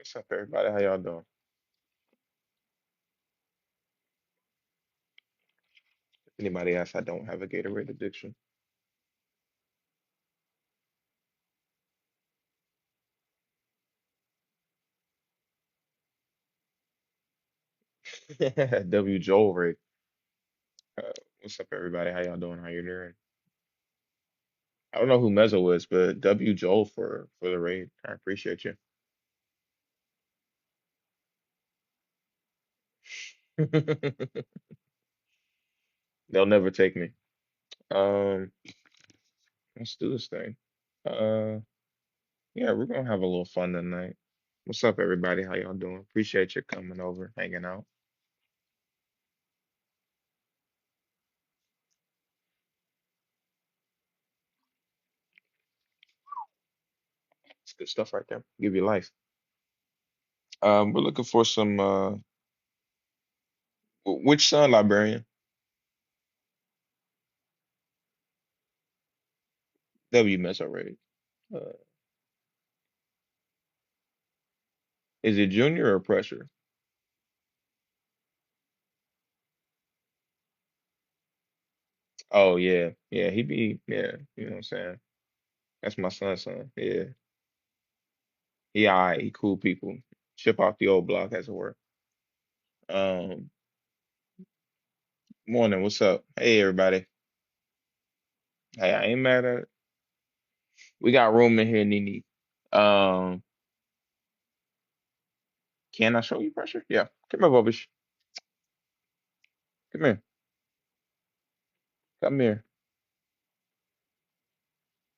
What's up, everybody? How y'all doing? Anybody else? I don't have a Gatorade addiction. W Joel Ray. Uh, what's up, everybody? How y'all doing? How you doing? I don't know who Mezzo is, but W Joel for the raid. I appreciate you. They'll never take me. Um, let's do this thing. Uh, yeah, we're gonna have a little fun tonight. What's up, everybody? How y'all doing? Appreciate you coming over, hanging out. It's good stuff right there. Give you life. We're looking for some. Which son, librarian? W Mezzo raid. Uh, is it junior or pressure? Oh yeah, yeah, he be yeah, you know what I'm saying? That's my son's son. Yeah. He alright, he cool people. Ship off the old block as it were. Um, morning, what's up? Hey everybody. Hey, I ain't mad at it. We got room in here, Nene. Um, can I show you pressure? Yeah. Come here, Bobish. Come here. Come here.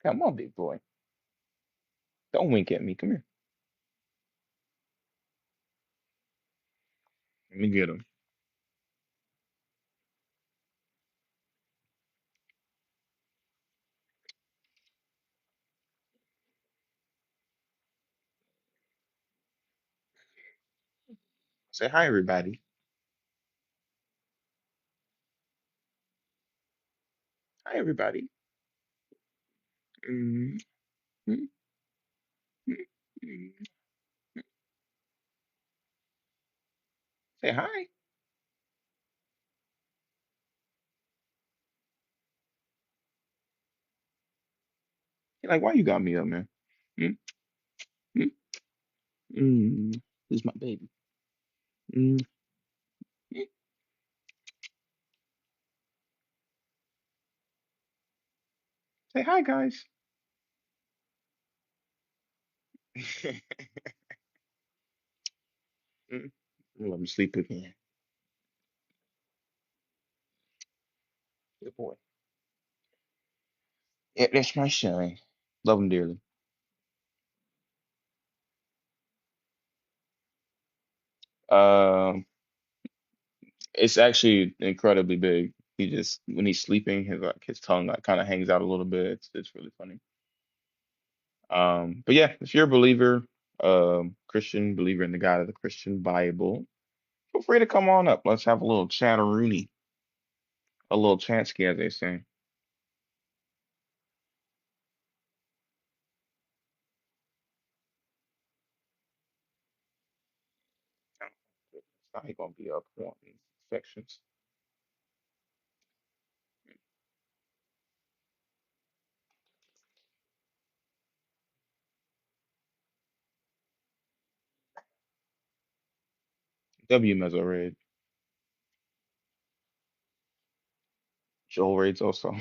Come on, big boy. Don't wink at me. Come here. Let me get him. Say hi, everybody. Hi, everybody. Mm, mm, mm, mm. Say hi. You're like, why you got me up, man? Mm, mm, mm. This is my baby. Mm, mm. Say hi, guys. Mm. Let me sleep again. Good boy. Yeah, that's my son. Love him dearly. Um, it's actually incredibly big. He just when he's sleeping, his tongue like kind of hangs out a little bit. It's really funny. But yeah, if you're a believer, Christian believer in the God of the Christian Bible, feel free to come on up. Let's have a little chatteroony, a little chansky, as they say. Now he gonna be up wanting sections. W Mezzo Red. Joel Raids also.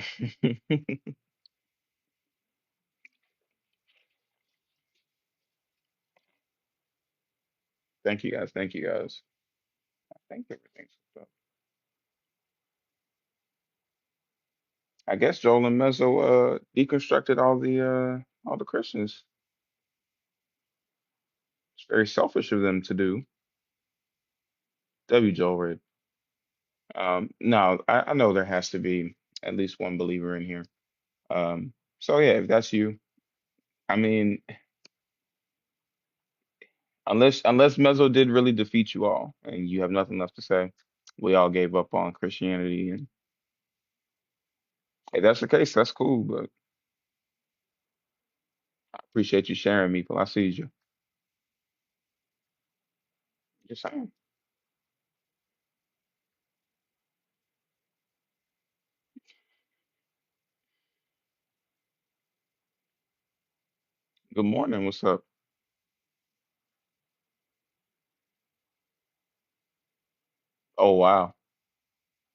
Thank you guys. Thank you guys. I think everything's up. I guess Joel and Mezzo deconstructed all the Christians. It's very selfish of them to do. W Joel Raid. No, I know there has to be at least one believer in here. So yeah, if that's you, I mean, unless Mezzo did really defeat you all and you have nothing left to say, we all gave up on Christianity, and if that's the case, that's cool. But I appreciate you sharing, me. I see you. Just saying. Good morning. What's up? Oh wow.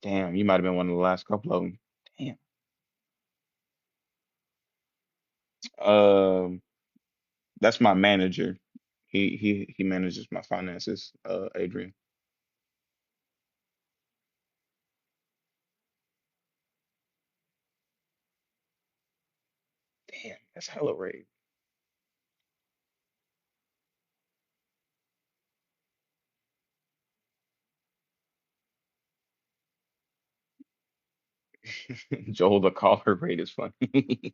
Damn, you might have been one of the last couple of them. Damn. Um, that's my manager. He manages my finances. Adrian. Damn, that's hella rate. Joel, the caller rate is funny.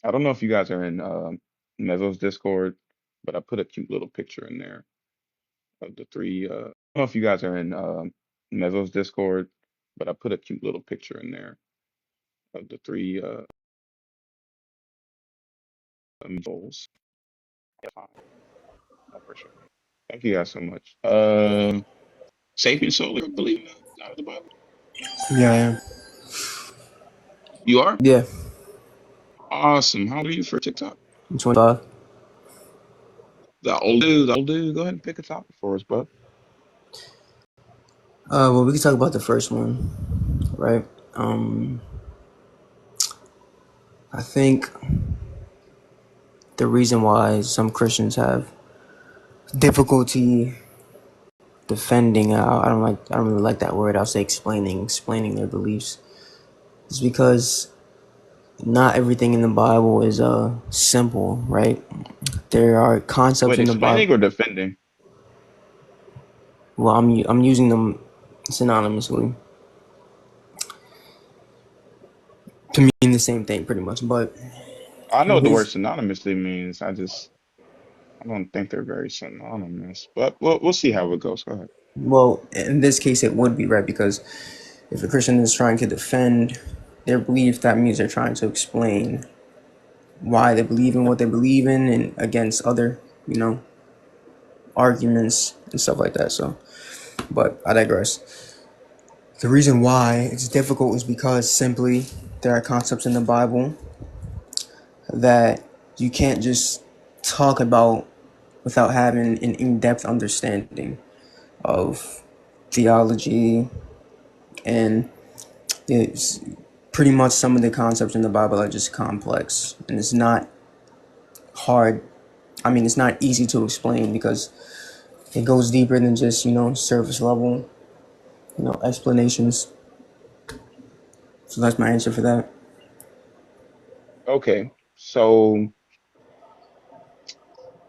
I don't know if you guys are in Mezzo's Discord, but I put a cute little picture in there of the three. I don't know if you guys are in Mezzo's Discord, but I put a cute little picture in there of the three goals. Yeah, fine. No, for sure. Thank you guys so much. Sapien Solar, believe in the God of the Bible. Yeah, I am. You are? Yeah, Awesome. How old are you for TikTok? I'm 25. The old dude. Go ahead and pick a topic for us, bud. Well, we can talk about the first one, right? Um, I think the reason why some Christians have difficulty defending, I don't really like that word. I'll say explaining their beliefs, is because not everything in the Bible is simple, right? There are concepts Wait, in the Bible. explaining or defending? Well, I'm using them synonymously to mean the same thing, pretty much. But I know what the word his synonymously means. I don't think they're very synonymous, but we'll see how it goes. Go ahead. Well, in this case, it would be right because if a Christian is trying to defend their belief, that means they're trying to explain why they believe in what they believe in and against other, you know, arguments and stuff like that. So, but I digress. The reason why it's difficult is because simply there are concepts in the Bible that you can't just talk about without having an in-depth understanding of theology, and it's pretty much some of the concepts in the Bible are just complex, and it's not hard. I mean, it's not easy to explain because it goes deeper than just, surface level, explanations. So that's my answer for that. Okay, so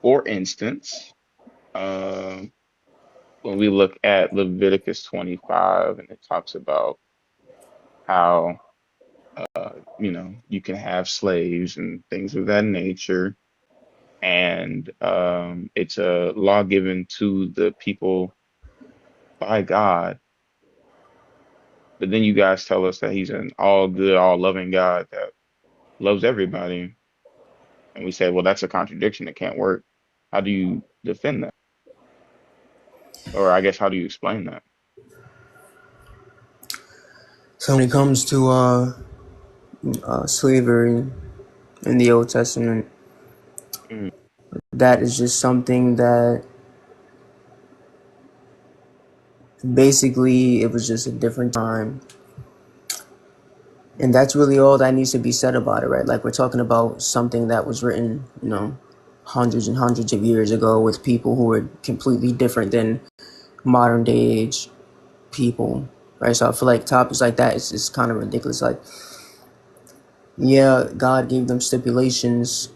for instance, when we look at Leviticus 25 and it talks about how you can have slaves and things of that nature, and it's a law given to the people by God. But then you guys tell us that He's an all good, all loving God that loves everybody, and we say, well, that's a contradiction. It can't work. How do you defend that? Or I guess how do you explain that? So when it comes to slavery in the Old Testament, Mm. that is just something that basically it was just a different time. And that's really all that needs to be said about it, right? Like, we're talking about something that was written, hundreds and hundreds of years ago with people who were completely different than modern day age people, right? So I feel like topics like that is kind of ridiculous. Like, yeah, God gave them stipulations.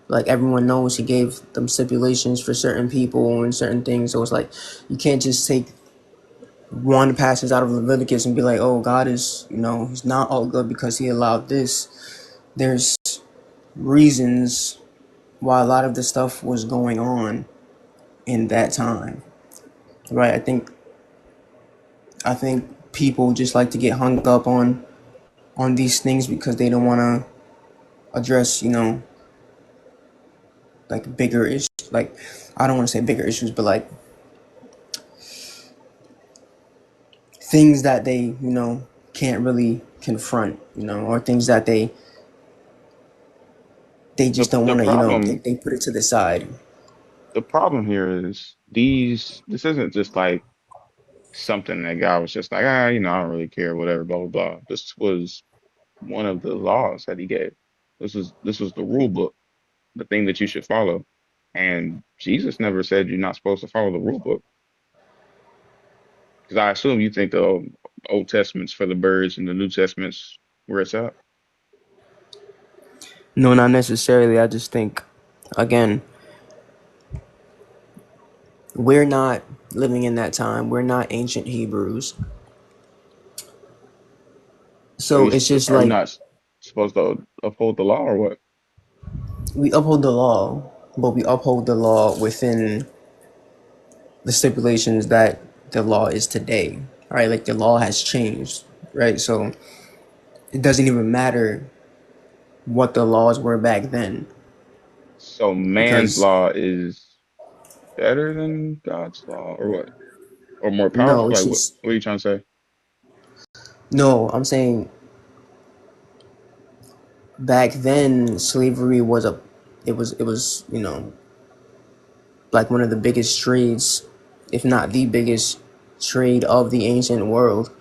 Like, everyone knows He gave them stipulations for certain people and certain things. So it's like, you can't just take one passage out of Leviticus and be like, oh, God is, He's not all good because He allowed this. There's reasons why a lot of this stuff was going on in that time, right? I think people just like to get hung up on these things because they don't want to address, like bigger issues. Like I don't want to say bigger issues, but like things that they can't really confront, or things that they The just don't the want to, problem they put it to the side. the problem here is this isn't just like something that God was just like, I don't really care, whatever, blah blah blah. This was one of the laws that he gave. This was the rule book, the thing that you should follow. And Jesus never said you're not supposed to follow the rule book. Because I assume you think the Old Testament's for the birds and the New Testament's where it's at. No, not necessarily. I just think, again, we're not living in that time. We're not ancient Hebrews. So So it's just are you like not supposed to uphold the law or what? we uphold the law, but we uphold the law within the stipulations that the law is today. Right? Like the law has changed, right? So it doesn't even matter what the laws were back then So man's because law is better than God's law or what? Or more no, powerful? it's Like just what are you trying to say? no, I'm saying back then slavery was it was like one of the biggest trades, if not the biggest trade of the ancient world.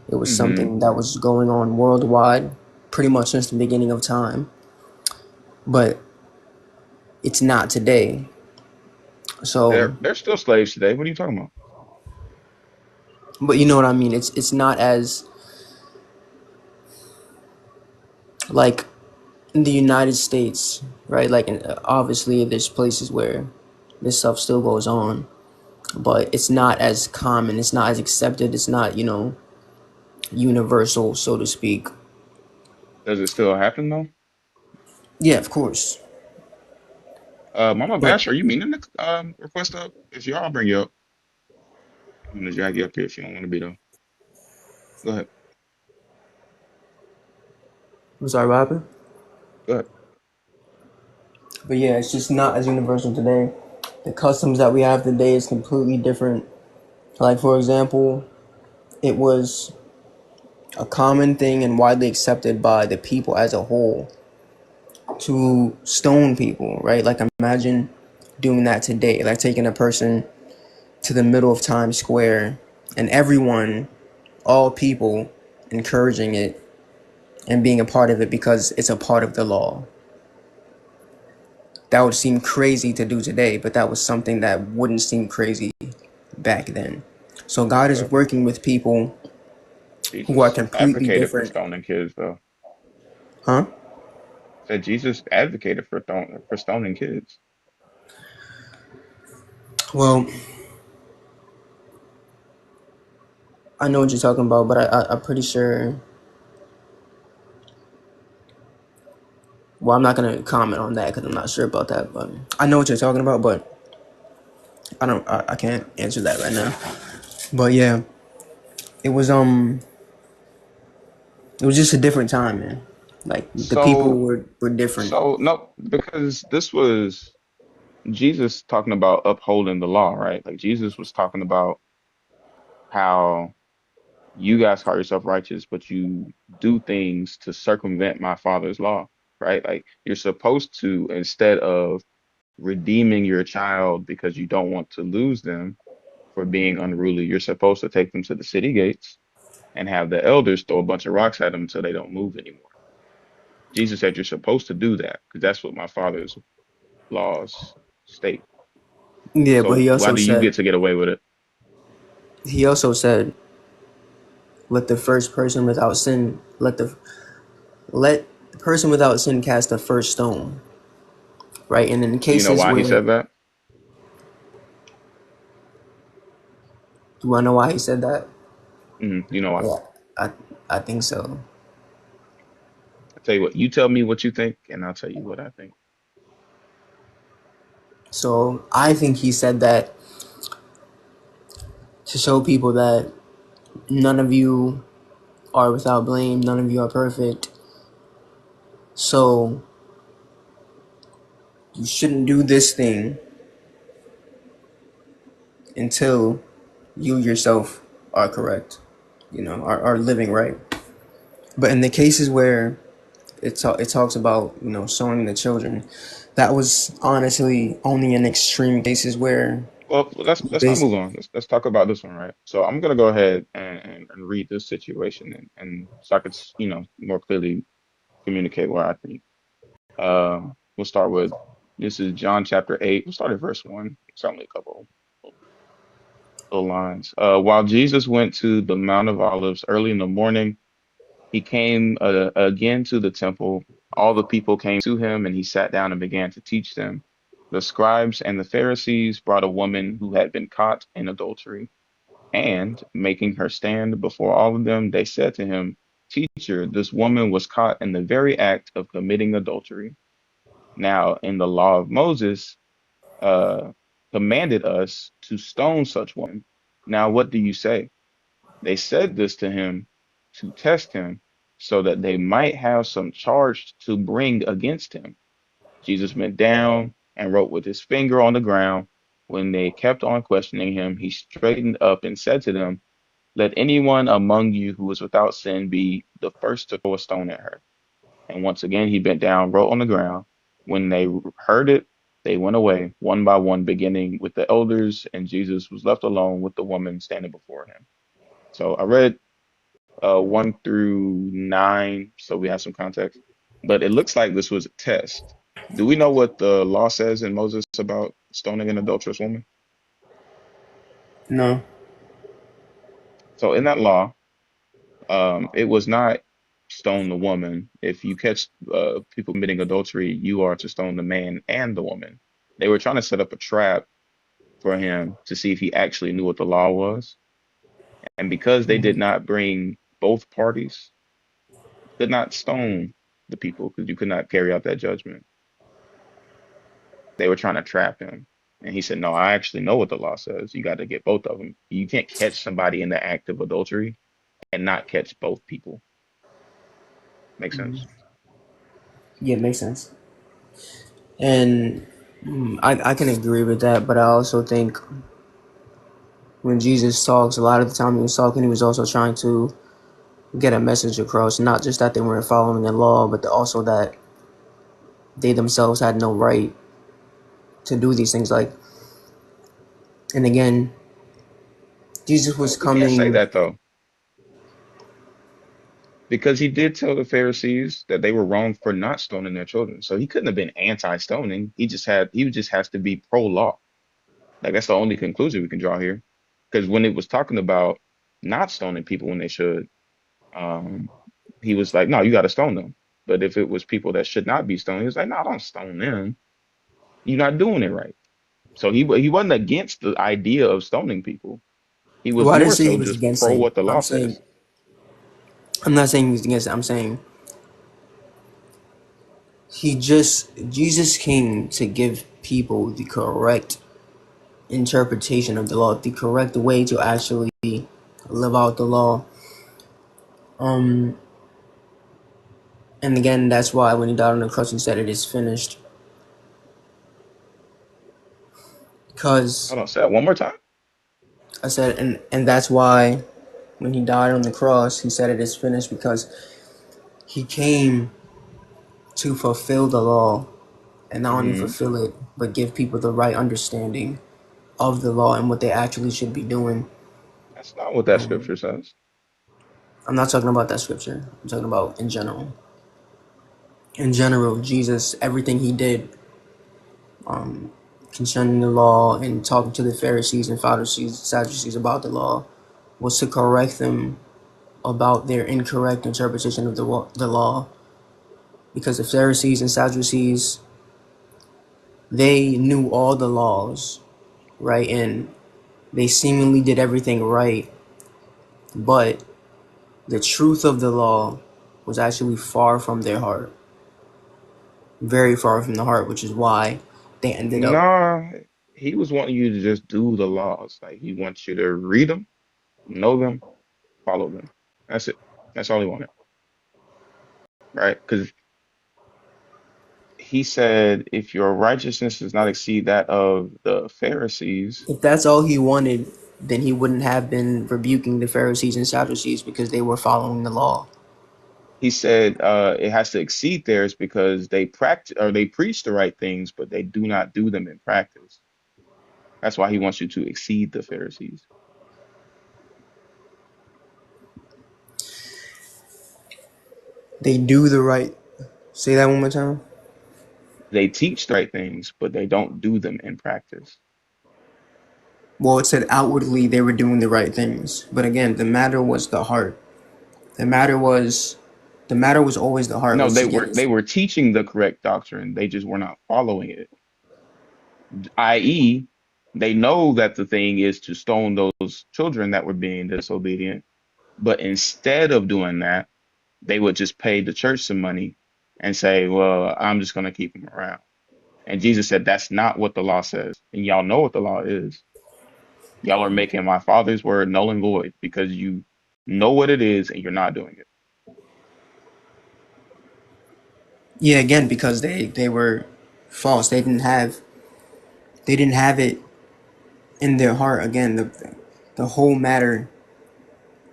It was Hmm. something that was going on worldwide pretty much since the beginning of time, but it's not today. So, They're still slaves today. What are you talking about? but you know what I mean? It's not as like in the United States, right? Like obviously there's places where this stuff still goes on, but it's not as common, it's not as accepted, it's not, universal, so to speak. Does it still happen though? Yeah, of course. Mama But Bash, are you meaning to request up? If you are, I'll bring you up. I'm gonna drag you up here if you don't want to be though. Go ahead. I'm sorry, what happened? Go ahead. But yeah, it's just not as universal today. The customs that we have today is completely different. Like for example, it was a common thing and widely accepted by the people as a whole to stone people, right? Like imagine doing that today, like taking a person to the middle of Times Square and everyone, all people, encouraging it and being a part of it because it's a part of the law. That would seem crazy to do today, but that was something that wouldn't seem crazy back then. So God is Uh, working with people who are Jesus completely advocated for different. stoning kids though. Huh? Said Jesus advocated for stoning kids. Well, I know what you're talking about, but I'm pretty sure. Well, I'm not gonna comment on that because I'm not sure about that. But I know what you're talking about, but I don't. I can't answer that right now. But yeah, it was it was just a different time, man. Like the people So were different. so no, because this was Jesus talking about upholding the law, right? Like Jesus was talking about how you guys call yourself righteous, but you do things to circumvent my father's law, right? Like you're supposed to, instead of redeeming your child because you don't want to lose them for being unruly, you're supposed to take them to the city gates and have the elders throw a bunch of rocks at them until they don't move anymore. Jesus said you're supposed to do that because that's what my father's laws state. Yeah, but So why do you get away with it? he also said, let the first person without sin let the person without sin cast the first stone, right? And in Do you know cases why he where said that? do I know why he said that? You know why? Yeah, I I think so. I tell you what, you tell me what you think, and I'll tell you what I think. So I think he said that to show people that none of you are without blame, none of you are perfect. So you shouldn't do this thing until you yourself are correct, are living right. But in the cases where it talks about stoning the children, that was honestly only in extreme cases where Well, let's not move basically. on. Let's talk about this one, right? So I'm gonna go ahead and read this situation and so I could, more clearly communicate what I think. We'll start with this is John chapter 8. We'll start at verse 1. It's only a couple little lines. While Jesus went to the Mount of Olives early in the morning, he came again to the temple. All the people came to him, and he sat down and began to teach them. The scribes and the Pharisees brought a woman who had been caught in adultery, and making her stand before all of them, they said to him, Teacher, this woman was caught in the very act of committing adultery. Now, in the law of Moses, uh, commanded us to stone such woman. Now, what do you say? They said this to him to test him, so that they might have some charge to bring against him. Jesus bent down and wrote with his finger on the ground. When they kept on questioning him, he straightened up and said to them, Let anyone among you who is without sin be the first to throw a stone at her. And once again he bent down, wrote on the ground. When they heard it, they went away, one by one, beginning with the elders, and Jesus was left alone with the woman standing before him. So I read 1 through 9, so we have some context. But it looks like this was a test. Do we know what the law says in Moses about stoning an adulterous woman? No. So in that law, it was not stone the woman. If you catch people committing adultery, you are to stone the man and the woman. They were trying to set up a trap for him to see if he actually knew what the law was. And because they did not bring both parties, could not stone the people because you could not carry out that judgment. They were trying to trap him. And he said, No, I actually know what the law says. You got to get both of them. You can't catch somebody in the act of adultery and not catch both people. Makes sense. Yeah, it makes sense. And I can agree with that, but I also think when Jesus talks, a lot of the time he was talking, he was also trying to get a message across, not just that they weren't following the law, but also that they themselves had no right to do these things. Like, and again, Jesus was Well, we can't say coming. that though, because he did tell the Pharisees that they were wrong for not stoning their children. So he couldn't have been anti-stoning. He just has to be pro-law. Like that's the only conclusion we can draw here. Because when it was talking about not stoning people when they should, um, he was like, no, you got to stone them. But if it was people that should not be stoned, he was like, no, don't stone them. You're not doing it right. So he wasn't against the idea of stoning people. He was Well, I didn't more say he so was just against pro it. what the law says. I'm not saying he was against it. I'm saying Jesus came to give people the correct interpretation of the law, the correct way to actually live out the law. Um, and again, that's why when he died on the cross, he said it is finished. Because Hold on, say that one more time. I said, and that's why when he died on the cross, he said it is finished because he came to fulfill the law and not only Hmm. fulfill it, but give people the right understanding of the law and what they actually should be doing. That's not what that scripture says. I'm not talking about that scripture. I'm talking about in general. In general, Jesus, everything he did concerning the law and talking to the Pharisees and Pharisees, Sadducees about the law was to correct them about their incorrect interpretation of the law. Because the Pharisees and Sadducees, they knew all the laws, right? And they seemingly did everything right, but the truth of the law was actually far from their heart, very far from the heart, which is why they ended up. Nah, he was wanting you to just do the laws. Like he wants you to read them, know them, follow them. That's it. That's all he wanted, right? Because He said, if your righteousness does not exceed that of the Pharisees, If that's all he wanted, then he wouldn't have been rebuking the Pharisees and Sadducees because they were following the law. he said it has to exceed theirs because they practice or they preach the right things, but they do not do them in practice. That's why he wants you to exceed the Pharisees. They do the right. Say that one more time. They teach the right things, but they don't do them in practice. Well, it said outwardly they were doing the right things, but again, the matter was the heart. The matter was, the matter was always the heart No, was they to were get. they were teaching the correct doctrine. They just were not following it. I.e., they know that the thing is to stone those children that were being disobedient, but instead of doing that, they would just pay the church some money and say, "Well, I'm just going to keep them around." And Jesus said, "That's not what the law says, and y'all know what the law is. Y'all are making my Father's word null and void because you know what it is and you're not doing it." Yeah, again because they were false. They didn't have it in their heart. Again, the whole matter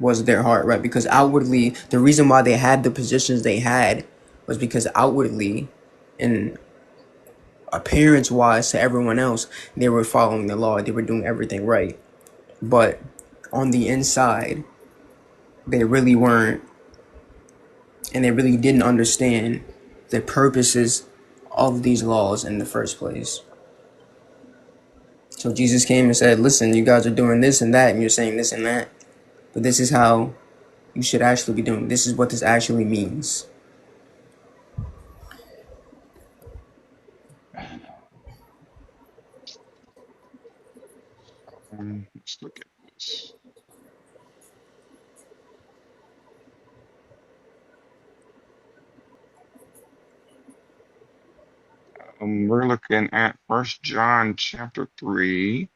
was their heart, right? Because outwardly, the reason why they had the positions they had was because outwardly, in appearance wise to everyone else, they were following the law. They were doing everything right. But on the inside, they really weren't, and they really didn't understand the purposes of these laws in the first place. So Jesus came and said, listen, you guys are doing this and that, and you're saying this and that, but this is how you should actually be doing. This is what this actually means. Let's look at this. We're looking at First John chapter 3.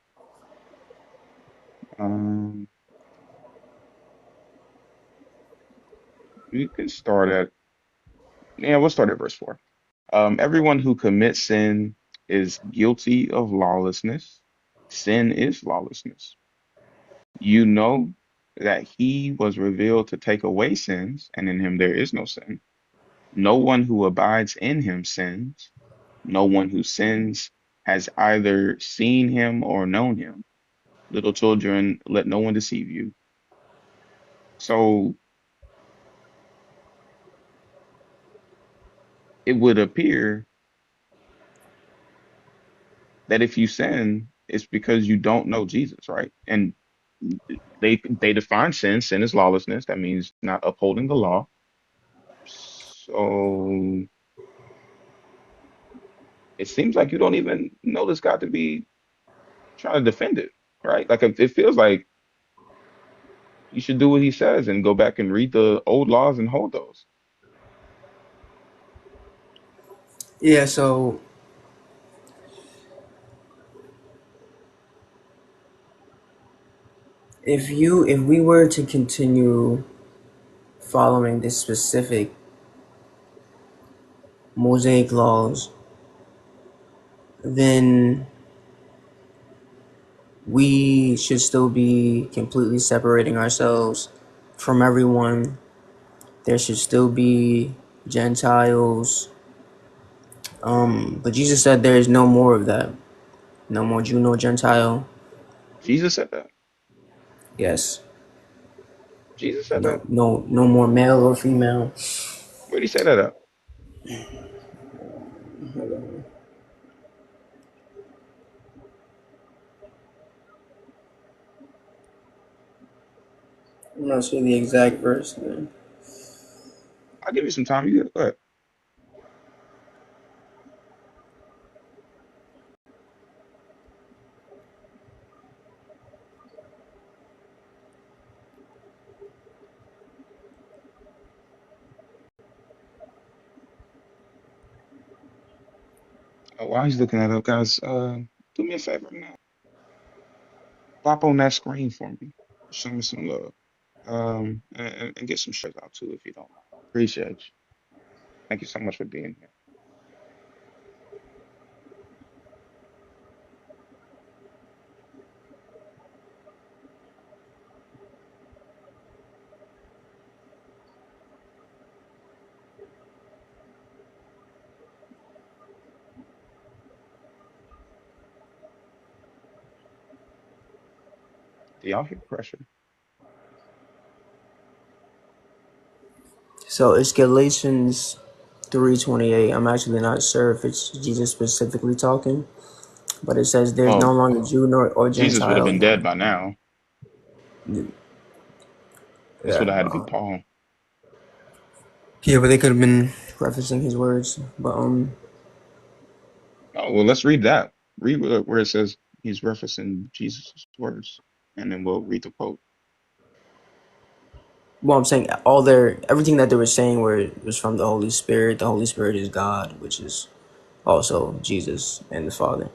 Um, we can start at yeah, we'll start at verse 4. Everyone who commits sin is guilty of lawlessness. Sin is lawlessness. You know that he was revealed to take away sins, and in him there is no sin. No one who abides in him sins. No one who sins has either seen him or known him. Little children, let no one deceive you. So it would appear that if you sin, it's because you don't know Jesus, right? And they define sin. Sin is lawlessness. That means not upholding the law. So it seems like you don't even know this God to be trying to defend it, right? Like it feels like you should do what he says and go back and read the old laws and hold those. Yeah, so if we were to continue following this specific Mosaic laws, then we should still be completely separating ourselves from everyone. There should still be Gentiles. But Jesus said there is no more of that. No more Jew, no Gentile. Jesus said that. Yes. Jesus said No, that. no, no more male or female. Where did he say that at? I'm not sure the exact verse, man. I'll give you some time. You go ahead. While he's looking that up, guys, do me a favor now. Pop on that screen for me. Show me some love. And get some shares out too if you don't mind. Appreciate you. Thank you so much for being here. Do y'all hear pressure? So it's Galatians 3:28. I'm actually not sure if it's Jesus specifically talking, but it says there's no Well, longer Jew nor or Jesus would have Gentile. been dead by now. This would Yeah. have had to be Paul. Yeah, but they could have been referencing his words. But Oh, well, let's read that. Read where it says he's referencing Jesus' words, and then we'll read the quote. well, I'm saying all their everything that they were saying was from the Holy Spirit. The Holy Spirit is God, which is also Jesus and the Father.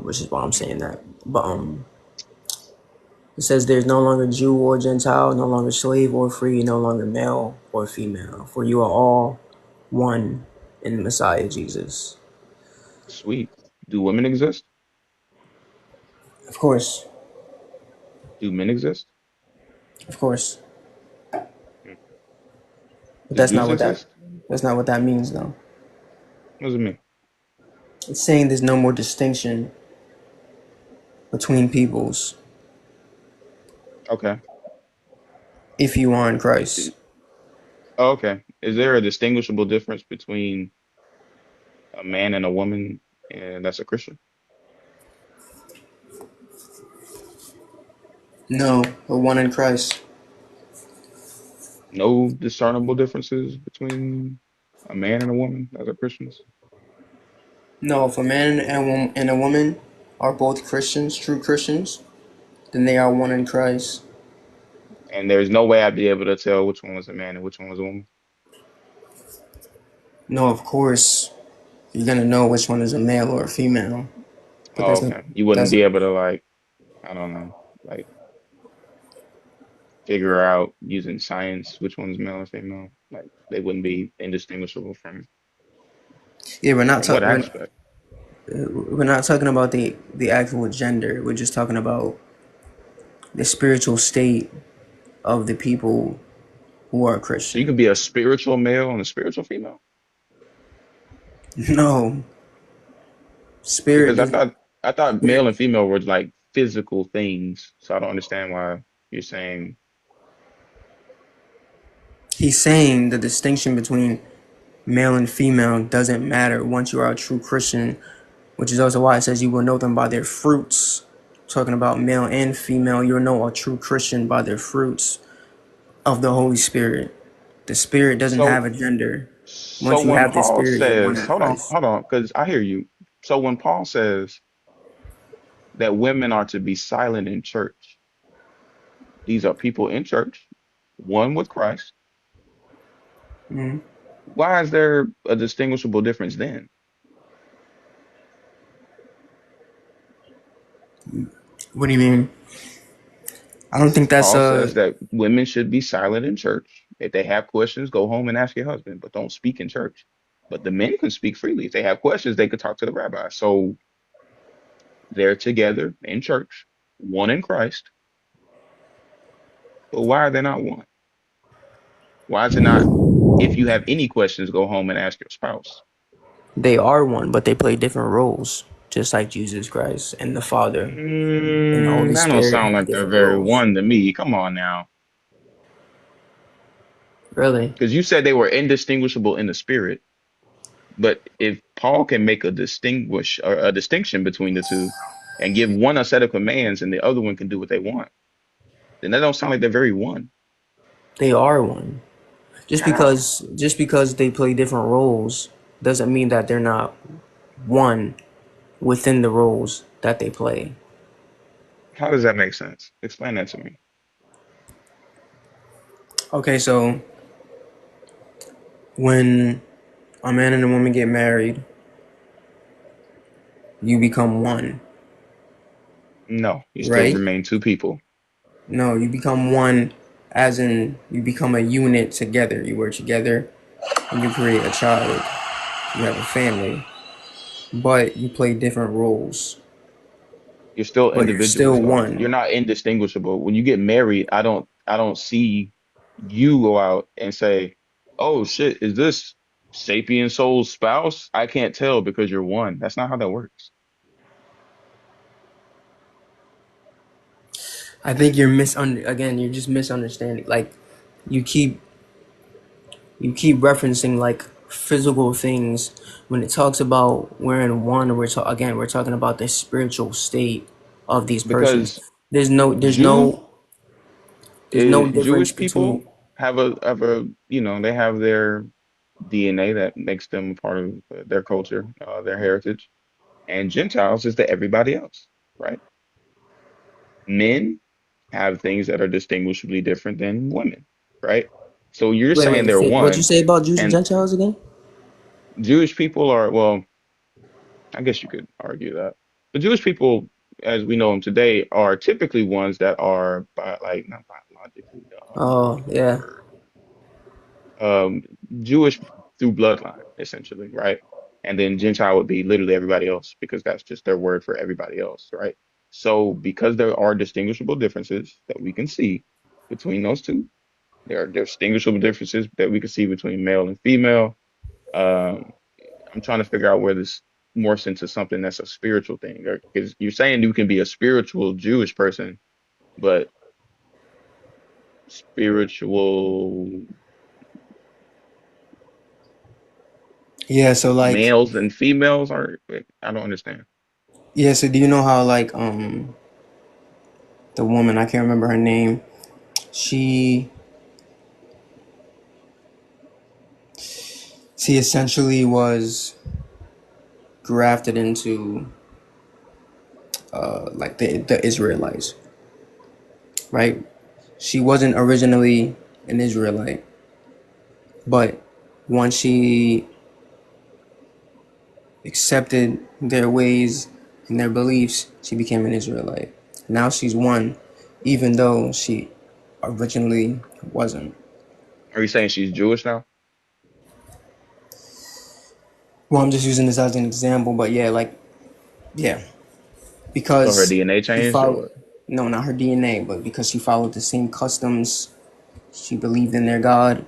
Which is why I'm Mm. saying that. But it says there's no longer Jew or Gentile, no longer slave or free, no longer male or female, for you are all one in the Messiah Jesus. Sweet. Do women exist? Of course, Do men exist? of course, Mm. but Do Jews exist? that's not what that means though. What does it mean? It's saying there's no more distinction between peoples Okay. if you are in Christ. I- oh, okay. Is there a distinguishable difference between a man and a woman, and that's a Christian? No, we're one in Christ. No discernible differences between a man and a woman as a Christians? No, if a man and a woman are both Christians, true Christians, then they are one in Christ. And there's no way I'd be able to tell which one was a man and which one was a woman. No, of course, you're gonna know which one is a male or a female, but Oh, okay. You wouldn't that's be able to like, I don't know, like figure out using science which one's male or female. Like they wouldn't be indistinguishable yeah. from what aspect? We're not talking about the actual gender. We're just talking about the spiritual state of the people who are So you Christian. could be a spiritual male and a spiritual female? No, spirit Because I doesn't. thought I thought male and female were like physical things. So I don't understand why you're saying He's saying the distinction between male and female doesn't matter once you are a true Christian, which is also why it says you will know them by their fruits. Talking about male and female, you'll know a true Christian by their fruits of the Holy Spirit. The Spirit doesn't have so a gender. so Once you when have the Paul Spirit, you're one says, in Christ. hold on, because I hear you. So when Paul says that women are to be silent in church, these are people in church, one with Christ. Mhm. Why is there a distinguishable difference then? What do you mean? I don't think that's Paul says that women should be silent in church. If they have questions, go home and ask your husband, but don't speak in church. But the men can speak freely. If they have questions, they could talk to the rabbi. So they're together in church, one in Christ. But why are they not one? Why is it not, if you have any questions, go home and ask your spouse? they are one, but they play different roles, just like Jesus Christ and the Father and the Holy That don't Spirit sound have like they're different very roles. one to me. Come on now. Really? Because you said they were indistinguishable in the spirit. But if Paul can make a distinguish or a distinction between the two and give one a set of commands and the other one can do what they want, then that don't sound like they're very one. They are one. How? Just because they play different roles doesn't mean that they're not one within the roles that they play. How does that make sense? Explain that to me. Okay, so when a man and a woman get married, you become one, No, you still right? remain two people. No, you become one as in you become a unit together. You work together and you create a child. You have a family, but you play different roles, You're still but you're still individuals though. one. You're not indistinguishable. When you get married, I don't see you go out and say, "Oh shit, is this sapien soul's spouse?" I can't tell because you're one. That's not how that works. I think you're again. You're just misunderstanding. Like you keep you keep referencing like physical things when it talks about we're in one. Again. We're talking about the spiritual state of these persons. Because Jew There's no difference Jewish between. people have a they have their DNA that makes them a part of their culture, their heritage, and Gentiles is to everybody else, right? Men have things that are distinguishably different than women, right? So you're Wait, saying wait. they're What'd you one, say about Jews and and Gentiles again? Jewish people are, well, I guess you could argue that. The Jewish people, as we know them today, are typically ones that are like not biologically, what's Oh the yeah, word? Um, Jewish through bloodline, essentially, right? And then Gentile would be literally everybody else because that's just their word for everybody else, right? So because there are distinguishable differences that we can see between those two, there are distinguishable differences that we can see between male and female. Um, I'm trying to figure out where this morphs into something that's a spiritual thing. Because you're saying you can be a spiritual Jewish person, but spiritual yeah. So like, males and females are, I don't understand. yeah. So do you know how like the woman, I can't remember her name. She she essentially was grafted into like the Israelites, right? She wasn't originally an Israelite, but once she accepted their ways and their beliefs, she became an Israelite. Now she's one, even though she originally wasn't. Are you saying she's Jewish now? Well, I'm just using this as an example, but yeah, like, yeah, So her because DNA she changed or followed, what? no, not her DNA, but because she followed the same customs, she believed in their God.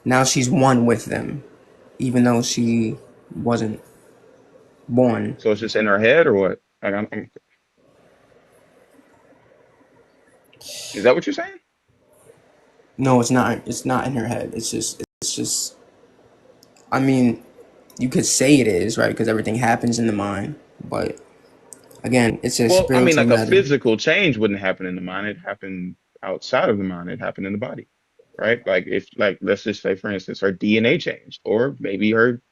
Now she's one with them, even though she wasn't born. So it's just in her head or what? Is that what you're saying? No, it's not. It's not in her head. It's just. I mean, you could say it is right because everything happens in the mind, but again, it's a Well, I mean, spiritual like a matter. physical change wouldn't happen in the mind. It happened outside of the mind. It happened in the body, right? Like if, like, let's just say, for instance, her DNA changed, or maybe her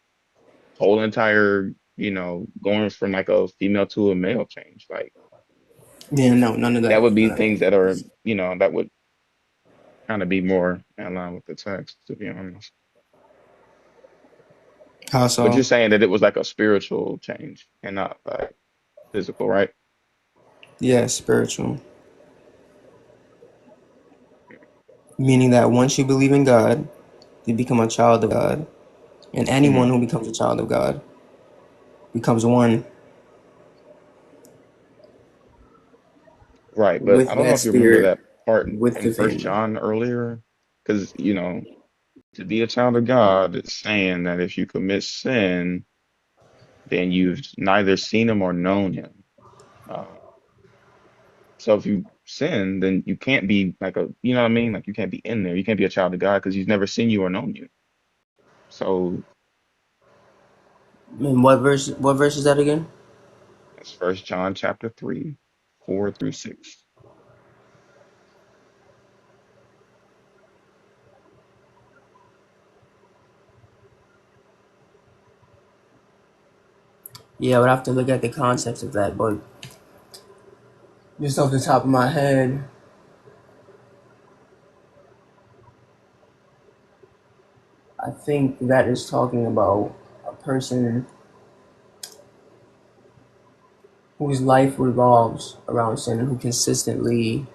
whole entire, going from like a female to a male change. Like Yeah, no, none of that that. would be None of things that. that are, that would kind of be more in line with the text, to be honest. How But you're so? saying that it was like a spiritual change and not like physical, right? Yeah, spiritual. Meaning that once you believe in God, you become a child of God, and anyone Hmm. who becomes a child of God becomes one Right, but I with don't know that if you remember spirit, that part with in the First family. John earlier, because to be a child of God, it's saying that if you commit sin, then you've neither seen him or known him. Uh, so if you sin, then you can't be like you know what I mean? Like you can't be in there. You can't be a child of God because he's never seen you or known you. So And what verse? What verse is that again? that's First John chapter 3, 4 through 6. Yeah, I would have to look at the context of that, but just off the top of my head, I think that is talking about a person whose life revolves around sin and who consistently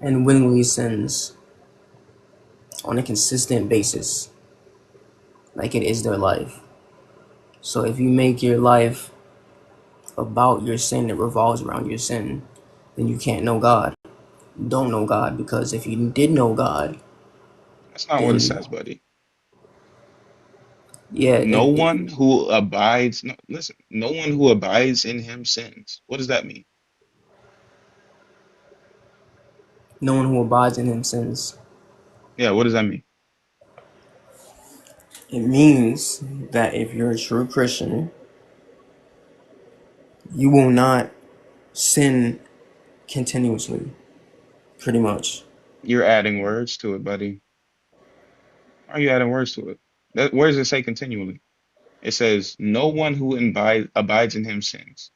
and willingly sins on a consistent basis, like it is their life. So if you make your life about your sin, it revolves around your sin, then you can't know God. You don't know God because if you did know God, That's not what it then says, buddy. yeah, No one who abides, no, listen, no one who abides in him sins. What does that mean? No one who abides in him sins. Yeah, what does that mean? It means that if you're a true Christian, you will not sin continuously, pretty much. You're adding words to it, buddy. Why are you adding words to it? Where does it say continually? It says, no one who abides in him sins.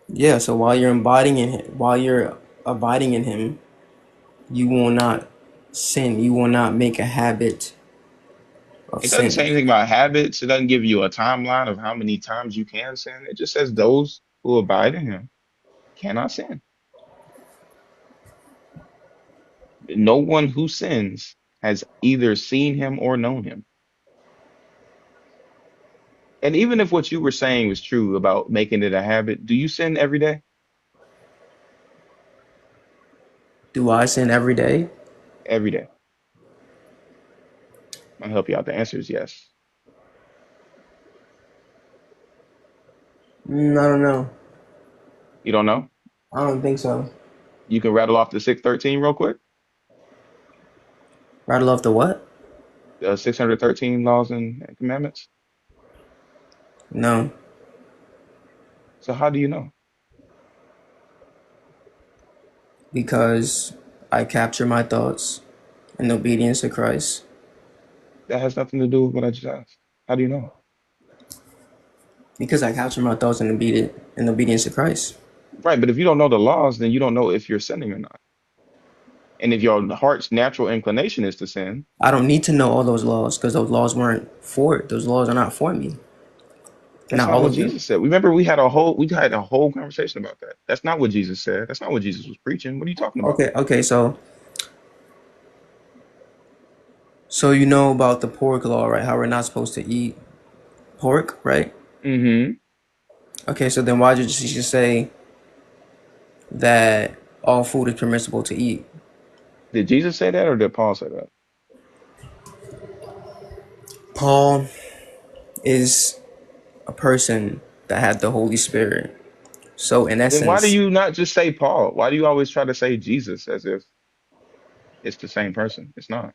Yeah, so while you're abiding in him, you will not sin. You will not make a habit of It doesn't say sin. anything about habits. It doesn't give you a timeline of how many times you can sin. It just says those who abide in him cannot sin. No one who sins has either seen him or known him. And even if what you were saying was true about making it a habit, do you sin every day? Do I sin every day? Every day. I'll help you out. The answer is yes. I don't know. You don't know? I don't think so. You can rattle off the 613 real quick. Rattle off the what? The 613 laws and commandments. No, So how do you know? because I capture my thoughts in obedience to Christ. That has nothing to do with what I just asked. How do you know? Because I capture my thoughts in obedience to Christ. Right, but if you don't know the laws, then you don't know if you're sinning or not. And if your heart's natural inclination is to sin, I don't need to know all those laws because those laws weren't for it. Those laws are not for me. that's Not not all what of them. Jesus said. Remember, we had a whole conversation about that. That's not what Jesus said. That's not what Jesus was preaching. What are you talking about? Okay. So you know about the pork law, right? How we're not supposed to eat pork, right? Hmm. Okay, so then why did Jesus say that all food is permissible to eat? Did Jesus say that or did Paul say that? Paul is a person that had the Holy Spirit. So in Then why do essence, you not just say Paul? Why do you always try to say Jesus as if it's the same person? It's not.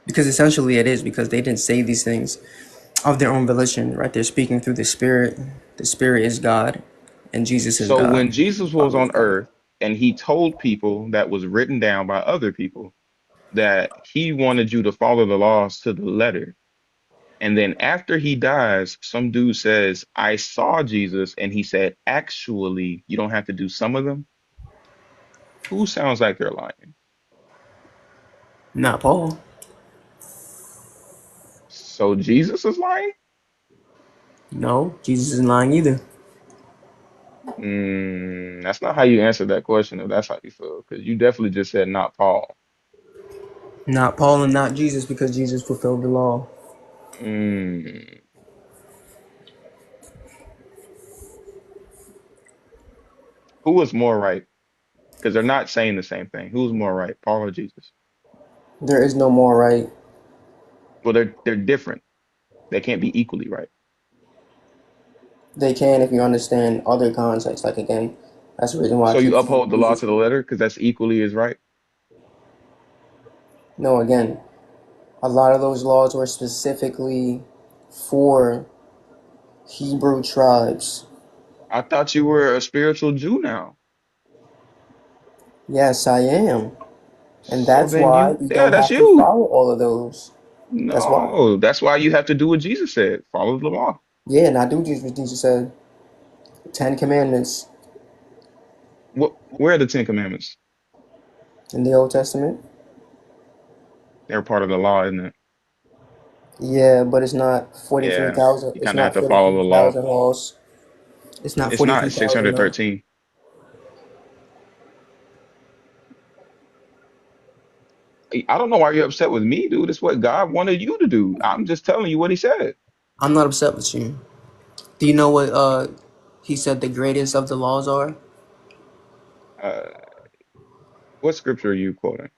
because essentially it is because they didn't say these things of their own volition, right? They're speaking through the Spirit. The Spirit is God, and Jesus is So when God. Jesus was Father is on God. earth and he told people that was written down by other people that he wanted you to follow the laws to the letter. And then after he dies, some dude says, I saw Jesus. And he said, actually, you don't have to do some of them. Who sounds like they're lying? Not Paul. So Jesus is lying? No, Jesus isn't lying either. That's not how you answer that question if that's how you feel. Because you definitely just said not Paul. Not Paul and not Jesus because Jesus fulfilled the law. Mm, who was more right? Because they're not saying the same thing. Who's more right, Paul or Jesus? There is no more right. Well, they're different. They can't be equally right. They can if you understand other contexts. Like again, that's the reason why I So keep you saying uphold the law Jesus. to the letter because that's equally as right. No, again, a lot of those laws were specifically for Hebrew tribes. I thought you were a spiritual Jew now. Yes, I am. And So that's then why you, we yeah, don't that's have to you. follow all of those. That's why. No, that's why you have to do what Jesus said. Follow the law. Yeah, and I do just what Jesus said. 10 Commandments Where are the Ten Commandments? in the Old Testament. They're part of the law, isn't it? Yeah, but it's not forty-three Yeah, thousand. you It's kind of have not to follow forty-three the law. thousand laws. It's not It's not. forty-three It's thousand. No. 613. I don't know why you're upset with me, dude. It's what God wanted you to do. I'm just telling you what he said. I'm not upset with you. Do you know what he said the greatest of the laws are? Uh, what scripture are you quoting?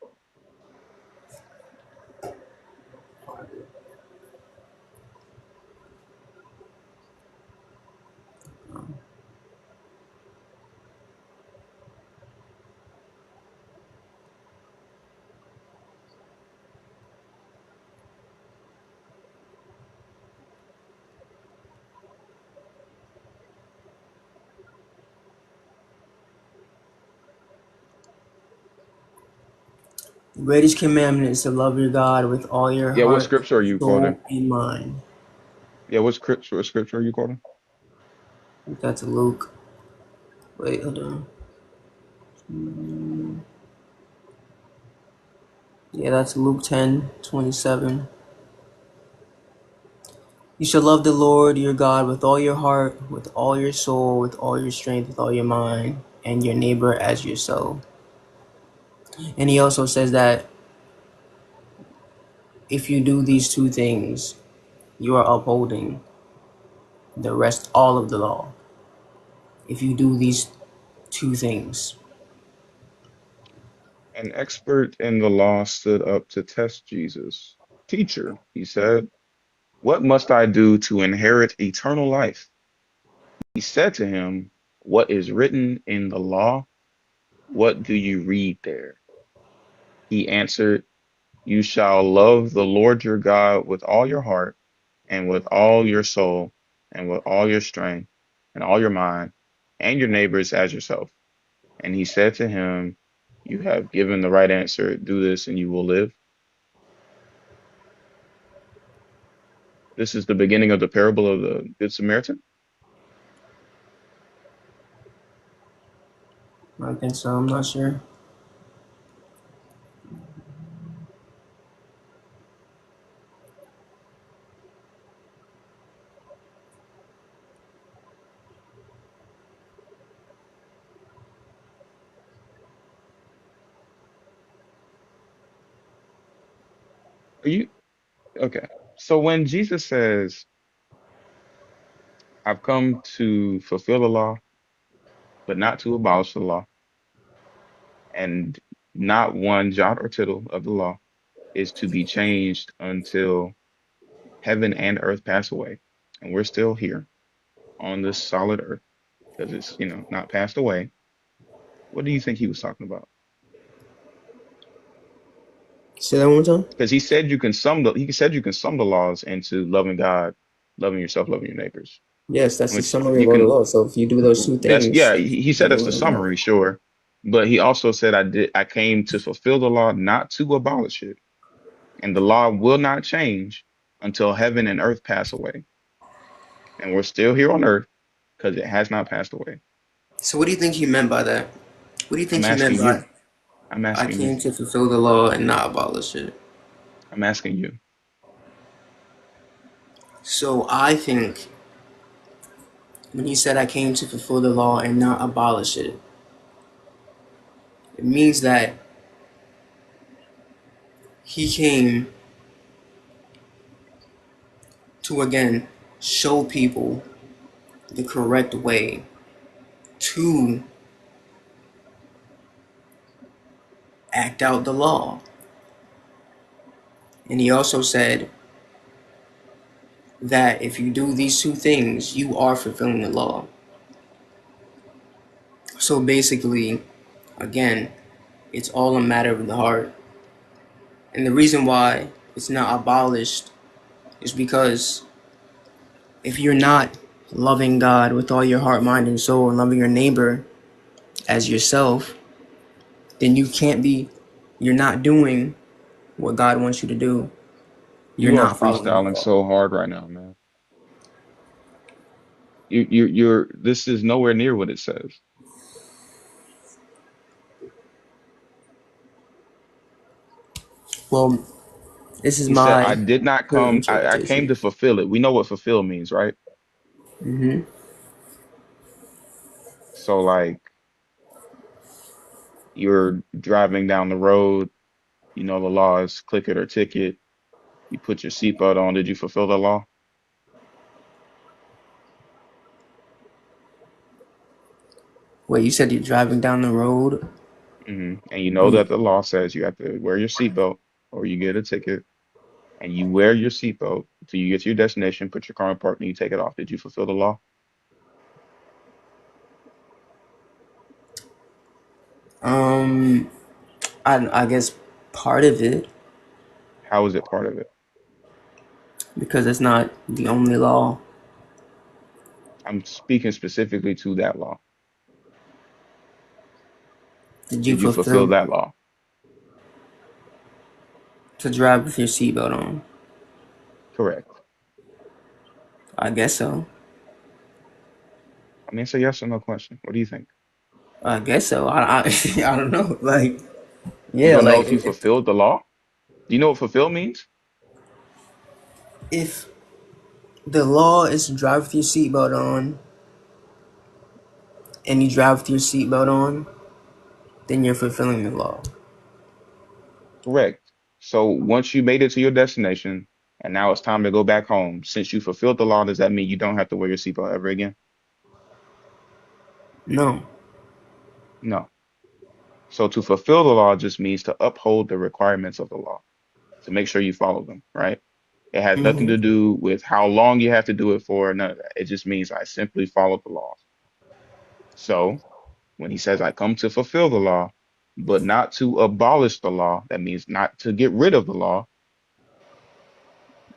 The greatest commandment is to love your God with all your Yeah, what heart, scripture are you quoting? soul, and mind. Yeah, what scripture are you quoting? That's Luke. Wait, hold on. Yeah, that's Luke 10:27. You shall love the Lord your God with all your heart, with all your soul, with all your strength, with all your mind, and your neighbor as yourself. And he also says that if you do these two things, you are upholding the rest, all of the law. If you do these two things. An expert in the law stood up to test Jesus. Teacher, he said, what must I do to inherit eternal life? He said to him, what is written in the law? What do you read there? He answered, you shall love the Lord your God with all your heart and with all your soul and with all your strength and all your mind and your neighbors as yourself. And he said to him, you have given the right answer. Do this and you will live. This is the beginning of the parable of the Good Samaritan. I think so, I'm not sure. Are you okay? So when Jesus says, I've come to fulfill the law, but not to abolish the law, and not one jot or tittle of the law is to be changed until heaven and earth pass away. And we're still here on this solid earth because it's, not passed away. What do you think he was talking about? Say that one more time? Because he said you can sum the laws into loving God, loving yourself, loving your neighbors, Yes, that's the which summary of you all the can law. So if you do those two that's things, yeah, he you're said that's the doing the law. summary, sure. But he also said I came to fulfill the law, not to abolish it. And the law will not change until heaven and earth pass away. And we're still here on earth because it has not passed away. So what do you think he meant by that? What do you I'm think he meant asking you. by I'm I asking you. came to fulfill the law and not abolish it? I'm asking you. So I think when he said I came to fulfill the law and not abolish it, it means that he came to again show people the correct way to act out the law. And he also said that if you do these two things, you are fulfilling the law. So basically, again, it's all a matter of the heart. And the reason why it's not abolished is because if you're not loving God with all your heart, mind, and soul, and loving your neighbor as yourself, then you're not doing what God wants you to do. You're You are not following the freestyling law. so hard right now, man. This is nowhere near what it says. Well, this is He said, my I did not full come, I came interpretation. to fulfill it. We know what fulfill means, right? Hmm. So like you're driving down the road, the law is click it or ticket. You put your seatbelt on. Did you fulfill the law? Wait, you said you're driving down the road? And you know And that the law says you have to wear your seatbelt or you get a ticket. And you wear your seatbelt until you get to your destination, put your car in park, and you take it off. Did you fulfill the law? um, I guess part of it, How is it part of it? because it's not the only law. I'm speaking specifically to that law. Did you Did you fulfill fulfill? that law? To drive with your seatbelt on. Correct. I guess so. I mean, it's a yes or no question. What do you think? I guess so. I don't know. Like, You yeah, don't know like if you fulfilled the law? Do you know what fulfill means? if the law is to drive with your seatbelt on, and you drive with your seatbelt on, then you're fulfilling the law. Correct. So once you made it to your destination and now it's time to go back home, since you fulfilled the law, does that mean you don't have to wear your seatbelt ever again? No. No. So to fulfill the law just means to uphold the requirements of the law, to make sure you follow them, right? It has nothing Mm-hmm. to do with how long you have to do it for, none of that. It just means I simply follow the law. So when he says I come to fulfill the law, but not to abolish the law, that means not to get rid of the law.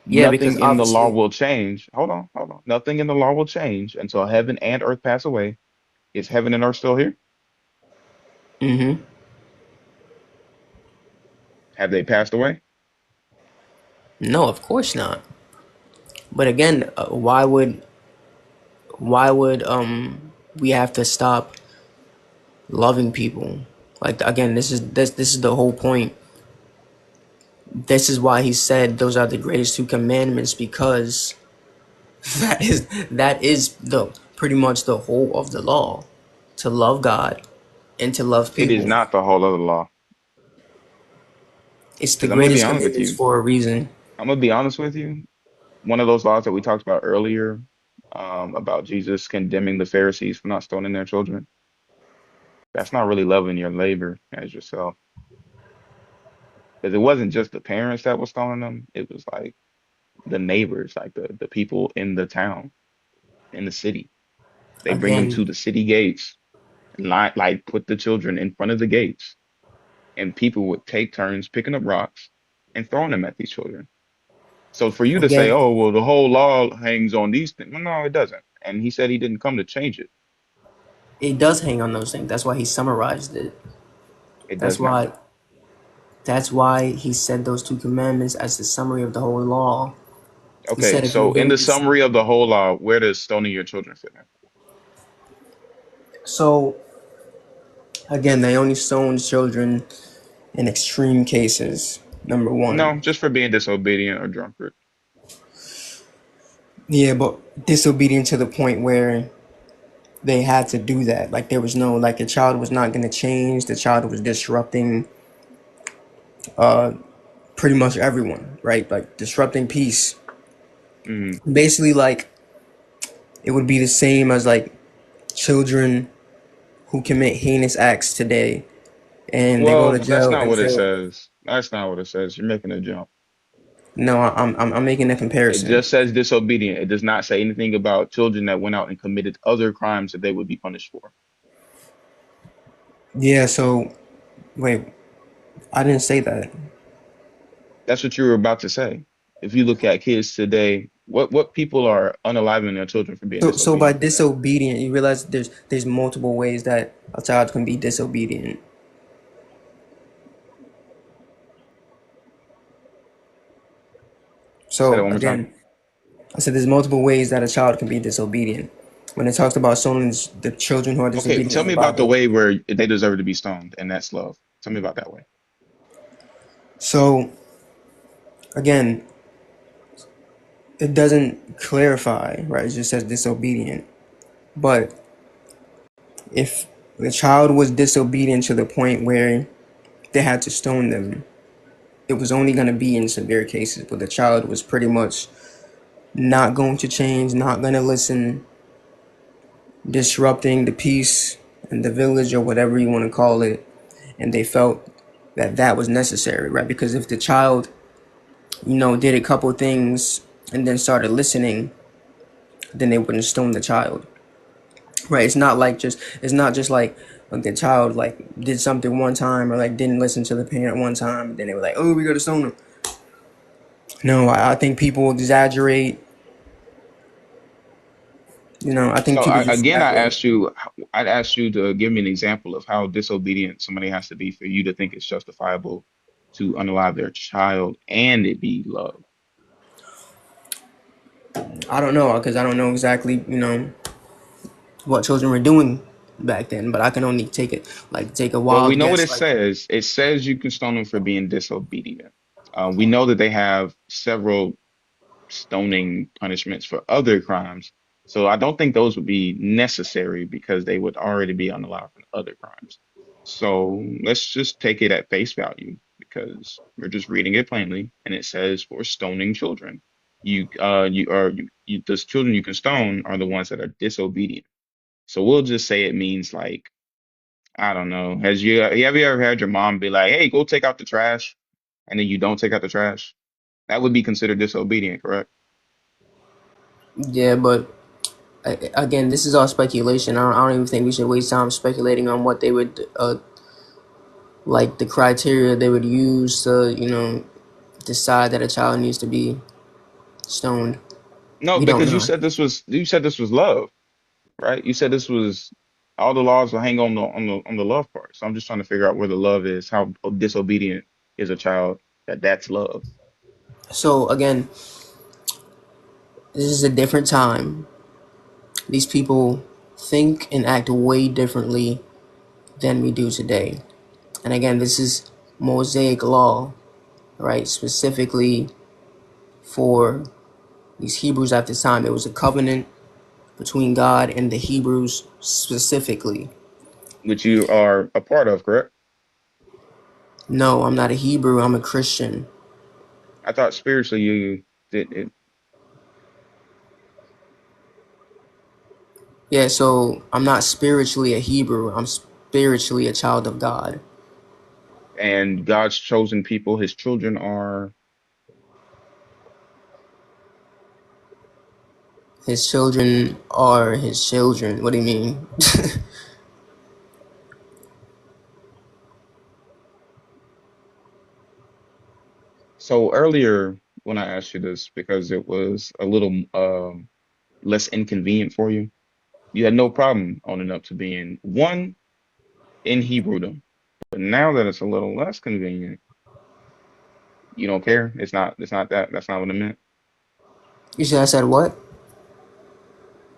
Yeah, because Nothing in the law obviously. will change. Hold on. Nothing in the law will change until heaven and earth pass away. Is heaven and earth still here? Mm-hmm. Have they passed away? No, of course not. But again, why would we have to stop loving people? Like again, this is the whole point. This is why he said those are the greatest two commandments because that is the pretty much the whole of the law, to love God and to love It is people. not the whole of the law. It's the Because I'm gonna be greatest honest with commandments you. for a reason. I'm gonna be honest with you. One of those laws that we talked about earlier, about Jesus condemning the Pharisees for not stoning their children. That's not really loving your neighbor as yourself. Because it wasn't just the parents that were stoning them. It was like the neighbors, like the people in the town, in the city. They bring them Again, to the city gates, line, like put the children in front of the gates, and people would take turns picking up rocks and throwing them at these children. So for you to say, again, "Oh, well, the whole law hangs on these things," well, no, it doesn't. And he said he didn't come to change it. it does hang on those things. That's why he summarized it. It That's does not. why that's why he said those two commandments as the summary of the whole law. He Okay, said if you're so in doing the this. summary of the whole law, where does stoning your children fit in? So again, they only stone children in extreme cases. Number one. No, just for being disobedient or drunkard. Yeah, but disobedient to the point where they had to do that. Like there was no like the child was not gonna change. The child was disrupting pretty much everyone, right? Like disrupting peace. Mm. Basically like it would be the same as like children who commit heinous acts today and they go Well, to that's jail not what it until. says. That's not what it says. You're making a jump. No, I'm making a It comparison. just says disobedient. It does not say anything about children that went out and committed other crimes that they would be punished for. Yeah, so wait, I didn't say that. That's what you were about to say. If you look at kids today, what people are unaliving their children for being So by disobedient today? disobedient, you realize there's multiple ways that a child can be disobedient. Say that So one more time. again, I said there's multiple ways that a child can be disobedient. When it talks about stoning the children who are Okay, disobedient tell in the me about the Bible. way where they deserve to be stoned, and that's love. Tell me about that way. So again, it doesn't clarify, right? It just says disobedient. But if the child was disobedient to the point where they had to stone them, it was only going to be in severe cases. But the child was pretty much not going to change, not going to listen, disrupting the peace in the village or whatever you want to call it. And they felt that that was necessary, right? Because if the child, did a couple things and then started listening, then they wouldn't stone the child, right? It's not just like the child like did something one time or like didn't listen to the parent one time, and then they were like, oh, we gotta stone him. No, I think people exaggerate. I think So people just again, exaggerate. I'd asked you to give me an example of how disobedient somebody has to be for you to think it's justifiable to unalive their child and it be love? I don't know because I don't know exactly, what children were doing back then, but I can only take a Well, we wild know what guess. it Like, says. It says you can stone them for being disobedient. We know that they have several stoning punishments for other crimes. So I don't think those would be necessary because they would already be unallowed for other crimes. So let's just take it at face value because we're just reading it plainly and it says for stoning children. Those children you can stone are the ones that are disobedient. So we'll just say it means like, I don't know. Have you ever had your mom be like, "Hey, go take out the trash," and then you don't take out the trash? That would be considered disobedient, correct? yeah, but again, this is all speculation. I don't even think we should waste time speculating on what they would, like the criteria they would use to, decide that a child needs to be stoned. No, We don't because know. you said this was love, right? You said this was all the laws will hang on the love part. So I'm just trying to figure out where the love is, how disobedient is a child that's love. So again, this is a different time. These people think and act way differently than we do today. And again, this is Mosaic law, right? Specifically for these Hebrews at this time. It was a covenant between God and the Hebrews specifically. Which you are a part of, correct? No, I'm not a Hebrew, I'm a Christian. I thought spiritually you did it, Yeah, so I'm not spiritually a Hebrew, I'm spiritually a child of God. and God's chosen people, his children are. His children are his children. What do you mean? So earlier when I asked you this, because it was a little less inconvenient for you, you had no problem owning up to being one in Hebrew. But now that it's a little less convenient, you don't care. That's not what it meant. You said I said what?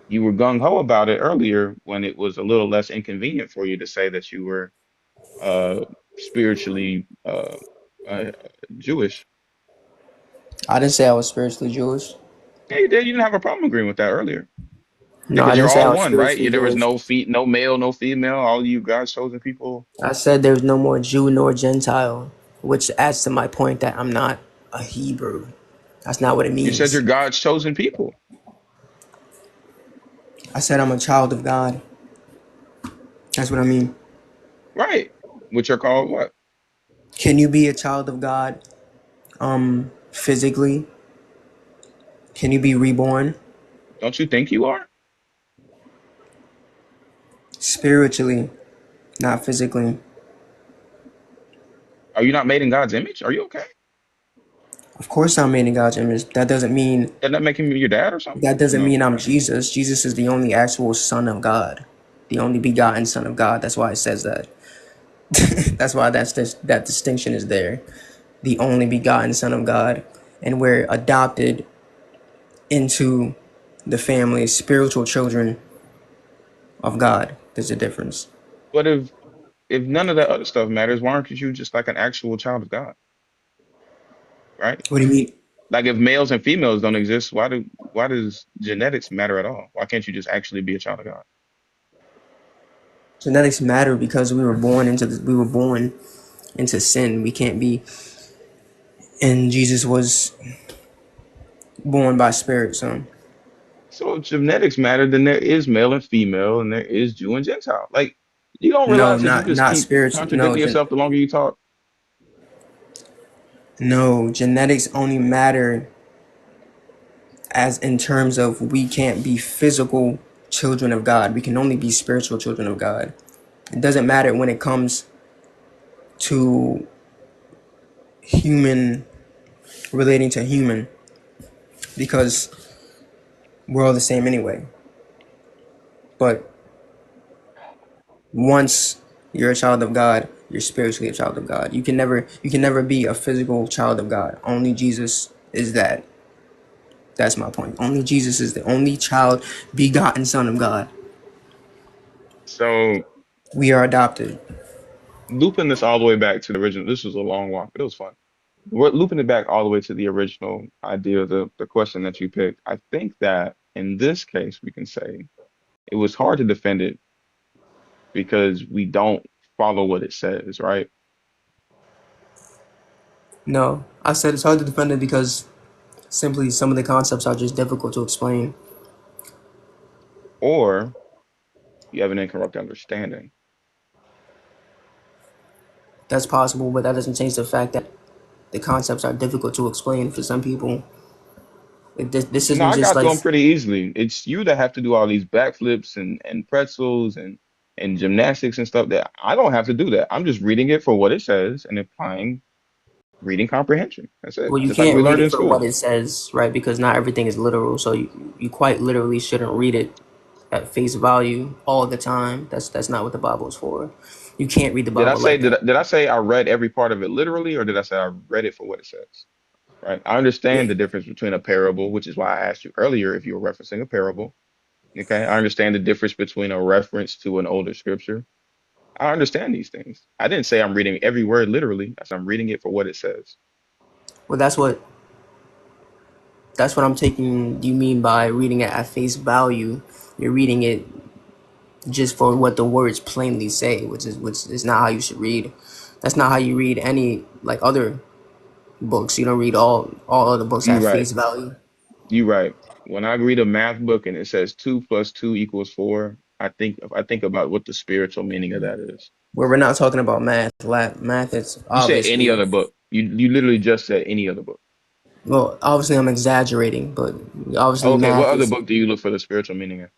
You were gung ho about it earlier when it was a little less inconvenient for you to say that you were spiritually uh Jewish. I didn't say I was spiritually Jewish. Yeah, you did. You didn't have a problem agreeing with that earlier No, I because you're didn't say I all was one, right? spiritually There was Jewish. no feet, no male, no female. All you God's chosen people. I said there's no more Jew nor Gentile, which adds to my point that I'm not a Hebrew. That's not what it You said you're means. God's chosen people, I said I'm a child of God. That's what I mean. right? Which are called what? Can you be a child of God physically? Can you be reborn? Don't you think you are? Spiritually, not physically. Are you not made in God's image? Are you okay? Of course I'm made in God's image. Doesn't that make him your dad or something? That Or doesn't no? mean I'm Jesus. Jesus is the only actual son of God. The only begotten son of God. That's why it says that. That's why that distinction is there. The only begotten son of God. And we're adopted into the family, spiritual children of God. There's a difference. But if none of that other stuff matters, why aren't you just like an actual child of God, right? What do you mean? Like if males and females don't exist, why does genetics matter at all? Why can't you just actually be a child of God? Genetics matter because we were born into sin. We can't be, and Jesus was born by spirit, so So if genetics matter, then there is male and female, and there is Jew and Gentile. Like you don't no, realize that you not just not keep spiritual. contradicting yourself the longer you talk. No, genetics only matter as in terms of we can't be physical children of God. We can only be spiritual children of God. It doesn't matter when it comes to human relating to human because we're all the same anyway. But once you're a child of God, you're spiritually a child of God. You can never be a physical child of God. Only Jesus is that. That's my point. Only Jesus is the only child begotten son of God. So We are adopted. looping this all the way back to the original. This was a long walk, but it was fun. We're looping it back all the way to the original idea, the question that you picked. I think that in this case, we can say it was hard to defend it because we don't follow what it says, right? No, I said it's hard to defend it because simply some of the concepts are just difficult to explain. Or you have an incorrect understanding. That's possible, but that doesn't change the fact that the concepts are difficult to explain for some people. This No, isn't I just got like, through them pretty easily. It's you that have to do all these backflips and pretzels and gymnastics and stuff that I don't have to do that. I'm just reading it for what it says and applying reading comprehension. That's it. well, you Just like can't we read learned it in for what school. it says, right? Because not everything is literal. So you quite literally shouldn't read it at face value all the time. That's not what the Bible is for. You can't read the Did I Bible say like that. did I say I read every part of it literally, or did I say I read it for what it says? Right. I Yeah. understand the difference between a parable, which is why I asked you earlier if you were referencing a parable. Okay. I understand the difference between a reference to an older scripture. I understand these things. I didn't say I'm reading every word literally. I said I'm reading it for what it says. Well, that's what I'm taking. You mean by reading it at face value? You're reading it just for what the words plainly say, which is not how you should read. That's not how you read any like other books. You don't read all other books You at right. face value. You right. When I read a math book and it says 2 + 2 = 4, I think about what the spiritual meaning of that is. Where we're not talking about math. Math is You said any obviously, other book. You literally just said any other book. well, obviously I'm exaggerating, but obviously Okay, what math other is, book do you look for the spiritual meaning in?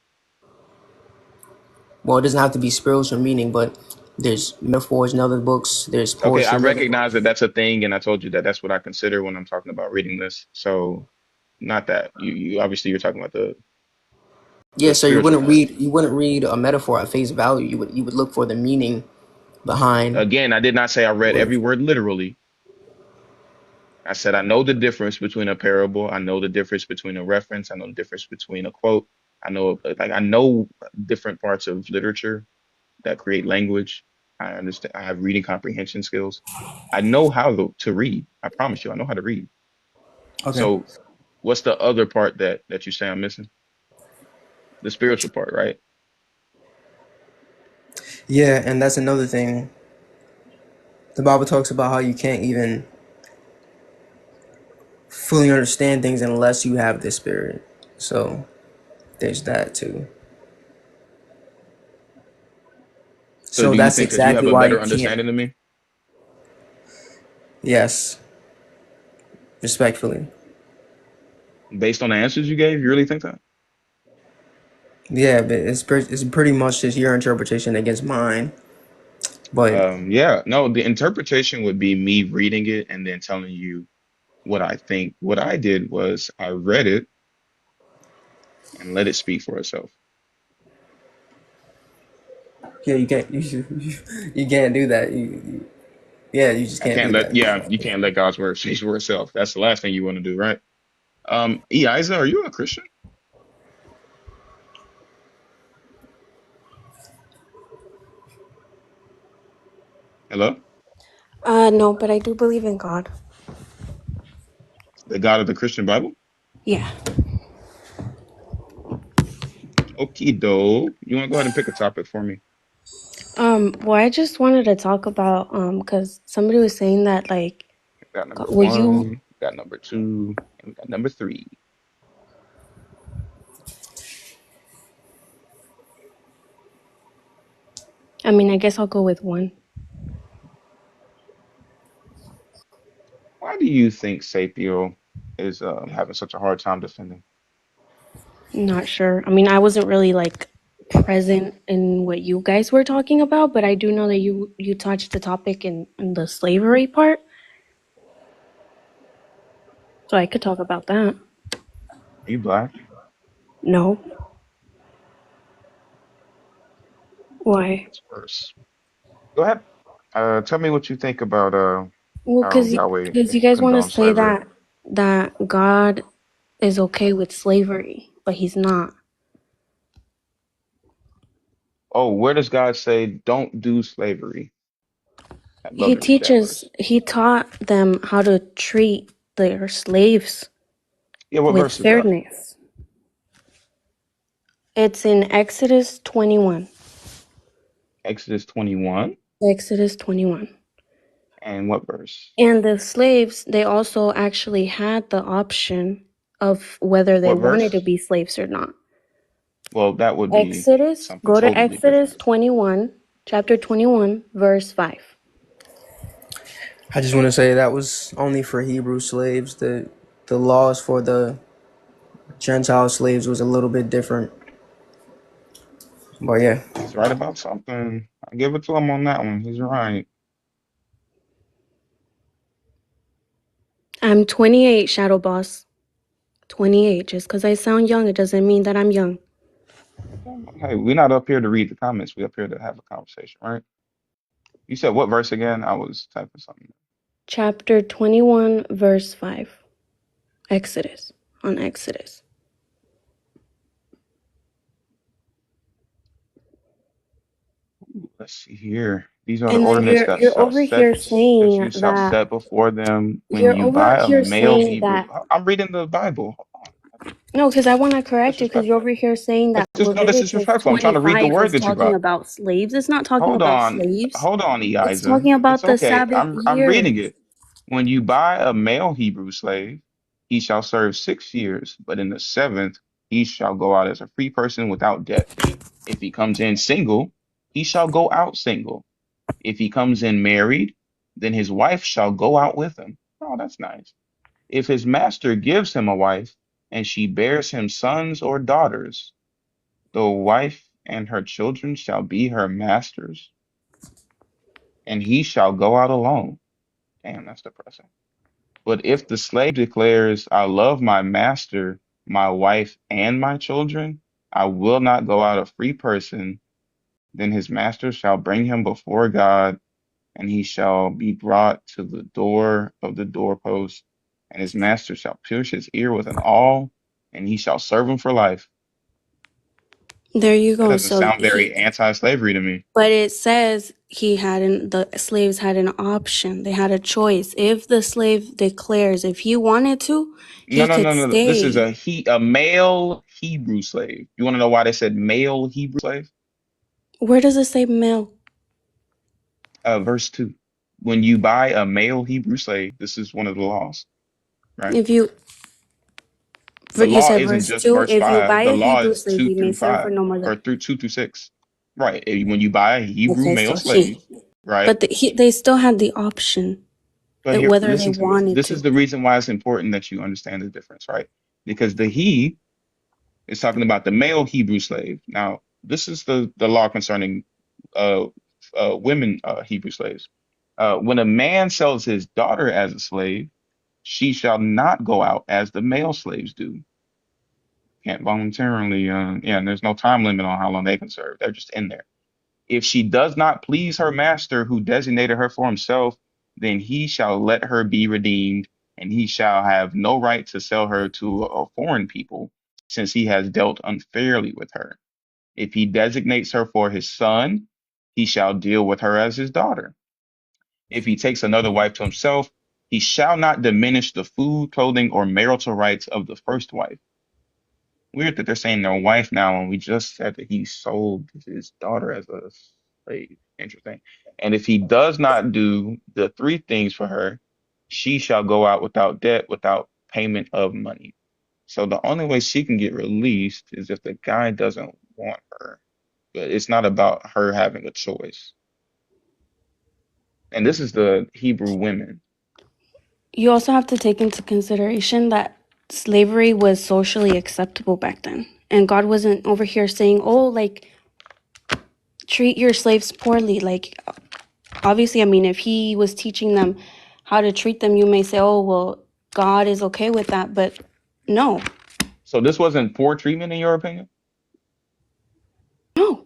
well, it doesn't have to be spiritual meaning, but there's metaphors in other books. There's Okay, I poetry in other recognize books. that that's a thing, and I told you that that's what I consider when I'm talking about reading this. So, not that you obviously you're talking about Yeah, the so you spiritual wouldn't part. read you wouldn't read a metaphor at face value. You would look for the meaning behind Again, I did not say I read every words. word literally. I said I know the difference between a parable. I know the difference between a reference. I know the difference between a quote. I know different parts of literature that create language. I understand. I have reading comprehension skills. I know how to read. I promise you, I know how to read. Okay. So, what's the other part that you say I'm missing? The spiritual part, right? Yeah, and that's another thing. The Bible talks about how you can't even fully understand things unless you have the spirit. So there's that too. So, So do you that's think that you have exactly a why you better can't. understanding than me Yes, respectfully. based on the answers you gave? You really think that? Yeah, but it's pretty much just your interpretation against mine. But Yeah, no, the interpretation would be me reading it and then telling you what I think. What I did was I read it and let it speak for itself. yeah, you can't you can't do that. Yeah, you just I can't can't do let, that. yeah, you can't let God's word speak for itself. That's the last thing you want to do, right? Isa, are you a Christian? Hello? No, but I do believe in God. The God of the Christian Bible? Yeah. Okie doke. You want to go ahead and pick a topic for me? Well, I just wanted to talk about because somebody was saying that like, We got number will you? one, we got number two, and we got number three. I mean, I guess I'll go with one. Why do you think Sapio is having such a hard time defending? Not sure. I mean, I wasn't really like present in what you guys were talking about, but I do know that you touched the topic in the slavery part, so I could talk about that. Are you black? No, why? That's worse. Go ahead. Tell me what you think about Well, how because Yahweh you guys want to condones say slavery. that God is okay with slavery, but he's not. Oh, where does God say don't do slavery? I'd love to read that verse. He taught them how to treat their slaves Yeah, what with verse is that? fairness. It's in Exodus 21. Exodus 21. Exodus 21. And what verse? And the slaves, they also actually had the option of whether they What wanted to verse? be slaves or not. Well, that would be Exodus, something go to totally Exodus different. 21, chapter 21, verse 5. I just want to say that was only for Hebrew slaves. The laws for the Gentile slaves was a little bit different. But yeah, He's right about something. I give it to him on that one. He's right. I'm 28, Shadow Boss. 28. Just because I sound young, it doesn't mean that I'm young. Hey, we're not up here to read the comments. We're up here to have a conversation, right? You said what verse again? I was typing something. Chapter 21, verse 5. Exodus. On Exodus. Let's see here. These are the And then ordinance you're over here that saying you shall that set before them when you're you over buy a here male saying Hebrew. that I'm reading the Bible. Hold on. no, because I want to correct you because you're Disrespectful. over here saying that That's just no, that's Leviticus disrespectful. I'm trying to read the 25 word is that you talking brought. about slaves. It's not talking Hold about on. slaves. Hold on, It's Eliza. talking It's about the okay. Sabbath I'm reading years. it. When you buy a male Hebrew slave, he shall serve 6 years, but in the seventh he shall go out as a free person without debt. If he comes in single, he shall go out single. If he comes in married, then his wife shall go out with him. Oh, that's nice. If his master gives him a wife, and she bears him sons or daughters, the wife and her children shall be her master's, and he shall go out alone. Damn, that's depressing. But if the slave declares, I love my master, my wife, and my children, I will not go out a free person, then his master shall bring him before God, and he shall be brought to the door of the doorpost, and his master shall pierce his ear with an awl, and he shall serve him for life. There you That go. doesn't So sound very anti-slavery to me. but it says the slaves had an option. They had a choice. If the slave declares if he wanted to, No, he no, could no, no, no. This is stay. a male Hebrew slave. You want to know why they said male Hebrew slave? Where does it say male? Verse 2. When you buy a male Hebrew slave, this is one of the laws, right? If you The you law said isn't verse just 2, verse if you 5. buy The a law Hebrew is slave, 2 he may through serve for 5 no more or than. through 2 through 6. Right. When you buy a Hebrew Okay, male so slave, right? but they still had the option But here, whether they listen to me. wanted This is to. the reason why it's important that you understand the difference, right? Because the he is talking about the male Hebrew slave. Now, this is the law concerning uh, women Hebrew slaves. When a man sells his daughter as a slave, she shall not go out as the male slaves do. Can't voluntarily, yeah, and there's no time limit on how long they can serve. They're just in there. If she does not please her master who designated her for himself, then he shall let her be redeemed, and he shall have no right to sell her to a foreign people, since he has dealt unfairly with her. If he designates her for his son, he shall deal with her as his daughter. If he takes another wife to himself, he shall not diminish the food, clothing, or marital rights of the first wife. Weird that they're saying their wife now, and we just said that he sold his daughter as a slave. Interesting. And if he does not do the three things for her, she shall go out without debt, without payment of money. So the only way she can get released is if the guy doesn't want her. But it's not about her having a choice. And this is the Hebrew women. You also have to take into consideration that slavery was socially acceptable back then. And God wasn't over here saying, oh, like, treat your slaves poorly. Like, obviously, I mean, if he was teaching them how to treat them, you may say, oh, well, God is okay with that. But no, So this wasn't poor treatment in your opinion? no.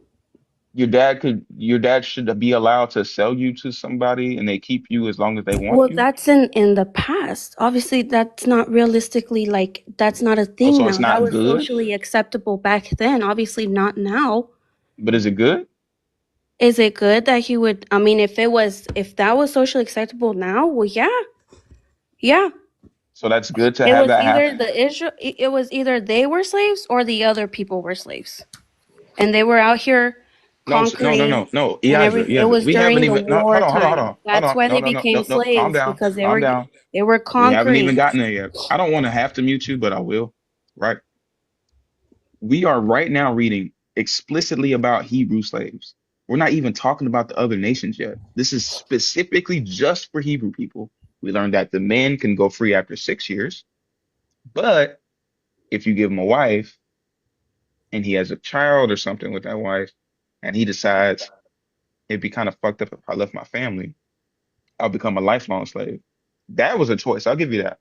Your dad should be allowed to sell you to somebody and they keep you as long as they want Well, you. that's in the past. Obviously, that's not realistically like that's not a Oh, thing so now. it's That not was good, socially acceptable back then. Obviously, not now. but is it good? Is it good that he would? I mean, if that was socially acceptable now, well, yeah, yeah. So that's good to It have was that either happen? the Israel. It was either they were slaves or the other people were slaves, and they were out here No, no, no, conquering no, no. and Elijah, everything. It Elijah. was We haven't during the even no, hold war on, hold on, hold time. on, hold That's on. why No, they no, no, became no, no. Calm slaves down, because calm down. they were We haven't even conquering. gotten there yet. I don't want to have to mute you, but I will. Right? We are right now reading explicitly about Hebrew slaves. We're not even talking about the other nations yet. This is specifically just for Hebrew people. We learned that the man can go free after 6 years, but if you give him a wife and he has a child or something with that wife, and he decides it'd be kind of fucked up if I left my family, I'll become a lifelong slave. That was a choice. I'll give you that.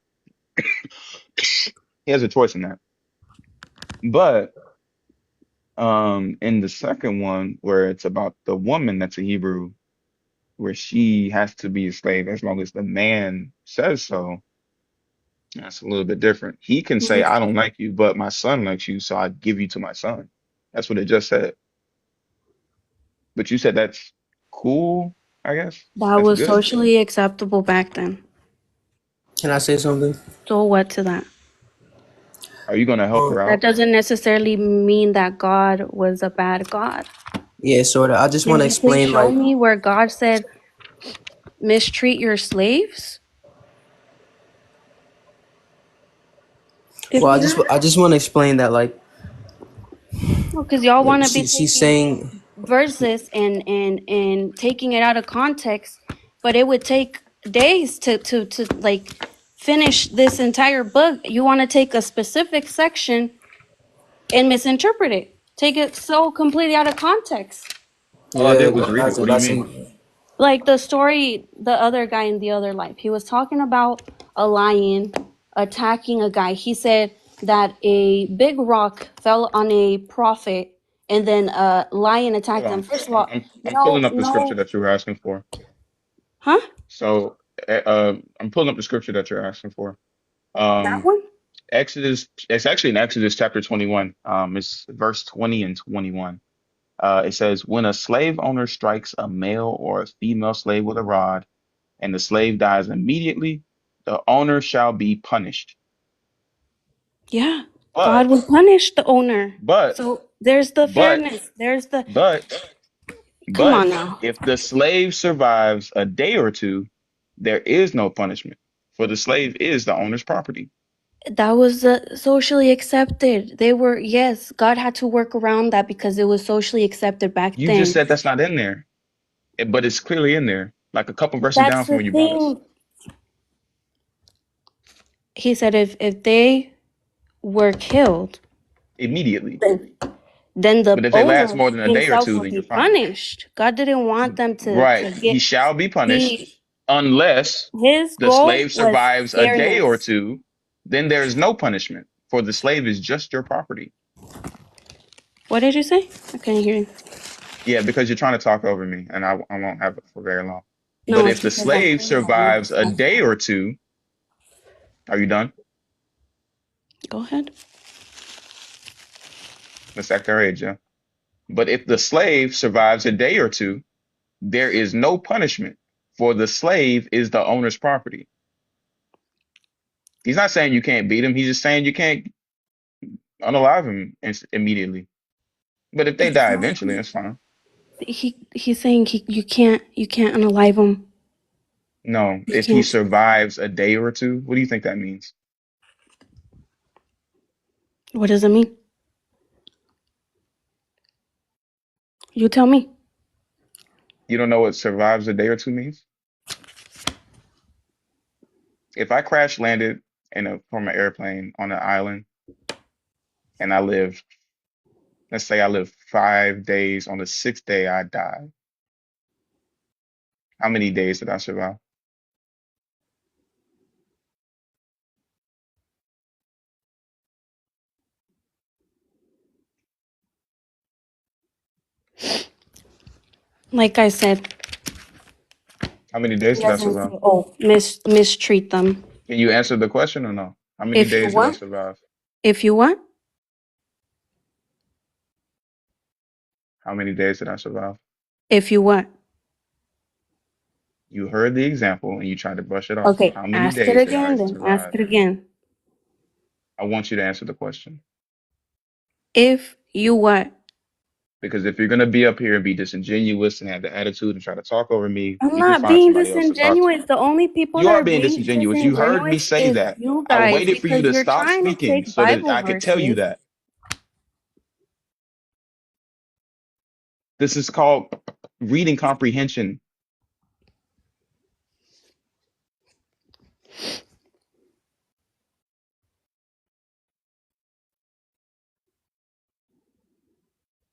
He has a choice in that. But in the second one, where it's about the woman that's a Hebrew, where she has to be a slave as long as the man says so, that's a little bit different. He can say, I don't like you, but my son likes you, so I give you to my son. That's what it just said. But you said that's cool, I guess. That That's was good. socially acceptable back then. Can I say something? So what to that? Are you gonna help her That out? doesn't necessarily mean that God was a bad God. Yeah, sort of. I just Can want to you please explain, show like, me where God said mistreat your slaves? If well, you have, I just want to explain that, like, because y'all want to be she's taking saying, verses and taking it out of context, but it would take days to like finish this entire book. You want to take a specific section and misinterpret it, take it so completely out of context. All I yeah, did was read it. What do you that's mean? Like the story, the other guy in the other life, he was talking about a lion attacking a guy. He said that a big rock fell on a prophet and then a lion Hold attacked them. on. First of I'm all, I'm I'm no, pulling up the scripture no, that you were asking for. huh? So I'm pulling up the scripture that you're asking for. That Um one? Exodus, it's actually in Exodus chapter 21. It's verse 20 and 21. It says, when a slave owner strikes a male or a female slave with a rod, and the slave dies immediately, the owner shall be punished. Yeah. God But, will punish the owner. but, So there's the but, fairness. There's the, but, come on but, now. if the slave survives a day or two, there is no punishment, for the slave is the owner's property. That was socially accepted. They were, yes, God had to work around that because it was socially accepted back You just then. said that's not in there, but it's clearly in there, like a couple verses down That's from the where you brought us. thing. He said if they were killed, Immediately. then But the if they last owner more than a day or himself two, would then be you're fine. punished. God didn't want them to Right. He get shall be punished he unless his the goal slave was survives a day or fairness. two, then there is no punishment, for the slave is just your property. What did you say? I couldn't hear you. Yeah, because you're trying to talk over me, and I won't have it for very long. No, But it's if the because I'm slave putting my survives a earbuds day in. or two, are you done? Go ahead. Let's act our age, yeah. But if the slave survives a day or two, there is no punishment, for the slave is the owner's property. He's not saying you can't beat him. He's just saying you can't unalive him immediately. But if they die eventually, that's fine. He's saying you can't unalive him. No, You if he can't. survives a day or two, what do you think that means? What does it mean? You tell me. You don't know what survives a day or two means? If I crash landed from an airplane on an island and I lived, let's say I lived 5 days, on the sixth day I died. How many days did I survive? Like I said, How many days he did I doesn't survive? say, oh, mistreat them. Can you answer the question or no? How many If you days did I what? survive? If you what? How many days did I survive? If you what? You heard the example and you tried to brush it off. Okay, How many ask it days did I again, then ask survive? it again. I want you to answer the question. If you what? Because if you're gonna be up here and be disingenuous and have the attitude and try to talk over me, I'm we can not find being somebody else to talk to. disingenuous. The only people You that are are being being disingenuous. You heard me disingenuous say is that. you I guys waited for you because to you're stop trying to speaking take so that Bible I could tell you verses. that. This is called reading comprehension.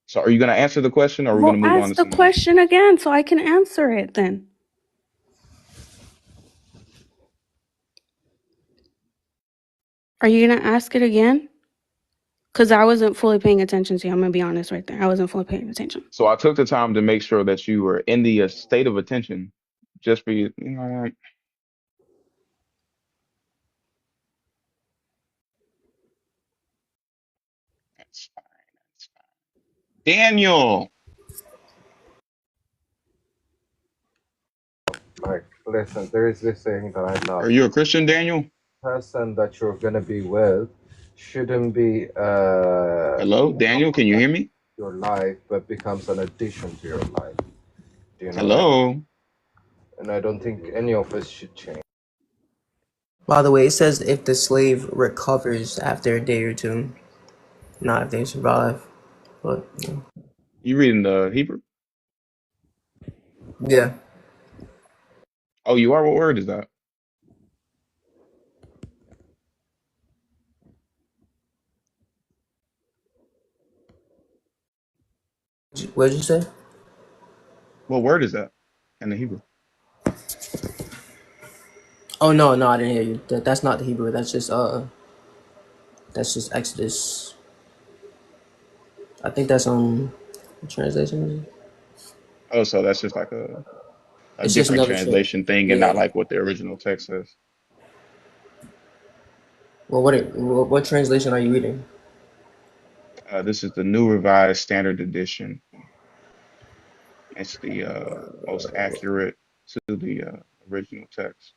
So are you gonna answer the question or are we gonna Well, move on to ask the something else? question again so I can answer it then. Are you going to ask it again? Because I wasn't fully paying attention to you. I'm going to be honest right there. I wasn't fully paying attention. So I took the time to make sure that you were in the state of attention just for you. You know what? That's fine. That's fine. Daniel, Like, listen, there is this saying that I are love. you a Christian, Daniel? Person that you're gonna be with shouldn't be Hello, Daniel, can you hear me? your life, but becomes an addition to your life. Do you know what I mean? Hello. And I don't think any of us should change. By the way, it says if the slave recovers after a day or two, not if they survive. But You reading the Hebrew? yeah, Oh, you are? What word is that? what did you say? What word is that in the Hebrew? Oh no, no, I didn't hear you. That's not the Hebrew. That's just Exodus. I think that's what translation is it? Oh, so that's just like a It's just different another shit. translation thing and not Yeah. like what the original text says. Well, what translation are you reading? This is the New Revised Standard Edition. It's the most accurate to the original text.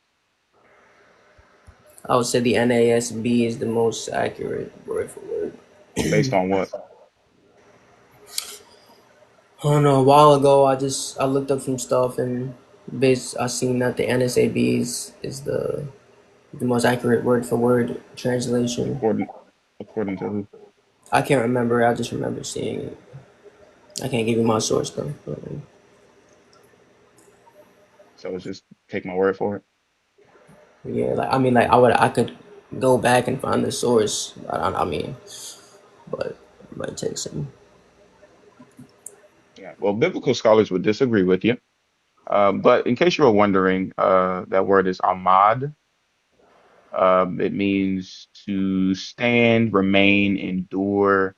I would say the NASB is the most accurate word for word. Based on what? I don't know. A while ago, I looked up some stuff and I seen that the NSAB is the most accurate word for word translation. According according to who? I can't remember. I just remember seeing it. I can't give you my source though. But, So it's just take my word for it. yeah, like I mean, like I could go back and find the source. I mean, but it might take some. Yeah. Well, biblical scholars would disagree with you. But in case you were wondering, that word is amad. It means to stand, remain, endure,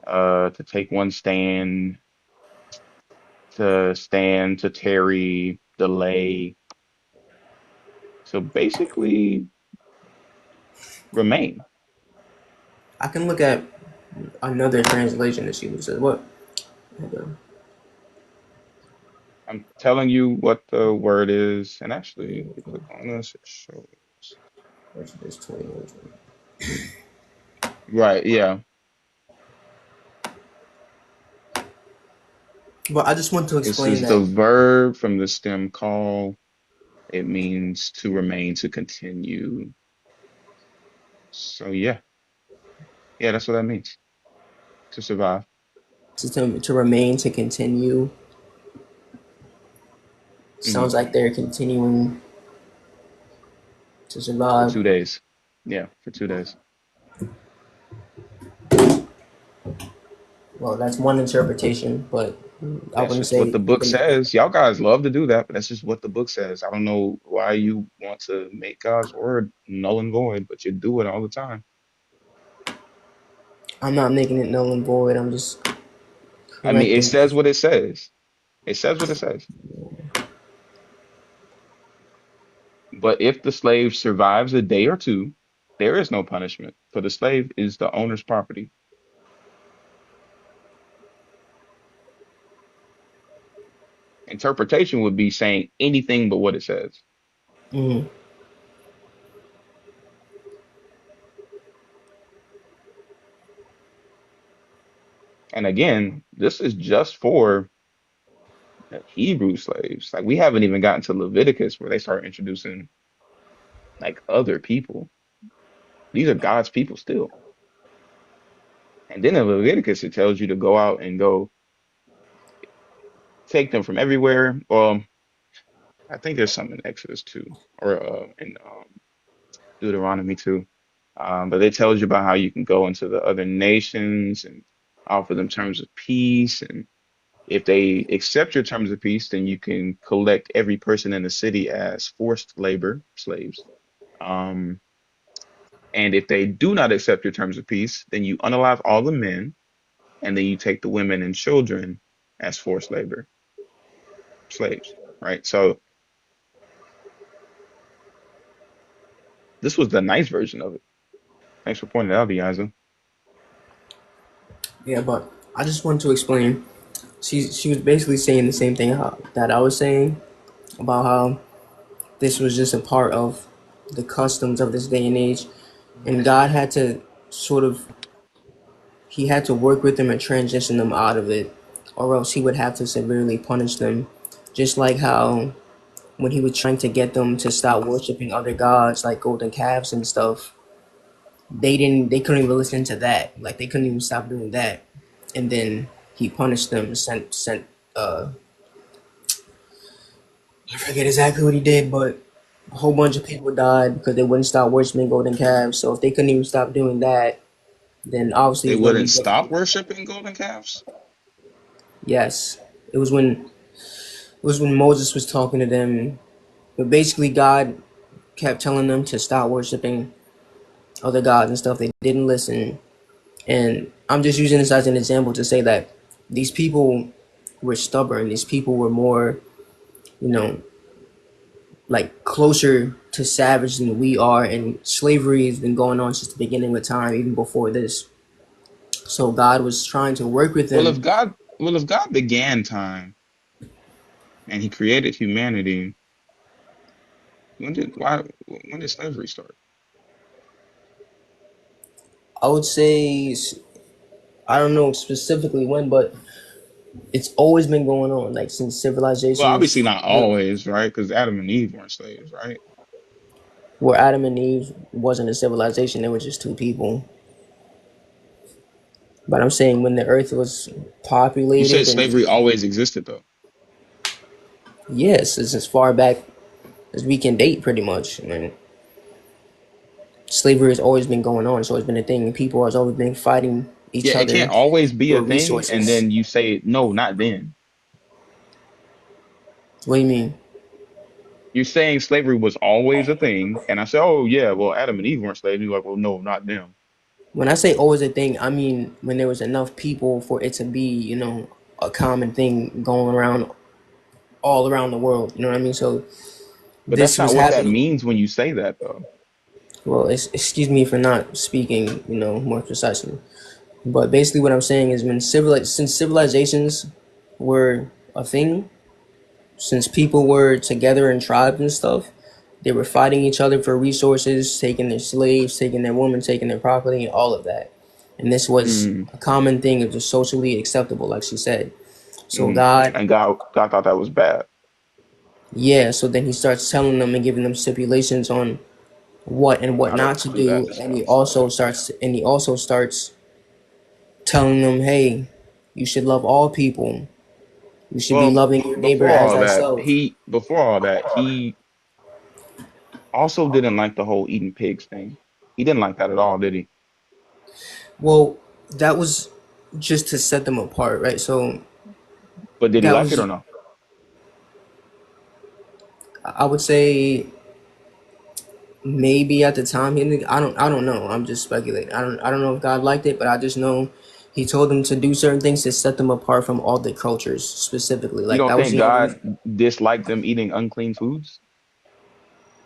to take one stand, to tarry, delay. So basically, remain. I can look at another translation to see what it says. What? I'm telling you what the word is. And actually, if you click on this, it shows. Exodus 21. Right, yeah. But I just want to This explain is the that verb from the stem call. It means to remain, to continue. So yeah, yeah, that's what that means. To survive. to remain to continue Hmm. sounds like they're continuing to For survive. 2 days. Yeah, for 2 days. Well, that's one interpretation, but I That's wouldn't just what say the book the says. Y'all guys love to do that, but that's just what the book says. I don't know why you want to make God's word null and void, but you do it all the time. I'm not making it null and void. I'm just I mean, it correcting. says what it says. It says what it says. But if the slave survives a day or two, there is no punishment, for the slave is the owner's property. Interpretation would be saying anything but what it says. Mm-hmm. And again, this is just for the Hebrew slaves. Like we haven't even gotten to Leviticus where they start introducing like other people. These are God's people still. And then in Leviticus, it tells you to go out and go take them from everywhere. I think there's some in Exodus too, or in Deuteronomy too. But it tells you about how you can go into the other nations and offer them terms of peace. And if they accept your terms of peace, then you can collect every person in the city as forced labor slaves. Um, and if they do not accept your terms of peace, then you unalive all the men, and then you take the women and children as forced labor slaves, right? So this was the nice version of it. Thanks for pointing it out, Bianza. Yeah, but I just want to explain. She was basically saying the same thing that I was saying about how this was just a part of the customs of this day and age, and God had to sort of he had to work with them and transition them out of it, or else he would have to severely punish them, just like how when he was trying to get them to stop worshiping other gods like golden calves and stuff, they couldn't even listen to that, like they couldn't even stop doing that, and then he punished them, sent I forget exactly what he did, but a whole bunch of people died because they wouldn't stop worshiping golden calves. So if they couldn't even stop doing that, then obviously They it's going to wouldn't be stop difficult. worshiping golden calves. Yes, it was when Moses was talking to them, but basically God kept telling them to stop worshiping other gods and stuff. They didn't listen, and I'm just using this as an example to say that these people were stubborn. These people were more, you know, like closer to savage than we are, and slavery has been going on since the beginning of time, even before this. So God was trying to work with Well, them. if God began time and He created humanity, when did slavery start? I would say I don't know specifically when, but it's always been going on, like since Well, obviously civilizations, not always, right? Because Adam and Eve weren't slaves, right? where Adam and Eve wasn't a civilization; they were just two people. But I'm saying when the Earth was You said populated, and slavery always existed, though. yes, it's as far back as we can date, pretty much. I mean, slavery has always been going on. It's always been a thing. People has always been fighting Yeah, each it other can't always be for a thing, and resources. then you say no, not then. What do you mean? You're saying slavery was always a thing, and I say, oh yeah, well Adam and Eve weren't slaves. You're like, well, no, not them. When I say always a thing, I mean when there was enough people for it to be, a common thing going around all around the world. You know what I mean? So But that's this not was what that happening. means when you say that, though. Well, excuse me for not speaking, more precisely. But basically, what I'm saying is since civilizations were a thing, since people were together in tribes and stuff, they were fighting each other for resources, taking their slaves, taking their women, taking their property, all of that. And this was Mm, a common thing. It was socially acceptable, like she said. So mm. God, And God thought that was bad. yeah. So then He starts telling them and giving them stipulations on what and what How to not to do that do, and and stuff. He also starts telling them, hey, you should love all people. You should be Well, loving your neighbor as thyself. before all that, he also didn't like the whole eating pigs thing. He didn't like that at all, did he? Well, that was just to set them apart, right? So But did he that like it was, or no? I would say, maybe at the time I don't know. I'm just speculating. I don't know if God liked it, but I just know He told them to do certain things to set them apart from all the cultures specifically. You Like don't that was think the only God reason. disliked them eating unclean foods?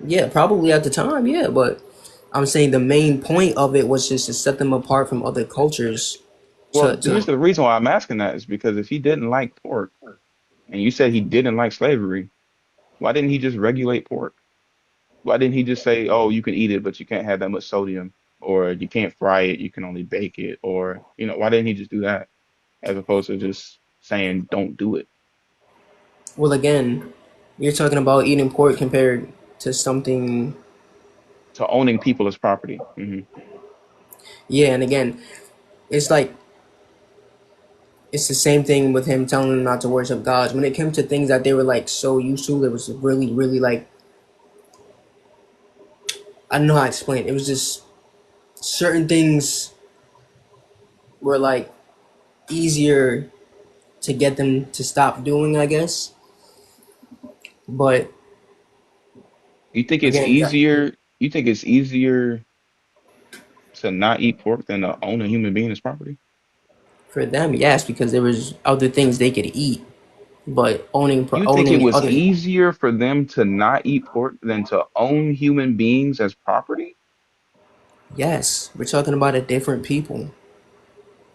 Yeah, probably at the time, yeah, but I'm saying the main point of it was just to set them apart from other cultures. Well, To here's the reason why I'm asking that is because if he didn't like pork, and you said he didn't like slavery, why didn't he just regulate pork? Why didn't he just say, "Oh, you can eat it, but you can't have that much sodium," or "You can't fry it, you can only bake it," or why didn't he just do that as opposed to just saying, "Don't do it," well, again, you're talking about eating pork compared to something. to owning people as property? Yeah, and again, it's like it's the same thing with him telling them not to worship gods. When it came to things that they were like so used to, it was really, really like I don't know how to explain it. It was just certain things were like easier to get them to stop doing, I guess. But You think it's again, easier? You think it's easier to not eat pork than to own a human being as property? for them, yes, because there was other things they could eat. But You think it owning was other, easier for them to not eat pork than to own human beings as property? yes, we're talking about a different people,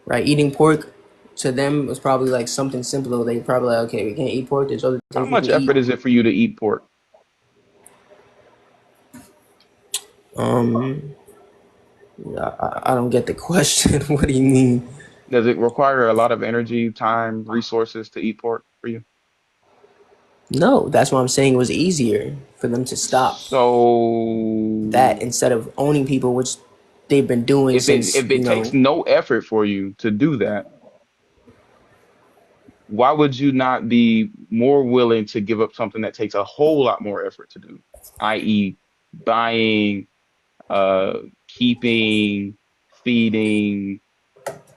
right? Eating pork to them was probably like something simple. They probably like, okay, we can't eat pork. There's other How things we much can eat. effort is it for you to eat pork? Um, I don't get the question. What do you mean? Does it require a lot of energy, time, resources to eat pork for you? No, that's what I'm saying. It was easier for them to stop that So instead of owning people, which they've been doing if it since if it takes no effort for you to do that, why would you not be more willing to give up something that takes a whole lot more effort to do, i.e., buying, uh, keeping, feeding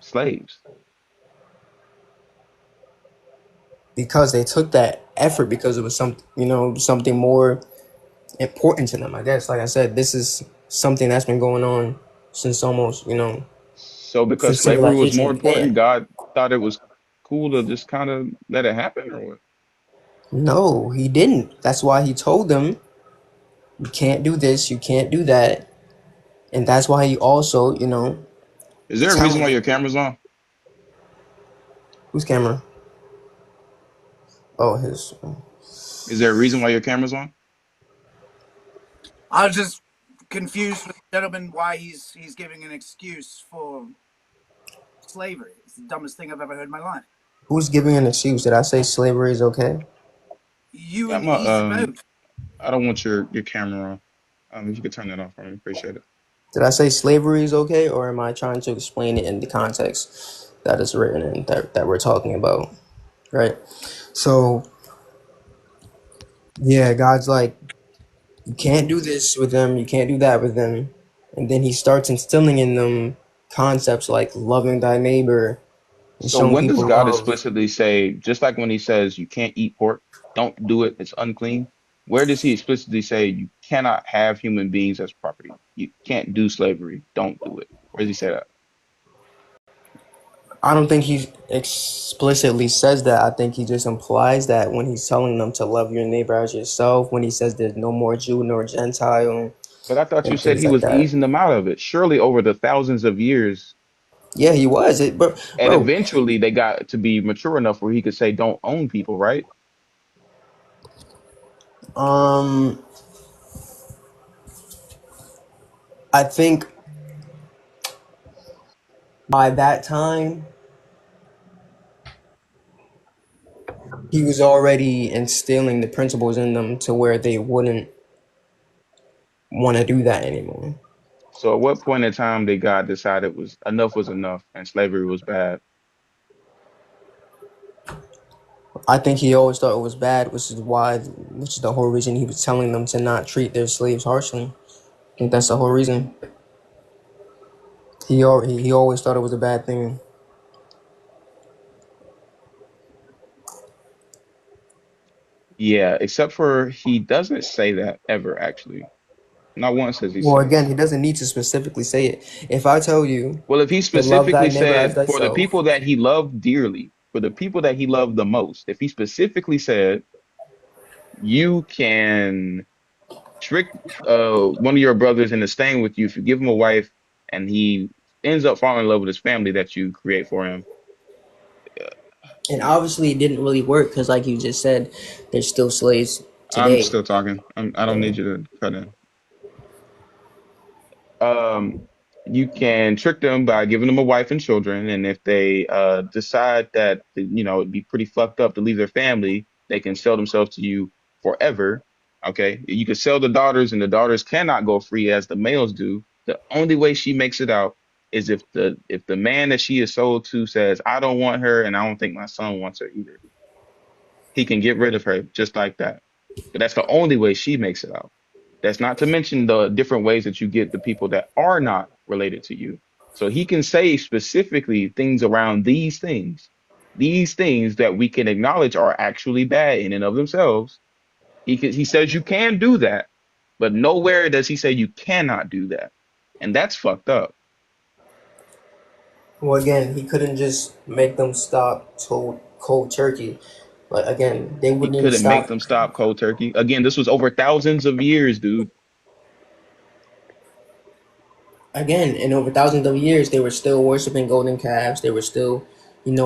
slaves? because they took that effort because it was something more important to them. I guess, like I said, this is something that's been going on since almost So because since slavery was civilization more important, began. God thought it was cool to just kind of let it happen, or what? No, he didn't. That's why he told them you can't do this, you can't do that, and that's why he also Is there a reason telling why them your camera's on? whose camera? Oh, his. Is there a reason why your camera's on? I was just confused with the gentleman why he's giving an excuse for slavery. It's the dumbest thing I've ever heard in my life. Who's giving an excuse? Did I say slavery is okay? You Yeah, and he spoke. I don't want your camera on. If you could turn that off, I would appreciate it. Did I say slavery is okay, or am I trying to explain it in the context that is written in that we're talking about? Right. So yeah, God's like, you can't do this with them, you can't do that with them, and then He starts instilling in them concepts like loving thy neighbor and So showing when does people God love. explicitly say, just like when he says you can't eat pork, don't do it, it's unclean? Where does he explicitly say you cannot have human beings as property? You can't do slavery, don't do it. Where does he say that? I don't think He explicitly says that. I think He just implies that when He's telling them to love your neighbor as yourself. When He says there's no more Jew nor Gentile But I thought you and said things he like was that. easing them out of it. Surely over the thousands of years, Yeah, He was it, and bro. eventually they got to be mature enough where he could say, don't own people, right? Um, I think by that time He was already instilling the principles in them to where they wouldn't want to do that anymore. So at what point in time did God decide it was enough and slavery was bad? I think He always thought it was bad, which is the whole reason He was telling them to not treat their slaves harshly. I think that's the whole reason. He always thought it was a bad thing. Yeah, except for he doesn't say that ever, actually. Not once has he Well, said again, that. he doesn't need to specifically say it. If I tell you Well, if he to love thy specifically neighbor as said for the thyself, people that he loved dearly, for the people that he loved the most, if he specifically said you can trick one of your brothers into staying with you if you give him a wife and he ends up falling in love with his family that you create for him. and obviously it didn't really work because, like you just said, there's still slaves I'm today. still talking. I don't need you to cut in. um, you can trick them by giving them a wife and children, and if they decide that it'd be pretty fucked up to leave their family, they can sell themselves to you forever. Okay, you can sell the daughters, and the daughters cannot go free as the males do. The only way she makes it out is if the man that she is sold to says, "I don't want her, and I don't think my son wants her either." He can get rid of her just like that. But that's the only way she makes it out. That's not to mention the different ways that you get the people that are not related to you. So he can say specifically things around these things that we can acknowledge are actually bad in and of themselves. He says you can do that, but nowhere does he say you cannot do that. And that's fucked up. Well, again, he couldn't just make them stop cold turkey. But again, they He wouldn't even couldn't make stop. them stop cold turkey. Again, this was over thousands of years, dude. Again, in over thousands of years, they were still worshiping golden calves. They were still,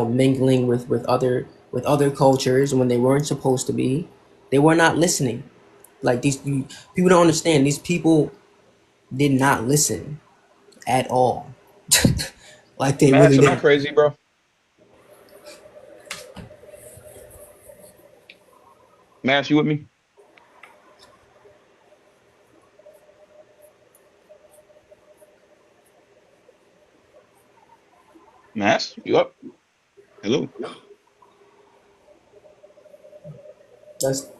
mingling with other cultures when they weren't supposed to be. They were not listening. Like people don't understand. These people did not listen at all. Like they really Mass, am I didn't. crazy, bro? Mass, you with me? Mass, you up? Hello.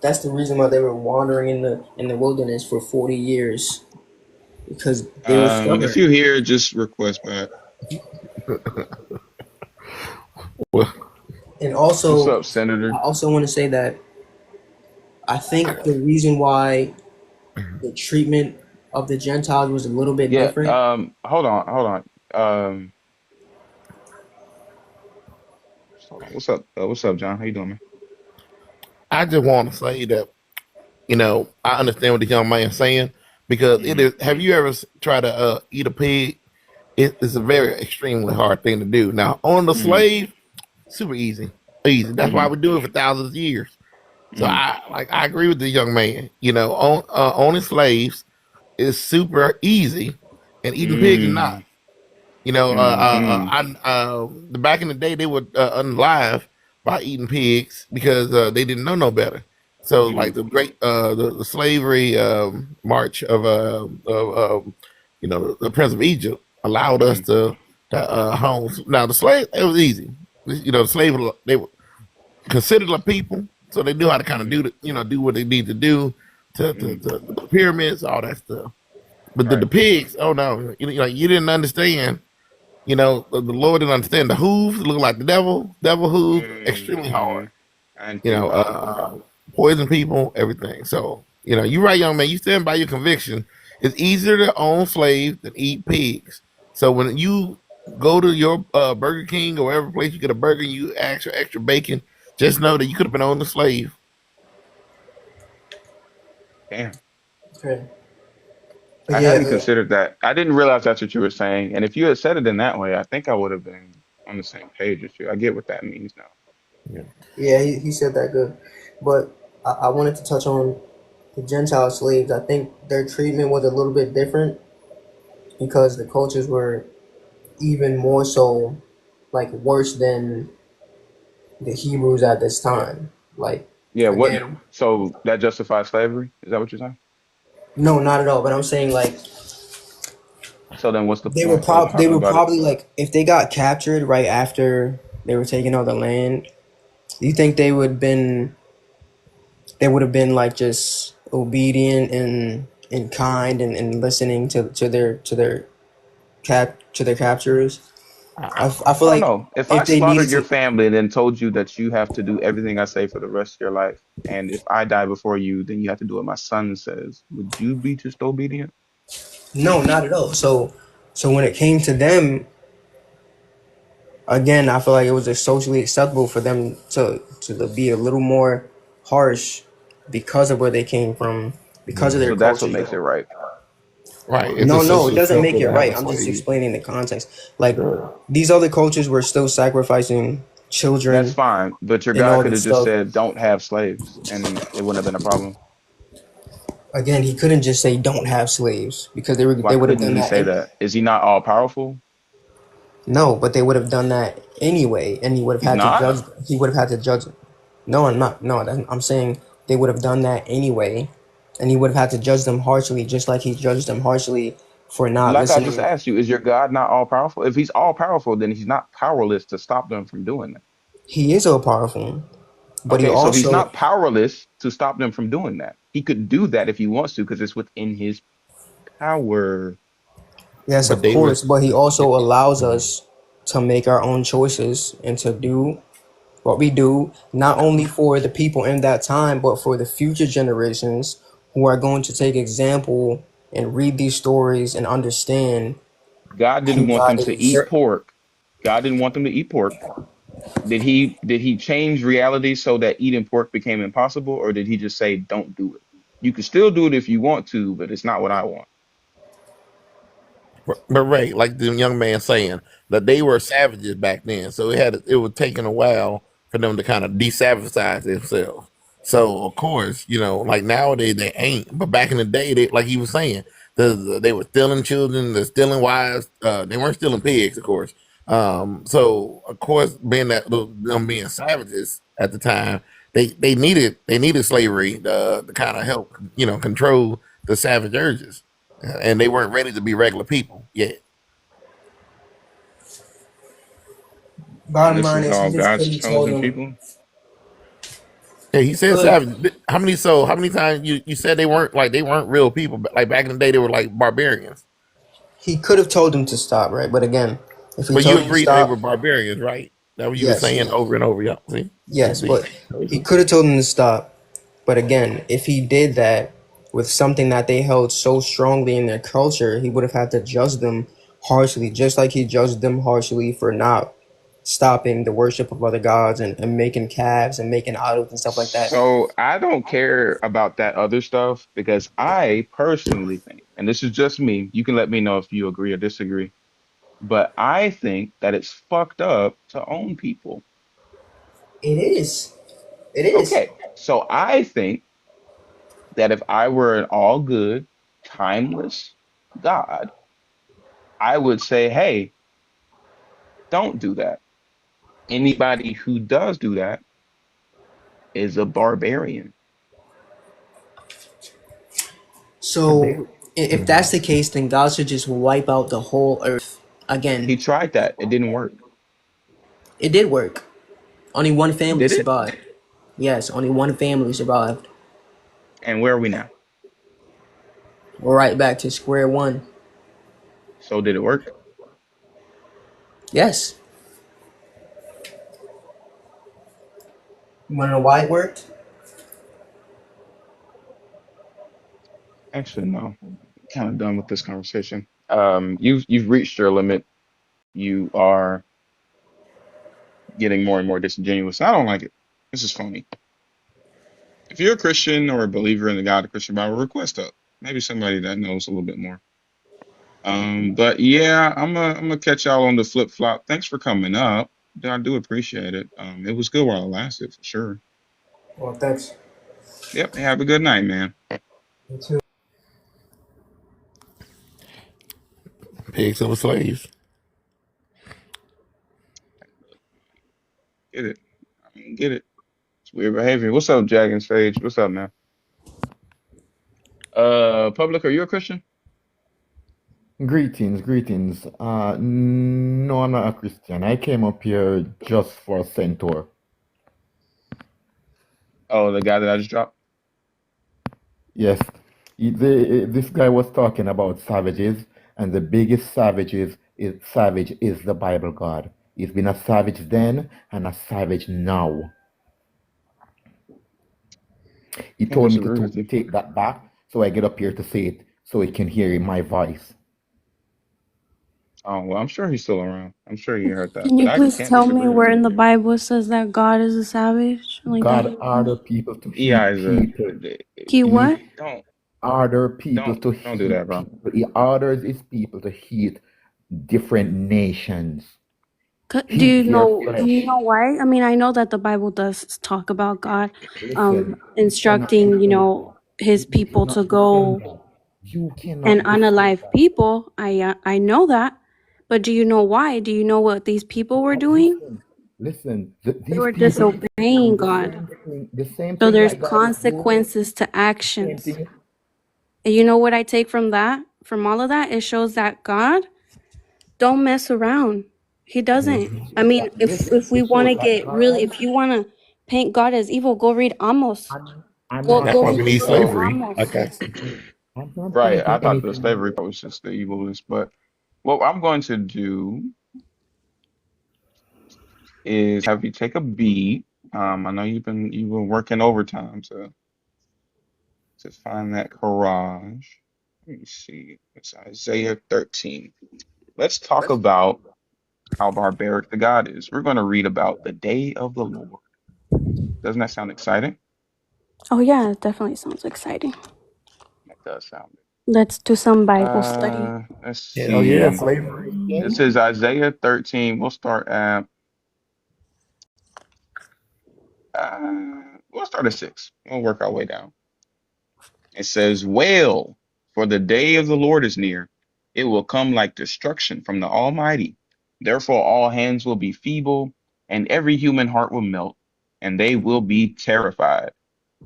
That's the reason why they were wandering in the wilderness for 40 years because they were If you stubborn. hear, just request back. Well, And What's also, up, Senator? I also want to say that I think the reason why the treatment of the Gentiles was a little bit Yeah. different. Hold on. Um, hold on. What's up, John? How you doing, man? I just want to say that I understand what the young man is saying because it Hmm. is. Have you ever tried to eat a pig? It's a very extremely hard thing to do. Now on the Hmm. slave, super easy, easy. That's why Hmm. we do it for thousands of years. So Hmm. I agree with the young man. Owning slaves is super easy, and eating pigs is not. Hmm. The back in the day they were unalive by eating pigs because they didn't know no better. So Hmm. like the great the slavery march of the Prince of Egypt allowed us Hmm. to home. Now the slave it was easy. The slave they were considered a people, so they knew how to kind of Hmm. do what they need to do Hmm. to the pyramids, all that stuff. But the Right. pigs, oh no, you didn't understand. The Lord didn't understand the hooves look like the devil. Devil hooves extremely Hmm. hard. I didn't You think know, about that. poison people, everything. So you're right, young man. You stand by your conviction. It's easier to own slaves than eat pigs. So when you go to your Burger King or whatever place you get a burger, and you ask for extra bacon. Just know that you could have been owned a slave. Damn. Okay. But I yeah, hadn't considered that. I didn't realize that's what you were saying. And if you had said it in that way, I think I would have been on the same page with you. I get what that means now. Yeah. yeah, he said that good. But I wanted to touch on the Gentile slaves. I think their treatment was a little bit different because the cultures were even more so like worse than the Hebrews at this time. Like Yeah. What? again, So that justifies slavery? Is that what you're saying? no, not at all. But I'm saying like So then, what's the they were point of they talking were about it? probably like if they got captured right after they were taking all the land. Do you think they would have been like just obedient and kind and listening to their captors? I I feel don't like know. If I if they needed slaughtered your to, family and then told you that you have to do everything I say for the rest of your life, and if I die before you, then you have to do what my son says, would you be just obedient? No, not at all. So when it came to them, again, I feel like it was just socially acceptable for them to be a little more harsh because of where they came from, because of their So that's what culture. makes it right. Right. It's No, no, it essentially doesn't make acceptable it to have right. a I'm just slave. explaining the context. Like Sure. these other cultures were still sacrificing That's children fine, but your and God all could this have just stuff. said, "Don't have slaves," and it wouldn't have been a problem. Again, he couldn't just say don't have slaves because Why they would have couldn't done he that. say that? Is he not all powerful? No, but they would have done that anyway, and he would have He's had to not. judge. He would have had to judge. No, I'm not. No, I'm saying they would have done that anyway, and he would have had to judge them harshly, just like he judged them harshly for not Like I just listening. asked you, is your God not all powerful? If he's all powerful, then he's not powerless to stop them from doing that. He is all powerful, but he Okay, so he's also, not powerless to stop them from doing that. He could do that if he wants to, because it's within his power. yes, But of they were course, but he also allows us to make our own choices and to do what we do, not only for the people in that time, but for the future generations who are going to take example and read these stories and understand God didn't who want God them to is. eat pork. God didn't want them to eat pork. Did he change reality so that eating pork became impossible, or did he just say don't do it? You can still do it if you want to, but it's not what I want. But right, like the young man saying that they were savages back then, so it was taking a while for them to kind of desavage themselves. So of course, like nowadays they ain't, but back in the day, like he was saying, they were stealing children, they're stealing wives. They weren't stealing pigs, of course. So of course, being that them being savages at the time, they needed slavery to kind of help control the savage urges, and they weren't ready to be regular people yet. And Bottom this line is is, he all just God's couldn't tell chosen them. people. Yeah, he He said could. savage. How many times you said they weren't real people, but like back in the day they were like barbarians. He could have told them to stop, right? But again, if he But you told them to agreed that they were stop, barbarians, right? That what you were yes, saying over and over. Yeah, see, yes, but he crazy. could have told them to stop. But again, if he did that with something that they held so strongly in their culture, he would have had to judge them harshly, just like he judged them harshly for not stopping the worship of other gods and making calves and making idols and stuff like that. So I don't care about that other stuff because I personally think, and this is just me, you can let me know if you agree or disagree, but I think that it's fucked up to own people. It is. It is. Okay, so I think that if I were an all good, timeless God, I would say, hey, don't do that. Anybody who does do that is a barbarian. But they, So if that's the case, then God should just wipe out the whole earth. Again, He tried that. It didn't work. it did work. Only one family Did it? survived. Yes, only one family survived. And where are we now? We're right back to square one. So did it work? Yes. You want to know why it worked? Actually, no. Kind of done with this conversation. You've reached your limit. You are getting more and more disingenuous. I don't like it. This is phony. If you're a Christian or a believer in the God of Christian Bible, request up. Maybe somebody that knows a little bit more. But yeah, I'm gonna catch y'all on the flip flop. Thanks for coming up. I do appreciate it. It was good while it lasted for sure. Well, thanks. Yep. Have a good night, man. You too. pigs that were slaves. Get it. I don't get it. It's weird behavior. What's up, Jack and Sage? What's up, man? Public, are you a Christian? Greetings, greetings. No, I'm not a Christian. I came up here just for Centaur. Oh, the guy that I just dropped. Yes, this guy was talking about savages, and the biggest savage is the Bible God. He's been a savage then and a savage now. He Can't told me to disagree with you. take that back, so I get up here to say it so he can hear my voice. Oh, well, I'm sure he's still around. I'm sure you heard that, Can but you I please can't tell me disagree with where you. in the Bible it says that God is a savage? Like that. God order people to Yeah, heed is a people. He He what? don't order people to don't do that, heed bro. people. He orders his people to heed different nations. Do Heed you their know? Do you flesh. know why? I mean, I know that the Bible does talk about God, Listen, you cannot instructing defend that. His You people to cannot defend go that. You and cannot defend unalive that. people. I know that, but do you know why? Do you know what these people were doing? Listen. They These were people disobeying doing God. the same So thing there's that God is doing. consequences to Same actions. thing. And you know what I take from that? From all of that, it shows that God don't mess around. He doesn't. I mean, if we It want shows to that get really, God. if you want to paint God as evil, go read Amos. I'm Go not That's go why read we the need pointing book of So, slavery. Amos. Okay. I'm not right, I pointing thought the anything out. slavery part was just the evilness, but what I'm going to do is have you take a beat. I know you've been working overtime to find that garage. Let me see. It's Isaiah 13. Let's talk about how barbaric the God is. We're going to read about the day of the Lord. Doesn't that sound exciting? Oh yeah, it definitely sounds exciting. That does sound. Let's do some Bible study. Let's Hell yeah, see. slavery. This is Isaiah 13. We'll start at 6. We'll work our way down. It says, "Wail, for the day of the Lord is near. It will come like destruction from the Almighty. Therefore all hands will be feeble, and every human heart will melt, and they will be terrified.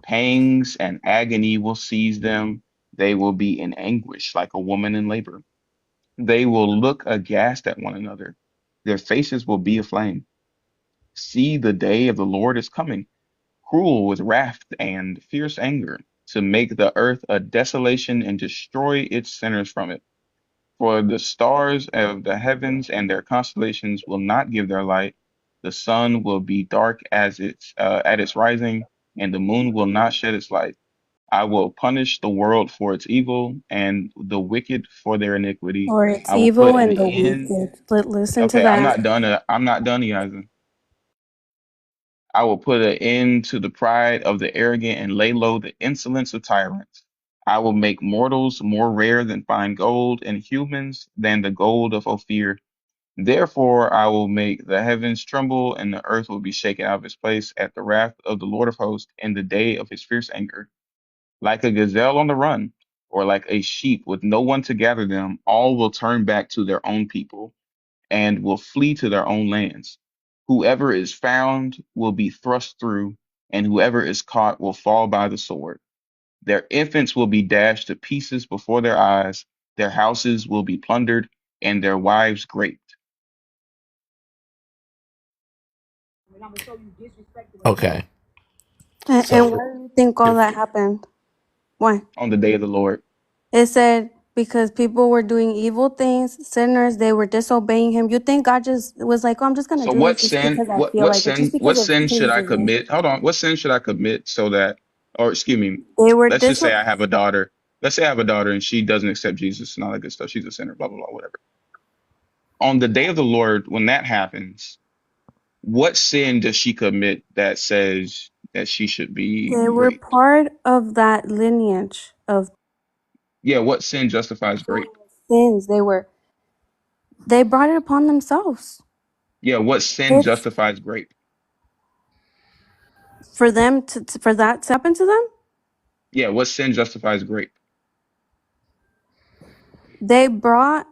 Pangs and agony will seize them. They will be in anguish like a woman in labor. They will look aghast at one another. Their faces will be aflame. See, the day of the Lord is coming, cruel with wrath and fierce anger, to make the earth a desolation and destroy its sinners from it. For the stars of the heavens and their constellations will not give their light. The sun will be dark as at its rising, and the moon will not shed its light. I will punish the world for its evil and the wicked for their iniquity. Or it's I will evil put an and the end. wicked. Listen to Okay, I'm that. not done. I'm not done, Yazoo. I will put an end to the pride of the arrogant and lay low the insolence of tyrants. I will make mortals more rare than fine gold, and humans than the gold of Ophir. Therefore, I will make the heavens tremble, and the earth will be shaken out of its place at the wrath of the Lord of hosts in the day of his fierce anger. Like a gazelle on the run, or like a sheep with no one to gather them, all will turn back to their own people and will flee to their own lands. Whoever is found will be thrust through, and whoever is caught will fall by the sword. Their infants will be dashed to pieces before their eyes, their houses will be plundered, and their wives raped. Okay. And So why do you think all if that happened? Why? On the day of the Lord. It said because people were doing evil things, sinners, they were disobeying him. You think God just was like, "Oh, I'm just gonna So do what this just sin, because I feel like it, just what because it sin should I pleases me." commit? Hold on. What sin should I commit so that, or excuse me, They were let's just say diso. I have a daughter. Let's say I have a daughter and she doesn't accept Jesus and all that good stuff. She's a sinner, blah, blah, blah, whatever. On the day of the Lord, when that happens, what sin does she commit that says that she should be They were raped? part of that lineage of Yeah, what sin justifies rape? sins. They brought it upon themselves. Yeah, what sin It's justifies rape? for them for that to happen to them. Yeah, what sin justifies rape? They brought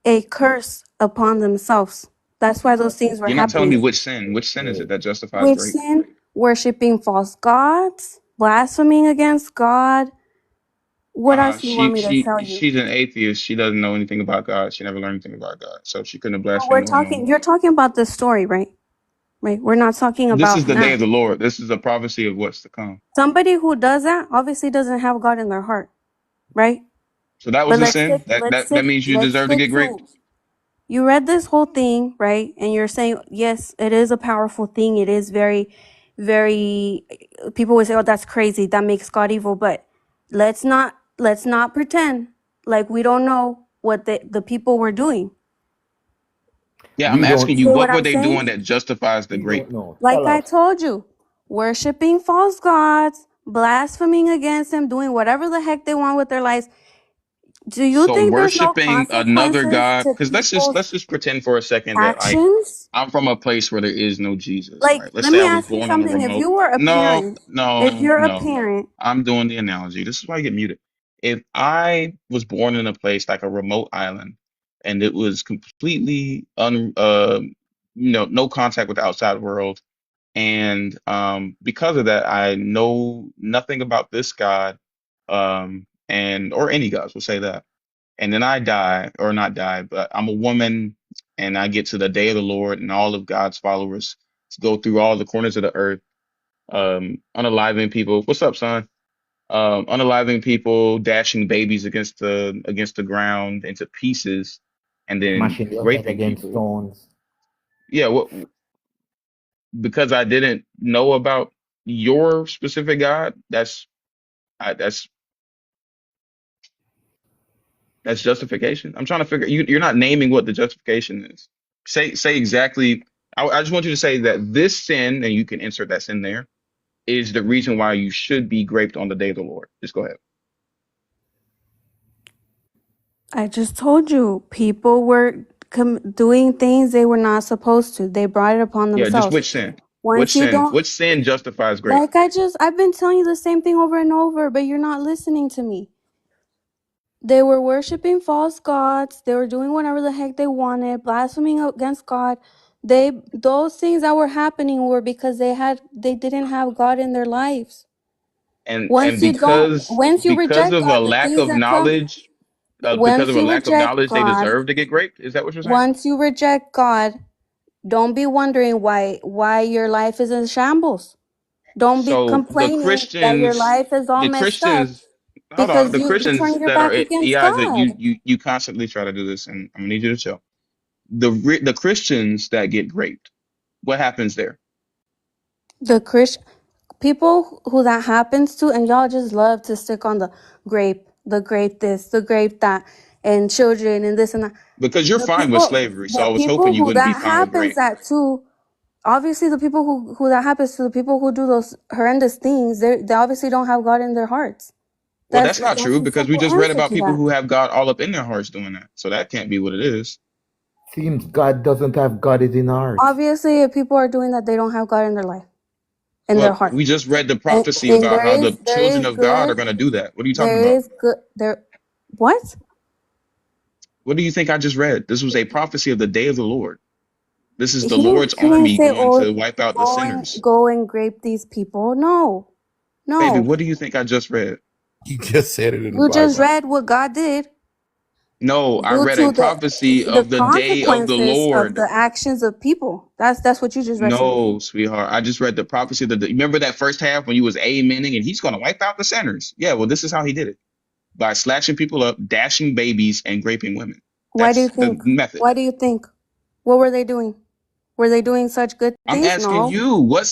a curse upon themselves. That's why those things were You're not telling me happening. which sin. Which sin is it that justifies Which rape? sin? Worshipping false gods, blaspheming against God. What else do you want me to tell you? She's an atheist. She doesn't know anything about God. She never learned anything about God. So she couldn't have But blasphemed we're the Lord. talking. You're talking about this story, right? Right. We're not talking This is about the day now. of the Lord. This is a prophecy of what's to come. Somebody who does that obviously doesn't have God in their heart, right? So that was But a sin. That means you let's deserve to stick get to. raped. You read this whole thing, right? And you're saying, yes, it is a powerful thing. It is very, very, people would say, oh, that's crazy. That makes God evil. But let's not Let's not pretend like we don't know what the people were doing. Yeah, I'm We don't asking See you, know. what what were I'm they saying? doing that justifies the We don't grape? know. Like Tell I us. told you, worshiping false gods, blaspheming against him, doing whatever the heck they want with their lives. Do you So think there's no worshiping another consequences God, to because people's let's just pretend for a second that like actions? I'm from a place where there is no Jesus, Like, right? Let's let say me I was ask you born on a something. If remote. you were a No, parent, if no, you're a no. parent, I'm doing the analogy. This is why I get muted. If I was born in a place like a remote island and it was completely no contact with the outside world, and because of that, I know nothing about this God, and or any gods, we'll say that. And then I die, or not die, but I'm a woman, and I get to the day of the Lord, and all of God's followers go through all the corners of the earth, unaliving people. What's up, son? Unaliving people, dashing babies against the ground into pieces, and then Smashing your head raping against people. stones. Yeah, because I didn't know about your specific God, I, that's that's justification. I'm trying to figure you're not naming what the justification is. Say exactly. I just want you to say that this sin, and you can insert that sin there, is the reason why you should be graped on the day of the Lord. Just go ahead. I just told you, people were doing things they were not supposed to. They brought it upon Yeah, just themselves. which sin? Once you don't, Which sin justifies grape? like I've been telling you the same thing over and over, but you're not listening to me. They were worshiping false gods. They were doing whatever the heck they wanted, blaspheming against God. Those things that were happening were because they didn't have God in their lives. And Once you because reject of a God, the lack things of that come, knowledge, because once of a you lack of reject knowledge, they God, deserve to get graped. Is that what you're saying? once you reject God, don't be wondering why your life is in shambles. Don't be So complaining that your life is all The messed up Christians, hold on, because the you Christians turned your that are back against yeah, that God. you constantly try to do this, and I'm gonna need you to chill. The Christians that get graped, what happens there? The Christian people who that happens to, and y'all just love to stick on the grape this, the grape that, and children and this and that. Because you're The fine with people, slavery, so the I was hoping people you who wouldn't be that fine with happens grape. that to, obviously the people who that happens to, the people who do those horrendous things, they obviously don't have God in their hearts. Well, That's that's not that's true the because we simple just read answer about to people that. who have God all up in their hearts doing that. So that can't be what it is. Seems God doesn't have God in hearts. Obviously, if people are doing that, they don't have God in their life, in their Well, heart. we just read the prophecy And about how the there children is of God good, are going to do that. What are you talking there about? is good there. What? What do you think I just read? This was a prophecy of the day of the Lord. This is the Lord's He didn't army say, going oh, to wipe out the sinners. go and grape these people. No, Baby, no. what do you think I just read? You just said it in the You just Bible. read what God did No, I due read a to prophecy the of the day of the consequences of Lord. the actions of people. That's what you just read to me. No, sweetheart. I just read the prophecy that remember that first half when you was amening and he's going to wipe out the sinners. Yeah, well, this is how he did it by slashing people up, dashing babies, and raping women. Why do you That's the think? method. Why do you think? What were they doing? Were they doing such good I'm things? asking No. you, what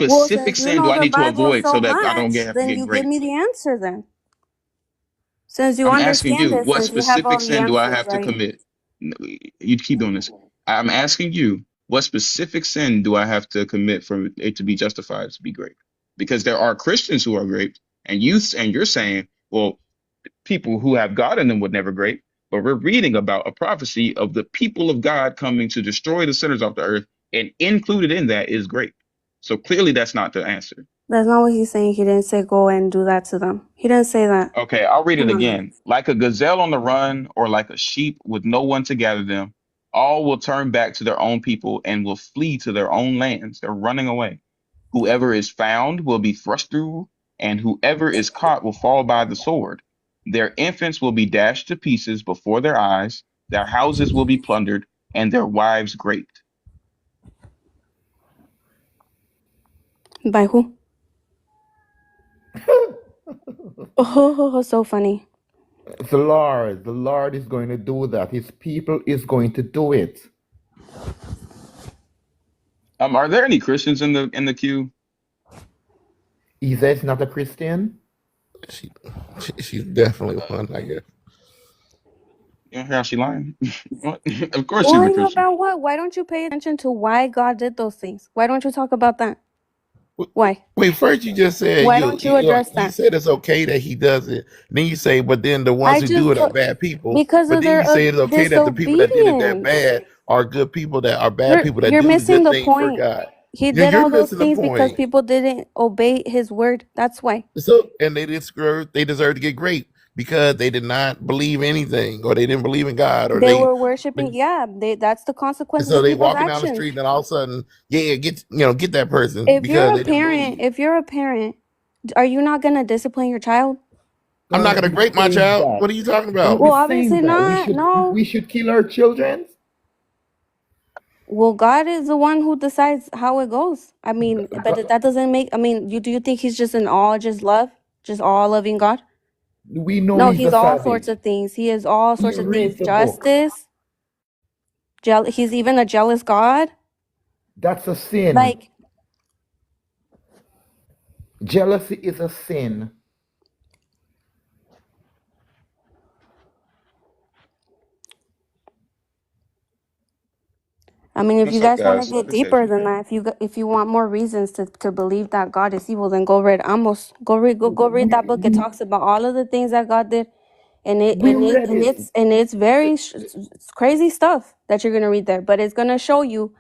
Well, specific since you sin do know I the need to Bible avoid so so that I don't much, have to then get you give me raped? the answer then. Since you I'm asking understand you, it, what since you have all specific the sin do I answers, have to right? commit? No, you keep doing this. I'm asking you, what specific sin do I have to commit for it to be justified to be raped? Because there are Christians who are raped, and you're saying, well, people who have God in them would never rape. But we're reading about a prophecy of the people of God coming to destroy the sinners off the earth, and included in that is grape. So clearly, that's not the answer. That's not what he's saying. He didn't say go and do that to them. He didn't say that. Okay, I'll read it No. again. Like a gazelle on the run, or like a sheep with no one to gather them, all will turn back to their own people and will flee to their own lands. They're running away. Whoever is found will be thrust through, and whoever is caught will fall by the sword. Their infants will be dashed to pieces before their eyes, their houses will be plundered, and their wives raped. By who? Oh, so funny. The Lord is going to do that. His people is going to do it. Are there any Christians in the queue? Isa is not a Christian. She, she's definitely one, I guess. You don't hear how she lying? What? Of course she's a Lying Christian. about what? Why don't you pay attention to why God did those things? Why don't you talk about that? Why? Wait, first you just said Why don't you address you that? said it's okay that he does it. Then you say, but then the ones I who do just it are bad people. because But of then their you say it's okay that the people that did it that disobedience. bad are good people that are bad people that You're do the missing good the thing for point. God. He Yeah, did you're all those missing the things because point. people didn't obey his word. That's why. So and they deserve to get great because they did not believe anything or they didn't believe in God or They they were worshiping. Yeah, that's the and consequences so of they people's walking down the actions. street and all of a sudden, yeah, get that person because they didn't believe. If you're a parent, are you not gonna discipline your child? I'm not Don't gonna be grape my saying child. that. What are you talking Don't about? be Well, saying obviously that. not. No. We should kill our children. Well, God is the one who decides how it goes. I mean, but that doesn't make. I mean, do you think he's just an all just love, just all loving God? We know No, he's he's a all sorts savage. of things. He is all We sorts of things. read the book. Justice, he's even a jealous God. That's a sin. Like, Jealousy is a sin. I mean, if you What's up, guys want to guys? get Peace, Sage. deeper than that, if you want more reasons to believe that God is evil, then go read Amos. Go read We, that book. It we, talks about all of the things that God did, we read it. it's very it's crazy stuff that you're gonna read there. But it's gonna show you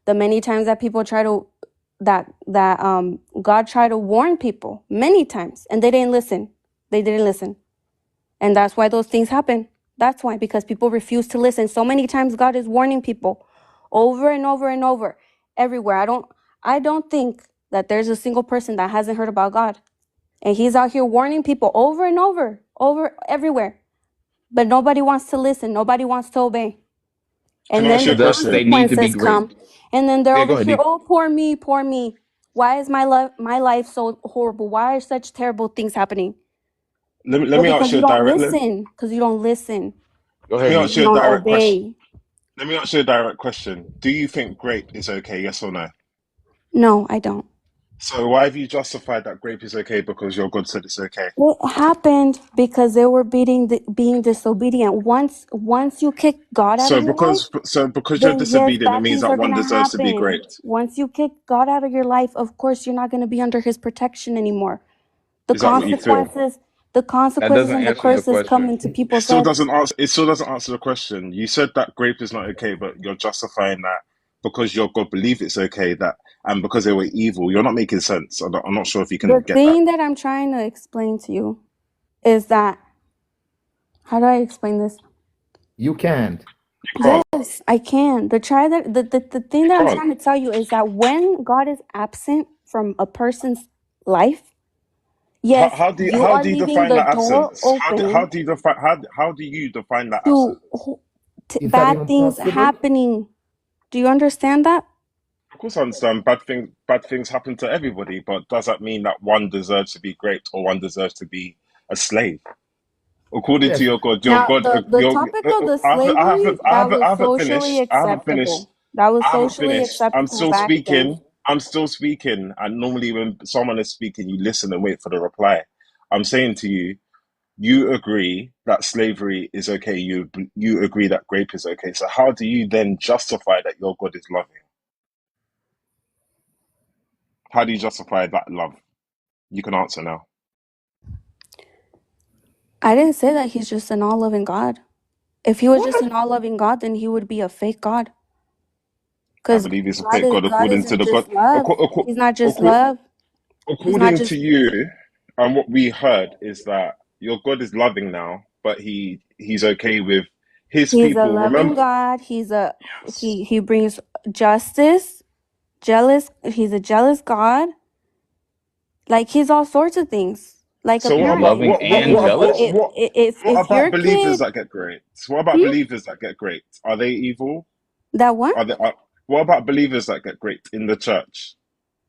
the many times that people try to that God tried to warn people many times, and they didn't listen. They didn't listen, and that's why those things happen. That's why, because people refuse to listen. So many times God is warning people over and over and over everywhere. I don't think that there's a single person that hasn't heard about God. And he's out here warning people over and over everywhere. But nobody wants to listen. Nobody wants to obey. Can And I ask then you the a Thus, they question? need to be consequences great. come. And then they're Yeah, go over ahead, here, D. oh, poor me, poor me. Why is my life so horrible? Why are such terrible things happening? Let Well, me ask because you you a don't direct. listen. Because you don't listen. Go Let ahead, me D. ask You you a don't direct question. obey. Let me ask you a direct question. Do you think grape is okay? Yes or no? No, I don't. So why have you justified that grape is okay because your God said it's okay? It happened because they were being disobedient. Once you kick God out of your life, So because you're then yes, disobedient, it bad means things that are one gonna deserves to be happen. graped. Once you kick God out of your life, of course you're not gonna be under his protection anymore. The Is that what you feel? consequences, the That consequences doesn't and the answer the curses come question. into It people's still heads. doesn't answer. It still doesn't answer the question. You said that grape is not okay, but you're justifying that because your God believe it's okay that, and because they were evil. You're not making sense. I'm not sure if you can The get that. thing that I'm trying to explain to you is that, how do I explain this? You can't. You can't. Yes, I can. The thing You that I'm can't. trying to tell you is that when God is absent from a person's life, yes, you How are do you leaving define the that door absence? How open do you define how do you define that to absence? Is that bad even things possible? happening. Do you understand that? Of course, I understand bad things happen to everybody, but does that mean that one deserves to be great or one deserves to be a slave? According to Yes. your Now, God, the topic of the slavery, that was I haven't socially finished. I haven't finished. acceptable. That was I haven't socially finished. acceptable back then. I'm still speaking. And normally, when someone is speaking, you listen and wait for the reply. I'm saying to you, you agree that slavery is okay. You agree that rape is okay. So how do you then justify that your God is loving? How do you justify that love? You can answer now. I didn't say that he's just an all loving God. If he was just What? an all loving God, then he would be a fake God. I Because believe he's a fake God God according to isn't the God. just love. acco- acco- He's not just acco- love. He's not According to just you, and what we heard is that your God is loving now, but he's okay with his he's a people. loving Remember, God. yes. He brings justice, he's a jealous God. Like he's all sorts of things. Like a So He's parent. loving I and mean, jealous. what if your about believers kid, that get great? What about hmm? believers that get great? Are they evil? That what? Are they? What about believers that get great in the church?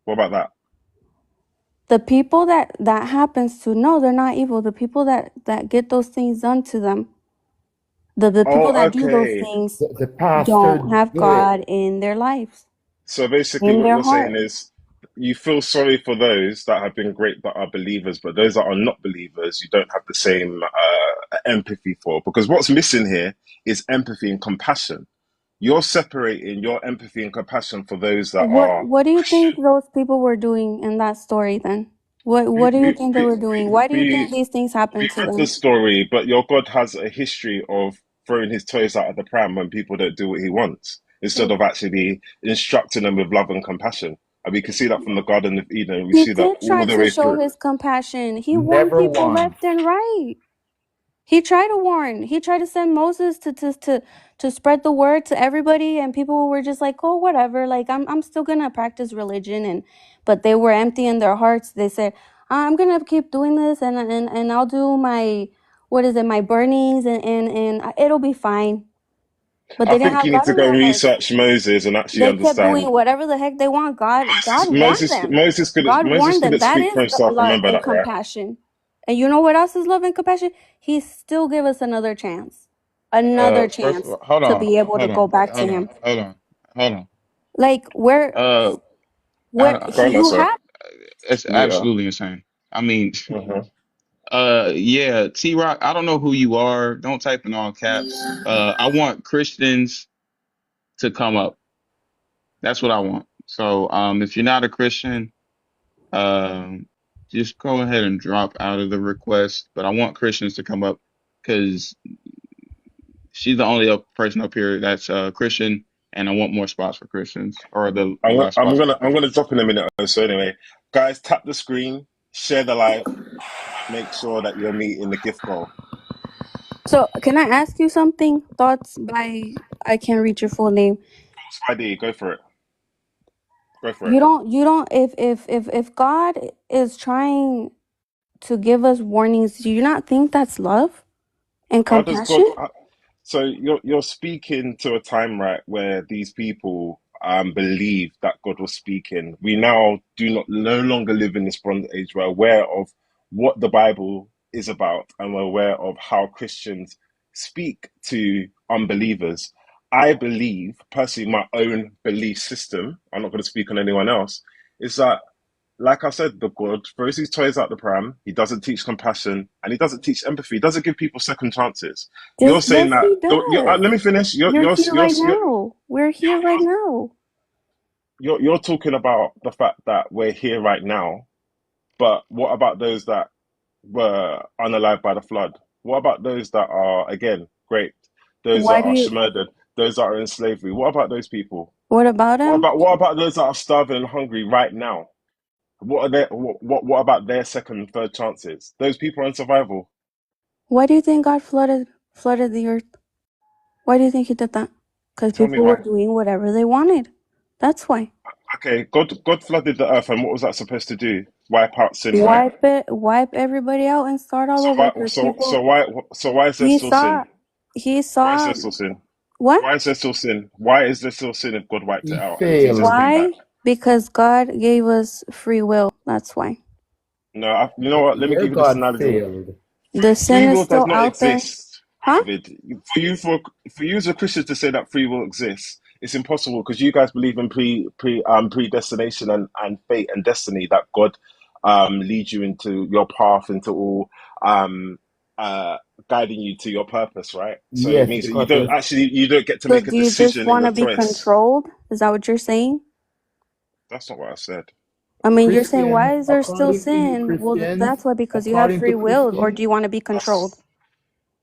What about that? The people that happens to, no, they're not evil. The people that get those things done to them, the people Oh, that do those okay. things The pastor don't have do it. God in their lives, So basically, in what their you're saying heart. is you feel sorry for those that have been great that are believers, but those that are not believers, you don't have the same empathy for. Because what's missing here is empathy and compassion. You're separating your empathy and compassion for those that are What do you think Christian. those people were doing in that story then? What do you think they were doing? Why do you think these things We happened to read the them? story, but your God has a history of throwing his toys out of the pram when people don't do what he wants, instead of actually instructing them with love and compassion. And we can see that from the Garden of Eden. We He see that did all try the to way show through. his compassion. He warned Never people once. left and right. He tried to warn. He tried to send Moses to spread the word to everybody, and people were just like, "Oh, whatever. Like, I'm still gonna practice religion," but they were empty in their hearts. They said, "I'm gonna keep doing this, and I'll do my my burnings, and it'll be fine." But I they didn't think have you need God to in go their hearts. research Moses and actually They kept doing understand. whatever the heck they want. God warned them. God Moses warned them. couldn't That speak is for himself. love Remember and that, right? compassion. And you know what else is love and compassion? He still give us another chance. Another First of chance all, hold to on, be able to hold go on, back to hold him. on, hold on, hold on. Like Uh, Go on, you sir. have it's Yeah. absolutely insane. I mean, hmm yeah, T Rock, I don't know who you are. Don't type in all caps. I want Christians to come up. That's what I want. So, if you're not a Christian, um, just go ahead and drop out of the request. But I want Christians to come up because she's the only person up here that's Christian, and I want more spots for Christians, or the last spots for I'm Christians. gonna drop in a minute. So anyway, guys, tap the screen, share the live, and make sure that you're meeting the gift goal. so can I ask you something? Thoughts by I can't read your full name. ID, go for it. Go for it. You don't if God is trying to give us warnings, do you not think that's love and How does God? compassion? So you're speaking to a time, right, where these people believe that God was speaking. We now do not no longer live in this Bronze Age. We're aware of what the Bible is about, and we're aware of how Christians speak to unbelievers. I believe, personally, my own belief system, I'm not going to speak on anyone else, is that, like I said, the God throws his toys out the pram. He doesn't teach compassion and he doesn't teach empathy. He doesn't give people second chances. You're saying Yes, that. he does. Let me finish. You're here right now. We're here right now. You're talking about the fact that we're here right now. But what about those that were unalived by the flood? What about those that are again raped? Those that Why do are you? murdered? Those that are in slavery? What about those people? What about him? What about those that are starving and hungry right now? What are their what about their second and third chances? Those people are in survival. Why do you think God flooded the earth? Why do you think he did that? Because Tell me people were why. doing whatever they wanted. That's why. Okay, God flooded the earth, and what was that supposed to do? Wipe out sin, right? Wipe everybody out and start all So over. why Because people, why is there he still sin? saw, he Why is saw there still sin? what? Why is there still sin? Why is there still sin if God wiped it He out and Jesus failed. came back? Why? Because God gave us free will. That's why. No, you know what? Let me Your give you this God analogy. failed. The Free sin is will does still not out there. exist, Huh? David. For you as a Christian to say that free will exists, it's impossible because you guys believe in predestination and fate and destiny that God leads you into your path into all um uh guiding you to your purpose, right? So it Yes, means that because you're you don't get to So make a do you just decision in want your to be choice. controlled? Is that what you're saying? That's not what I said. I mean, you're saying, Christian. why is there still According to you, sin? Well, Christians, that's why, because you have according to free will, or Christians, do you want to be controlled? That's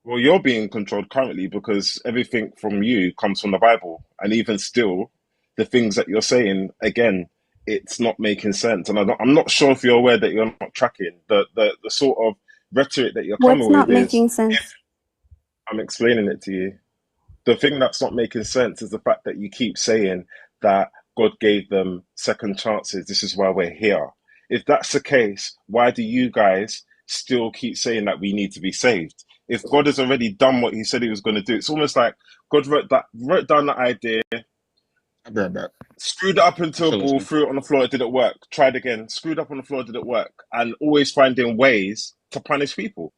Well, you're being controlled currently because everything from you comes from the Bible. And even still, the things that you're saying, again, it's not making sense. And I'm not sure if you're aware that you're not tracking. The sort of rhetoric that you're What's coming not with is, making sense? I'm explaining it to you. The thing that's not making sense is the fact that you keep saying that God gave them second chances. This is why we're here. If that's the case, why do you guys still keep saying that we need to be saved? If God has already done what he said he was going to do, it's almost like God wrote down the idea, I'll be right back. screwed it up I'm into a still ball, listening. threw it on the floor, it didn't work. Tried again, screwed up on the floor, it didn't work. And always finding ways to punish people.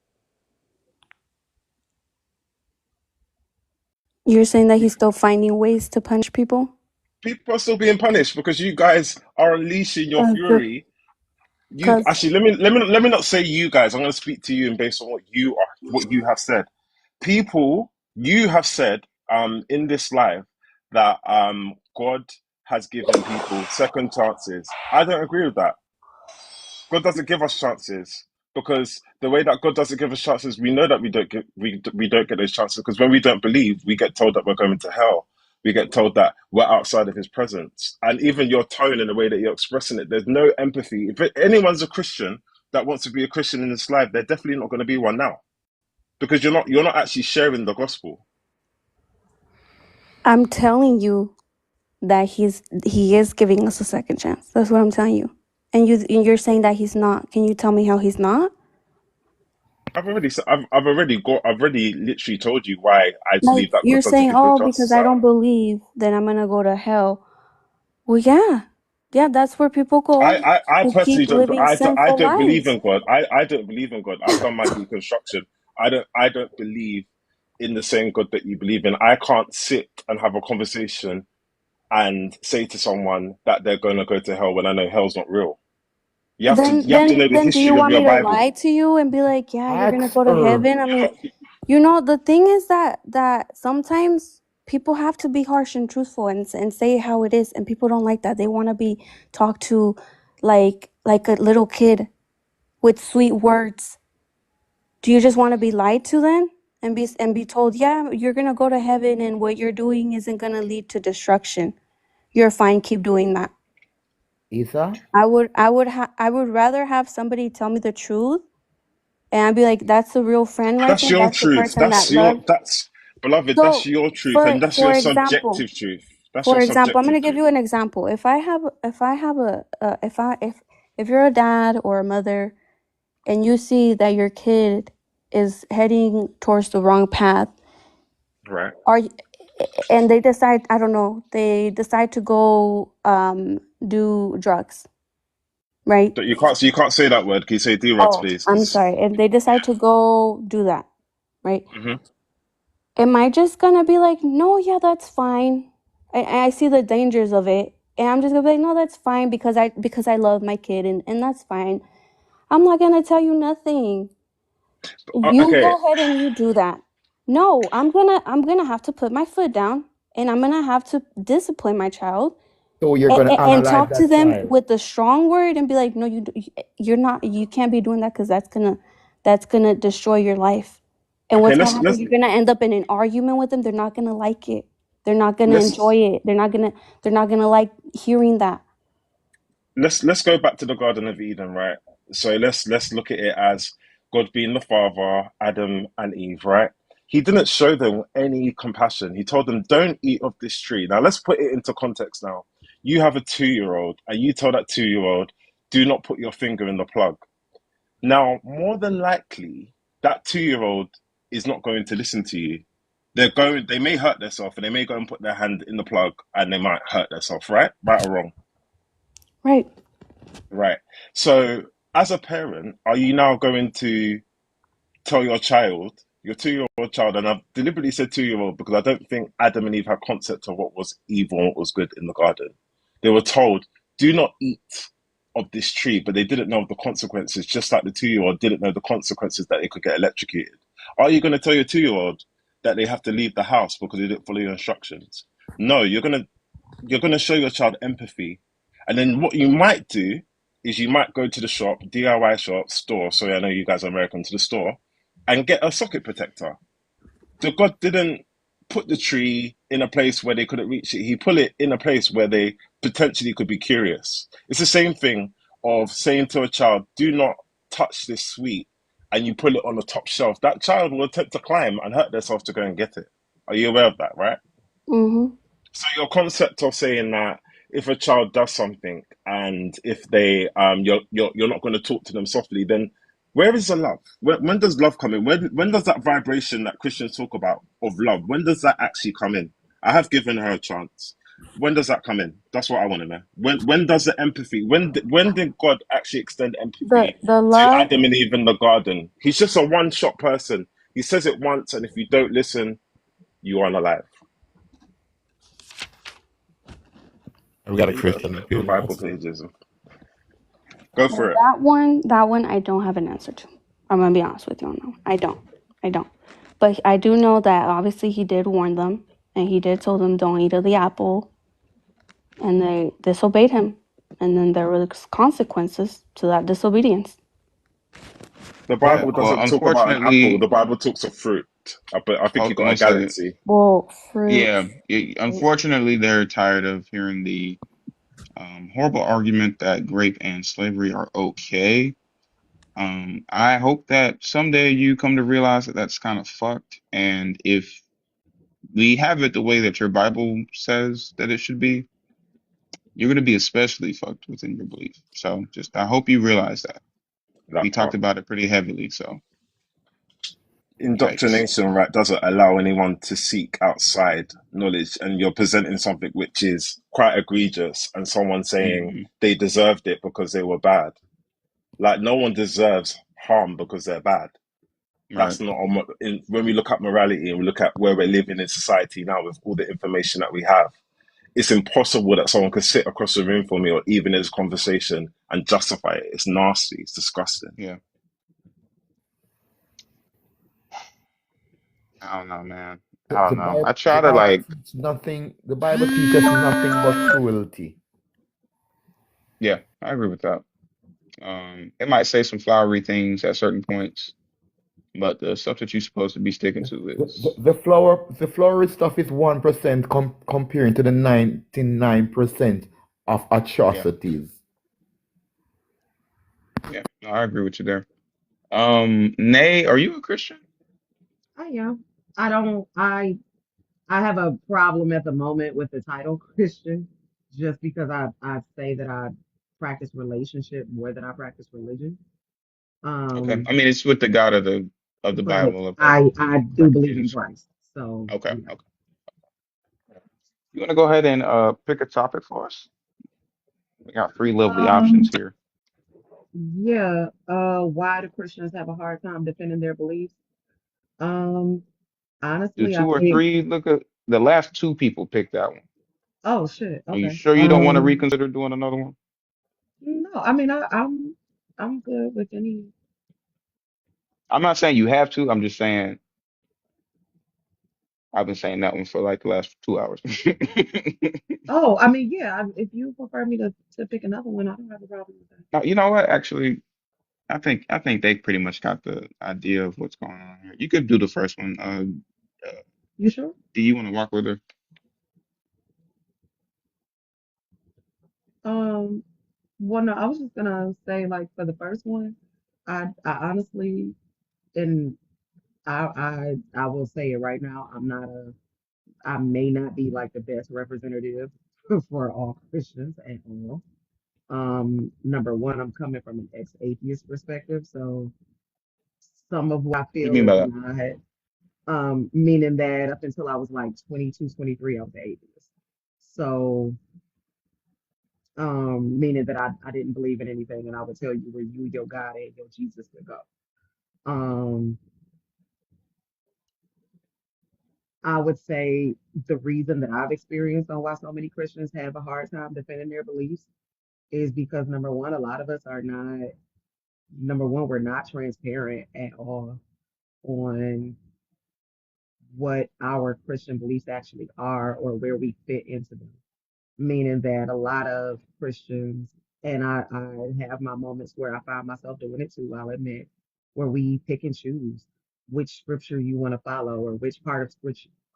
You're saying that he's still finding ways to punish people? People are still being punished because you guys are unleashing your fury. You Because actually let me not say you guys. I'm going to speak to you and based on what you have said. People, you have said in this life that God has given people second chances. I don't agree with that. God doesn't give us chances because the way that God doesn't give us chances, we know that we don't get those chances because when we don't believe, we get told that we're going to hell. We get told that we're outside of His presence, and even your tone and the way that you're expressing it, there's no empathy. If anyone's a Christian that wants to be a Christian in this life, they're definitely not going to be one now because you're not actually sharing the gospel. I'm telling you that he is giving us a second chance. That's what I'm telling you. And you're saying that he's not. Can you tell me how he's not? I've already literally told you why I Like believe that you're God doesn't saying, give the oh, because chances I out. don't believe, then I'm gonna go to hell. Well, yeah, yeah, that's where people go I who keep personally don't. living I sinful don't believe lives. in God. I don't believe in God. I've done my deconstruction. I don't believe in the same God that you believe in. I can't sit and have a conversation and say to someone that they're going to go to hell when I know hell's not real. Then, You have to then, know the then, do you history of want your me to Bible. lie to you and be like, yeah, you're gonna Ask go to her. heaven? I mean, you know, the thing is that sometimes people have to be harsh and truthful and say how it is, and people don't like that. They want to be talked to like a little kid with sweet words. Do you just want to be lied to then and be told, yeah, you're gonna go to heaven, and what you're doing isn't gonna lead to destruction? You're fine. Keep doing that. Isa, I would rather have somebody tell me the truth, and I'd be like, that's a real friend right That's there. your That's the truth. person that loves. That's beloved. That's So, your truth, for and that's your for example, subjective truth. That's your for example, I'm subjective gonna give truth. you an example. If you're a dad or a mother, and you see that your kid is heading towards the wrong path, Right. are y- and they decide, I don't know, they decide to go do drugs, right? But you can't say that word. Can you say D-Rugs, Oh, please? I'm Because sorry. If they decide to go do that, right? hmm Am I just gonna be like, no, yeah, that's fine. I see the dangers of it, and I'm just gonna be like, no, that's fine because I love my kid, and that's fine. I'm not gonna tell you nothing. You okay. go ahead and you do that. No, I'm gonna have to put my foot down, and I'm gonna have to discipline my child, so you're and, gonna and analyze talk to that them child. with a strong word and be like, no, you're not, you can't be doing that because that's gonna destroy your life. And Okay. what's gonna Let's happen? let's You're gonna end up in an argument with them. They're not gonna like it. They're not gonna let's enjoy it. They're not gonna like hearing that. let's go back to the Garden of Eden, right? So let's look at it as God being the father, Adam and Eve, right? He didn't show them any compassion. He told them, "Don't eat of this tree." Now let's put it into context. Now you have a 2 year old, and you tell that 2 year old, "Do not put your finger in the plug." Now, more than likely, that 2 year old is not going to listen to you. They may hurt themselves, and they may go and put their hand in the plug, and they might hurt themselves, right? Right or wrong? Right. Right. So, as a parent, are you now going to tell your child, your 2 year old child, and I've deliberately said 2 year old because I don't think Adam and Eve had concept of what was evil and what was good in the garden. They were told, do not eat of this tree, but they didn't know the consequences, just like the 2 year old didn't know the consequences that they could get electrocuted. Are you going to tell your 2 year old that they have to leave the house because they didn't follow your instructions? No, you're gonna show your child empathy, and then what you might do is you might go to the shop, DIY shop, store. Sorry, I know you guys are American, to the store, and get a socket protector. So God didn't put the tree in a place where they couldn't reach it. He put it in a place where they potentially could be curious. It's the same thing of saying to a child, "Do not touch this sweet," and you put it on the top shelf. That child will attempt to climb and hurt themselves to go and get it. Are you aware of that, right? Mm-hmm. So your concept of saying that if a child does something and if they you're not going to talk to them softly, then where is the love? When does love come in? When does that vibration that Christians talk about of love? When does that actually come in? I have given her a chance. When does that come in? That's what I want to know. When does the empathy? When did God actually extend The empathy the to love Adam and Eve in the garden? He's just a one shot person. He says it once, and if you don't listen, you aren't alive. We Yeah, got a you got Christian to up flip the here now. Bible pages. Go Well, for it. that one I don't have an answer to. I'm gonna be honest with you on that one. I don't. But I do know that obviously he did warn them, and he did tell them don't eat of the apple, and they disobeyed him, and then there were consequences to that disobedience. The But Yeah. Bible Well, doesn't talk about an apple. unfortunately, The Bible talks of fruit. But I think hold you got a one second. galaxy. Well, fruit. Yeah. Unfortunately, they're tired of hearing the horrible argument that grape and slavery are okay. I hope that someday you come to realize that that's kind of fucked. And if we have it the way that your Bible says that it should be, you're going to be especially fucked within your belief. So just, I hope you realize that. We That talked part. about it pretty heavily. So yikes. Indoctrination, right, doesn't allow anyone to seek outside knowledge, and you're presenting something which is quite egregious, and someone saying Hmm. they deserved it because they were bad. Like, no one deserves harm because they're bad. Right. That's not when we look at morality and we look at where we're living in society now with all the information that we have. It's impossible that someone could sit across the room from me or even in this conversation and justify it. It's nasty. It's disgusting. Yeah. I don't know, man. the, I the don't know. Bible I the try to Bible like, teaches nothing. The Bible teaches nothing but cruelty. yeah, I agree with that. It might say some flowery things at certain points, but the stuff that you're supposed to be sticking to is, The flowery stuff is 1% comparing to the 99% of yeah, atrocities. yeah. No, I agree with you there. Nay, are you a Christian? I am. I don't. I have a problem at the moment with the title Christian, just because I say that I practice relationship more than I practice religion. Okay. Um, I mean, it's with the God of the but Bible I do Christ believe in Jesus. Christ. So Okay. yeah. Okay. You want to go ahead and pick a topic for us? We got three lovely options Um, here. yeah. Why do Christians have a hard time defending their beliefs? Um, Do honestly, I two or think. three. Look at the last two people picked that one. Oh shit. Are you Okay. sure you don't want to reconsider doing another one? No. I mean, I'm good with any. I'm not saying you have to. I'm just saying I've been saying that one for like the last 2 hours. Oh, I mean, yeah. If you prefer me to pick another one, I don't have a problem with that. Now, you know what? Actually, I think they pretty much got the idea of what's going on here. You could do the first one. You sure? Do you want to walk with her? Um, well, no, I was just gonna say, like, for the first one, I honestly, and I will say it right now, I may not be like the best representative for all Christians at all. Number one, I'm coming from an ex-atheist perspective, so some of what I What do you feel mean is by that? not, meaning that up until I was like 22, 23, I was an atheist. So, meaning that I didn't believe in anything, and I would tell you where you, your God, and your Jesus could go. Um, I would say the reason that I've experienced on why so many Christians have a hard time defending their beliefs is because number one, a lot of us are not, number one, we're not transparent at all on what our Christian beliefs actually are or where we fit into them. Meaning that a lot of Christians, and I have my moments where I find myself doing it too, I'll admit, where we pick and choose which scripture you want to follow or which part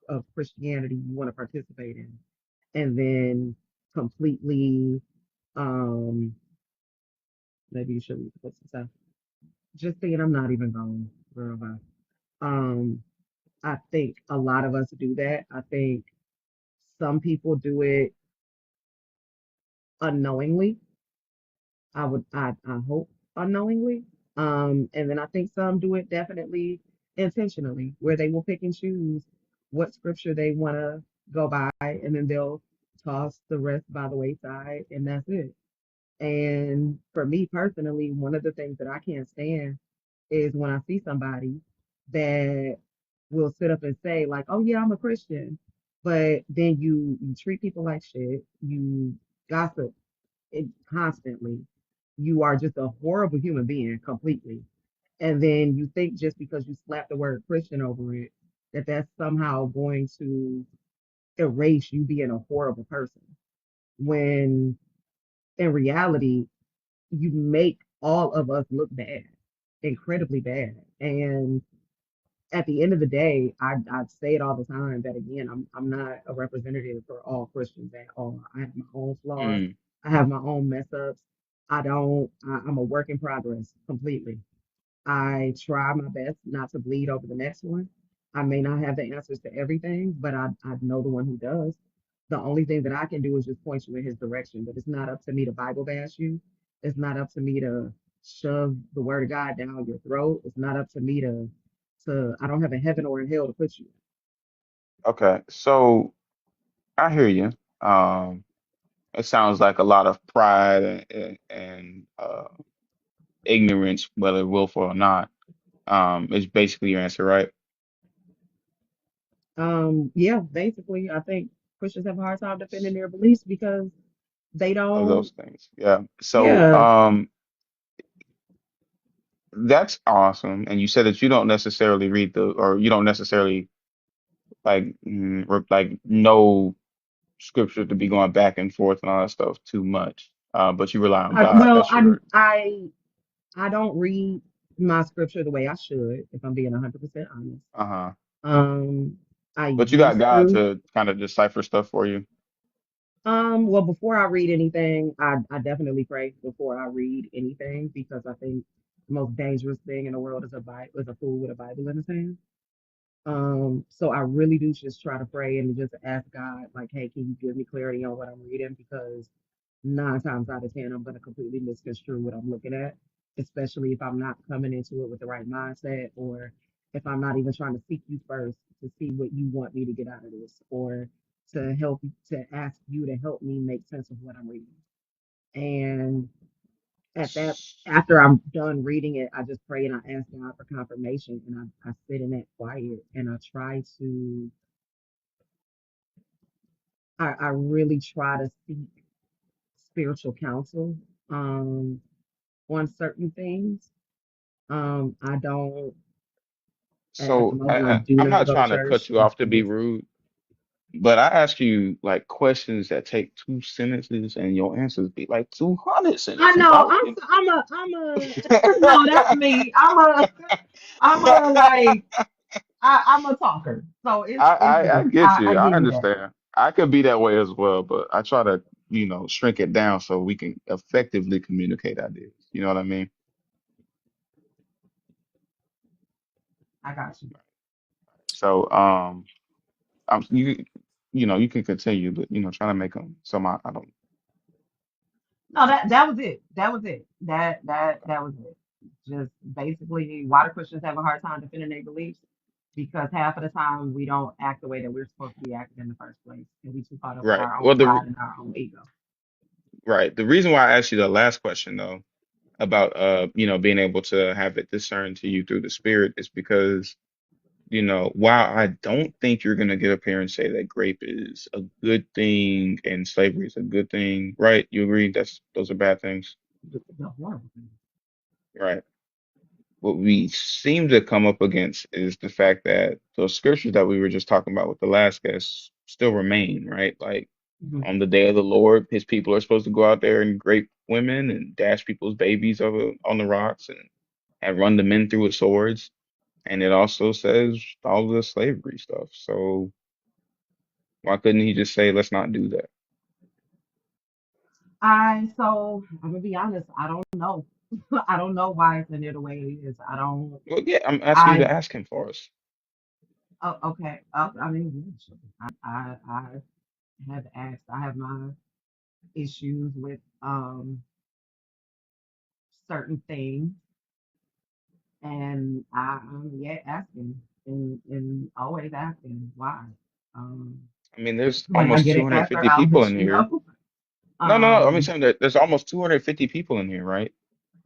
of Christianity you want to participate in, and then completely, um, maybe you should put some stuff. Just saying, I'm not even going, girl. Bye. Um, I think a lot of us do that. I think some people do it unknowingly. I hope unknowingly. And then I think some do it definitely intentionally, where they will pick and choose what scripture they want to go by, and then they'll toss the rest by the wayside, and that's it. And for me personally, one of the things that I can't stand is when I see somebody that will sit up and say, like, oh yeah, I'm a Christian, but then you treat people like shit. You gossip it constantly, you are just a horrible human being completely. And then you think just because you slap the word Christian over it, that that's somehow going to erase you being a horrible person. When in reality, you make all of us look bad, incredibly bad. And at the end of the day, I say it all the time that again, I'm not a representative for all Christians at all. I have my own flaws. Mm, I have my own mess ups. I don't. I'm a work in progress completely. I try my best not to bleed over the next one. I may not have the answers to everything, but I know the one who does. The only thing that I can do is just point you in his direction. But it's not up to me to Bible bash you. It's not up to me to shove the word of God down your throat. It's not up to me to I don't have a heaven or a hell to put you okay, so I hear you. Um, it sounds like a lot of pride and ignorance, whether willful or not, is basically your answer, right? in. Yeah, basically, I think Christians have a hard time defending their beliefs because they Of don't. those things. Yeah. So, Yeah, that's awesome. And you said that you don't necessarily read the, or you don't necessarily like know scripture to be going back and forth and all that stuff too much. But you rely on God. well, That's your, I don't read my scripture the way I should, if I'm being 100% honest. uh-huh. Um, I But you got used God to. to kind of decipher stuff for you. Well, before I read anything, I definitely pray before I read anything because I think the most dangerous thing in the world is a fool with a Bible in his hand. So I really do just try to pray and just ask God, like, hey, can you give me clarity on what I'm reading? Because 9 times out of 10, I'm going to completely misconstrue what I'm looking at, especially if I'm not coming into it with the right mindset, or if I'm not even trying to seek you first to see what you want me to get out of this, or to ask you to help me make sense of what I'm reading. And at that, after I'm done reading it, I just pray and I ask God for confirmation, and I sit in that quiet and I really try to seek spiritual counsel um, on certain things. I don't, at the So moment, I do I'm not not go to trying to cut church. you off to be rude, but I ask you like questions that take 2 sentences and your answers be like 200 I sentences. I know. don't think. I'm a. No, that's me. I'm a like. I'm a talker, so it's I good. get I you. I give you that. understand. I could be that way as well, but I try to, shrink it down so we can effectively communicate ideas. You know what I mean? I got you. So, you can continue, but trying to make them so I don't. No, that was it. That was it. That was it. Just basically, why do Christians have a hard time defending their beliefs? Because half of the time we don't act the way that we're supposed to be acting in the first place, and we too caught up with Right. our own Well, pride and our own ego. the reason why I asked you the last question though about being able to have it discerned to you through the spirit is because while I don't think you're gonna get up here and say that grape is a good thing and slavery is a good thing, right? You agree those are bad things, The horrible thing. right? What we seem to come up against is the fact that those scriptures that we were just talking about with the last guest still remain, right? Like Mhm. on the day of the Lord, his people are supposed to go out there and grape women and dash people's babies over on the rocks and run the men through with swords. And it also says all the slavery stuff. So why couldn't he just say, let's not do that? I'm gonna be honest. I don't know. I don't know why it's in there the way it is. I don't. Well, yeah, I'm asking you I to ask him for us. oh, okay. I mean, yeah, sure. I have asked. I have my issues with certain things, and I'm yet asking and always asking why. Um, I mean, there's when I almost get an answer, 250 I'll people let in you here. know. No, no, no. I mean, Um, saying that there's almost 250 people in here, right?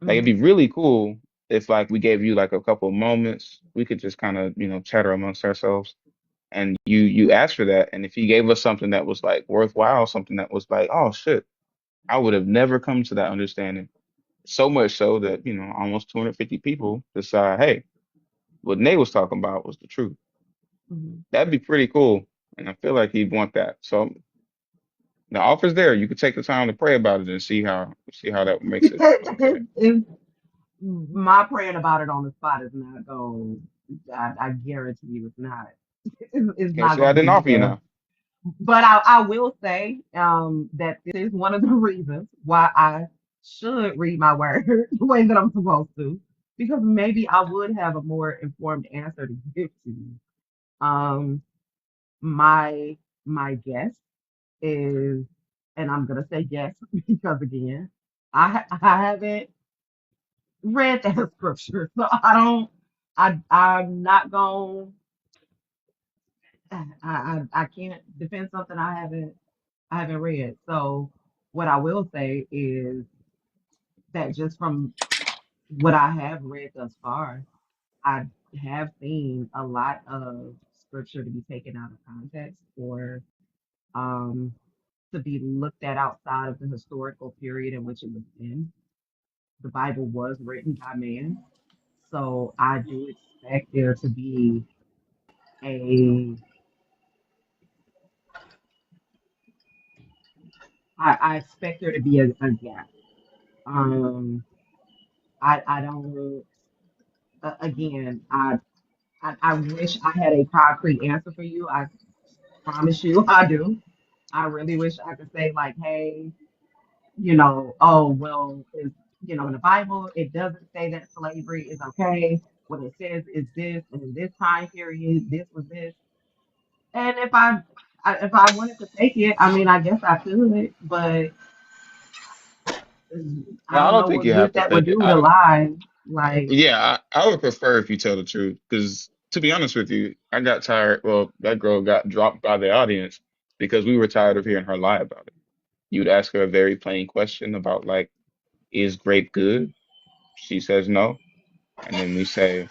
Like, it'd mhm. be really cool if, like, we gave you like a couple of moments. We could just kind of, chatter amongst ourselves, and you asked for that. And if you gave us something that was like worthwhile, something that was like, oh shit. I would have never come to that understanding. So much so that, almost 250 people decide, hey, what Nate was talking about was the truth. Mhm. That'd be pretty cool. And I feel like he'd want that. So the offer's there. You could take the time to pray about it and see how that makes it. Okay. It's- my praying about it on the spot is not going. I guarantee you, it's not. It's Can't not say I going to didn't be offer you there. now. But I will say that this is one of the reasons why I should read my word the way that I'm supposed to, because maybe I would have a more informed answer to give to you. Um, my my guess is, and I'm gonna say yes because again, I haven't read that scripture, so I don't. I'm not going. I can't defend something I haven't read. So what I will say is that just from what I have read thus far, I have seen a lot of scripture to be taken out of context or um, to be looked at outside of the historical period in which it was in. The Bible was written by man, so I do expect there to be a. I expect there to be a gap. Um, I don't. Again, I wish I had a concrete answer for you. I promise you, I do. I really wish I could say like, hey, oh well, is in the Bible it doesn't say that slavery is okay. What it says is this, and in this time period, this was this. And if I wanted to take it, I mean, I guess I could, but No, I I don't don't know think what you good have to that would take it. do to lie. Like, Yeah, I would prefer if you tell the truth because, to be honest with you, I got tired. Well, that girl got dropped by the audience because we were tired of hearing her lie about it. You'd ask her a very plain question about, like, is grape good? She says no. And then we say,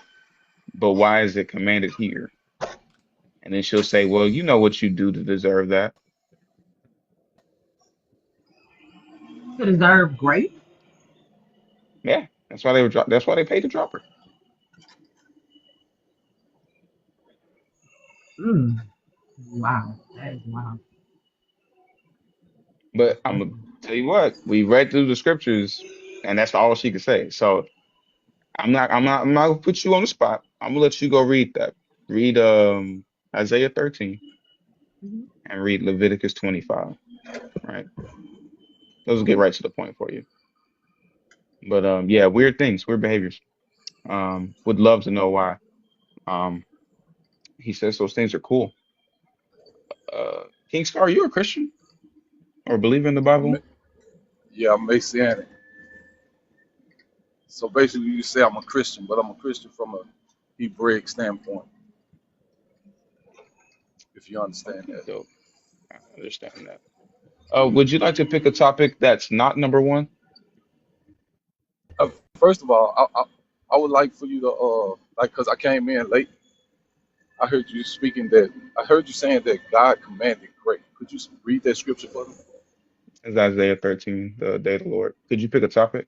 but why is it commanded here? And then she'll say, well, you know what you do to deserve that. to deserve grace. Yeah, that's why they paid to drop her. Mm, wow, that is wow. But I'm That's gonna tell you what, we read through the scriptures, and that's all she could say. So I'm not gonna put you on the spot. I'm gonna let you go read that. Read Isaiah 13 mhm. and read Leviticus 25. Right? Those will get right to the point for you. But yeah, weird things, weird behaviors. Would love to know why. Um, he says those things are cool. King Scar, you a Christian or believe in the I'm, Bible? yeah, I'm Messianic. So basically, you say I'm a Christian, but I'm a Christian from a Hebraic standpoint, if you understand Okay, that. dope. I understand that. Would you like to pick a topic that's not number one? First of all, I would like for you to, like, because I came in late, I heard you speaking that, I heard you saying that God commanded grace. Could you read that scripture for me? It's Isaiah 13, the day of the Lord. Could you pick a topic?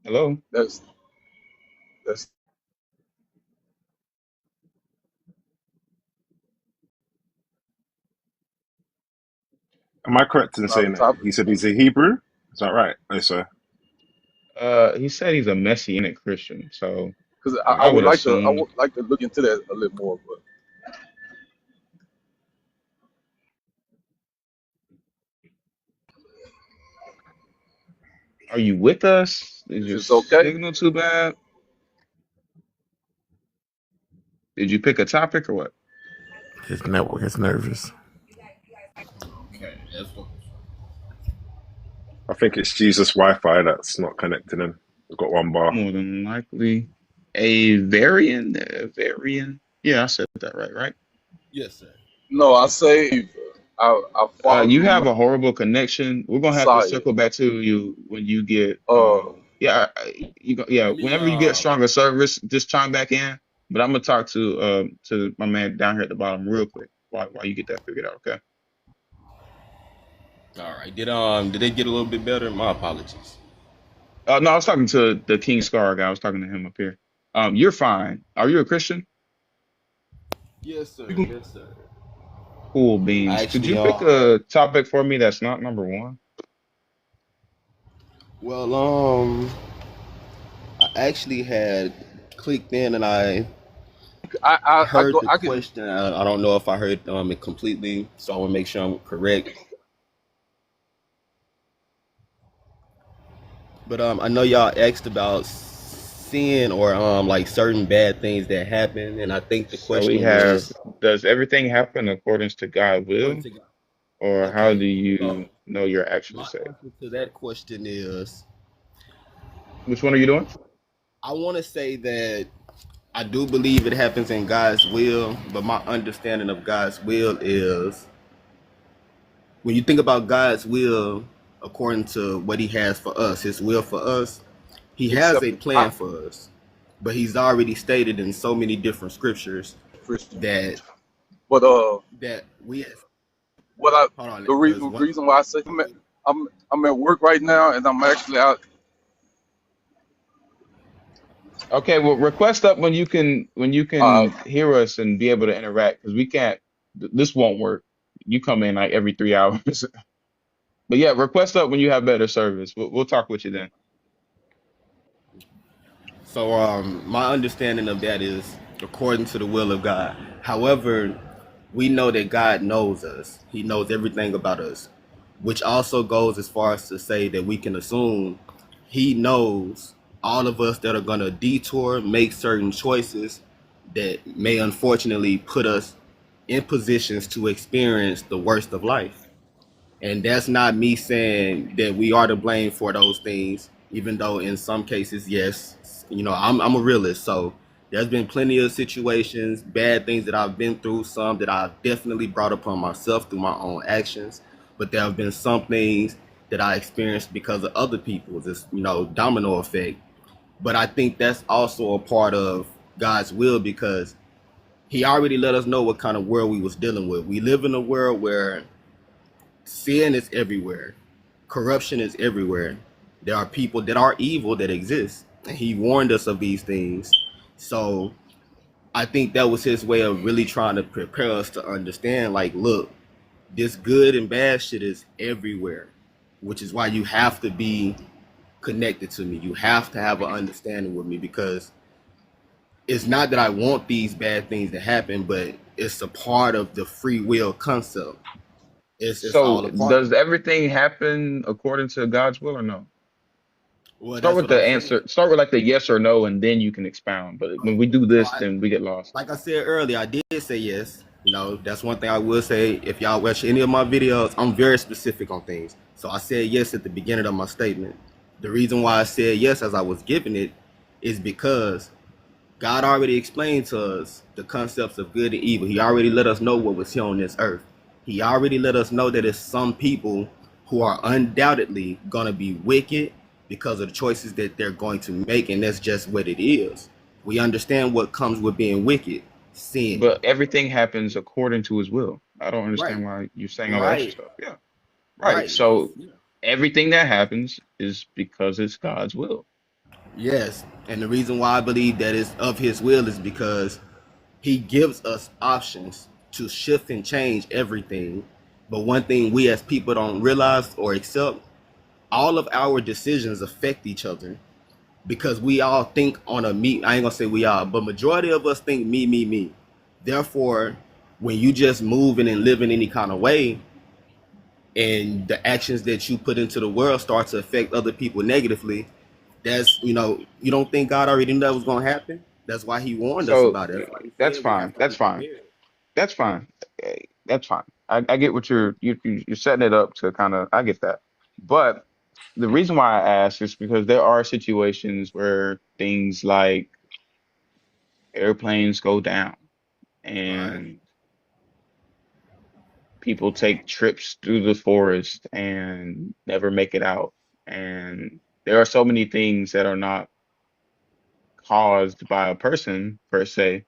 Hello? That's, that's Am I correct in not a saying that topic. he said he's a Hebrew? Is that right? Oh, sir. He said he's a messianic Christian, so Because I would I assume. would like to look into that a little more, but Are you with us? Is if your it's okay. signal too bad? Did you pick a topic or what? His network is nervous. I think it's Jesus' Wi-Fi that's not connecting him. We've got one bar. More than likely, a variant. Yeah, I said that right, right? No, I say I follow You the have a horrible connection. We're gonna have to Messiah. circle back to you when you get Uh, Yeah, yeah. Let me Whenever you get stronger service, just chime back in. But I'm gonna talk to my man down here at the bottom real quick while you get that figured out. Okay. all right. Did they get a little bit better? My apologies. No, I was talking to the King Scar guy. I was talking to him up here. You're fine. Are you a Christian? Yes, You sir. can, Yes, sir. Cool I beans. Could actually you pick a topic for me that's not number one? well I actually had clicked in and I I heard go, the I can. question. I don't know if I heard it completely, so I want to make sure I'm correct. But I know y'all asked about sin or like certain bad things that happen, and I think the So we question have, was does everything happen according to God's according will, to God. or how Okay, do you so know you're actually my saved? answer to that question is Which one are you doing? I want to say that I do believe it happens in God's will, but my understanding of God's will is when you think about God's will according to what He has for us, His will for us, He has Except a plan for us, but He's already stated in so many different scriptures Christian. that But we what I hold on the because what reason why I say I'm at work right now and I'm actually out. Okay, well, request up when you Uh, can hear us and be able to interact because we can't. This won't work. You come in like every 3 hours. But yeah, request up when you have better service. We'll talk with you then. so my understanding of that is according to the will of God. However, we know that God knows us. He knows everything about us, which also goes as far as to say that we can assume He knows all of us that are going to detour, make certain choices that may unfortunately put us in positions to experience the worst of life. And that's not me saying that we are to blame for those things, even though in some cases, yes, I'm a realist. So there's been plenty of situations, bad things that I've been through, some that I've definitely brought upon myself through my own actions. But there have been some things that I experienced because of other people, this, domino effect. But I think that's also a part of God's will because He already let us know what kind of world we was dealing with. We live in a world where sin is everywhere. Corruption is everywhere. There are people that are evil that exist. And he warned us of these things. So I think that was his way of really trying to prepare us to understand like, look, this good and bad shit is everywhere, which is why you have to be connected to me. You have to have an understanding with me because it's not that I want these bad things to happen, but it's a part of the free will concept. It's So all a part of does it. everything happen according to God's will or no? Well, Start that's with what the I'm saying. answer. Start with like the yes or no, and then you can expound. But when we do So this, then we get lost. like I said earlier, I did say yes. That's one thing I will say. If y'all watch any of my videos, I'm very specific on things. So I said yes at the beginning of my statement. The reason why I said yes as I was giving it is because God already explained to us the concepts of good and evil. He already let us know what was here on this earth. He already let us know that it's some people who are undoubtedly going to be wicked because of the choices that they're going to make, and that's just what it is. We understand what comes with being wicked, sin. But everything happens according to His will. I don't Right, understand why you're saying all the extra right, stuff. Yeah, right. right. So everything that happens is because it's God's will. Yes, and the reason why I believe that is of His will is because He gives us options to shift and change everything. But one thing we as people don't realize or accept, all of our decisions affect each other because we all think on a me. I ain't gonna say we all, but majority of us think me, me, me. Therefore, when you just moving and living any kind of way, and the actions that you put into the world start to affect other people negatively, that's you don't think God already knew that was gonna happen. That's why He warned us So about it. That's why He that's said we fine. have to That's be fine. prepared. That's fine. That's fine. I get what you're setting it up to kind of. I get that. But the reason why I ask is because there are situations where things like airplanes go down Right. and people take trips through the forest and never make it out. And there are so many things that are not caused by a person per se,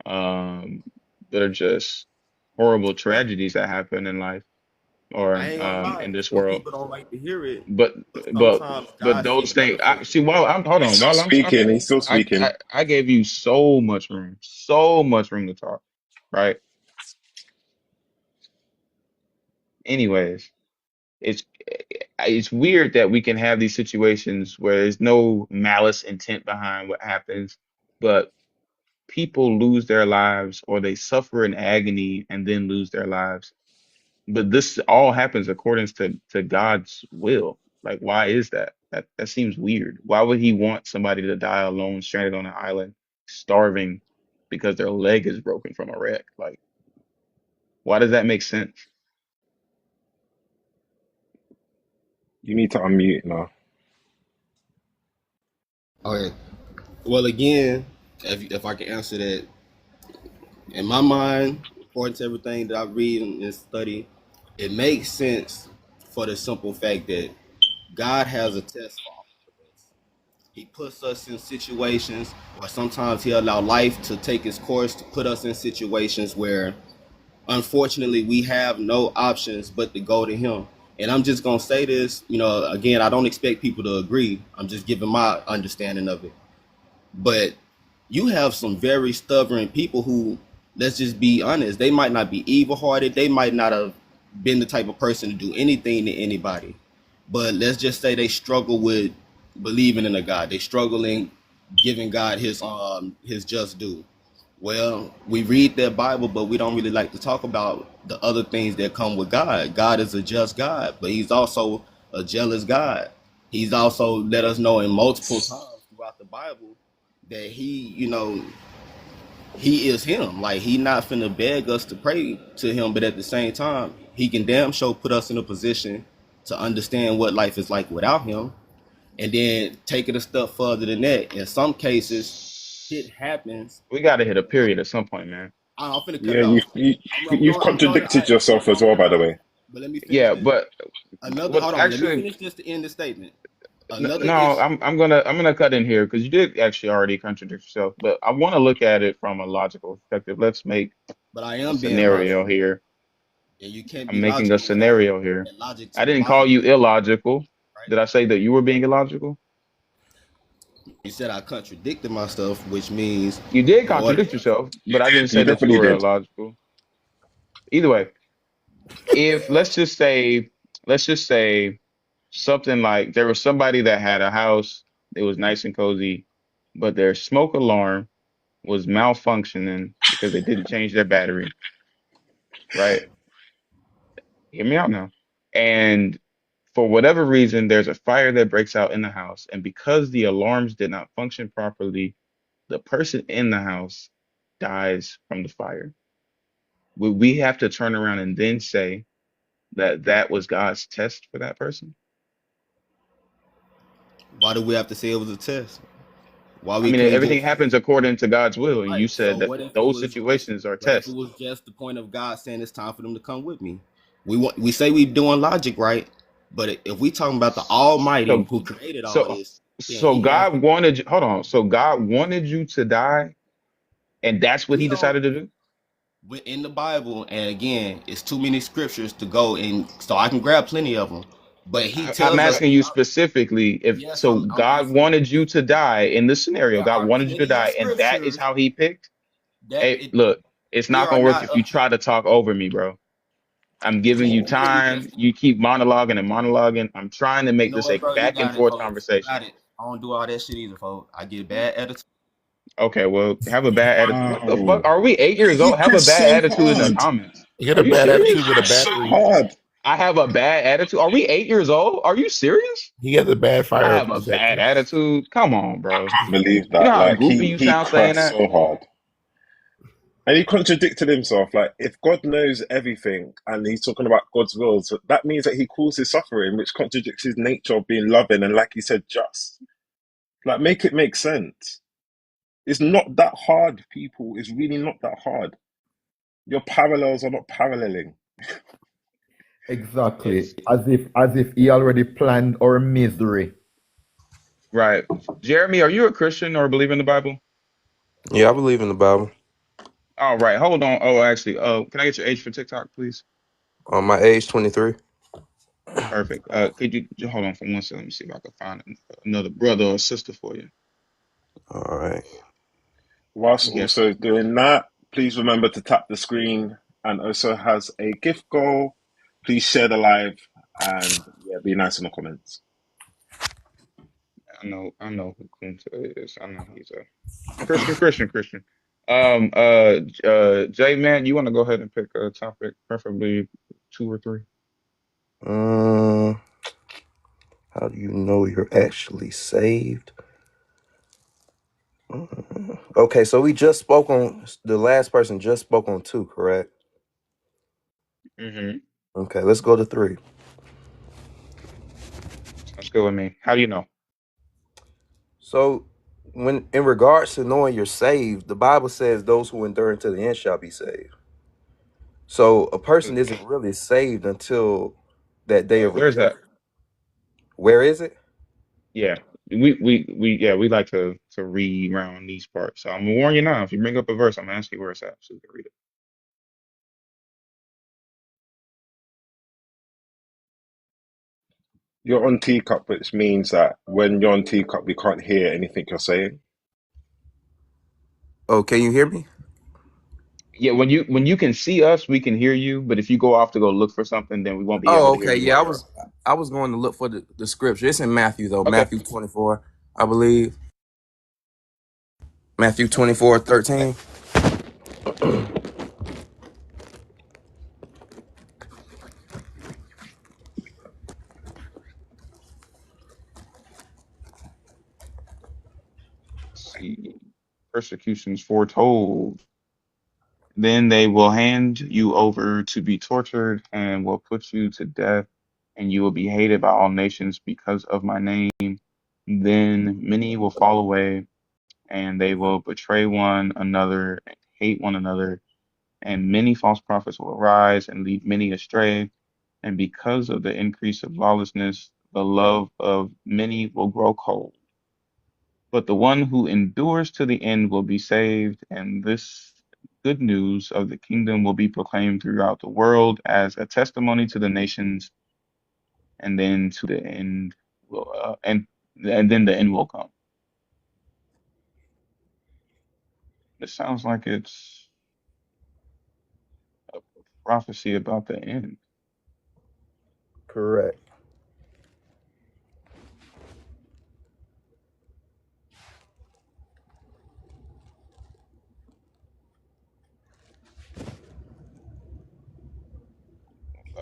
um, that are just horrible tragedies that happen in life or I ain't gonna lie. in this Some world. people don't like to hear it, But but but sometimes but God those see things, better for I you. see. While I'm hold He's on, still while I'm speaking. talking, He's still speaking. I gave you so much room to talk, right? Anyways, it's it's weird that we can have these situations where there's no malice intent behind what happens, but people lose their lives or they suffer in agony and then lose their lives. But this all happens according to God's will. Like, why is that? That seems weird. Why would he want somebody to die alone, stranded on an island, starving because their leg is broken from a wreck? Like, why does that make sense? You need to unmute now. Okay. Well, again, if I can answer that, in my mind, according to everything that I read and study, it makes sense for the simple fact that God has a test for all of us. He puts us in situations, or sometimes He allow life to take its course to put us in situations where, unfortunately, we have no options but to go to Him. And I'm just gonna say this, again, I don't expect people to agree. I'm just giving my understanding of it. But you have some very stubborn people who, let's just be honest, they might not be evil hearted. They might not have been the type of person to do anything to anybody. But let's just say they struggle with believing in a God. They struggle in giving God his just due. Well, we read that Bible, but we don't really like to talk about the other things that come with God. God is a just God, but He's also a jealous God. He's also let us know in multiple times throughout the Bible that he is Him. Like, He not finna beg us to pray to Him, but at the same time, He can damn sure put us in a position to understand what life is like without Him, and then take it a step further than that. In some cases, shit happens. We got to hit a period at some point, man. I'm finna cut Yeah, it off. you've contradicted yourself as well, by the way. But let me finish Yeah, this. but Hold on. Let me actually, finish this to end the statement. Another no, issue, I'm gonna cut in here because you did actually already contradict yourself. But I want to look at it from a logical perspective. Let's make but I a am being scenario logical, here. and you can't I'm be making a logical without scenario here. adding logic I to the didn't call Bible, you illogical. right? Did I say that you were being illogical? You said I contradicted myself, which means You did in order. contradict yourself, but I didn't You say that you definitely were did. illogical. Either way, if let's just say something like there was somebody that had a house, it was nice and cozy, but their smoke alarm was malfunctioning because they didn't change their battery, right? Hear me out now. And for whatever reason, there's a fire that breaks out in the house, and because the alarms did not function properly, the person in the house dies from the fire. Would we have to turn around and then say that that was God's test for that person? Why do we have to say it was a test? Why I we mean, can't everything just say, happens according to God's will, and you right? So said that what if it those was just situations are what if it tests. was just the point of God saying it's time for them to come with me? We say we doing logic, right? But if we talking about the Almighty So, who created all so, this, then so He has God wanted you, hold on. So God wanted you to die, and that's what we He don't decided to do. in the Bible, and again, it's too many scriptures to go and so I can grab plenty of them. But He I'm tells us, asking you specifically if yes, so. I'm God answering. wanted you to die in this scenario. There God are wanted you to plenty of die, and that is scriptures how He picked. that Hey, look, it's we not are gonna work not if you up to. try to talk over me, bro. I'm You giving you can't do it time. because You keep monologuing and monologuing. I'm trying to you make know this what, a bro. You back and got it, forth folks. You conversation. got it. I don't do all that shit either, folks. I get bad attitude. Okay, well, have a bad attitude. What the fuck? Wow. Are we 8 years You old? Have a press bad so attitude in the hard. comments. You got Are a you bad You attitude serious? with a press so battery. hard. I have a bad attitude. Are we 8 years old? Are you serious? He has a bad I fire have a bad detector. attitude. Come on, I bro. can't believe You know that. how Like goofy you he sound saying pressed that? so hard. And he contradicted himself. Like, if God knows everything and he's talking about God's will, so that means that he causes suffering, which contradicts his nature of being loving and, like he said, just. Like, make it make sense. It's not that hard, people. It's really not that hard. Your parallels are not paralleling. Exactly. It's As if he already planned our misery. Right. Jeremy, are you a Christian or believe in the Bible? Yeah, I believe in the Bible. All right, hold on. Oh, actually, can I get your age for TikTok, please? My age 23. Perfect. Could you hold on for one second? Let me see if I can find another brother or sister for you. All right. Whilst Yes. also doing that, please remember to tap the screen and also has a gift goal. Please share the live and yeah, be nice in the comments. I know who Kunta is. I know he's a Christian. Jay, man, you want to go ahead and pick a topic, preferably two or three? Um, how do you know you're actually saved? Okay, so we just spoke on the last person just spoke on two, correct? Mm-hmm. Okay, let's go to three. Sounds good with me. How do you know? So, when in regards to knowing you're saved, the Bible says those who endure until the end shall be saved. So, a person isn't really saved until that day of Where's redemption. that? Where is it? Yeah, we like to read around these parts. So I'm gonna warn you now. If you bring up a verse, I'm gonna ask you where it's at, so you can read it. You're on teacup, which means that when you're on teacup, we can't hear anything you're saying. Oh, can you hear me? Yeah, when you can see us, we can hear you. But if you go off to go look for something, then we won't be able Oh, to hear okay. you Yeah, where I you are. was going to look for the scripture. It's in Matthew though, Okay. Matthew 24, I believe. Matthew 24:13. Let's see. Persecutions foretold. Then they will hand you over to be tortured and will put you to death, and you will be hated by all nations because of my name. Then many will fall away, and they will betray one another and hate one another, and many false prophets will arise and lead many astray. And because of the increase of lawlessness, the love of many will grow cold. But the one who endures to the end will be saved, and this good news of the kingdom will be proclaimed throughout the world as a testimony to the nations, and then to the end will and then the end will come. It sounds like it's a prophecy about the end. Correct.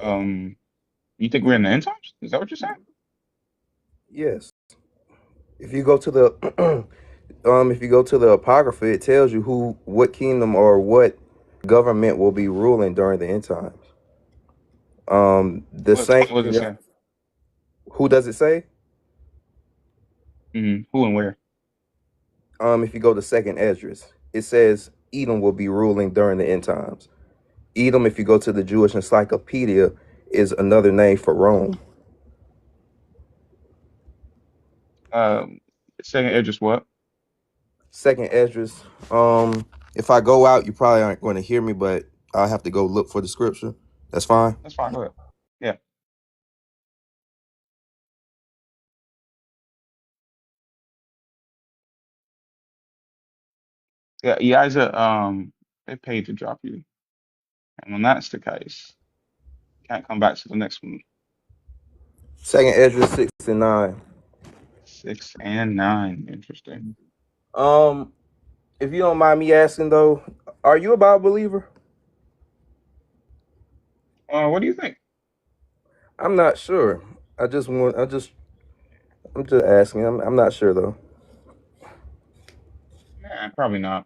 Um, you think we're in the end times? Is that what you're saying? Yes. If you go to the if you go to the Apocrypha, it tells you what kingdom or what government will be ruling during the end times. The saint, What does it say? who does it say? Who and where? If you go to Second Esdras, it says Edom will be ruling during the end times. Edom, if you go to the Jewish Encyclopedia, is another name for Rome. Um, Second Idris what? Second Esdras. If I go out, you probably aren't going to hear me, but I'll have to go look for the scripture. That's fine. That's fine. Go ahead. Yeah. Yeah, Elijah, they paid to drop you. And when that's the case, you can't come back to the next one. Second Esdras 6 and 9. 6 and 9. Interesting. Um, if you don't mind me asking though, are you a Bible believer? What do you think? I'm not sure. I just want. I'm just asking. I'm not sure though. Nah, probably not.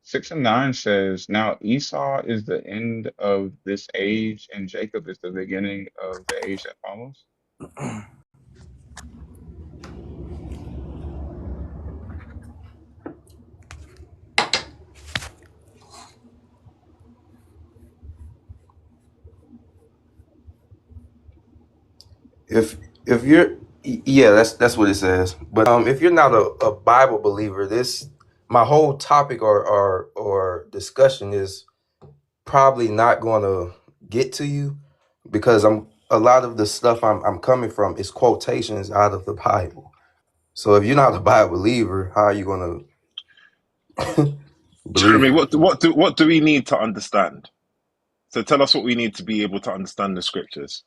6 and 9 says, now Esau is the end of this age, and Jacob is the beginning of the age that follows. If if you're Yeah, that's what it says. But if you're not a Bible believer, this my whole topic or discussion is probably not going to get to you because I'm a lot of the stuff I'm coming from is quotations out of the Bible. So if you're not a Bible believer, how are you going to believe Jeremy, what do we need to understand? So tell us what we need to be able to understand the scriptures.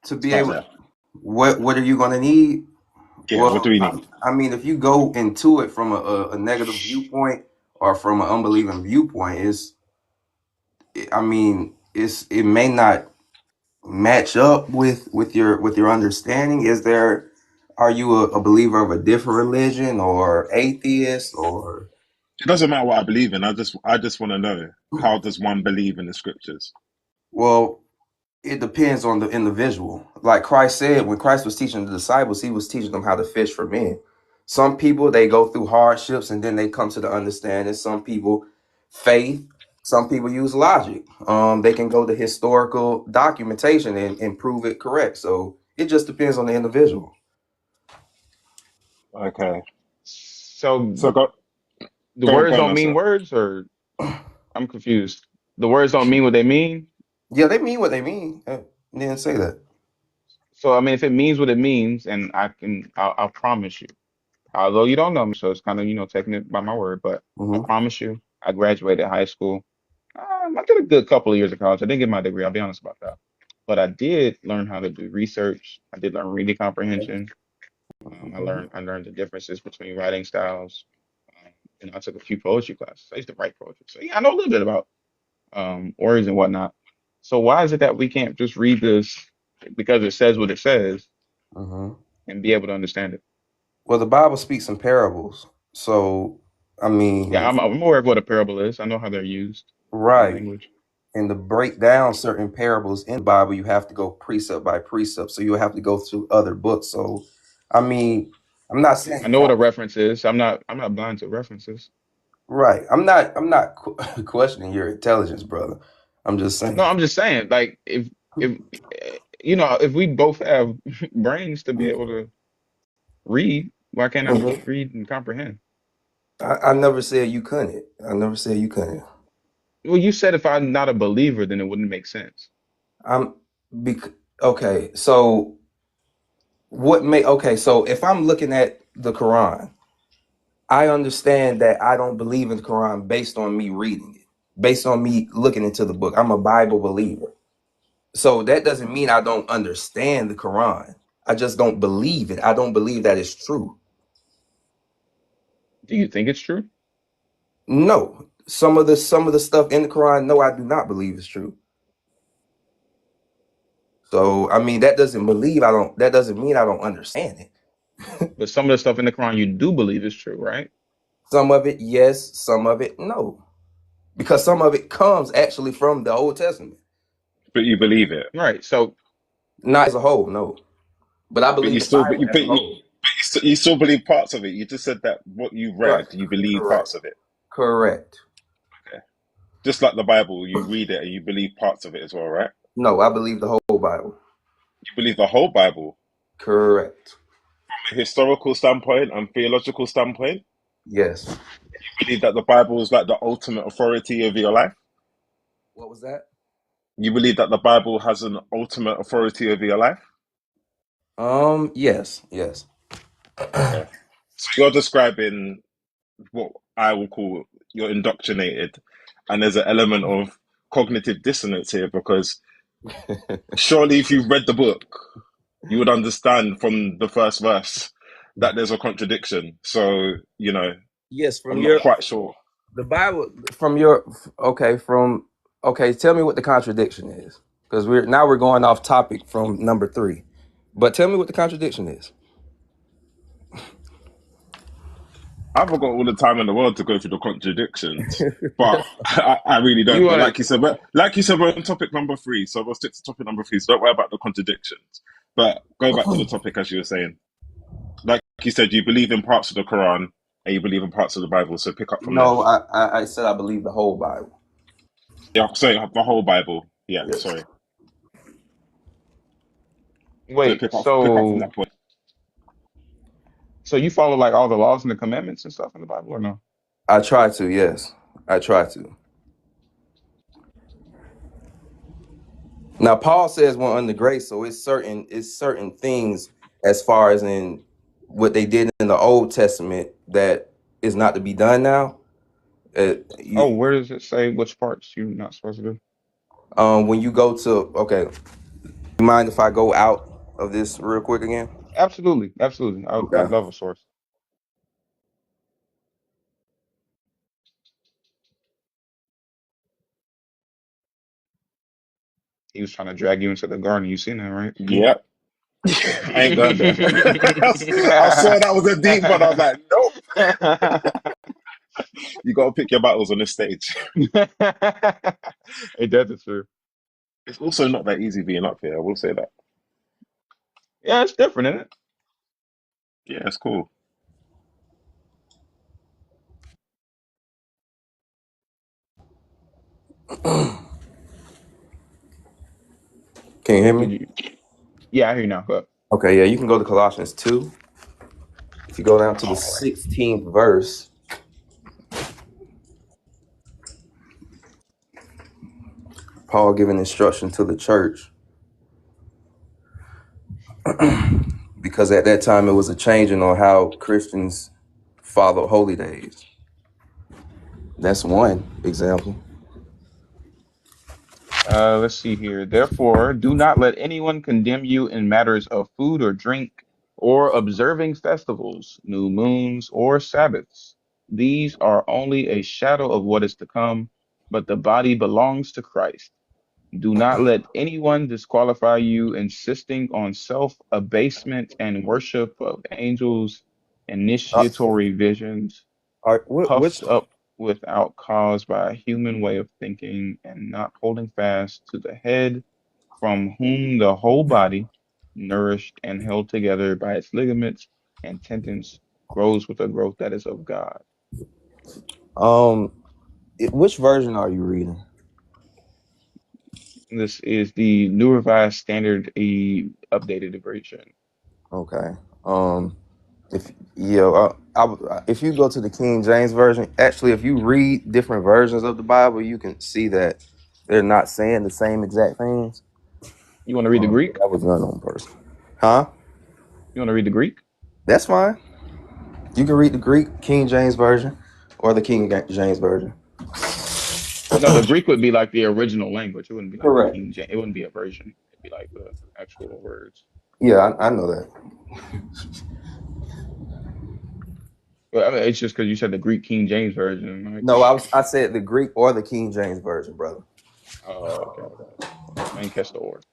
to be Start able? there. What are you going to need? Yeah, what do Well, we I, need? I mean, if you go into it from a negative viewpoint or from an unbelieving viewpoint, I mean, it may not match up with your understanding. Are you a believer of a different religion or atheist or It doesn't matter what I believe in. I just want to know, how does one believe in the scriptures? well, it depends on the individual. Like Christ said, when Christ was teaching the disciples, he was teaching them how to fish for men. Some people they go through hardships and then they come to the understanding. Some people faith. Some people use logic. They can go to historical documentation and prove it correct. So it just depends on the individual. Okay. So So the go on, words go on, don't mean answer. words, or I'm confused. The words don't mean what they mean. Yeah, they mean what they mean. Didn't say that. So I mean, if it means what it means, and I'll promise you. Although you don't know me, so it's kind of, taking it by my word, but I Hmm. promise you, I graduated high school. I did a good couple of years of college. I didn't get my degree, I'll be honest about that. But I did learn how to do research. I did learn reading comprehension. I learned the differences between writing styles. I took a few poetry classes. I used to write poetry. So yeah, I know a little bit about words and whatnot. So why is it that we can't just read this because it says what it says Hmm. and be able to understand it? Well, the Bible speaks in parables. So, I Yeah, mean, I'm aware of what a parable is. I know how they're used in right. language. And to break down certain parables in the Bible, you have to go precept by precept. So you'll have to go through other books. So, I mean, I'm not I saying know what a reference is. I'm not blind to references. right. I'm not questioning your intelligence, brother. I'm just No, saying. I'm just saying, like, if if we both have brains to be able to read, why can't I Mhm. read and comprehend? I never said you couldn't. I never said you couldn't. Well, you said if I'm not a believer, then it wouldn't make sense. I'm okay. So okay, so if I'm looking at the Quran, I understand that I don't believe in the Quran based on me reading it, based on me looking into the book. I'm a Bible believer. So that doesn't mean I don't understand the Quran. I just don't believe it. I don't believe that it's true. Do you think it's true? No. Some of the stuff in the Quran, no, I do not believe is true. So I mean that doesn't mean I don't understand it. But some of the stuff in the Quran you do believe is true, right? Some of it, yes, some of it, no. Because some of it comes actually from the Old Testament. But you believe it. Right. So Not as a whole, no. But I But believe you the still, Bible as a whole. you still believe parts of it. You just said that what you Right. read, you believe Correct. parts of it. Correct. Okay. Just like the Bible, you read it and you believe parts of it as well, right? No, I believe the whole Bible. You believe the whole Bible Correct. from a historical standpoint and theological standpoint. Yes. You believe that the Bible is like the ultimate authority of your life. What was that? You believe that the Bible has an ultimate authority over your life. Yes, yes. Okay. So you're describing what I will call you're indoctrinated, and there's an element of cognitive dissonance here because surely if you've read the book, you would understand from the first verse that there's a contradiction. So, Yes, from I'm not your quite sure. the Bible from your okay, from okay, tell me what the contradiction is. Because we're going off topic from number 3. But tell me what the contradiction is. I haven't got all the time in the world to go through the contradictions, but I really you don't. But want to, like you said, we're on topic number 3, so we'll stick to topic number 3. So don't worry about the contradictions. But go back to the topic as you were saying. Like you said, you believe in parts of the Quran and you believe in parts of the Bible. So pick up from there. No, I said I believe the whole Bible. Yeah, sorry, the whole Bible. Yeah, Yes. sorry. So wait. pick up from So that point. So you follow like all the laws and the commandments and stuff in the Bible, or no? I try to, yes. I try to. Now Paul says we're under grace, so it's certain things as far as in what they did in the Old Testament that is not to be done now. Oh, You where does it say which parts you're not supposed to do? when you go to okay, you mind if I go out of this real quick again? Absolutely, absolutely. I'd Okay. love a source. He was trying to drag you into the garden. You seen that, right? Yeah, I ain't going there. I saw that was a deep one. I was like, nope. You got to pick your battles on this stage. Hey, that's true. It's also not that easy being up here. I will say that. Yeah, it's different, isn't it? Yeah, it's cool. Can you hear me? Did you? Yeah, I hear you now. Go. Okay, yeah, you can go to Colossians 2. If you go down to the 16th verse, Paul giving instruction to the church because at that time it was a changing on how Christians follow holy days. That's one example. Let's see here. Therefore, do not let anyone condemn you in matters of food or drink, or observing festivals, new moons, or Sabbaths. These are only a shadow of what is to come, but the body belongs to Christ. Do not let anyone disqualify you, insisting on self-abasement and worship of angels, Uh, initiatory visions, which puffed up without cause by a human way of thinking, and not holding fast to the head, from whom the whole body, nourished and held together by its ligaments and tendons, grows with a growth that is of God. um which version are you reading? This is the New Revised Standard updated version. Okay. If yeah, if you go to the King James version, actually, if you read different versions of the Bible, you can see that they're not saying the same exact things. You want to read the Greek? That was done on purpose. Huh? You want to read the Greek? That's fine. You can read the Greek King James version or the James version. No, the Greek would be like the original language. It wouldn't be like the Correct. King James. It wouldn't be a version. It'd be like the actual words. Yeah, I know that. But I mean, it's just because you said the Greek King James version. I'm like, No, I said the Greek or the King James version, brother. oh, okay, okay. I didn't catch the order.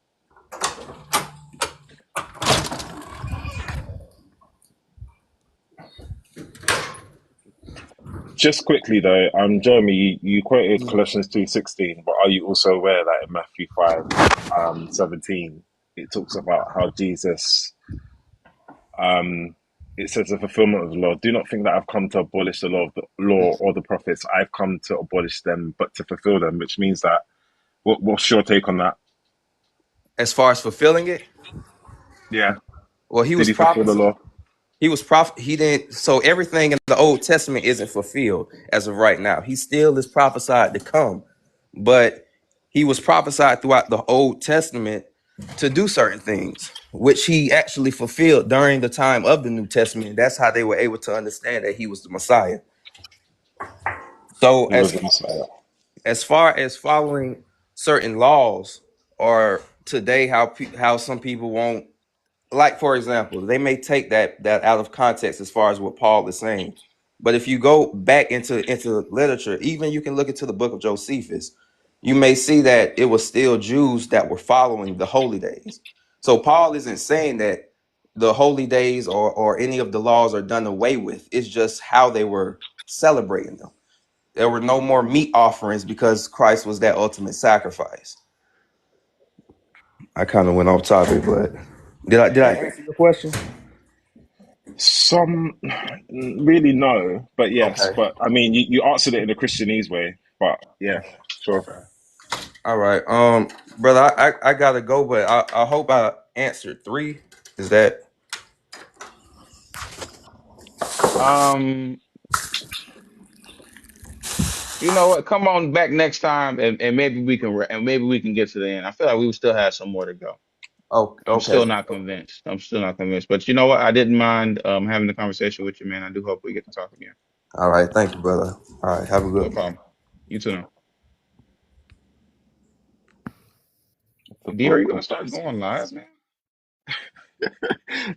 Just quickly though, Jeremy, you quoted Colossians 2:16, but are you also aware that in Matthew 5, 17, it talks about how Jesus, um, it says the fulfillment of the law. Do not think that I've come to abolish the law or the prophets. I've come to abolish them, but to fulfill them. Which means that, what's your take on that? As far as fulfilling it, Yeah, well, did he fulfill the law? he was prophet. He didn't. So everything in the Old Testament isn't fulfilled as of right now. He still is prophesied to come, but he was prophesied throughout the Old Testament to do certain things, which he actually fulfilled during the time of the New Testament. That's how they were able to understand that he was the Messiah. So He was the Messiah. as far as following certain laws, or today how some people won't, like, for example, they may take that out of context as far as what Paul is saying. But if you go back into literature, even you can look into the book of Josephus, you may see that it was still Jews that were following the holy days. So Paul isn't saying that the holy days or any of the laws are done away with. It's just how they were celebrating them. There were no more meat offerings because Christ was that ultimate sacrifice. I kind of went off topic, but did I Hey, answer your question? Some really no, but yes. Okay. But I mean, you answered it in a Christianese way. But yeah, sure. Okay. All right. Brother, I gotta go, but I hope I answered three. Is that Um, you know what? Come on back next time, and maybe we can and maybe we can get to the end. I feel like we would still have some more to go. Oh, I'm okay. still not convinced. I'm still not convinced. But you know what? I didn't mind having the conversation with you, man. I do hope we get to talk again. All right. Thank you, brother. All right. Have a good No one. problem. You too. Now. The D, are phone you gonna call start first. going live, man?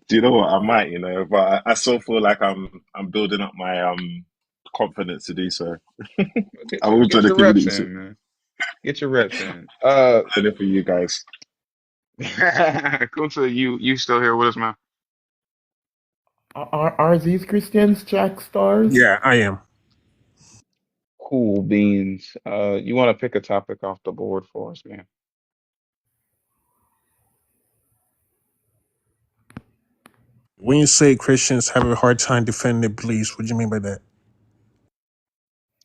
Do you know what? I might, but I still feel like I'm building up my confidence to do so. Well, I will join get the your reps community soon. in, man. Get your reps in. Only for you guys. Kunta, you still here with us, man? Are these Christians Jack stars? Yeah, I am. Cool beans. You want to pick a topic off the board for us, man? When you say Christians have a hard time defending their beliefs, what do you mean by that?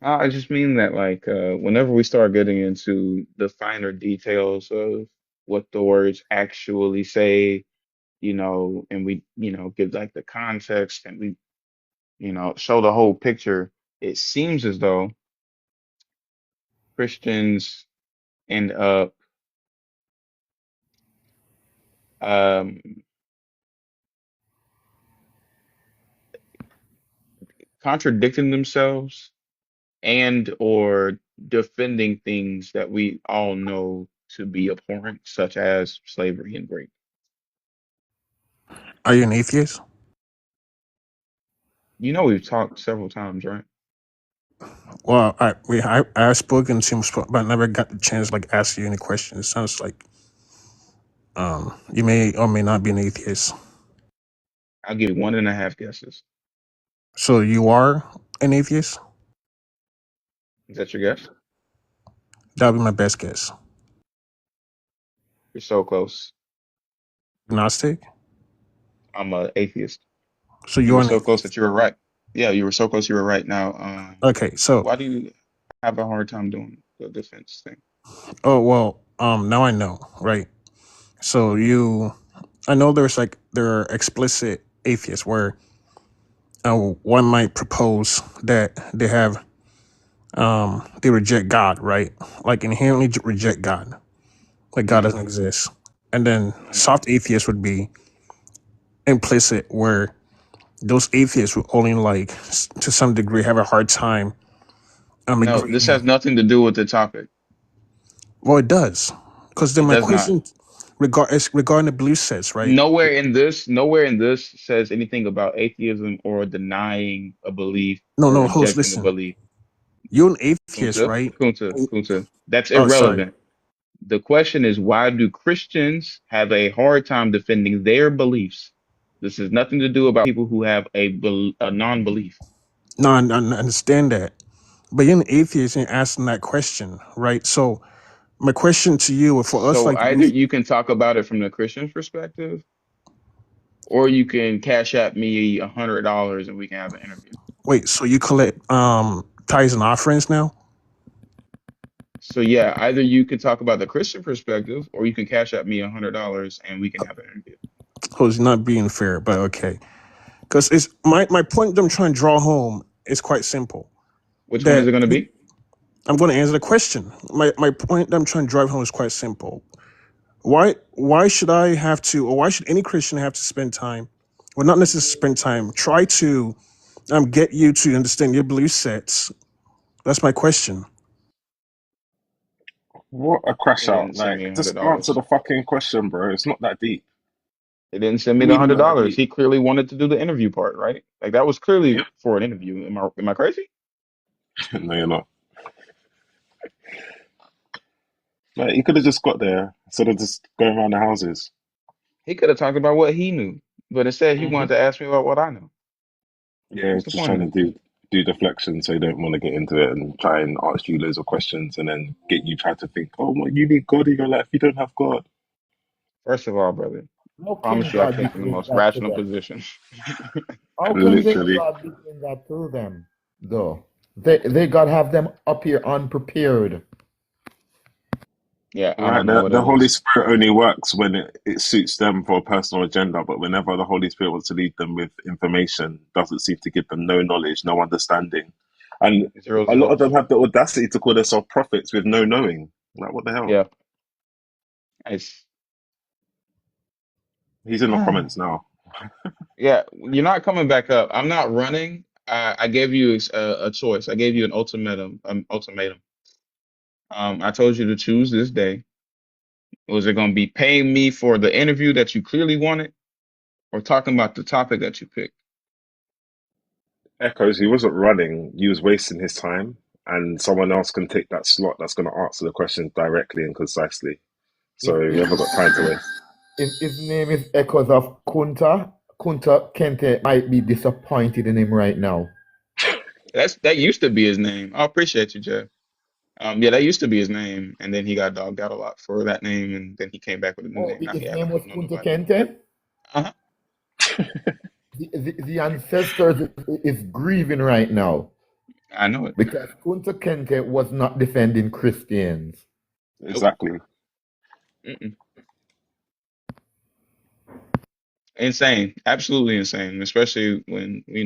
I just mean that, like, whenever we start getting into the finer details of what the words actually say, and we, give like the context and we, show the whole picture, it seems as though Christians end up um, contradicting themselves and or defending things that we all know to be abhorrent, such as slavery and rape. Are you an atheist? We've talked several times, right? Well, I've spoken to him, but I never got the chance to like ask you any questions. It sounds like you may or may not be an atheist. I'll give you one and a half guesses. So you are an atheist? Is that your guess? That would be my best guess. You're so close. Gnostic? I'm a atheist. So You you're were an so close that atheist. you were right. Yeah, you were so close you were right. Now, Okay, so why do you have a hard time doing the defense thing? oh well, now I know, right? So I know there are explicit atheists where one might propose that they reject God, right? Like inherently reject God, like God Hmm. doesn't exist. And then Hmm. soft atheists would be implicit, where those atheists would only to some degree have a hard time No, this agreeing. has nothing to do with the topic. Well, it does, because then It my does not. question is regarding the belief sets, right? Nowhere in this says anything about atheism or denying a belief No, or no, host, rejecting a listen. belief. You're an atheist, Kunta, right? Kunta. That's Oh, sorry. irrelevant. The question is, why do Christians have a hard time defending their beliefs? This has nothing to do about people who have a non-belief. No, I understand that, but you're an atheist and asking that question, right? So my question to you, for us, So like, either you can talk about it from the Christian perspective, or you can cash at me $100 and we can have an interview. wait, so you collect tithes and offerings now? So yeah, either you can talk about the Christian perspective, or you can cash at me $100 and we can have an interview. Who's not being fair, but okay. Because it's my point that I'm trying to draw home is quite simple. Which one is That it going to be? I'm going to answer the question. My point that I'm trying to drive home is quite simple. Why should I have to, or why should any Christian have to spend time, well, not necessarily spend time, try to get you to understand your belief sets? That's my question. What a crash They out! didn't send Like, me a hundred just answer dollars. the fucking question, bro. It's not that deep. They didn't send me the Really hundred not that dollars. deep. He clearly wanted to do the interview part, right? Like that was clearly Yep. for an interview. Am I crazy? No, you're not. Like, you could have just got there instead of just going around the houses. He could have talked about what he knew, but instead he Hmm. wanted to ask me about what I know. Yeah, What's the just point of trying to this? do deflection, so they don't want to get into it and try and ask you loads of questions, and then get you try to think, oh, well, you need God in your life. You don't have God. First of all, brother, How promise can you I God came be from the doing most that to rational them? position. How can Literally. God be doing that to them, though? They God have them up here unprepared. Yeah, I Right, don't know what the it Holy is. Spirit only works when it suits them for a personal agenda, but whenever the Holy Spirit wants to lead them with information, doesn't seem to give them no knowledge, no understanding. And Zero a lot of them results. have the audacity to call themselves prophets with no knowing. Like, what the hell? Yeah, it's He's in the comments now. yeah. You're not coming back up. I'm not running. I gave you a choice. I gave you an ultimatum. Ultimatum. I told you to choose this day. Was it going to be paying me for the interview that you clearly wanted, or talking about the topic that you picked? Echoes, he wasn't running, he was wasting his time, and someone else can take that slot that's going to answer the questions directly and concisely. If, So you if, haven't got time to waste. if his name is Echoes of Kunta Kente might be disappointed in him right now. That used to be his name. I appreciate you, Jeff. Yeah, that used to be his name, and then he got dogged out a lot for that name, and then he came back with a new Oh, name. Now he his act name like he was don't know Kunta nobody. Kente? Uh-huh. The ancestors is grieving right now I know it. because Kunta Kente was not defending Christians. Nope. Exactly. Mm-mm. Insane. Absolutely insane. Especially when we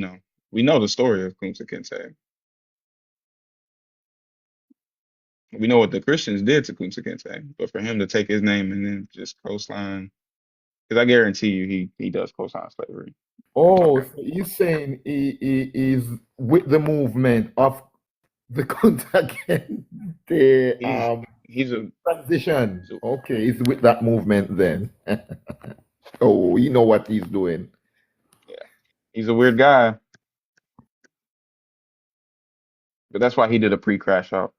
know the story of Kunta Kinte. We know what the Christians did to Kunta Kinte, but for him to take his name and then just coastline, because I guarantee you he does coastline slavery. We can talk Oh, so after. he's saying he is with the movement of the Kunta Kente He's he's a, transition. he's a Okay, he's with that movement then. Oh, you know what he's doing. yeah, he's a weird guy, but that's why he did a pre-crash out.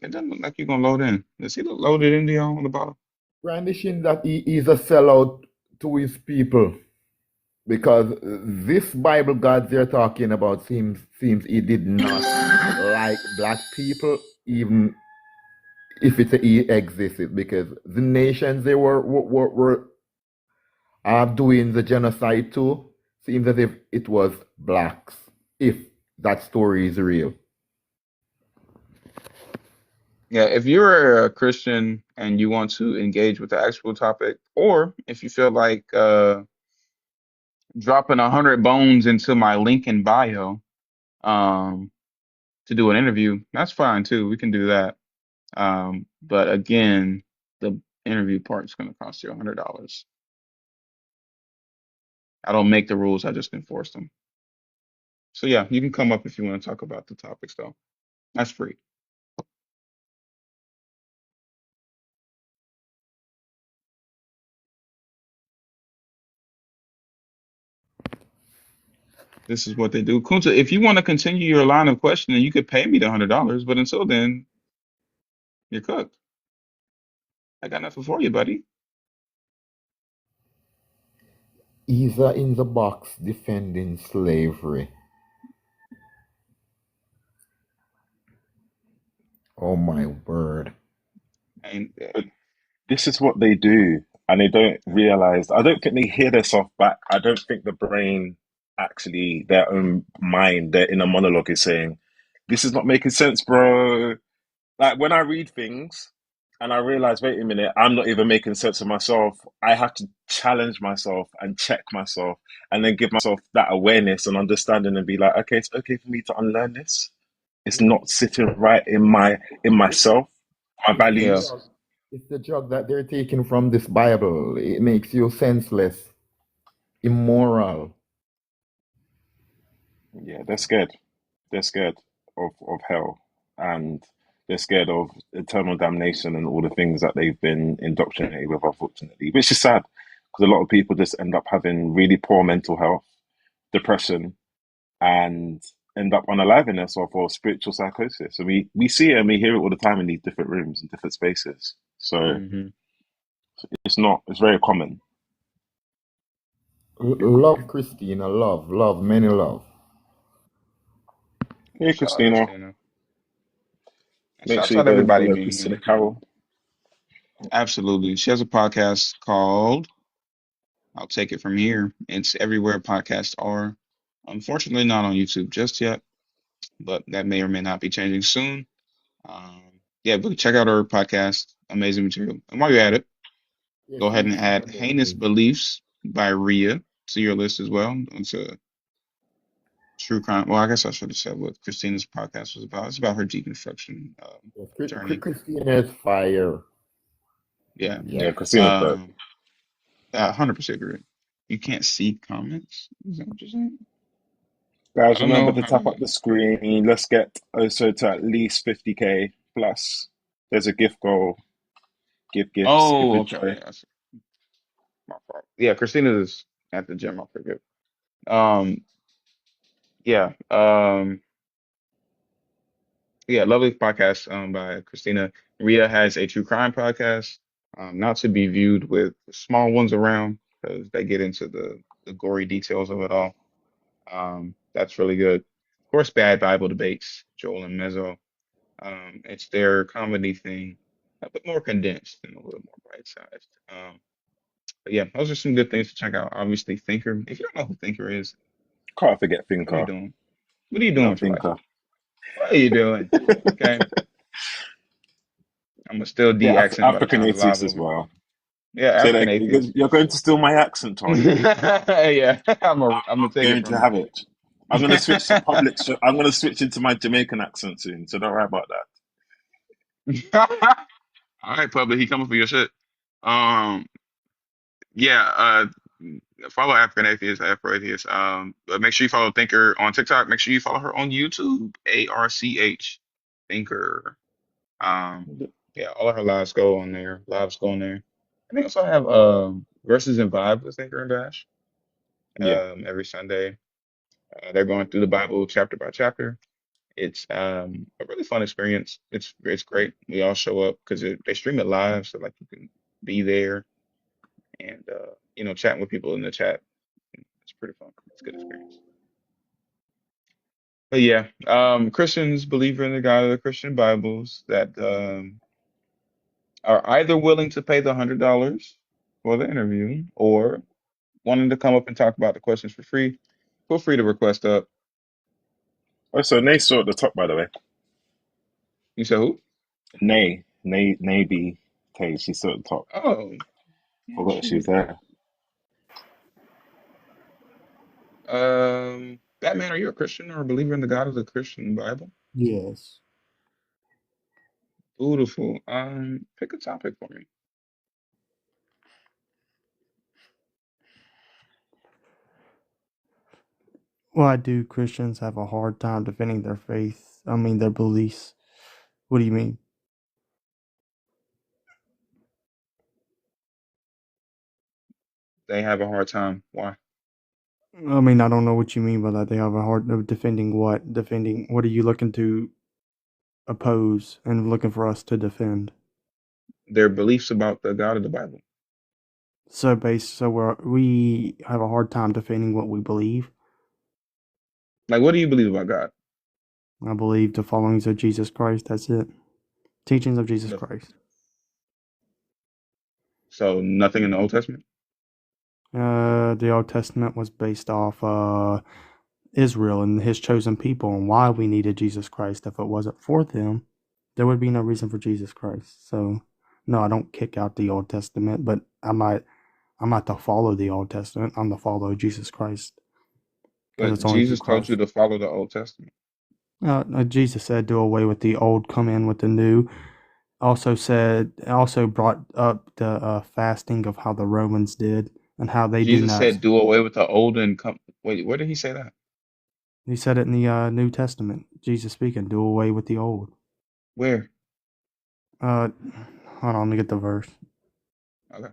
It doesn't look like you're gonna load in. Does he look loaded in the on the bottom? Brandishing that he is a sellout to his people because this Bible God they're talking about seems he did not like black people, even if he existed, because the nations they were doing the genocide to seems as if it was blacks, if that story is real. Yeah, if you're a Christian and you want to engage with the actual topic, or if you feel like dropping 100 bones into my link in bio um, to do an interview, that's fine too. We can do that. But again, the interview part is going to cost you $100. I don't make the rules; I just enforce them. So yeah, you can come up if you want to talk about the topics though. That's free. This is what they do. Kunta, if you want to continue your line of questioning, you could pay me the $100. But until then, you're cooked. I got nothing for you, buddy. Isa in the box defending slavery. Oh my word. And But this is what they do, and they don't realize. I don't think they hear themselves back. I don't think the brain actually, their own mind, their inner monologue is saying, "This is not making sense, bro." Like when I read things and I realize, wait a minute, I'm not even making sense of myself. I have to challenge myself and check myself, and then give myself that awareness and understanding, and be like, okay, it's okay for me to unlearn this. It's It, not sitting right in it, myself, my it's the yeah, values. drug. It's the drug that they're taking from this Bible. It makes you senseless, immoral. Yeah, they're scared. They're scared of hell, and they're scared of eternal damnation and all the things that they've been indoctrinated with, unfortunately, which is sad because a lot of people just end up having really poor mental health, depression, and end up unaliving themselves or spiritual psychosis. And we see it and we hear it all the time in these different rooms and different spaces. So hmm it's very common. Love Christina, love, many love. Hey, Shout out Christina, Christina. And make shout sure you out go and everybody follow being Christina here. Carroll. Absolutely. She has a podcast called I'll Take It From Here. It's everywhere podcasts are. Unfortunately, not on YouTube just yet. but that may or may not be changing soon. Um, yeah, but check out our podcast, amazing material. And while you're at it, Yes, go ahead and YouTube add as well, Heinous please. Beliefs by Rhea to your list as well. It's a true crime. Well, I guess I should have said what Christina's podcast was about. It's about her deconstruction Yes, journey. Christina is fire. Yeah. Yeah. Yeah, Christina's dope. Um, I 100% agree. You can't see comments? Is that what you're saying? I Guys, don't remember know to how tap to. up the screen. Let's get also to at least 50K plus. There's a gift goal. Give gifts. Give Oh, with okay. joy. Yeah, that's my fault. Yeah, Christina's at the gym. I forget. Um, yeah. Yeah, lovely podcast by Christina. Rhea has a true crime podcast, not to be viewed with the small ones around because they get into the gory details of it all. That's really good. Of course, Bad Bible Debates, Joel and Mezzo. It's their comedy thing, but more condensed and a little more bite-sized. But yeah, those are some good things to check out. Obviously, Thinker. If you don't know who Thinker is, Can't forget what are you Thinker. doing? What are you doing No, with your life? Thinker. What are you doing? Okay, I'm gonna steal Yeah, D accent by the African time the live atheist as over. well. Yeah, Say that African again. atheist. You're going to steal my accent, are you? Yeah, I'm gonna take it Going to from you. have it. I'm going to switch to public. I'm going to switch into my Jamaican accent soon, so don't worry about that. All right, public, he coming for your shit. Um, yeah, follow African Atheist, Afro Atheist. But make sure you follow Thinker on TikTok. Make sure you follow her on YouTube, ARCH Thinker. Um, yeah, all of her lives go on there. Lives go on there. And they also have Verses and Vibe with Thinker and Bash Yeah, every Sunday. They're going through the Bible chapter by chapter. It's a really fun experience. It's great. We all show up because they stream it live, so like you can be there and chatting with people in the chat. It's pretty fun. It's a good experience. But yeah, Christians believe in the God of the Christian Bibles that are either willing to pay the $100 for the interview or wanting to come up and talk about the questions for free. Feel free to request up. oh, so Nay saw at the top, by the way. You said who? Nay B Tay, she saw at the top. Oh, yeah, Forgot she she was did. there. Batman, are you a Christian or a believer in the God of the Christian Bible? Yes. Beautiful. Pick a topic for me. Why do Christians have a hard time defending their faith? I mean, their beliefs. What do you mean? They have a hard time. Why? I mean, I don't know what you mean by that. They have a hard of defending what? Defending what are you looking to oppose and looking for us to defend? Their beliefs about the God of the Bible. So we have a hard time defending what we believe. Like, what do you believe about God? I believe the followings of Jesus Christ. That's it. Teachings of Jesus The- Christ. So nothing in the Old Testament? The Old Testament was based off Israel and his chosen people and why we needed Jesus Christ. If it wasn't for them, there would be no reason for Jesus Christ. So, no, I don't kick out the Old Testament, but I'm not to follow the Old Testament. I'm to follow Jesus Christ because But it's only through Jesus told you Christ. to follow the Old Testament. Jesus said, "Do away with the old, come in with the new." Also brought up the fasting of how the Romans did and how they do Jesus not. said, do away with the old and come. Wait, where did he say that? He said it in the New Testament. Jesus speaking, "Do away with the old." Where? Uh, Hold on, let me get the verse. Okay.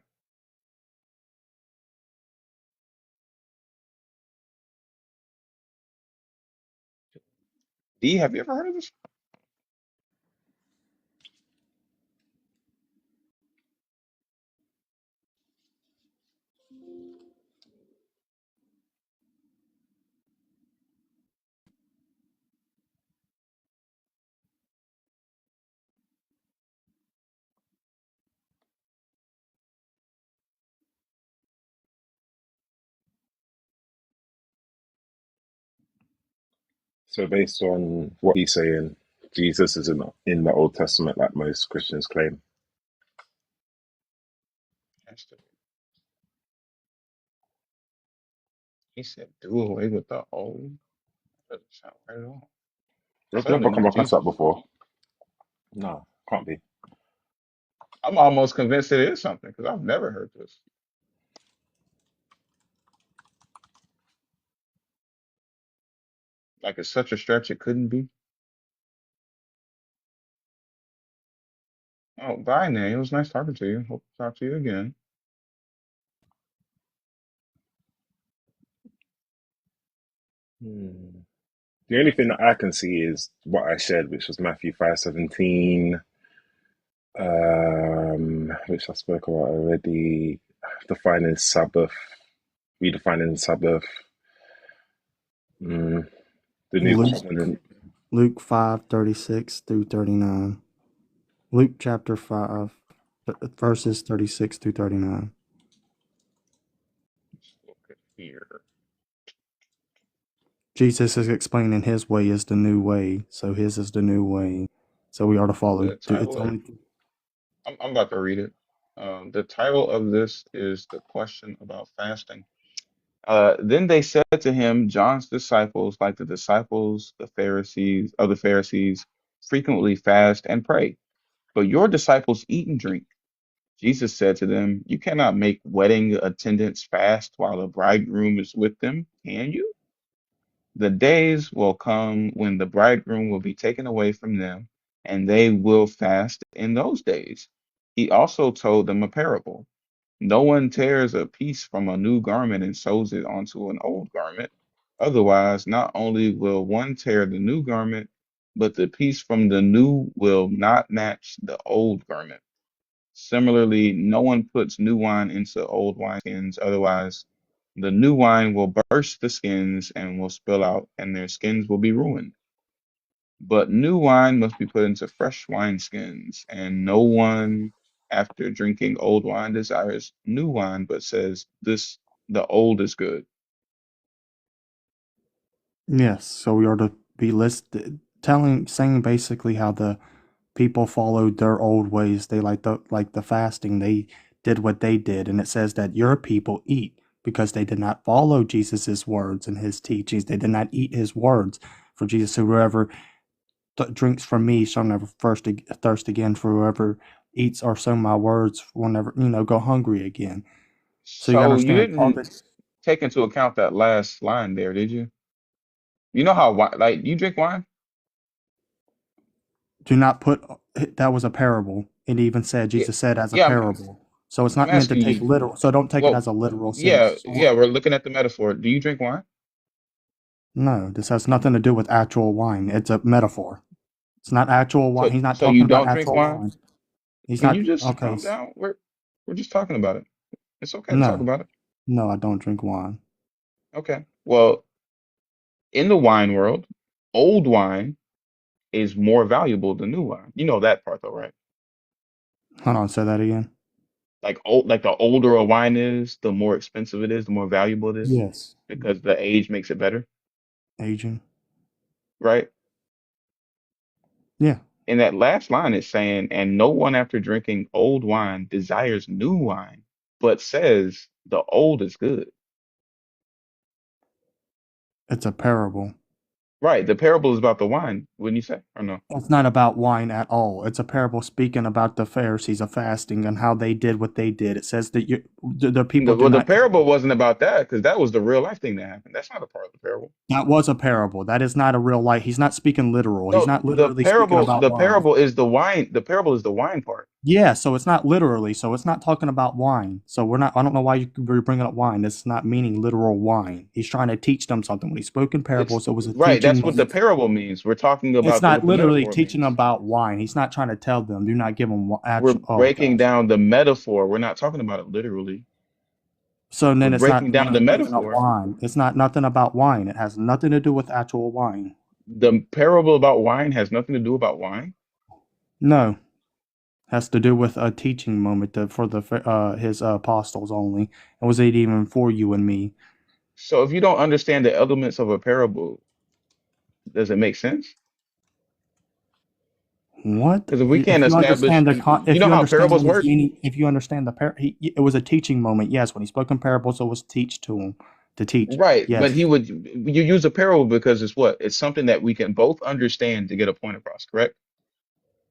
D, have you ever heard of this? So based on what he's saying, Jesus is in the Old Testament, like most Christians claim. Has to be. He said, "Do away with the old." Doesn't sound right at all. You've Certainly never come not across that Jesus. before. No, can't be. I'm almost convinced it is something because I've never heard this. Like it's such a stretch it couldn't be. Oh, bye, Nay. It was nice talking to you. Hope to talk to you again. Hmm. The only thing that I can see is what I shared, which was Matthew 5:17, which I spoke about already. Defining Sabbath, redefining Sabbath, mm, the new Luke covenant. Luke 5:36 through 39. Luke chapter 5 verses 36 through 39. Let's look at here. Jesus is explaining his way is the new way, so his is the new way. So we are to follow. The It's title of only I'm about to read it. The title of this is the question about fasting. Then they said to him, John's disciples, like the disciples, the Pharisees, frequently fast and pray, but your disciples eat and drink. Jesus said to them, you cannot make wedding attendants fast while the bridegroom is with them, can you? The days will come when the bridegroom will be taken away from them, and they will fast in those days. He also told them a parable. No one tears a piece from a new garment and sews it onto an old garment. Otherwise, not only will one tear the new garment, but the piece from the new will not match the old garment. Similarly, no one puts new wine into old wineskins, otherwise, the new wine will burst the skins and will spill out, and their skins will be ruined. But new wine must be put into fresh wineskins, and no one, after drinking old wine, desires new wine, but says, this, the old is good. yes. So we are to be listed, saying basically how the people followed their old ways. They like the fasting. They did what they did, and it says that your people eat because they did not follow Jesus's words and his teachings. They did not eat his words. For Jesus, whoever drinks from me shall never thirst again. For whoever eats or sow my words will never, go hungry again. So you So you understand all didn't this. take into account that last line there, did you? You know how like you drink wine? Do not put that was a parable. It even said Yeah, Jesus said as a yeah. parable. So it's I'm not meant to asking take you. literal. So don't take it Well, as a literal yeah, sense. yeah. We're looking at the metaphor. Do you drink wine? No, this has nothing to do with actual wine. It's a metaphor. It's not actual wine. So He's not so you talking about don't drink actual wine? wine. He's Can you not just okay. calm down? We're just talking about it. It's okay to talk No, about it. no, I don't drink wine. Okay. Well, in the wine world, old wine is more valuable than new wine. You know that part though, right? Hold on, say that again. Like the older a wine is, the more expensive it is, the more valuable it is Yes, because the age makes it better, Asian. right? Yeah, In that last line, it's saying, and no one after drinking old wine desires new wine, but says the old is good. it's a parable. Right. The parable is about the wine, wouldn't you say? Or no? It's not about wine at all. It's a parable speaking about the Pharisees of fasting and how they did what they did. It says that the people do Well, the not. parable wasn't about that because that was the real life thing that happened. That's not a part of the parable. That was a parable. That is not a real life. He's not speaking literal. He's No, not literally speaking about the wine. parable is the wine. The parable is the wine part. Yeah, so it's not literally. So it's not talking about wine. So we're not. I don't know why you're bringing up wine. It's not meaning literal wine. He's trying to teach them something. When he spoke in It's parables, it was a right. teaching That's what the moment. parable means. We're talking It's about not what the literally metaphor teaching means. about wine. He's not trying to tell them. Do not give them We're actual. Oh breaking gosh. down the metaphor. We're not talking about it literally. So We're then it's not breaking down the giving up metaphor. wine. It's not nothing about wine. It has nothing to do with actual wine. The parable about wine has nothing to do about wine. No, has to do with a teaching moment for his apostles only. It wasn't even for you and me. So if you don't understand the elements of a parable, Does it make sense? What? Because if we can't If you establish, understand you if know you how understand parables what he's work, meaning, if you understand it was a teaching moment. Yes, when he spoke in parables, it was teach to him to teach. right? But Yes. you use a parable because it's what? It's something that we can both understand to get a point across, correct?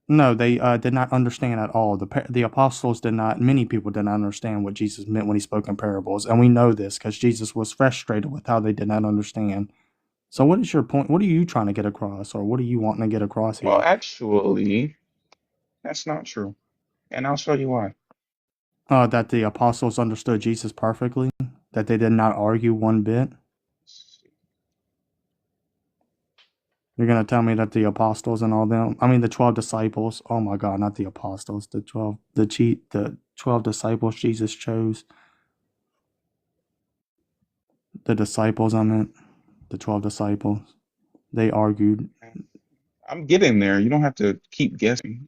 No, they did not understand at all. The apostles did not. Many people did not understand what Jesus meant when he spoke in parables, and we know this because Jesus was frustrated with how they did not understand. So, what is your point? What are you trying to get across, or what are you wanting to get across Well, here? actually, that's not true, and I'll show you why. That the apostles understood Jesus perfectly, that they did not argue one bit. You're gonna tell me that the apostles and all them, I mean the 12 disciples, oh my God, not the apostles, the 12 disciples Jesus chose, the disciples, I meant, the 12 disciples, they argued. I'm getting there. You don't have to keep guessing.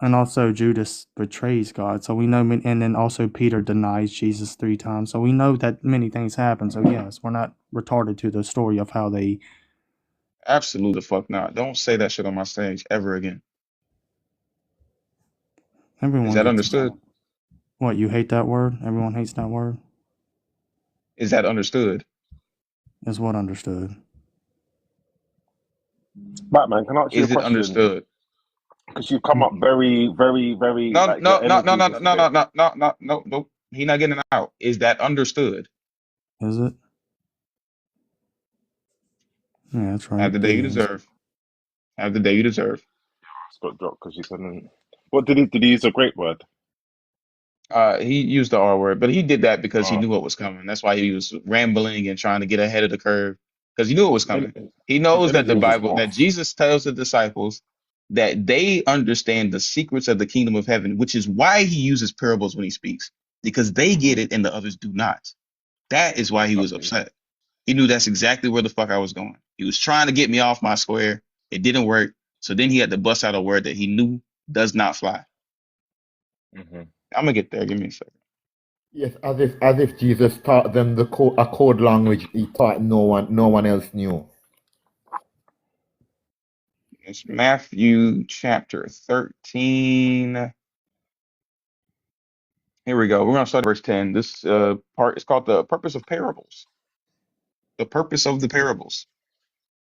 And also Judas betrays God. So we know, and then also Peter denies Jesus 3 times. So we know that many things happen. So yes, we're not retarded to the story of how they, Absolutely the fuck not. Don't say that shit on my stage ever again. Is everyone that gets understood? mad. What, you hate that word? Everyone hates that word? Is that understood? Is what understood? Batman, can I ask you a Is it question? understood? Because you come up very, very, very No, like no, your no, no, energy no, is no, just a no, no, bit. no, no, no, no, no. He not getting it out. Is that understood? Is it? Yeah, that's Have right. the day It you is. deserve. Have the day you deserve. Got dropped because you couldn't. What did he? Did he use a great word? He used the R word, but he did that because he Oh, knew what was coming. That's why he was rambling and trying to get ahead of the curve because he knew it was his, coming. He his knows that energy the was just Bible, that off. Jesus tells the disciples that they understand the secrets of the kingdom of heaven, which is why he uses parables when he speaks, because they get Hmm. it and the others do not. That is why he was Exactly. upset. He knew that's exactly where the fuck I was going. He was trying to get me off my square. It didn't work. So then he had to bust out a word that he knew does not fly. Hmm. I'm gonna get there. Give me a second. Yes, as if Jesus taught them a code language he thought no one else knew. It's Matthew chapter 13. Here we go. We're going to start at verse 10. This part is called the purpose of parables. The purpose of the parables.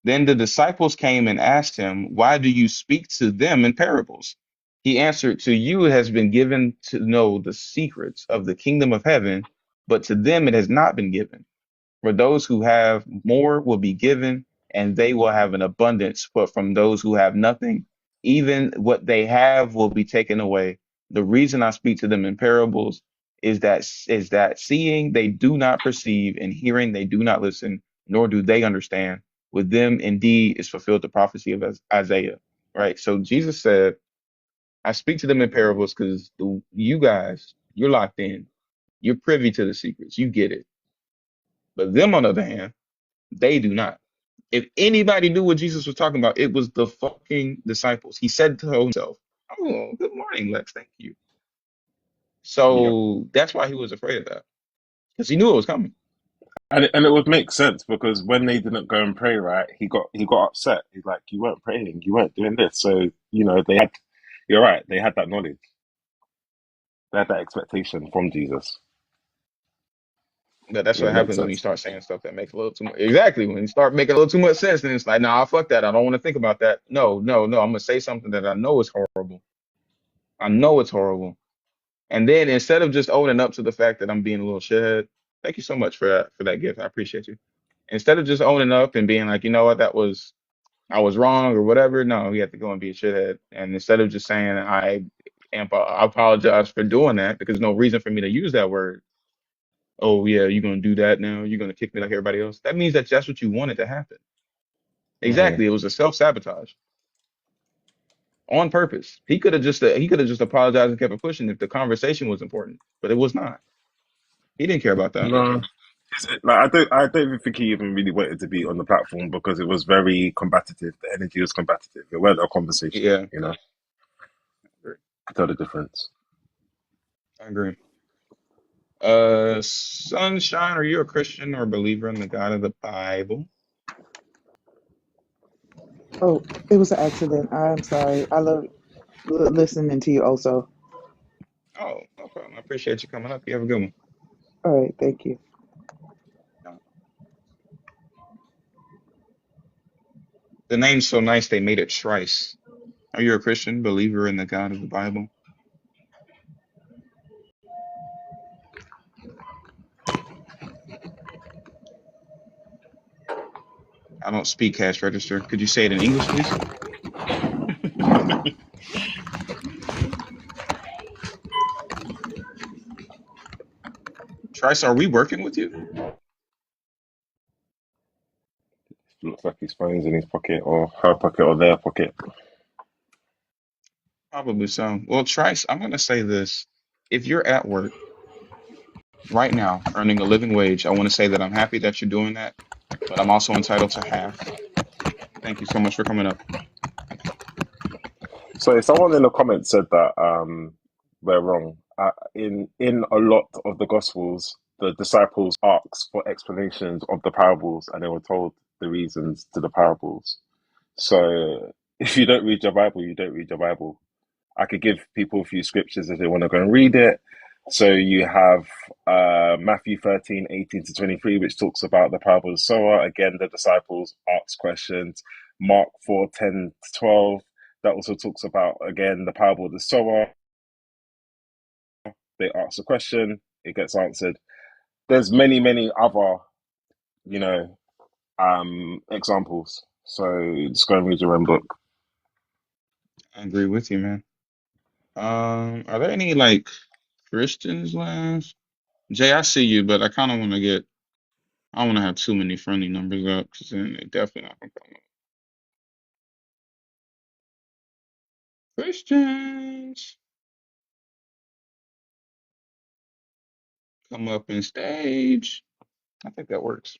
Then the disciples came and asked him, "Why do you speak to them in parables?" He answered, "To you it has been given to know the secrets of the kingdom of heaven, but to them it has not been given. For those who have more will be given, and they will have an abundance. But from those who have nothing, even what they have will be taken away. The reason I speak to them in parables is that seeing they do not perceive, and hearing they do not listen, nor do they understand. With them, indeed, is fulfilled the prophecy of Isaiah." Right. So Jesus said, "I speak to them in parables because you guys, you're locked in. You're privy to the secrets. You get it. But them, on the other hand, they do not." If anybody knew what Jesus was talking about, it was the fucking disciples. He said to himself, "Oh, good morning, Lex. Thank you." Yep. So that's why he was afraid of that because he knew it was coming. And it would make sense because when they didn't go and pray, right, he got upset. He's like, "You weren't praying, you weren't doing this." So they had. You're right. They had that knowledge. They had that expectation from Jesus. But that's Yeah, what it makes happens when you sense. start saying stuff that makes a little too much. Exactly. When you start making a little too much sense, then it's like, nah, fuck that. I don't want to think about that. No, no, no. I'm gonna say something that I know is horrible. I know it's horrible. And then instead of just owning up to the fact that I'm being a little shithead, thank you so much for that gift. I appreciate you. Instead of just owning up and being like, you know what, I was wrong or whatever. No, he had to go and be a shithead. And instead of just saying I apologize for doing that because there's no reason for me to use that word. Oh yeah, you're gonna do that now. You're gonna kick me like everybody else. That means that that's what you wanted to happen. Hmm. Exactly. It was a self sabotage on purpose. He could have just apologized and kept it pushing if the conversation was important, but it was not. He didn't care about that. No, like I don't even think he even really wanted to be on the platform because it was very combative. The energy was combative. It wasn't a conversation. Yeah, I agree. To tell the difference. I agree. Sunshine, are you a Christian or a believer in the God of the Bible? Oh, it was an accident. I'm sorry. I love listening to you also. Oh, no problem. I appreciate you coming up. You have a good one. All right, thank you. The name's so nice they made it Trice. Are you a Christian believer in the God of the Bible? I don't speak cash register. Could you say it in English, please? Trice, are we working with you? Looks like his phone's in his pocket or her pocket or their pocket. Probably so. Well, Trice, I'm going to say this. If you're at work right now earning a living wage, I want to say that I'm happy that you're doing that, but I'm also entitled to half. Thank you so much for coming up. So if someone in the comments said that we're wrong, in a lot of the Gospels, the disciples asked for explanations of the parables, and they were told the reasons to the parables. So if you don't read your Bible, you don't read your Bible. I could give people a few scriptures if they want to go and read it. So you have Matthew 13:18 to 23, which talks about the parable of the sower. Again, the disciples ask questions. Mark 4:10 to 12, that also talks about, again, the parable of the sower. They ask a question, it gets answered. There's many, many other, you know, examples. So just go and read your own book. I agree with you, man. Are there any like Christians left? Jay, I see you, but I kind of want to get, I don't want to have too many friendly numbers up because then they definitely not gonna Christians, come up in stage. I think that works.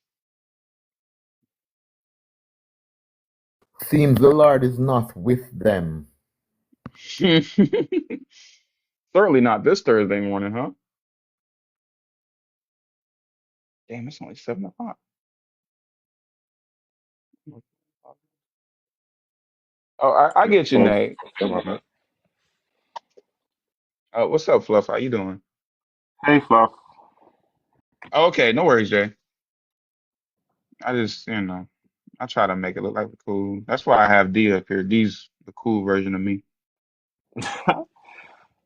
Seems the Lord is not with them. Certainly not this Thursday morning, huh? Damn, it's only 7 o'clock. Oh, I get you, So, Nate. What's up, Fluff? How you doing? hey, Fluff. Oh, okay, no worries, Jay. I just, I try to make it look like the cool. That's why I have D up here. D's the cool version of me.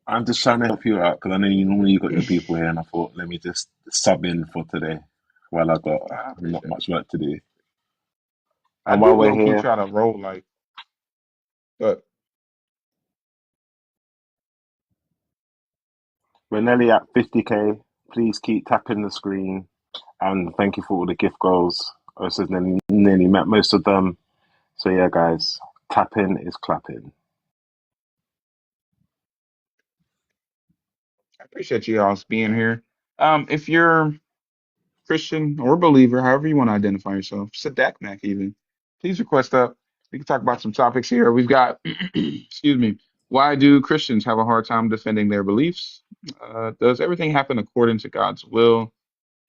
I'm just trying to help you out because I know you normally got your people here, and I thought let me just sub in for today while I got I not appreciate it. much work to do. I And while did we're low key here, try to roll like, but we're nearly at 50K. Please keep tapping the screen, and thank you for all the gift goals. I said nearly met most of them. So yeah, guys, tapping is clapping. I appreciate you all being here. If you're Christian or believer, however you want to identify yourself, Sadak Mac even, please request up. We can talk about some topics here. We've got, excuse me, why do Christians have a hard time defending their beliefs? Does everything happen according to God's will?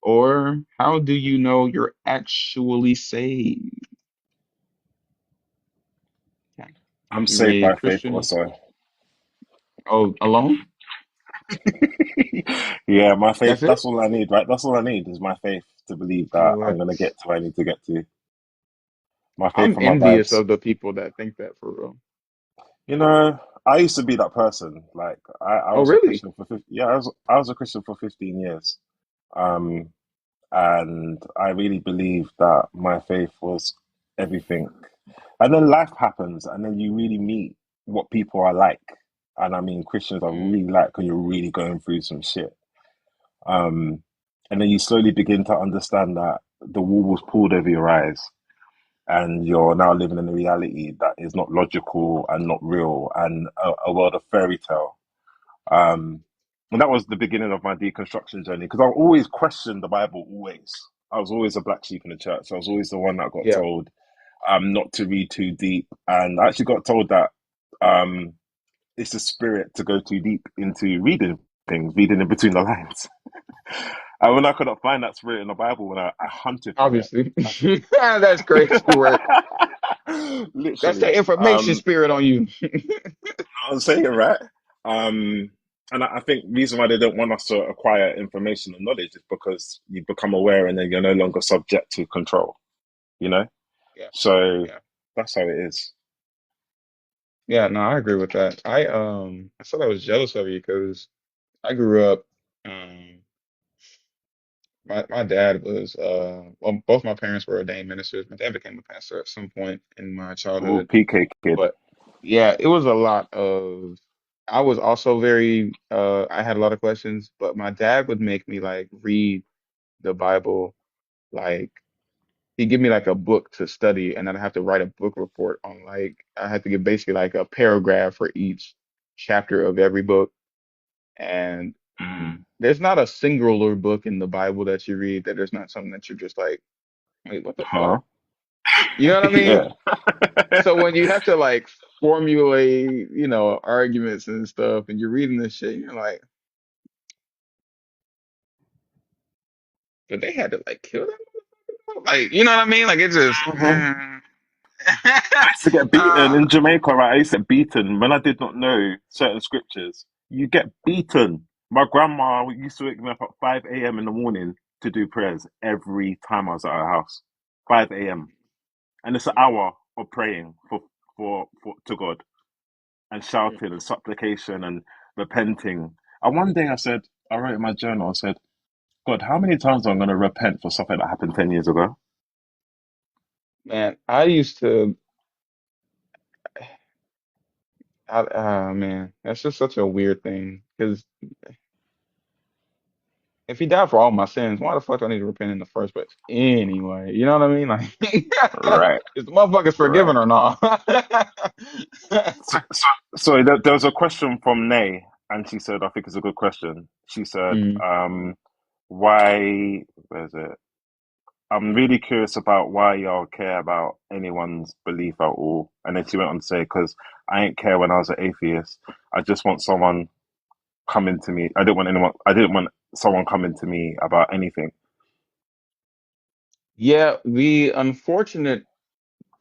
Or how do you know you're actually saved? Okay. I'm You're saved a by faith Christian? also. Oh, alone? Yeah, my faith. That's it? That's all I need, right? That's all I need is my faith to believe You know that I'm what? gonna get to where I need to get to. My faith I'm and my envious vibes. of the people that think that for real. You know, I used to be that person. Like I Oh, was a really? Christian for 50, yeah, I was a Christian for 15 years. Um, and I really believed that my faith was everything. And then life happens, and then you really meet what people are like. And I mean, Christians are Mm, really like when you're really going through some shit. Um, and then you slowly begin to understand that the wall was pulled over your eyes, and you're now living in a reality that is not logical and not real, and a world of fairy tale. Um, and that was the beginning of my deconstruction journey because I always questioned the Bible. Always, I was always a black sheep in the church. I was always the one that got yeah, told not to read too deep, and I actually got told that um, it's a spirit to go too deep into reading things, reading in between the lines. And when I could not find that spirit in the Bible, when I hunted for it, obviously. I, That's crazy work. That's Literally. the information spirit on you. I'm saying, right? And I think the reason why they don't want us to acquire information and knowledge is because you become aware and then you're no longer subject to control, you know? Yeah, So yeah, that's how it is. yeah. No, I agree with that. I thought I was jealous of you because I grew up. Um, my dad was well, both my parents were ordained ministers. My dad became a pastor at some point in my All childhood, PK kid. but yeah, it was a lot of. I was also very I had a lot of questions, but my dad would make me like read the Bible. Like he'd give me like a book to study, and then I have to write a book report on like I had to give basically like a paragraph for each chapter of every book. And Mm. there's not a singular book in the Bible that you read that there's not something that you're just like, wait, what the fuck? Huh? You know what I mean? Yeah. So when you have to like formulate, arguments and stuff, and you're reading this shit, you're like, but they had to like kill them, like, you know what I mean? Like it just, Mhm. I used to get beaten uh, in Jamaica, right? I used to get beaten when I did not know certain scriptures. You get beaten. My grandma used to wake me up at 5 a.m. in the morning to do prayers every time I was at her house. 5 a.m. And it's an hour of praying for to God and shouting and supplication and repenting. And one day I said, I wrote in my journal, I said, God, how many times am I going to repent for something that happened 10 years ago? man, I used to, man, that's just such a weird thing because if he died for all my sins, why the fuck do I need to repent in the first place? Anyway, you know what I mean? Like, Right, is the motherfuckers right. forgiven or not? So there was a question from Nay, and she said, I think it's a good question. She said, Mm. why, where is it? I'm really curious about why y'all care about anyone's belief at all. And then she went on to say, because I ain't care when I was an atheist. I just want someone coming to me. I didn't want someone coming to me about anything. Yeah, the unfortunate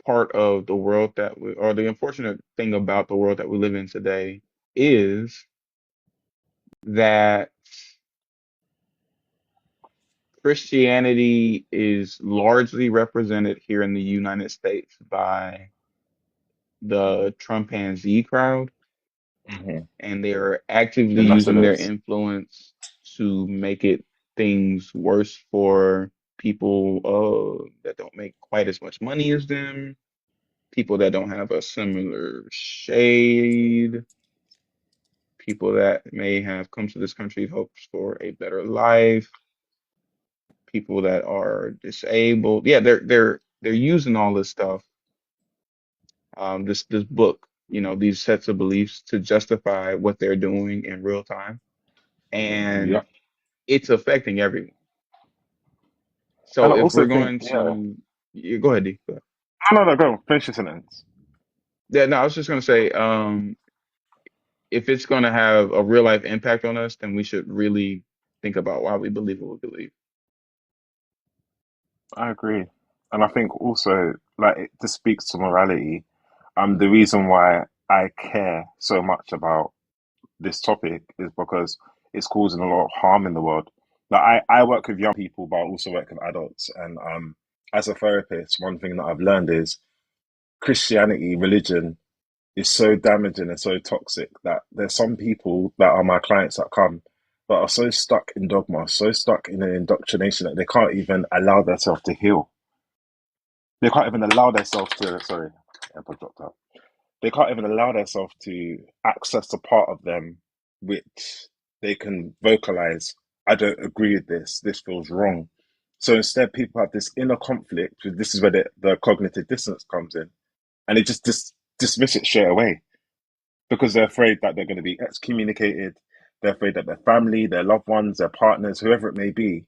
part of the world or the unfortunate thing about the world that we live in today is that Christianity is largely represented here in the United States by the Trumpanzee crowd, Hmm. and they are actively The using their nationalists. influence to make it things worse for people that don't make quite as much money as them, people that don't have a similar shade, people that may have come to this country in hopes for a better life, people that are disabled. Yeah, they're using all this stuff, this book, these sets of beliefs to justify what they're doing in real time, and Yep. it's affecting everyone. And So I if also we're think, going yeah. to, yeah, go ahead, D. Go ahead. No, no, no, go. Finish your sentence. Yeah, no, I was just gonna say, if it's gonna have a real life impact on us, then we should really think about why we believe what we believe. I agree. And I think also, like, it just speaks to morality. The reason why I care so much about this topic is because it's causing a lot of harm in the world. Like, I work with young people, but I also work with adults. And as a therapist, one thing that I've learned is Christianity, religion, is so damaging and so toxic that there's some people that are my clients that come that are so stuck in dogma, so stuck in an indoctrination that they can't even allow themselves to heal. They can't even allow themselves to, sorry, AirPod dropped out. They can't even allow themselves to access a part of them which they can vocalize. I don't agree with this. This feels wrong. So instead, people have this inner conflict. This is where the cognitive dissonance comes in, and they just dismiss it straight away because they're afraid that they're going to be excommunicated. They're afraid that their family, their loved ones, their partners, whoever it may be,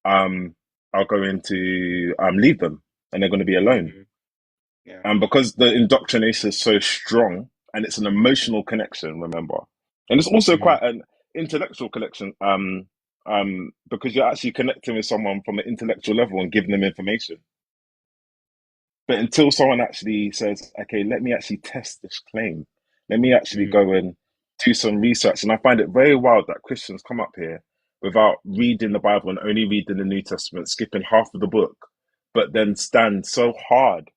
um, are going to leave them, and they're going to be alone. Hmm. Yeah. And because the indoctrination is so strong and it's an emotional connection, remember, and it's also Hmm. quite an intellectual connection, because you're actually connecting with someone from an intellectual level and giving them information. But until someone actually says, okay, let me actually test this claim, let me actually Mhm. go and do some research. And I find it very wild that Christians come up here without reading the Bible and only reading the New Testament, skipping half of the book, but then stand so hard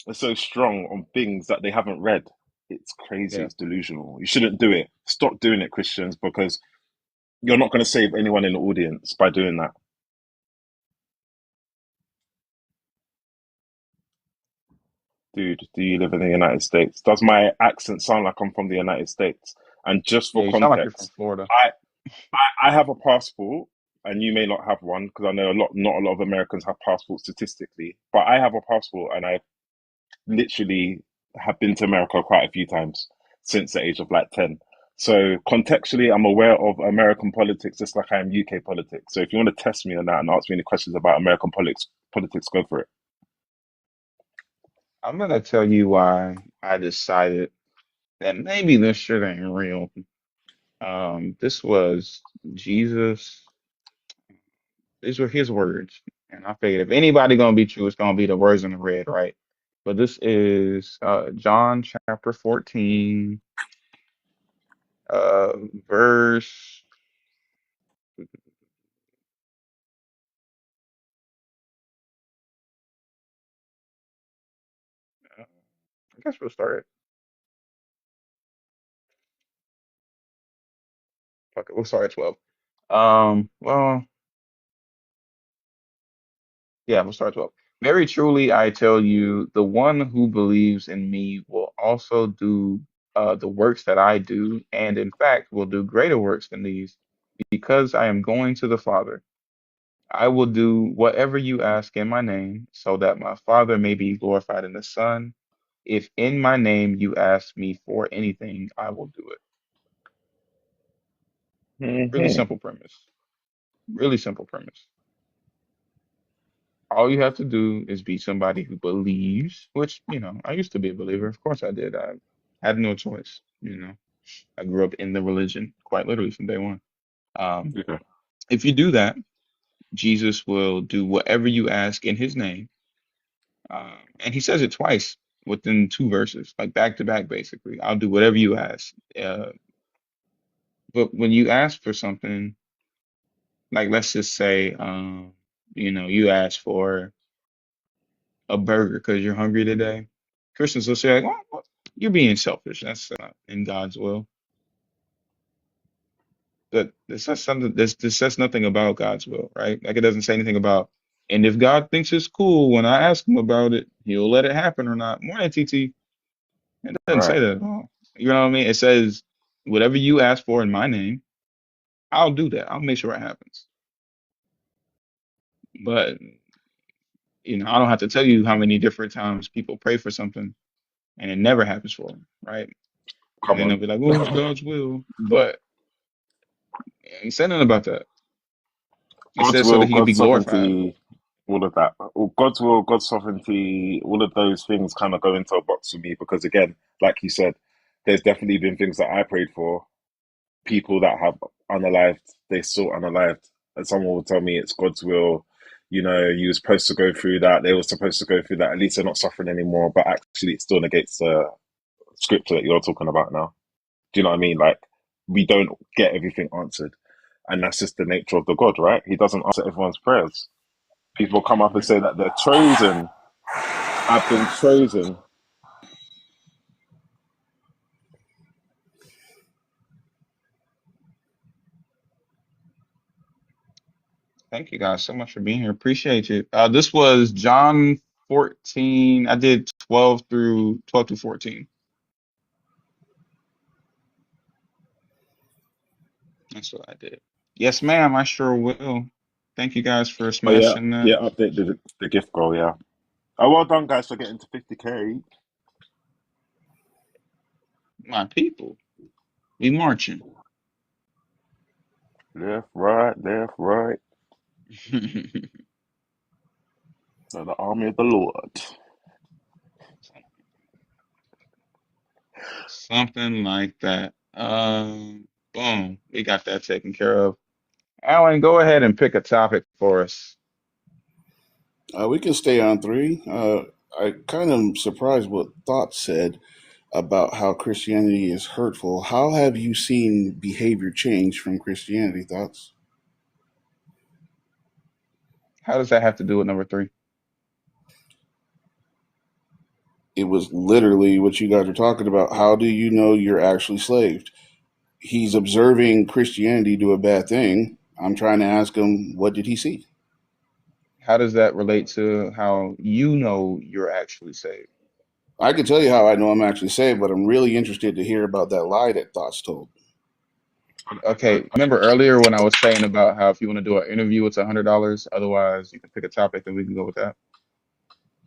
and so strong on things that they haven't read. It's crazy. Yeah. It's delusional. You shouldn't do it. Stop doing it, Christians, because you're not going to save anyone in the audience by doing that. Dude, do you live in the United States? Does my accent sound like I'm from the United States? And just Yeah, for you sound like you're from context, Florida. I I have a passport, and you may not have one because I know not a lot of Americans have passports statistically. But I have a passport, and I literally have been to America quite a few times since the age of like 10. So contextually, I'm aware of American politics just like I am UK politics. So if you want to test me on that and ask me any questions about American politics, go for it. I'm gonna tell you why I decided that maybe this shit ain't real. This was Jesus. These were his words, and I figured if anybody gonna be true, it's gonna be the words in the red, right? But this is John chapter 14, verse. I guess we'll start at. Okay, we'll start at 12. Well, yeah, we'll start at 12. Very truly, I tell you, the one who believes in me will also do the works that I do, and in fact, will do greater works than these, because I am going to the Father. I will do whatever you ask in my name, so that my Father may be glorified in the Son. If in my name you ask me for anything, I will do it. Really Hmm. simple premise. Really simple premise. All you have to do is be somebody who believes, which, I used to be a believer. Of course I did. I had no choice. I grew up in the religion quite literally from day one. Um, Okay. if you do that, Jesus will do whatever you ask in his name. And he says it twice within two verses, like back to back, basically. I'll do whatever you ask. But when you ask for something, like let's just say, you ask for a burger because you're hungry today. Christians will say, like, well, you're being selfish. That's not in God's will. But this says something. This says nothing about God's will, right? Like it doesn't say anything about. And if God thinks it's cool when I ask him about it, he'll let it happen or not. More than TT. It doesn't Right. say that at all. You know what I mean? It says, whatever you ask for in my name, I'll do that. I'll make sure it happens. But, I don't have to tell you how many different times people pray for something and it never happens for them, right? And Come then they'll on. be like, well, it's God's will. But it ain't saying nothing about that. It God's says so will, that he can be God's glorified. sovereignty, all of that. God's will, God's sovereignty, all of those things kind of go into a box for me because, again, like you said, there's definitely been things that I prayed for, people that have unalived, they still unalived. And someone will tell me it's God's will. You were supposed to go through that. They were supposed to go through that. At least they're not suffering anymore. But actually, it still negates the scripture that you're talking about now. Do you know what I mean? Like, we don't get everything answered. And that's just the nature of the God, right? He doesn't answer everyone's prayers. People come up and say that they're chosen. I've been chosen. Thank you guys so much for being here. Appreciate you. This was John 14. I did 12 through 14. That's what I did. Yes, ma'am. I sure will. Thank you guys for Oh yeah, smashing that. yeah. Update the gift goal. Yeah. Oh, well done, guys, for getting to 50K. My people, we marching. Left, right, left, right. So the army of the Lord. Something like that. Boom. We got that taken care of. Alan, go ahead and pick a topic for us. We can stay on three. I kind of surprised what Thought said about how Christianity is hurtful. How have you seen behavior change from Christianity? Thoughts? How does that have to do with number three? It was literally what you guys are talking about. How do you know you're actually slaved? He's observing Christianity do a bad thing. I'm trying to ask him, what did he see? How does that relate to how you know you're actually saved? I can tell you how I know I'm actually saved, but I'm really interested to hear about that lie that Thoughts told. Okay, remember earlier when I was saying about how if you want to do an interview, it's $100. Otherwise, you can pick a topic and we can go with that.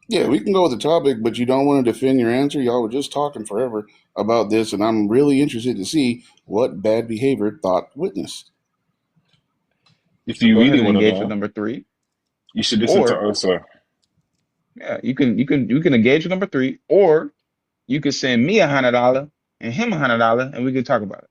Yeah, we can go with the topic, but you don't want to defend your answer. Y'all were just talking forever about this, and I'm really interested to see what bad behavior Thought witnessed. If So you go ahead really and want to engage with know, number three, you should listen to or Osa. yeah, you can engage with number three, or you could send me $100 and him $100, and we could talk about it.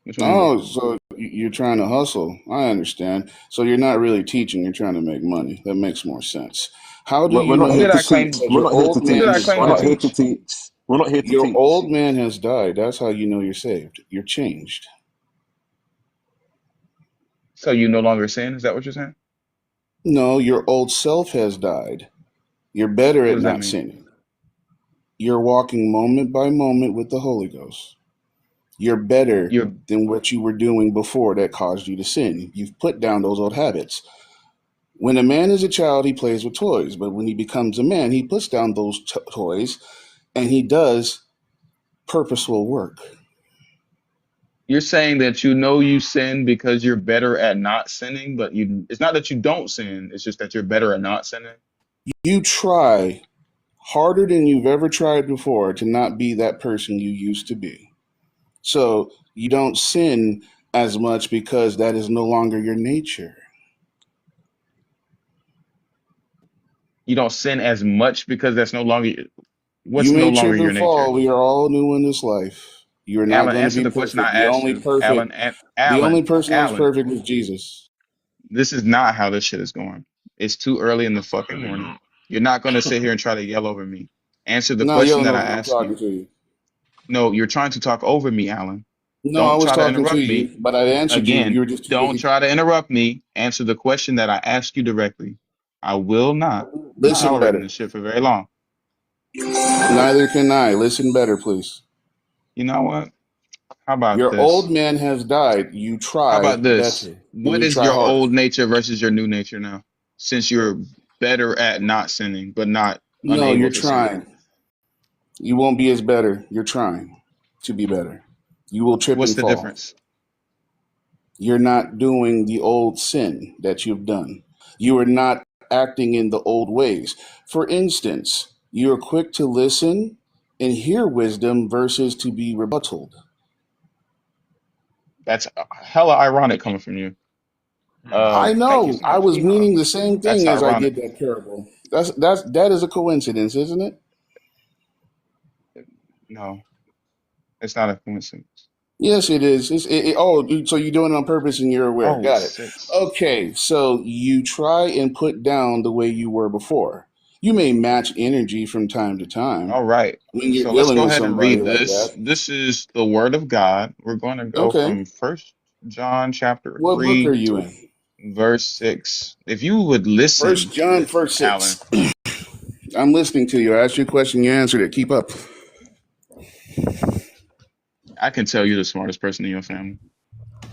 Which one you want to do? Oh, so you're trying to hustle. I understand. So you're not really teaching, you're trying to make money. That makes more sense. How do We're you not When here know? did to I teach. claim? Because We're your not here to old When did man I teach. has claim We're to not here died. to teach? teach. We're not here to Your teach. old man has died. That's how you know you're saved. You're changed. So you no longer sin? Is that what you're saying? No, your old self has died. You're better What at does that not mean? sinning. You're walking moment by moment with the Holy Ghost. You're better You're than what you were doing before that caused you to sin. You've put down those old habits. When a man is a child, he plays with toys, but when he becomes a man, he puts down those toys and he does purposeful work. you're saying that you know you sin because you're better at not sinning, but you it's not that you don't sin, it's just that you're better at not sinning. You try harder than you've ever tried before to not be that person you used to be. So you don't sin as much because that is no longer your nature. You don't sin as much because that's no longer You what's no may longer trip your and fall. nature. We are all new in this life. You're not Alan, going to answer be the question perfect. I asked you. Alan, and The only Alan, person who's Alan, perfect was Jesus. this is not how this shit is going. It's too early in the fucking morning. You're not going to sit here and try to yell over me. Answer the I'm not question yelling that I over you. I'm asked talking you. to you. No, you're trying to talk over me, Alan. No, I Don't was try to talking to interrupt me. you, but I answered you. You Again, were just too don't busy. try to interrupt me. Answer the question that I asked you directly. I will not be Listen tolerating better. this shit for very long. Neither can I. Listen better, please. You know what? How about Your old this? man has died. You How try about this? better and What you is try your harder. old nature versus your new nature now? Since you're better at not sinning, but not No, unable you're to sin. trying. You won't be as better. You're trying to be better. You will trip What's and the fall. difference? You're not doing the old sin that you've done. You are not acting in the old ways. For instance, you're quick to listen and hear wisdom versus to be rebutted. That's hella ironic coming from you. I Thank you know. so I much. was meaning the same That's thing as I ironic. did that parable. That is a coincidence, isn't it? No, it's not a coincidence. Yes, it is. So you're doing it on purpose and you're aware. Oh, Got it. 6. Okay, so you try and put down the way you were before. You may match energy from time to time All right. when you're So let's dealing go with ahead and somebody read like this. that. This is the word of God. We're going to go Okay, from First John chapter what book are 3, you in? verse 6. If you would First listen, John, verse Alan, 6. I'm listening to you. I asked you a question. You answered it. Keep up. I can tell you're the smartest person in your family.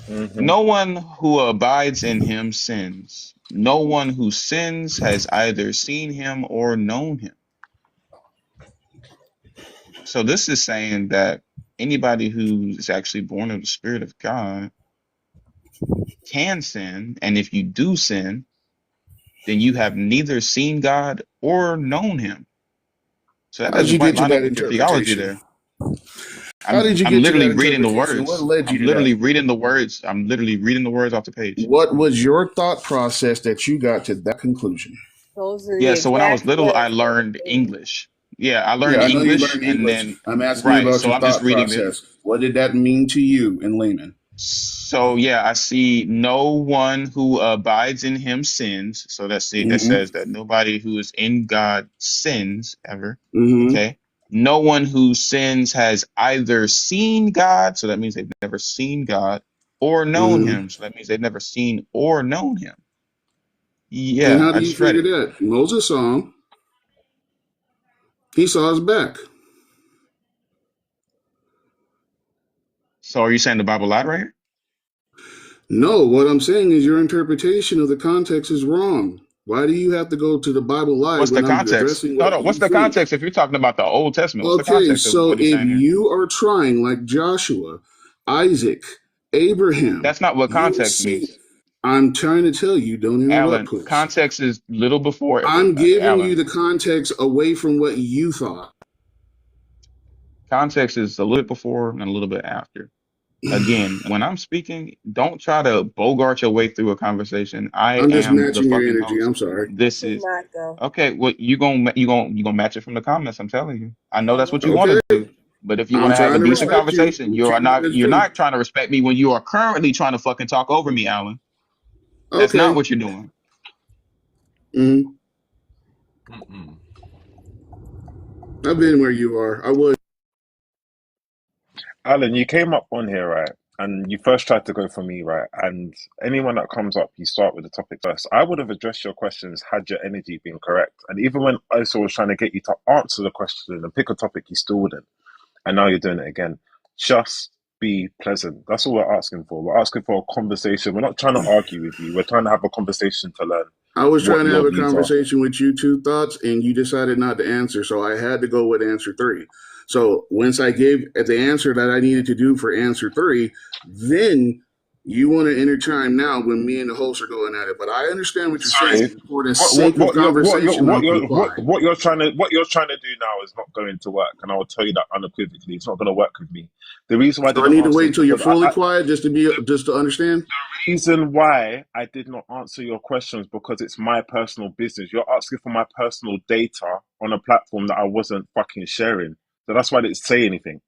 Hmm. No one who abides in him sins. No one who sins has either seen him or known him. So this is saying that anybody who is actually born of the Spirit of God can sin, and if you do sin, then you have neither seen God or known him. So that How did doesn't you quite get to line up that with your theology interpretation? there. How did you I'm get to that literally reading the interpretation? What words. led you I'm to literally that? reading the words. I'm literally reading the words off the page. What was your thought process that you got to that conclusion? Those are the Yeah, so when I was exact little, I words that were learned said. English. Yeah, I Yeah, learned I know you English learned and English. then I'm asking you right. about So your I'm just thought reading it. process. What did that mean to you in layman? So yeah, I see no one who abides in him sins. So that Mm-hmm. says that nobody who is in God sins ever. Mm-hmm. Okay. No one who sins has either seen God, so that means they've never seen God, or known Mm-hmm. him. So that means they've never seen or known him. And Yeah, how I do you just read figure it. that? Moses saw him. He saw his back. So are you saying the Bible lied right here? No, what I'm saying is your interpretation of the context is wrong. Why do you have to go to the Bible live What's when the I'm context? addressing No, what no. What's you the think? context if you're talking about the Old Testament? What's the Okay, context of so what he's if saying here? you are trying like Joshua, Isaac, Abraham, That's not what you will context see. means. I'm trying to tell you, don't interrupt, Alan, please. context is little before I'm giving you Alan. the context away from what you thought. Context is a little bit before and a little bit after. Again, when I'm speaking, don't try to bogart your way through a conversation. I I'm just am the matching your fucking energy. host. I'm sorry. This He's is not though. okay. What you gonna match it from the comments? I'm telling you. I know that's No. what you want Okay, to do. But if you want I'm to have a trying to decent respect you. conversation, What you want us to you're do? not trying to respect me when you are currently trying to fucking talk over me, Alan. That's not Okay. what you're doing. Mm-hmm. Mm-mm. I've been where you are. I would. Alan, you came up on here, right? And you first tried to go for me, right? And anyone that comes up, you start with the topic first. I would have addressed your questions had your energy been correct. And even when Isa was trying to get you to answer the question and pick a topic, you still wouldn't. And now you're doing it again. Just be pleasant. That's all we're asking for. We're asking for a conversation. We're not trying to argue with you. We're trying to have a conversation to learn I was what trying to have your a views are. conversation with you, two thoughts, and you decided not to answer. So I had to go with answer three. So once I gave the answer that I needed to do for answer three, then you want to enter time now when me and the host are going at it. But I understand what you're Sorry. saying. For the sake of conversation, I'll comply. What you're trying to do now is not going to work, and I will tell you that unequivocally. It's not going to work with me. The reason why I So I didn't need to answer wait is until you're because fully quiet just to understand. reason why I did not answer your questions because it's my personal business. You're asking for my personal data on a platform that I wasn't fucking sharing, so that's why I didn't say anything.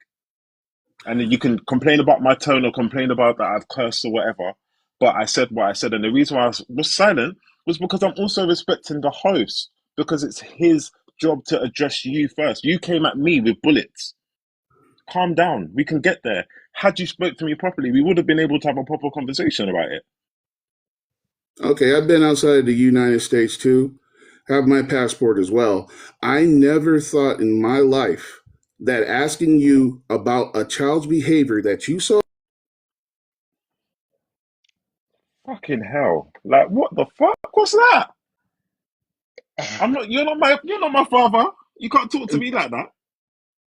And then you can complain about my tone or complain about that I've cursed or whatever. But I said what I said. And the reason why was silent was because I'm also respecting the host because it's his job to address you first. You came at me with bullets. Calm down. We can get there. Had you spoke to me properly, we would have been able to have a proper conversation about it. Okay, I've been outside the United States too. Have my passport as well. I never thought in my life that asking you about a child's behavior that you saw. Fucking hell. Like what the fuck? What's that? I'm not you're not my father. You can't talk to me like that.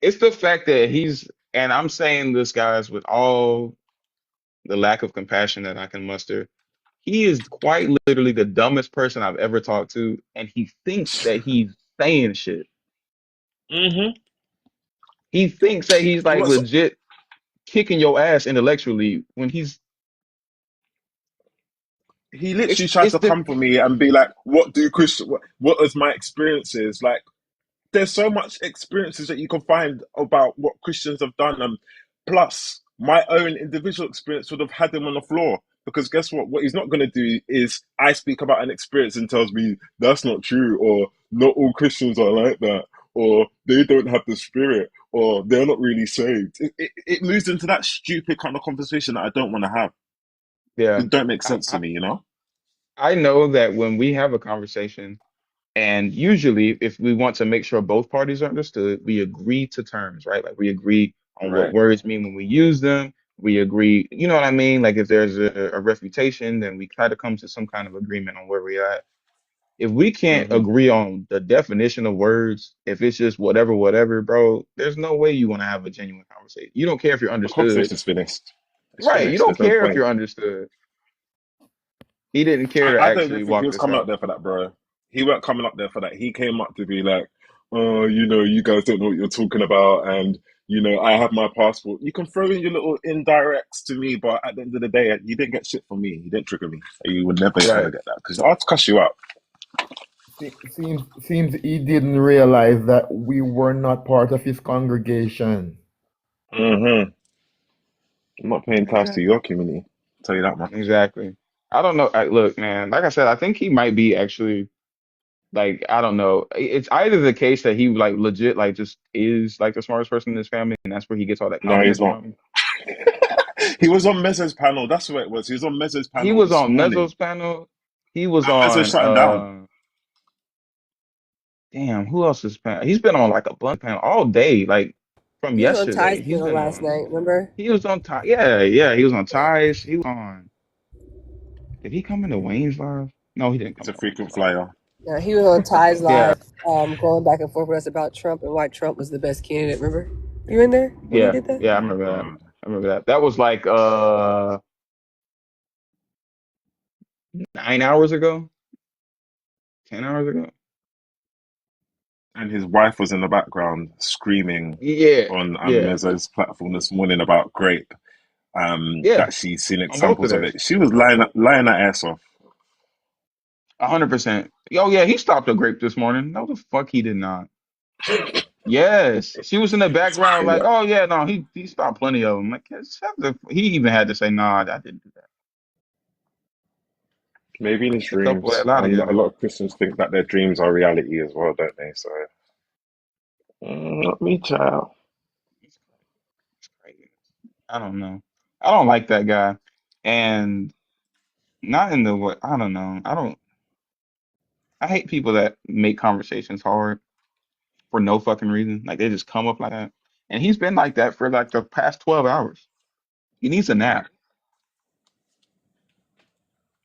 It's the fact that and I'm saying this, guys, with all the lack of compassion that I can muster. He is quite literally the dumbest person I've ever talked to, and he thinks that he's saying shit. Mm-hmm. He thinks that he's I'm like not so legit kicking your ass intellectually when he literally tries it's to the come for me and be like, "What do Christian? What is my experiences like?" There's so much experiences that you can find about what Christians have done, and plus my own individual experience would have had him on the floor. Because guess what? What he's not going to do is I speak about an experience and tells me that's not true, or not all Christians are like that, or they don't have the spirit, or they're not really saved. It moves into that stupid kind of conversation that I don't want to have. yeah. It don't make I, sense to I me, you know. I know that when we have a conversation, and usually if we want to make sure both parties are understood, we agree to terms, right? Like we agree on what Right. words mean when we use them. We agree, you know what I mean? Like if there's a refutation, then we try to come to some kind of agreement on where we're at. If we can't Mm-hmm. agree on the definition of words, if it's just whatever, whatever, bro, there's no way you want to have a genuine conversation. You don't care if you're The understood. conversation's finished. It's Right. You finished. don't There's no care if point. you're understood. He didn't care to I don't even actually think he walk was this coming up out. there for that, bro. He weren't coming up there for that. He came up to be like, "Oh, you know, you guys don't know what you're talking about, and you know, I have my passport." You can throw in your little indirects to me, but at the end of the day, you didn't get shit from me. You didn't trigger me. You would never ever Right. get that because I'll cuss you out. Seems he didn't realize that we were not part of his congregation. Mm-hmm. I'm not paying ties to Exactly. your community. I'll tell you that much. Exactly. I don't know. Look, man, like I said, I think he might be actually like, I don't know. It's either the case that he like legit like just is like the smartest person in his family, and that's where he gets all that No, he's confidence not. from. He was on Mezzo's panel. That's what it was. He was on Mezzo's He panel was this on morning. Mezzo's panel. He was And Mezzo on shut him down. damn, who else's panel? He's been on like a bunch of panel all day, like from He was on Ty's yesterday. He's panel been last on. night, remember? He was on Ty. Yeah, yeah. He was on Ties. He was on. Did he come into Wayne's live? No, he didn't He's come a into Wayne's frequent live. flyer. Yeah, he was on Ty's Yeah, live, going back and forth with us about Trump and why Trump was the best candidate, remember? You in there when he yeah, did that? yeah. I Oh remember that. God. I remember that. That was like 9 hours ago, 10 hours ago. And his wife was in the background screaming Yeah, on yeah, Mezzo's platform this morning about grape. yeah. That she's seen On both of examples of theirs, it. She was lying her ass off. 100%. Oh yeah, he stopped a grape this morning. No, the fuck he did not. Yes, she was in the background like, oh yeah, no, he stopped plenty of them. Like, yeah, he even had to say, nah, I didn't do that. Maybe in his A couple, a dreams. lot of And his a did. lot of Christians think that their dreams are reality as well, don't they? So, not me, child. It's crazy. I don't know. I don't like that guy, and not in the way. I don't know. I don't. I hate people that make conversations hard for no fucking reason. Like they just come up like that, and he's been like that for like the past 12 hours. He needs a nap.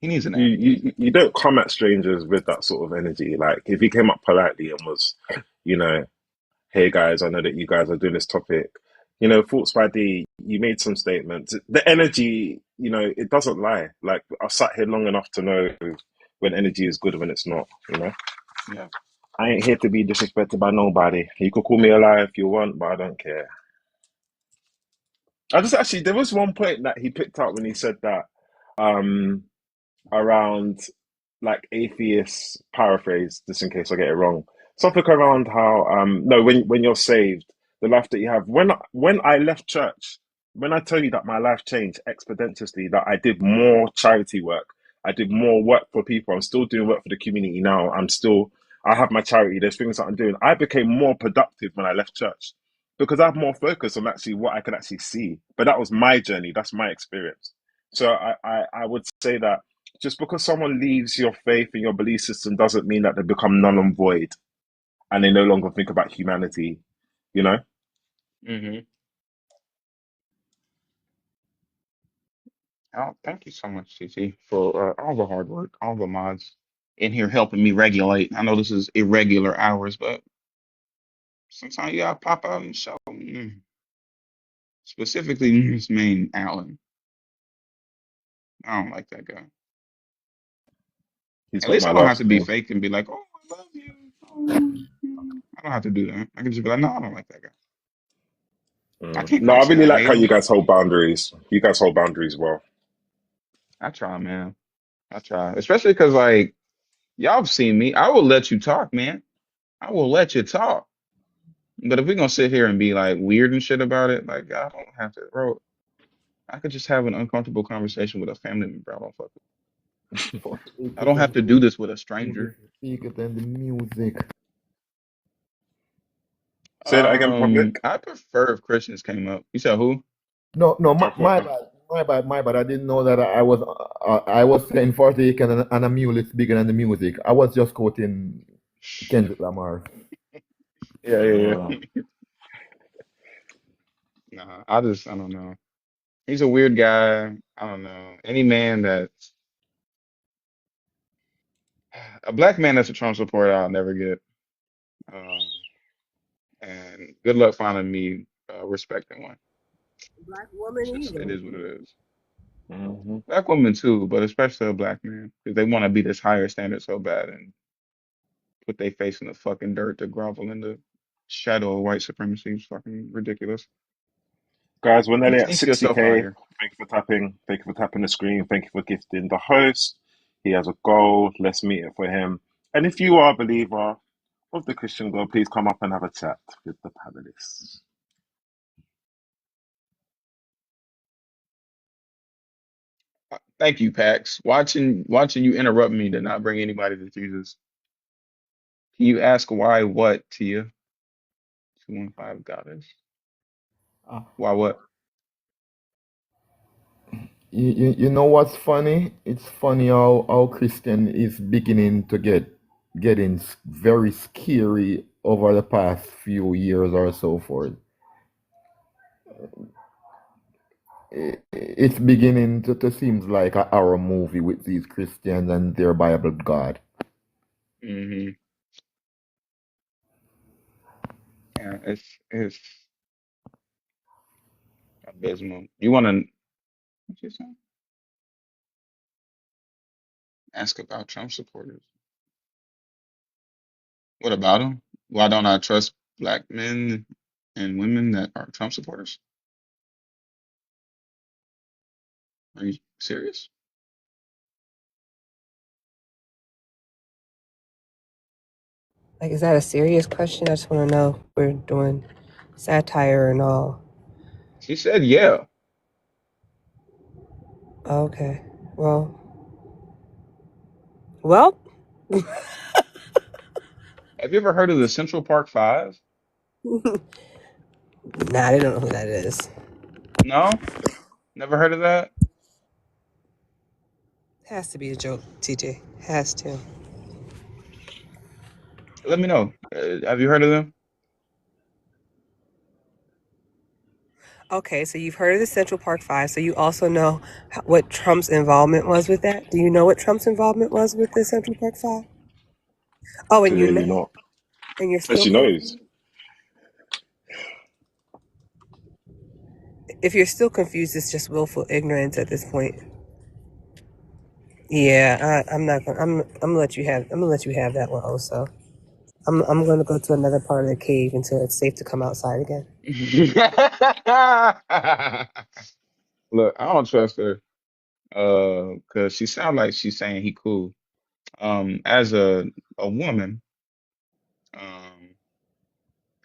He needs a You, nap. you don't come at strangers with that sort of energy. Like if he came up politely and was, you know, hey guys, I know that you guys are doing this topic. You know, thoughts by D, you made some statements. The energy, you know, it doesn't lie. Like I've sat here long enough to know when energy is good and when it's not, you know. Yeah. I ain't here to be disrespected by nobody. You could call me a liar if you want, but I don't care. I just actually there was one point that he picked up when he said that um around like atheists paraphrase just in case I get it wrong. Something around how no when you're saved, the life that you have. When I left church, when I tell you that my life changed exponentially, that I did more charity work, I did more work for people. I'm still doing work for the community now. I have my charity, there's things that I'm doing. I became more productive when I left church because I have more focus on actually what I can actually see. But that was my journey, that's my experience. So I would say that just because someone leaves your faith and your belief system doesn't mean that they become null and void and they no longer think about humanity, you know? Hmm. Oh, thank you so much, CC, for all the hard work, all the mods in here helping me regulate. I know this is irregular hours, but sometimes you gotta pop out and show. Specifically, Miss Main Allen. I don't like that guy. He's At got least my I don't have last to be name. fake and be like, "Oh, I love you." Oh, I don't have to do that. I can just be like, "No, I don't like that guy." I can't No, I really say really I like hate how you him. guys hold boundaries. You guys hold boundaries well. I try, man. I try, especially because like y'all have seen me. I will let you talk, man. I will let you talk. But if we're gonna sit here and be like weird and shit about it, like I don't have to, bro. I could just have an uncomfortable conversation with a family member. I don't fuck with. I Speak don't it have and to do the this with a music. stranger. Speak it and the music. Say that again, public. I prefer if Christians came up. You said who? No, no, I thought, my bad, my bad. I didn't know that I was saying 40 and a mule is bigger than the music. I was just quoting Kendrick Lamar. Yeah, yeah, uh, yeah. Nah, I don't know. He's a weird guy. I don't know. Any man that's a black man that's a Trump supporter, I'll never get. Um, and good luck finding me respecting one. Black woman It either. is what it is. mhm. Black women too, but especially a black man because they want to be this higher standard so bad and put their face in the fucking dirt to grovel in the shadow of white supremacy. It's fucking ridiculous. Guys, we're nearly at Sneak yourself out 60K. here. Thank you for tapping. Thank you for tapping the screen. Thank you for gifting the host. He has a goal. Let's meet it for him. And if you are a believer of the Christian God, please come up and have a chat with the panelists. Thank you, Pax. Watching you interrupt me to not bring anybody to Jesus. Can you ask why what, Tia? 215 goddess. Uh, Why what? you know what's funny? It's funny how Christian is beginning to getting very scary over the past few years or so forth. It's beginning to seem like a horror movie with these Christians and their Bible God. Hmm. Yeah, it's abysmal. You want to what you say? Ask about Trump supporters. What about them? Why don't I trust black men and women that are Trump supporters? Are you serious? Like, is that a serious question? I just want to know if we're doing satire and all. She said, yeah. Okay. Well, well. Have you ever heard of the Central Park Five? Nah, they don't know who that is. No? Never heard of that? Has to be a joke, TJ. Has to. Let me know. Have you heard of them? Okay, so you've heard of the Central Park Five, so you also know what Trump's involvement was with that. Do you know what Trump's involvement was with the Central Park Five? Oh, Clearly not. and you're But still she knows. confused. If you're still confused, it's just willful ignorance at this point. Yeah, I'm not gonna. I'm gonna let you have. I'm gonna let you have that one also. I'm gonna go to another part of the cave until it's safe to come outside again. Look, I don't trust her. 'Cause she sounds like she's saying he cool. As a woman, um,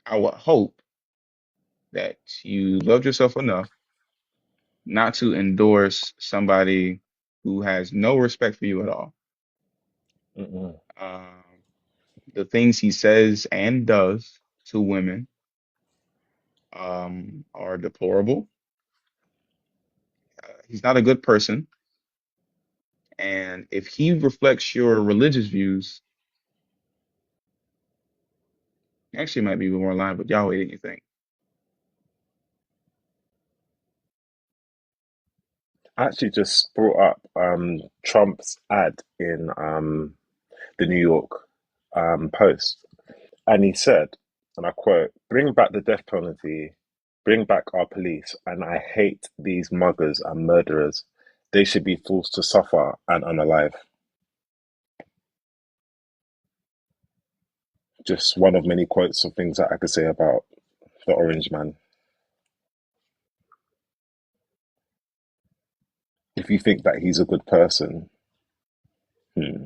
I would hope that you loved yourself enough not to endorse somebody who has no respect for you at all. Mm-mm. Um, the things he says and does to women, are deplorable. He's not a good person, and if he reflects your religious views, actually might be more in line with Yahweh than you think. I actually just brought up Trump's ad in the New York Post, and he said, and I quote, "Bring back the death penalty, bring back our police, and I hate these muggers and murderers. They should be forced to suffer and unalive." Just one of many quotes of things that I could say about the Orange Man. If you think that he's a good person, hmm.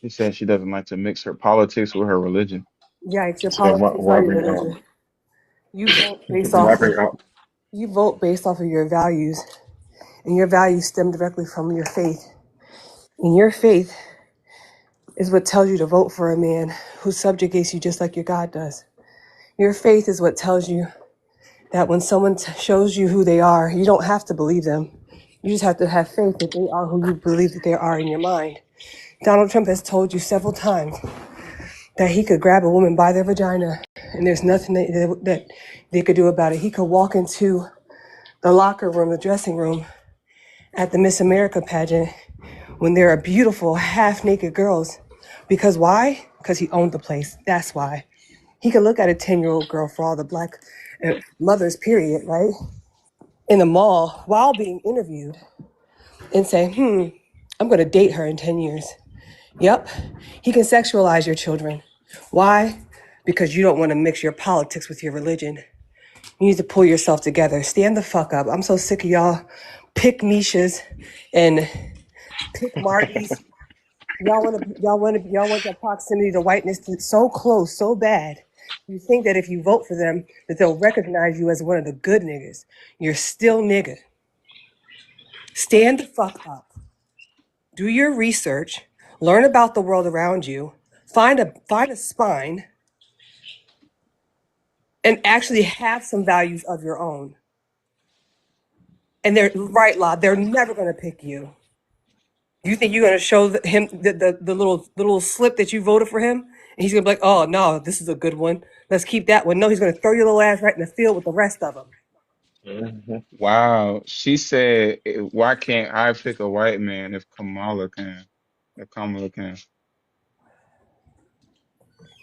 She says she doesn't like to mix her politics with her religion. Yikes! Your So then politics why are your bring it up? religion. You vote based Why off. bring it up? You vote based off of your values, and your values stem directly from your faith. And your faith is what tells you to vote for a man who subjugates you just like your God does. Your faith is what tells you that when someone shows you who they are, you don't have to believe them. You just have to have faith that they are who you believe that they are in your mind. Donald Trump has told you several times that he could grab a woman by their vagina and there's nothing that they could do about it. He could walk into the locker room, the dressing room at the Miss America pageant when there are beautiful half-naked girls. Because why? Because he owned the place. That's why. He could look at a 10-year-old girl for all the black mothers, period, right? In the mall while being interviewed and say, I'm going to date her in 10 years. Yep. He can sexualize your children. Why? Because you don't want to mix your politics with your religion. You need to pull yourself together. Stand the fuck up. I'm so sick of y'all pick Mishas and pick Martys. Y'all want the proximity to whiteness so close, so bad You think that if you vote for them, that they'll recognize you as one of the good niggas. You're still nigga. Stand the fuck up. Do your research. Learn about the world around you. Find a spine and actually have some values of your own. And they're right, La. They're never gonna pick you. You think you're gonna show him the little slip that you voted for him, and he's gonna be like, "Oh no, this is a good one. Let's keep that one." No, he's gonna throw your little ass right in the field with the rest of them. Mhm. Wow. She said, why can't I pick a white man if Kamala can? If Kamala can.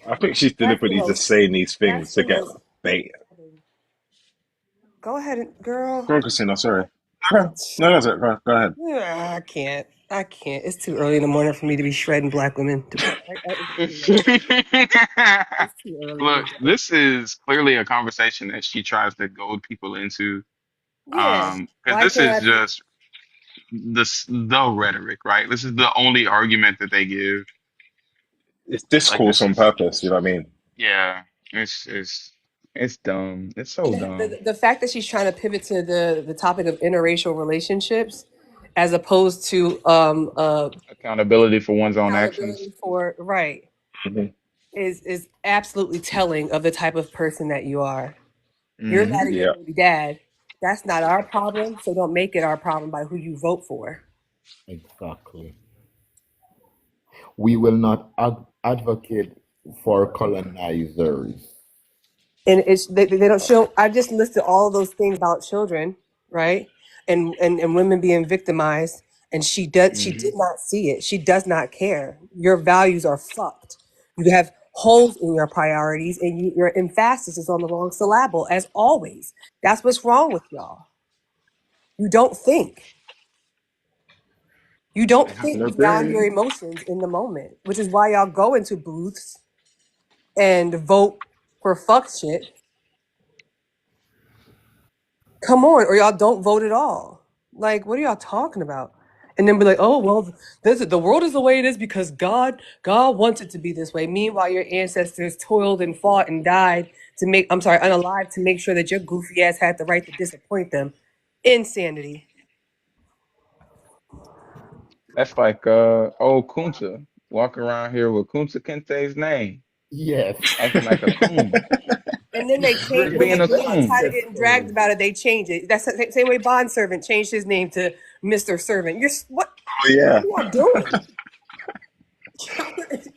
I think she's That's the deliberately just most. saying these That's things to the get most. bait. Go ahead, girl. Go on, Christina. Sorry. No, no, that's it. Go ahead. I can't. I can't. It's too early in the morning for me to be shredding black women. It's too late. It's too early in the Look, day. this is clearly a conversation that she tries to goad people into. Yeah. Because Why this can't is I pick? just the rhetoric, right? This is the only argument that they give. It's Like discourse this on is, purpose. You know what I mean? yeah, it's dumb. It's so And dumb. the fact that she's trying to pivot to the topic of interracial relationships, as opposed to Accountability for one's own actions. accountability for right, Hmm. is absolutely telling of the type of person that you are. You're Hmm. mad at your Yeah. baby dad. That's not our problem, so don't make it our problem by who you vote for. Exactly. We will not advocate for colonizers. And they don't show. I just listed all of those things about children, right? And women being victimized, and she Hmm. did not see it. She does not care. Your values are fucked. You have holes in your priorities, and your emphasis is on the wrong syllable, as always. That's what's wrong with y'all. You don't think. You don't I have think no beyond your brain. emotions in the moment, which is why y'all go into booths and vote for fuck shit. Come on, or y'all don't vote at all. Like, what are y'all talking about? And then be like, oh well, the world is the way it is because God wants it to be this way. Meanwhile, your ancestors toiled and fought and died to make I'm sorry, unalive to make sure that your goofy ass had the right to disappoint them. Insanity. That's like old Kunta walking around here with Kunta Kinte's name, Yes. acting like a coon, And then they change just when being they a when they get coon. tired of getting dragged about it, they change it. That's the same way Bond Servant changed his name to Mr. Servant. Oh yeah. What are y'all doing?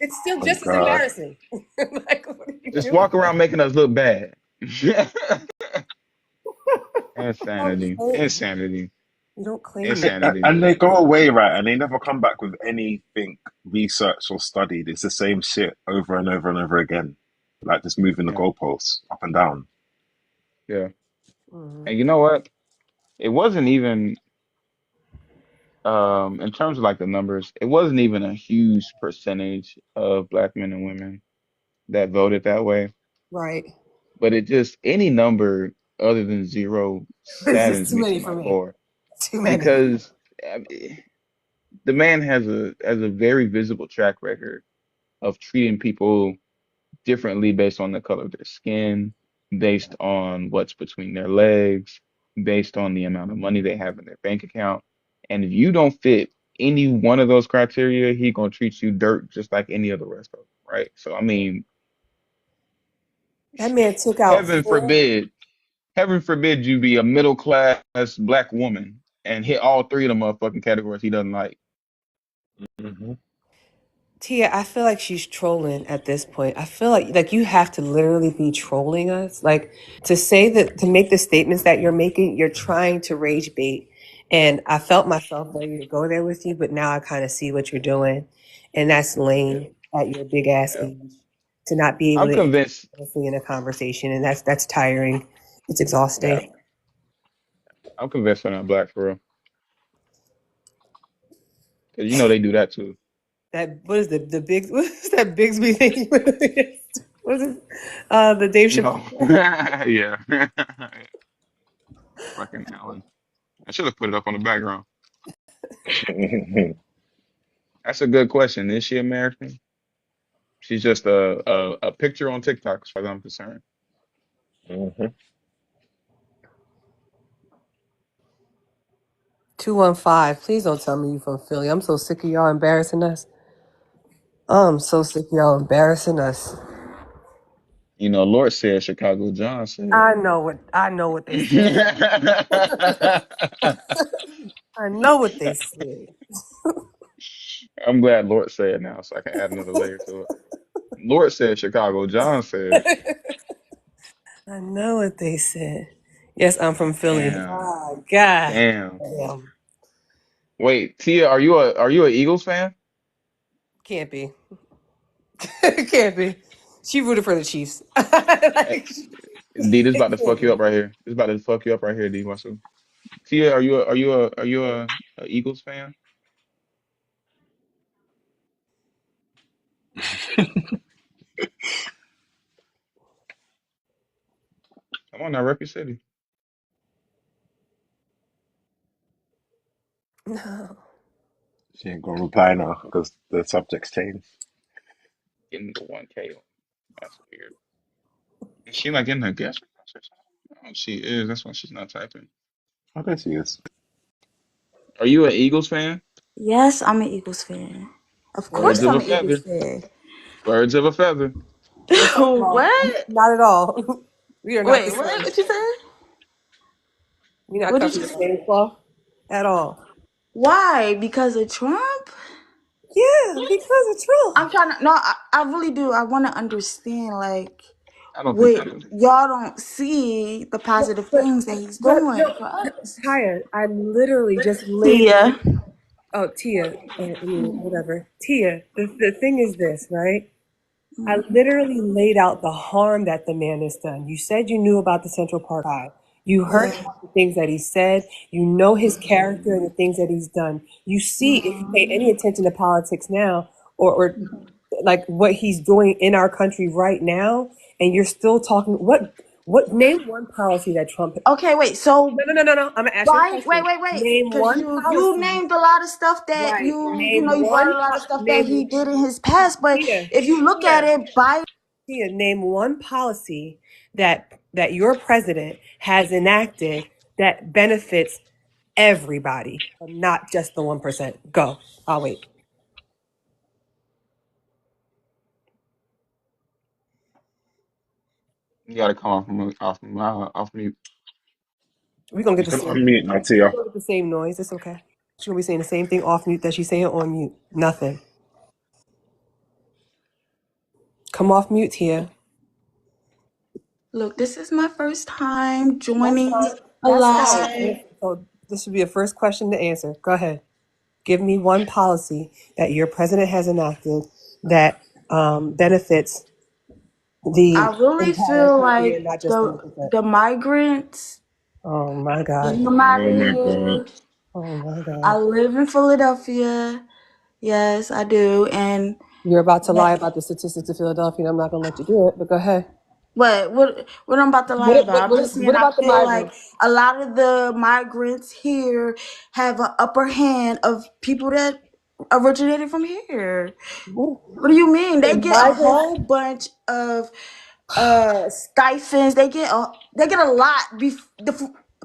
It's still Oh just as God. embarrassing. Like, what are you Just doing? walk around making us look bad. No, you Insanity. don't. Insanity. You don't claim that. Insanity. And they go away, right? And they never come back with anything researched or studied. It's the same shit over and over and over again. Like just moving the Yeah. goalposts up and down. Yeah. Mhm. And you know what? It wasn't even in terms of like the numbers, it wasn't even a huge percentage of black men and women that voted that way. Right. But it just any number other than zero It's just saddens too me to many my for me. core Too many. because I mean, the man has a very visible track record of treating people differently based on the color of their skin, based on what's between their legs, based on the amount of money they have in their bank account. And if you don't fit any one of those criteria, he gonna treat you dirt just like any other rest of them, right? So I mean, That man took out heaven four. forbid, heaven forbid you be a middle class black woman and hit all three of the motherfucking categories he doesn't like. Hmm. Tia, I feel like she's trolling at this point. I feel like you have to literally be trolling us. Like to say that to make the statements that you're making, you're trying to rage bait. And I felt myself ready to go there with you, but now I kind of see what you're doing. And that's lame at your big ass Yeah. age to not be able I'm to engage convinced. honestly in a conversation. And that's tiring. It's Yeah, exhausting. I'm convinced they're not black for real. Because you know they do that too. That what is the big what is that Bigsby thing? What is it? The Dave Chappelle. No. Yeah. Fucking Alan. I should have put it up on the background. That's a good question. Is she American? She's just a picture on TikTok, as far as I'm concerned. Hmm. 215. Please don't tell me you from Philly. I'm so sick of y'all embarrassing us. I'm so sick of y'all embarrassing us. You know, Lord said, Chicago John said. I know what they said. I know what they said. I'm glad Lord said now, so I can add another layer to it. Lord said, Chicago John said. I know what they said. Yes, I'm from Philly. Damn, Ah, God. damn. Damn. Wait, Tia, are you a Eagles fan? Can't be. Can't be. She rooted for the Chiefs. Eh, Like, D, this it about to can't fuck you be. up right here. This about to fuck you up right here, D. Watch. Tia, are you a Eagles fan? Come on now, rep your city. No. She ain't gonna reply now because the subject's changed. Getting the 1K. That's weird. Is she like getting her guest request or something? Oh, she is. That's why she's not typing. I guess he is. Are you an Eagles fan? Yes, I'm an Eagles fan. Of Birds course, of I'm a an Eagles feather. fan. Birds of a feather. First of all, What? not at all. We are not the Wait, what? same. What you said? We're not What cut did from you the say? same cloth at all. Why? Because of Trump? Yeah, because of Trump. I'm trying to. No, I really do. I want to understand, like, I don't think what you do. y'all don't see the positive But, things that he's but doing no, for us. Kaya, I literally just laid. Tia. Oh, Tia, I mean, whatever. Tia, the thing is this, right? I literally laid out the harm that the man has done. You said you knew about the Central Park Five. You heard Yeah. the things that he said. You know his character and the things that he's done. You see, if you pay any attention to politics now, or like what he's doing in our country right now, and you're still talking. What? Name one policy that Trump. Okay, wait. So No. I'm gonna ask you a why? Wait, question. wait, wait. Name Because one you policy. named a lot of stuff that Right. you brought a lot of stuff that he Name did in his past. But Tia. if you look at Tia. it, by Tia, name one policy that your president has enacted that benefits everybody, not just the 1%. Go. I'll wait. You gotta come off mute. We're gonna get You the can same unmute now, Tia. noise. It's okay. She's gonna be saying the same thing off mute that she's saying on mute. Nothing. Come off mute here. look, this is my first time That's joining fine. a That's fine. live. So this should be a first question to answer. Go ahead. Give me one policy that your president has enacted that benefits the I really entire feel country like and not just the the 1%. the migrants, Oh my God. getting them out of Oh my God. here. Oh my I God. live in Philadelphia. Yes, I do. And You're about to lie about the statistics of Philadelphia. I'm not going to let you do it, but go ahead. what I'm about to lie about? I'm just saying What I about the feel like migrants? a lot of the migrants here have an upper hand of people that originated from here. What, What do you mean? the They get a migrants? whole bunch of stipends. They get a lot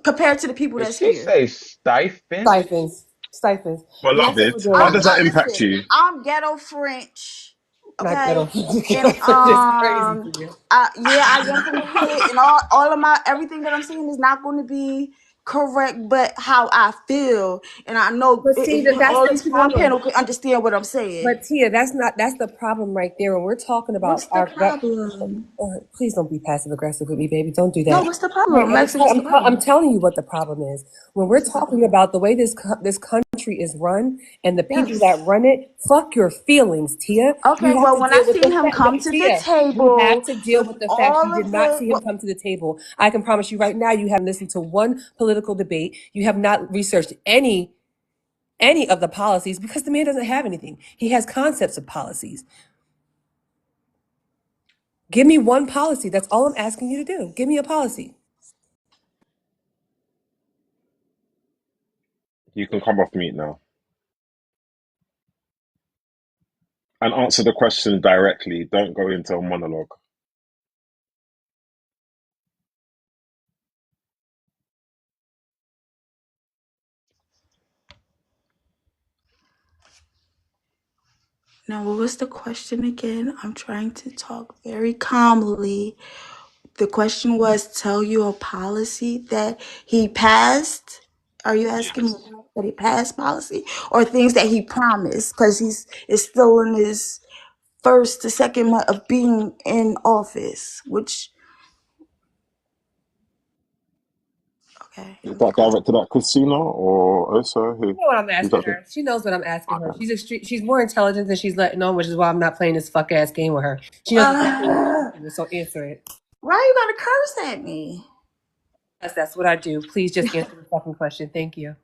compared to the people Did that's she here. say stipends? Stipends. Stipends. And that's what Beloved, we're doing how right I'm does now. that not impact listen. you? I'm ghetto French, Not ghetto. okay, and Ghetto French is crazy to you. yeah, I am from the hood, and all of my everything that I'm saying is not going to be correct, but how I feel, and I know But see, if that's all the these people on problem. panel can understand what I'm saying. But Tia, that's the problem right there. When we're talking about What's the our gut, problem? please don't be passive aggressive with me, baby. Don't do No, that. what's the problem? I'm asking what's the I'm problem. telling you what the problem is. When we're What's the talking problem? about the way this country is run and the people that Yes. run it, fuck your feelings, Tia. Okay, You have well, to when I deal with seen the him fact, come to the Tia. You have table to deal with with the fact you all did of not the see him what come to the table. I can promise you right now, you haven't listened to one political debate. You have not researched any of the policies because the man doesn't have anything. He has concepts of policies. Give me one policy. That's all I'm asking you to do. Give me a policy. You can come off mute now. And answer the question directly. Don't go into a monologue. Now, what was the question again? I'm trying to talk very calmly. The question was, tell you a policy that he passed. Are you asking me Yes. that he passed policy or things that he promised? Because he's is still in his first to second month of being in office. Which okay, Is let me that go. directed at Christina or Osa? You Who? know what I'm Who's asking that? her. She knows what I'm asking her. Okay. She's more intelligent than she's letting on, which is why I'm not playing this fuck ass game with her. She knows exactly what I'm Uh, asking her, so answer it. why you gotta curse at me? Yes, that's what I do. Please just answer the fucking question. Thank you.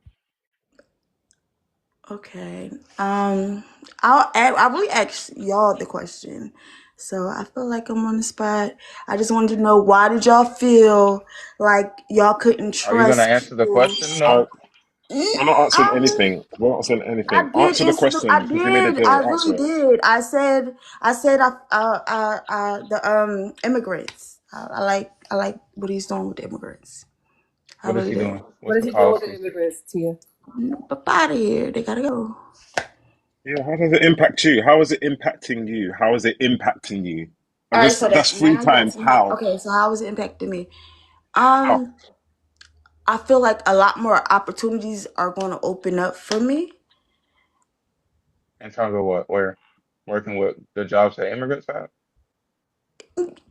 Okay. I really asked y'all the question, so I feel like I'm on the spot. I just wanted to know why did y'all feel like y'all couldn't Are you gonna trust answer the people? question though? We're not answering I anything. We're not answering anything. I did Answer the answer the. question I because you made a did. deal. I Answer really it. did. The immigrants. I like what he's doing with the immigrants. I What is really he do. doing? What What's is the he doing with the policies? immigrants, Tia? But out of here. They gotta go. Yeah. How does it impact you? How is it impacting you? How is it impacting you? All And right. So that's that three now times that's my how. okay. So how is it impacting me? How? Um, I feel like a lot more opportunities are going to open up for me. In terms of what? Where? Working with the jobs that immigrants have?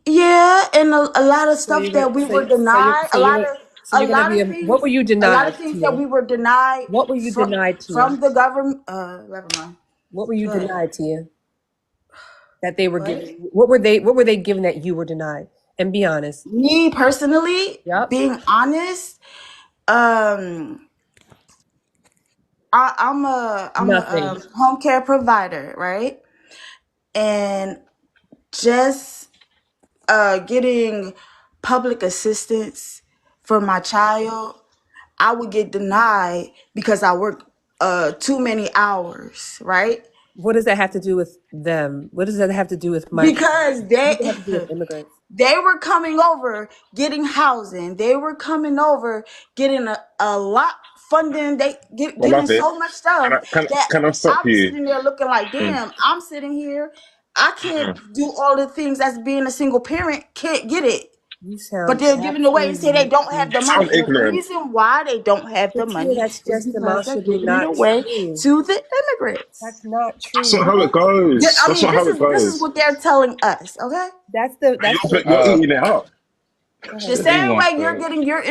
Yeah, and a lot of So you're stuff gonna that we were denied, so you're gonna be what were you a lot of denied, things that Tia? we were denied What were you denied, Tia? from the government. Never mind. What were you Go ahead. denied, Tia? That they were What? giving. What were they giving that you were denied? And be honest. Me personally, Yep. being honest, um, I'm a Nothing. home care provider, right? And just getting public assistance for my child, I would get denied because I work too many hours, right? What does that have to do with them? What does that have to do with my Because what does that have to do with immigrants? they were coming over getting housing. They were coming over getting a lot funding. Getting Beloved, so much stuff that can I stop I'm you? sitting there looking like, Mm, damn, I'm sitting here. I mm. can't do all the things as being a single parent. Can't get it. You But sound they're giving away and say they absolutely don't have the You money. sound And the ignorant. reason why they don't have the but Tia, money that's is just because they're demonstrably giving it not away true. to the immigrants. That's not That's true. not how it goes. I That's mean, not how it this is goes. what they're telling us, okay? That's the You're Uh, eating it up. go The ahead. V same way wants you're to. getting your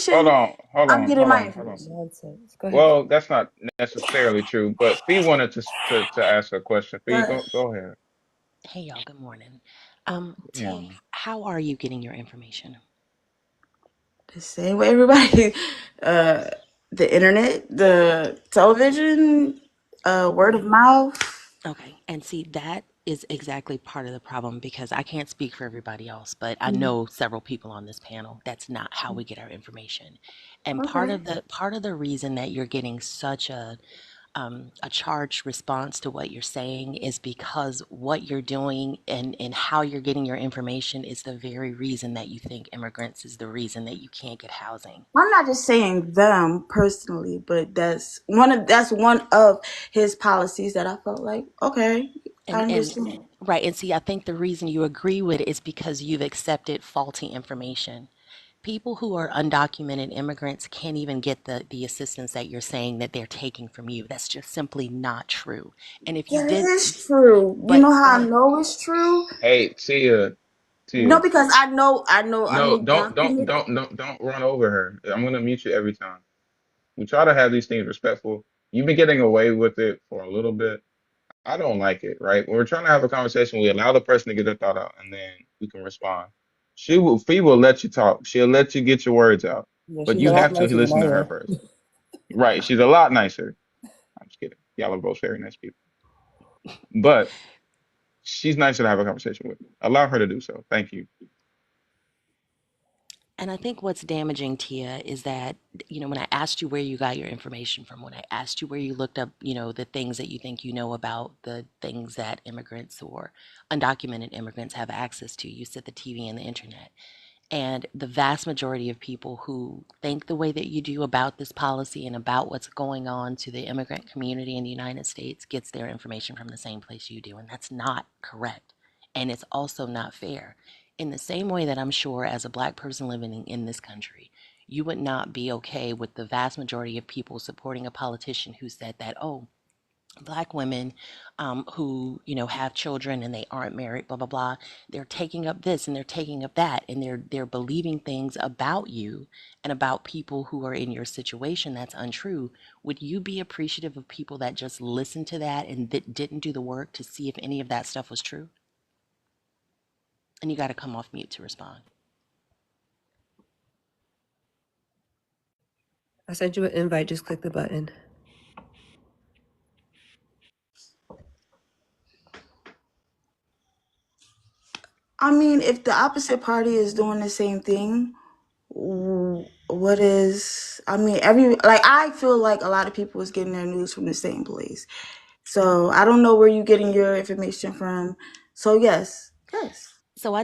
Hold information, on, hold I'm on, getting hold my on, hold on. information. Nonsense. Go ahead. Well, that's not necessarily true, but Fee wanted to ask a question. Fee, But go ahead. Hey y'all, good morning. Good Tia, morning. how are you getting your information? the same way everybody, uh, the internet, the television, word of mouth. Okay, and see, that is exactly part of the problem because I can't speak for everybody else, but I know several people on this panel. That's not how we get our information. And Okay. part of the reason that you're getting such a charged response to what you're saying is because what you're doing and how you're getting your information is the very reason that you think immigrants is the reason that you can't get housing. I'm not just saying them personally, but that's one of his policies that I felt like, okay, I And understand. right, and see, I think the reason you agree with it is because you've accepted faulty information. People who are undocumented immigrants can't even get the assistance that you're saying that they're taking from you. That's just simply not true. And if you That did, is true. You but know how I know it's true? Hey, No, Tia. because I'm No, undocumented. don't run over her. I'm gonna mute you every time. We try to have these things respectful. You've been getting away with it for a little bit. I don't like it, right? When we're trying to have a conversation, we allow the person to get their thought out, and then we can respond. Fee will let you talk. She'll let you get your words out, Yeah, but she's a you lot have to nicer than listen I to her am. first. Right? She's a lot nicer. I'm just kidding. Y'all are both very nice people, but she's nicer to have a conversation with. Allow her to do so. Thank you. And I think what's damaging, Tia, is that, when I asked you where you got your information from, when I asked you where you looked up, the things that you think you know about the things that immigrants or undocumented immigrants have access to, you said the TV and the internet. And the vast majority of people who think the way that you do about this policy and about what's going on to the immigrant community in the United States gets their information from the same place you do. And that's not correct. And it's also not fair. In the same way that I'm sure as a Black person living in this country, you would not be okay with the vast majority of people supporting a politician who said that, oh, Black women who have children and they aren't married, blah blah blah, they're taking up this and they're taking up that, and they're believing things about you and about people who are in your situation that's untrue. Would you be appreciative of people that just listened to that and didn't do the work to see if any of that stuff was true? And you got to come off mute to respond. I sent you an invite. Just click the button. I mean, if the opposite party is doing the same thing, what is? I mean, I feel like a lot of people is getting their news from the same place. So I don't know where you're getting your information from. So yes. So I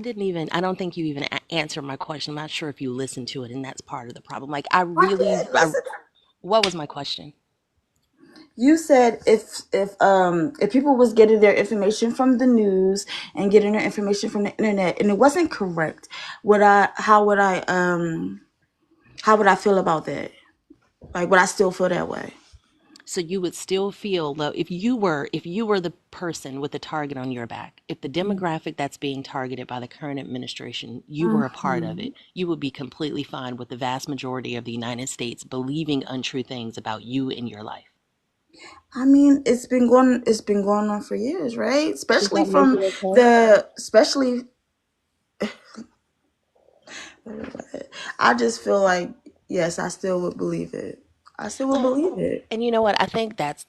don't think you even answered my question. I'm not sure if you listened to it, and that's part of the problem. Like, I did listen. what was my question? You said if people was getting their information from the news and getting their information from the internet and it wasn't correct, how would I feel about that? Like, would I still feel that way? So you would still feel though if you were the person with the target on your back, if the demographic that's being targeted by the current administration, you were a part of it, you would be completely fine with the vast majority of the United States believing untrue things about you and your life. I mean, it's been going on for years, right? Does that make it okay? Especially I just feel like, yes, I still would believe it. I still would believe it. And you know what? I think that's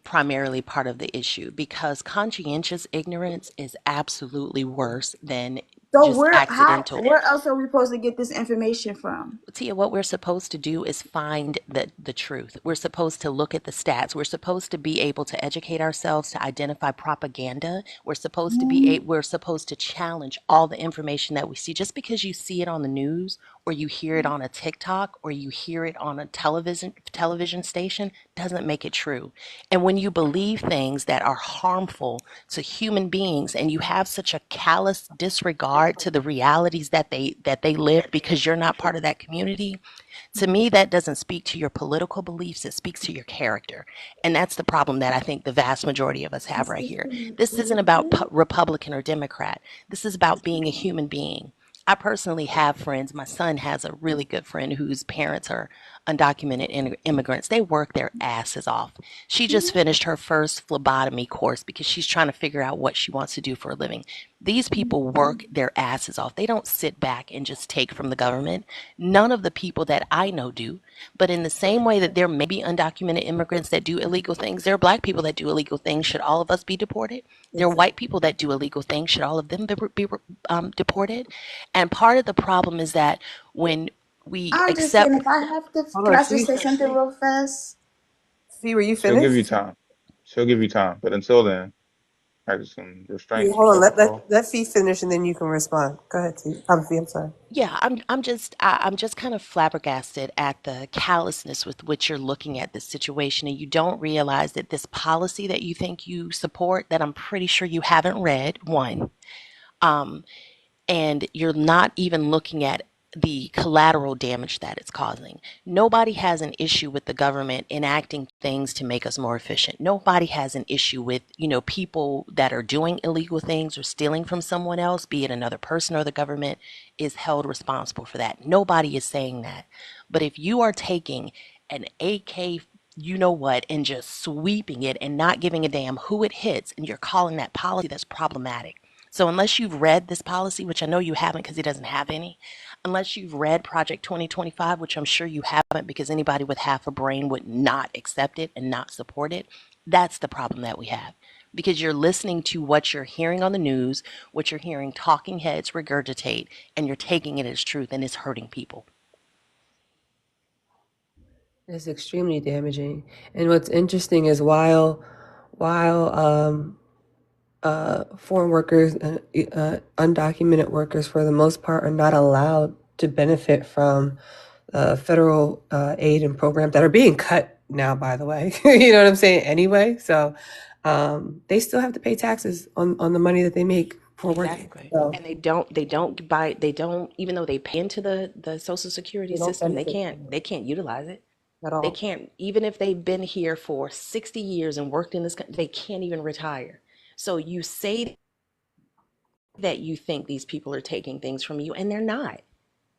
primarily part of the issue, because conscientious ignorance is absolutely worse than So just accidental. where else are we supposed to get this information from? Tia, what we're supposed to do is find the truth. We're supposed to look at the stats. We're supposed to be able to educate ourselves to identify propaganda. We're supposed to challenge all the information that we see. Just because you see it on the news or you hear it on a TikTok or you hear it on a television station doesn't make it true. And when you believe things that are harmful to human beings and you have such a callous disregard to the realities that they live because you're not part of that community, to me that doesn't speak to your political beliefs, it speaks to your character. And that's the problem that I think the vast majority of us have right here. This isn't about Republican or Democrat. This is about being a human being. I personally have friends. My son has a really good friend whose parents are undocumented immigrants. They work their asses off. She just finished her first phlebotomy course because she's trying to figure out what she wants to do for a living. These people work their asses off. They don't sit back and just take from the government. None of the people that I know do. But in the same way that there may be undocumented immigrants that do illegal things, there are Black people that do illegal things. Should all of us be deported? There are white people that do illegal things. Should all of them be deported? And part of the problem is that when we I'm just saying, accept, if I have to, Hold can on, I just see, say something real fast? see, were you She'll give you finished? time. She'll give you time. But until then, practice some See, restraint, some hold on. self control. Let Fee finish and then you can respond. Go ahead, T. Fee, I'm sorry. yeah, I'm just kind of flabbergasted at the callousness with which you're looking at this situation, and you don't realize that this policy that you think you support, that I'm pretty sure you haven't read, one, um, and you're not even looking at the collateral damage that it's causing. Nobody has an issue with the government enacting things to make us more efficient. Nobody has an issue with, people that are doing illegal things or stealing from someone else, be it another person or the government, is held responsible for that. Nobody is saying that. But if you are taking an AK, you know what, and just sweeping it and not giving a damn who it hits, and you're calling that policy, that's problematic. So unless you've read this policy, which I know you haven't because it doesn't have any, unless you've read Project 2025, which I'm sure you haven't because anybody with half a brain would not accept it and not support it, that's the problem that we have. because you're listening to what you're hearing on the news, what you're hearing talking heads regurgitate, and you're taking it as truth, and it's hurting people. It's extremely damaging. And what's interesting is while foreign workers and undocumented workers, for the most part, are not allowed to benefit from federal aid and programs that are being cut now, by the way. You know what I'm saying? Anyway, so they still have to pay taxes on the money that they make for working. Exactly. So And they don't, even though they pay into the social security they don't system, they benefit can't from it they can't utilize it. at They all. can't, even if they've been here for 60 years and worked in this country, they can't even retire. So you say that you think these people are taking things from you, and they're not.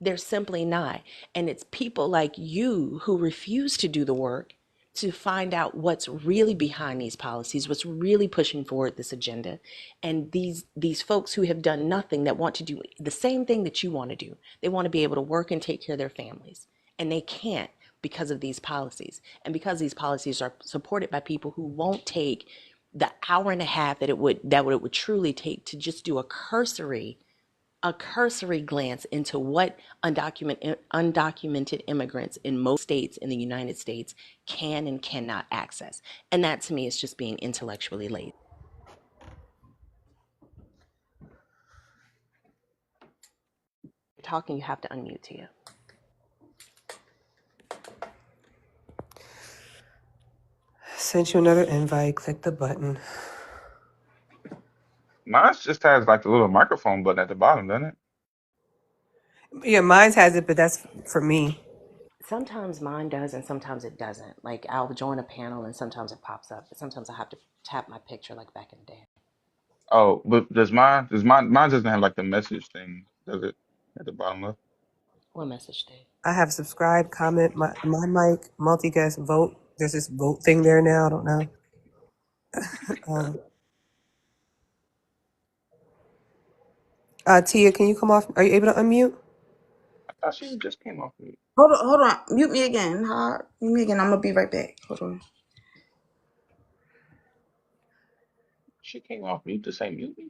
They're simply not. And it's people like you who refuse to do the work to find out what's really behind these policies, what's really pushing forward this agenda. And these folks who have done nothing, that want to do the same thing that you want to do. They want to be able to work and take care of their families. And they can't because of these policies. And because these policies are supported by people who won't take the hour and a half that it would truly take to just do a cursory glance into what undocumented immigrants in most states in the United States can and cannot access. And that to me is just being intellectually lazy. If you're talking, you have to unmute to you. Sent you another invite. Click the button. Mine just has like the little microphone button at the bottom, doesn't it? Yeah, mine has it, but that's for me. Sometimes mine does and sometimes it doesn't. Like I'll join a panel and sometimes it pops up, but sometimes I have to tap my picture like back in the day. Oh, but mine doesn't have like the message thing, does it? At the bottom left. What message, Dave? I have subscribe, comment, my mic, multi-guest, vote. There's this vote thing there now. I don't know. Tia, can you come off? Are you able to unmute? I thought she just came off mute. Hold on. Mute me again. Mute me again. I'm gonna be right back. Hold on. She came off mute to say mute me.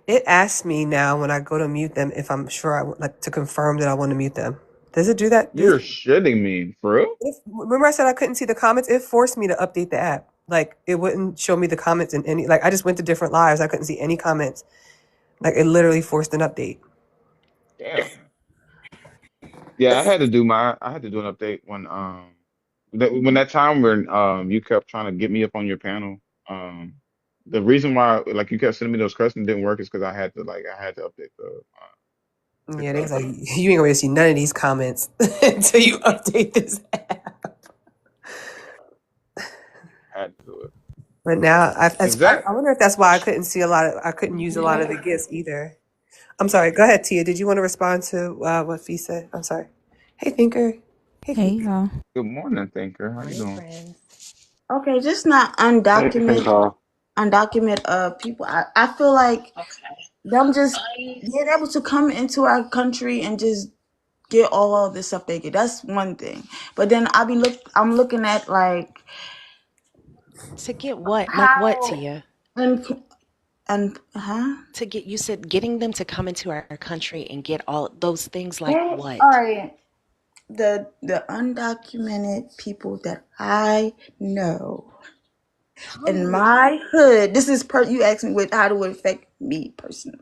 It asks me now when I go to mute them if I'm sure I would like to confirm that I want to mute them. Does it do that? You're shitting me, for real? Remember I said I couldn't see the comments? It forced me to update the app. Like it wouldn't show me the comments in any. Like I just went to different lives. I couldn't see any comments. Like it literally forced an update. Damn. Yeah, I had to do an update when that time when you kept trying to get me up on your panel. Um the reason why like you kept sending me those questions didn't work is because I had to update the Yeah, they was club. like, you ain't gonna see none of these comments until you update this app. I had to do it. But now, Is that I wonder if that's why I couldn't see I couldn't use a lot of the gifts either. I'm sorry. Go ahead, Tia. Did you want to respond to what Fee said? I'm sorry. Hey, Thinker. Hey, Hey Fee. y'all. good morning, thinker? How you Morning, doing? friends. Okay, just not Hey, Carl. undocumented people. I feel like them just being able to come into our country and just get all this stuff they get. That's one thing. But then I'm looking at like To get what? Like what, how Tia? and and huh? To get, you said getting them to come into our country and get all those things, like All what? right. The undocumented people that I know in my hood. This is you asked me how do it affect me personally.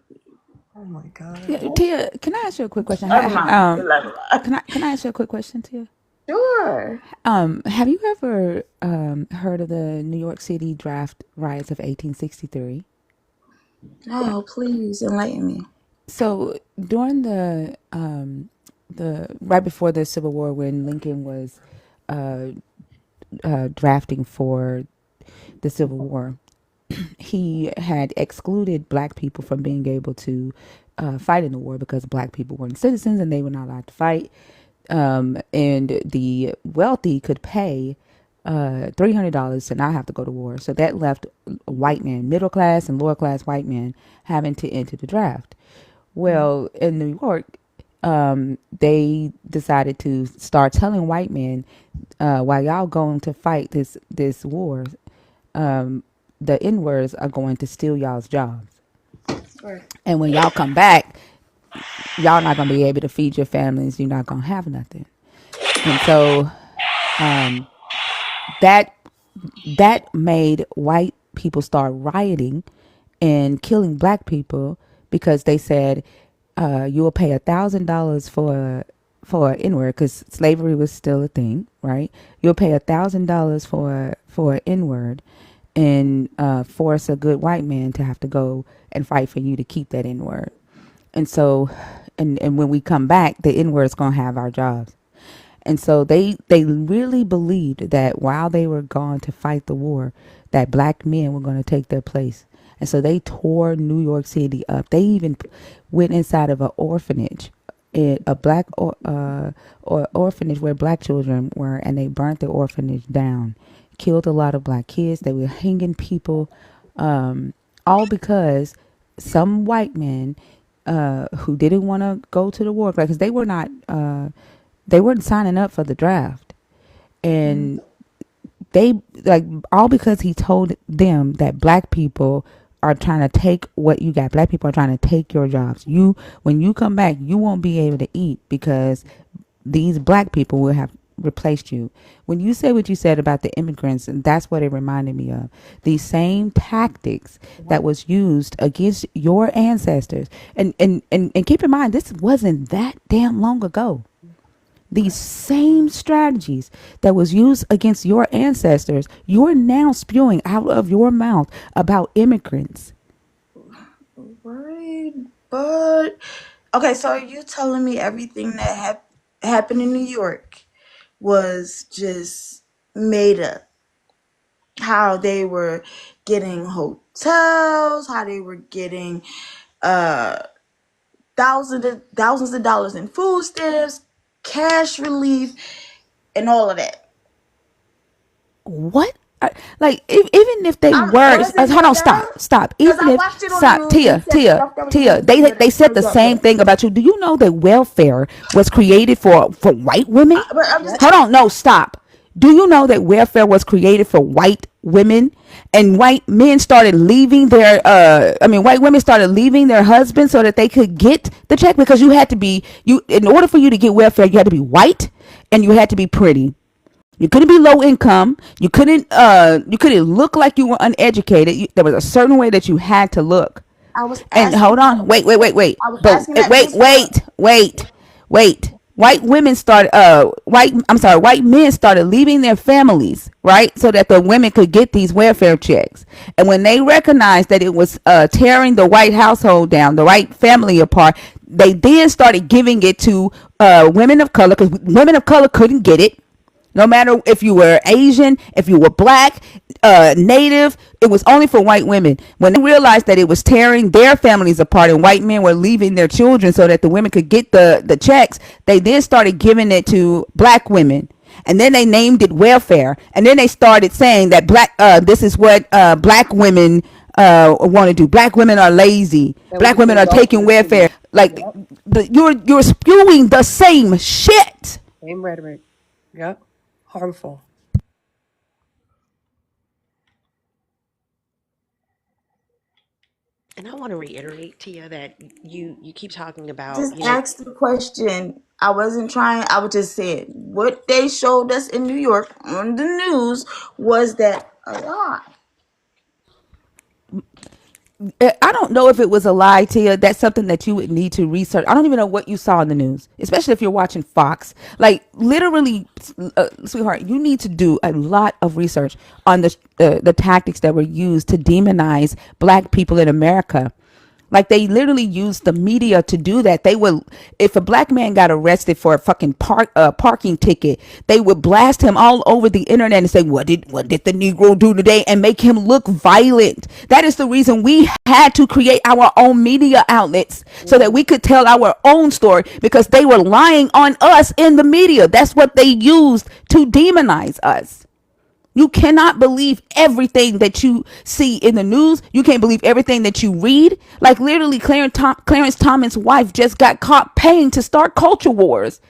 Oh my God. Yeah, Tia, can I ask you a quick question? Never mind. Can I ask you a quick question, Tia? Sure. Have you ever heard of the New York City draft riots of 1863? No, please enlighten me. So during the right before the Civil War, when Lincoln was uh, drafting for the Civil War, he had excluded black people from being able to fight in the war because black people weren't citizens and they were not allowed to fight. And the wealthy could pay $300 to not have to go to war. So that left white men, middle class and lower class white men, having to enter the draft. Well, in New York, they decided to start telling white men, while y'all going to fight this war, the N words are going to steal y'all's jobs. Right. And when y'all come back, y'all not gonna be able to feed your families. You're not gonna have nothing. And so that that made white people start rioting and killing black people because they said you will pay $1,000 for an N word because slavery was still a thing, right? You'll pay $1,000 for an N word and force a good white man to have to go and fight for you to keep that N word. And so, and when we come back, the N word's gonna have our jobs. And so they really believed that while they were gone to fight the war, that black men were going to take their place. And so they tore New York City up. They even went inside of an orphanage, a black or orphanage where black children were, and they burnt the orphanage down, killed a lot of black kids. They were hanging people, all because some white men who didn't want to go to the war because they were not. They weren't signing up for the draft, and they like all because he told them that black people are trying to take what you got. Black people are trying to take your jobs. You, when you come back, you won't be able to eat because these black people will have replaced you. When you said what you said about the immigrants, and that's what it reminded me of. These same tactics that was used against your ancestors. And keep in mind, this wasn't that damn long ago. These same strategies that was used against your ancestors, you're now spewing out of your mouth about immigrants. Right. But okay, so are you telling me everything that happened in New York was just made up? How they were getting hotels, how they were getting uh thousands of dollars in food stamps, cash relief, and all of that. What? Like, even if they were, Was it hold on, made up? stop. Because Even I if, watched it on the stop, news and it said the stuff that was Tia, going through they it. said the same thing about you. Do you know that welfare was created for white women? But I'm just, Yep. Hold on, no, stop. Do you know that welfare was created for white women, and white men started leaving their white women started leaving their husbands so that they could get the check because you had to be you in order for you to get welfare, you had to be white and you had to be pretty. You couldn't be low income. You couldn't look like you were uneducated. There was a certain way that you had to look. I was And asking hold that. on, wait. I was But asking that based on. wait. White women started white men started leaving their families, right? So that the women could get these welfare checks. And when they recognized that it was tearing the white household down, the white family apart, they then started giving it to women of color because women of color couldn't get it. No matter if you were Asian, if you were black, native, it was only for white women. When they realized that it was tearing their families apart and white men were leaving their children so that the women could get the checks, they then started giving it to black women. And then they named it welfare. And then they started saying that this is what black women want to do. Black women are lazy. And Black we women say are taking welfare too. welfare. Like Yep. you're spewing the same shit. Same rhetoric. Yep. Harmful. And I want to reiterate, Tia, that you keep talking about, Just asked the question. I wasn't trying. I was just saying what they showed us in New York on the news was that a lie. I don't know if it was a lie, Tia. That's something that you would need to research. I don't even know what you saw in the news, especially if you're watching Fox. Like literally, sweetheart, you need to do a lot of research on the tactics that were used to demonize black people in America. Like they literally used the media to do that. They would, if a black man got arrested for a fucking parking ticket, they would blast him all over the internet and say, "What did the Negro do today?" and make him look violent. That is the reason we had to create our own media outlets so that we could tell our own story because they were lying on us in the media. That's what they used to demonize us. You cannot believe everything that you see in the news. You can't believe everything that you read. Like literally, Clarence Thomas' wife just got caught paying to start culture wars.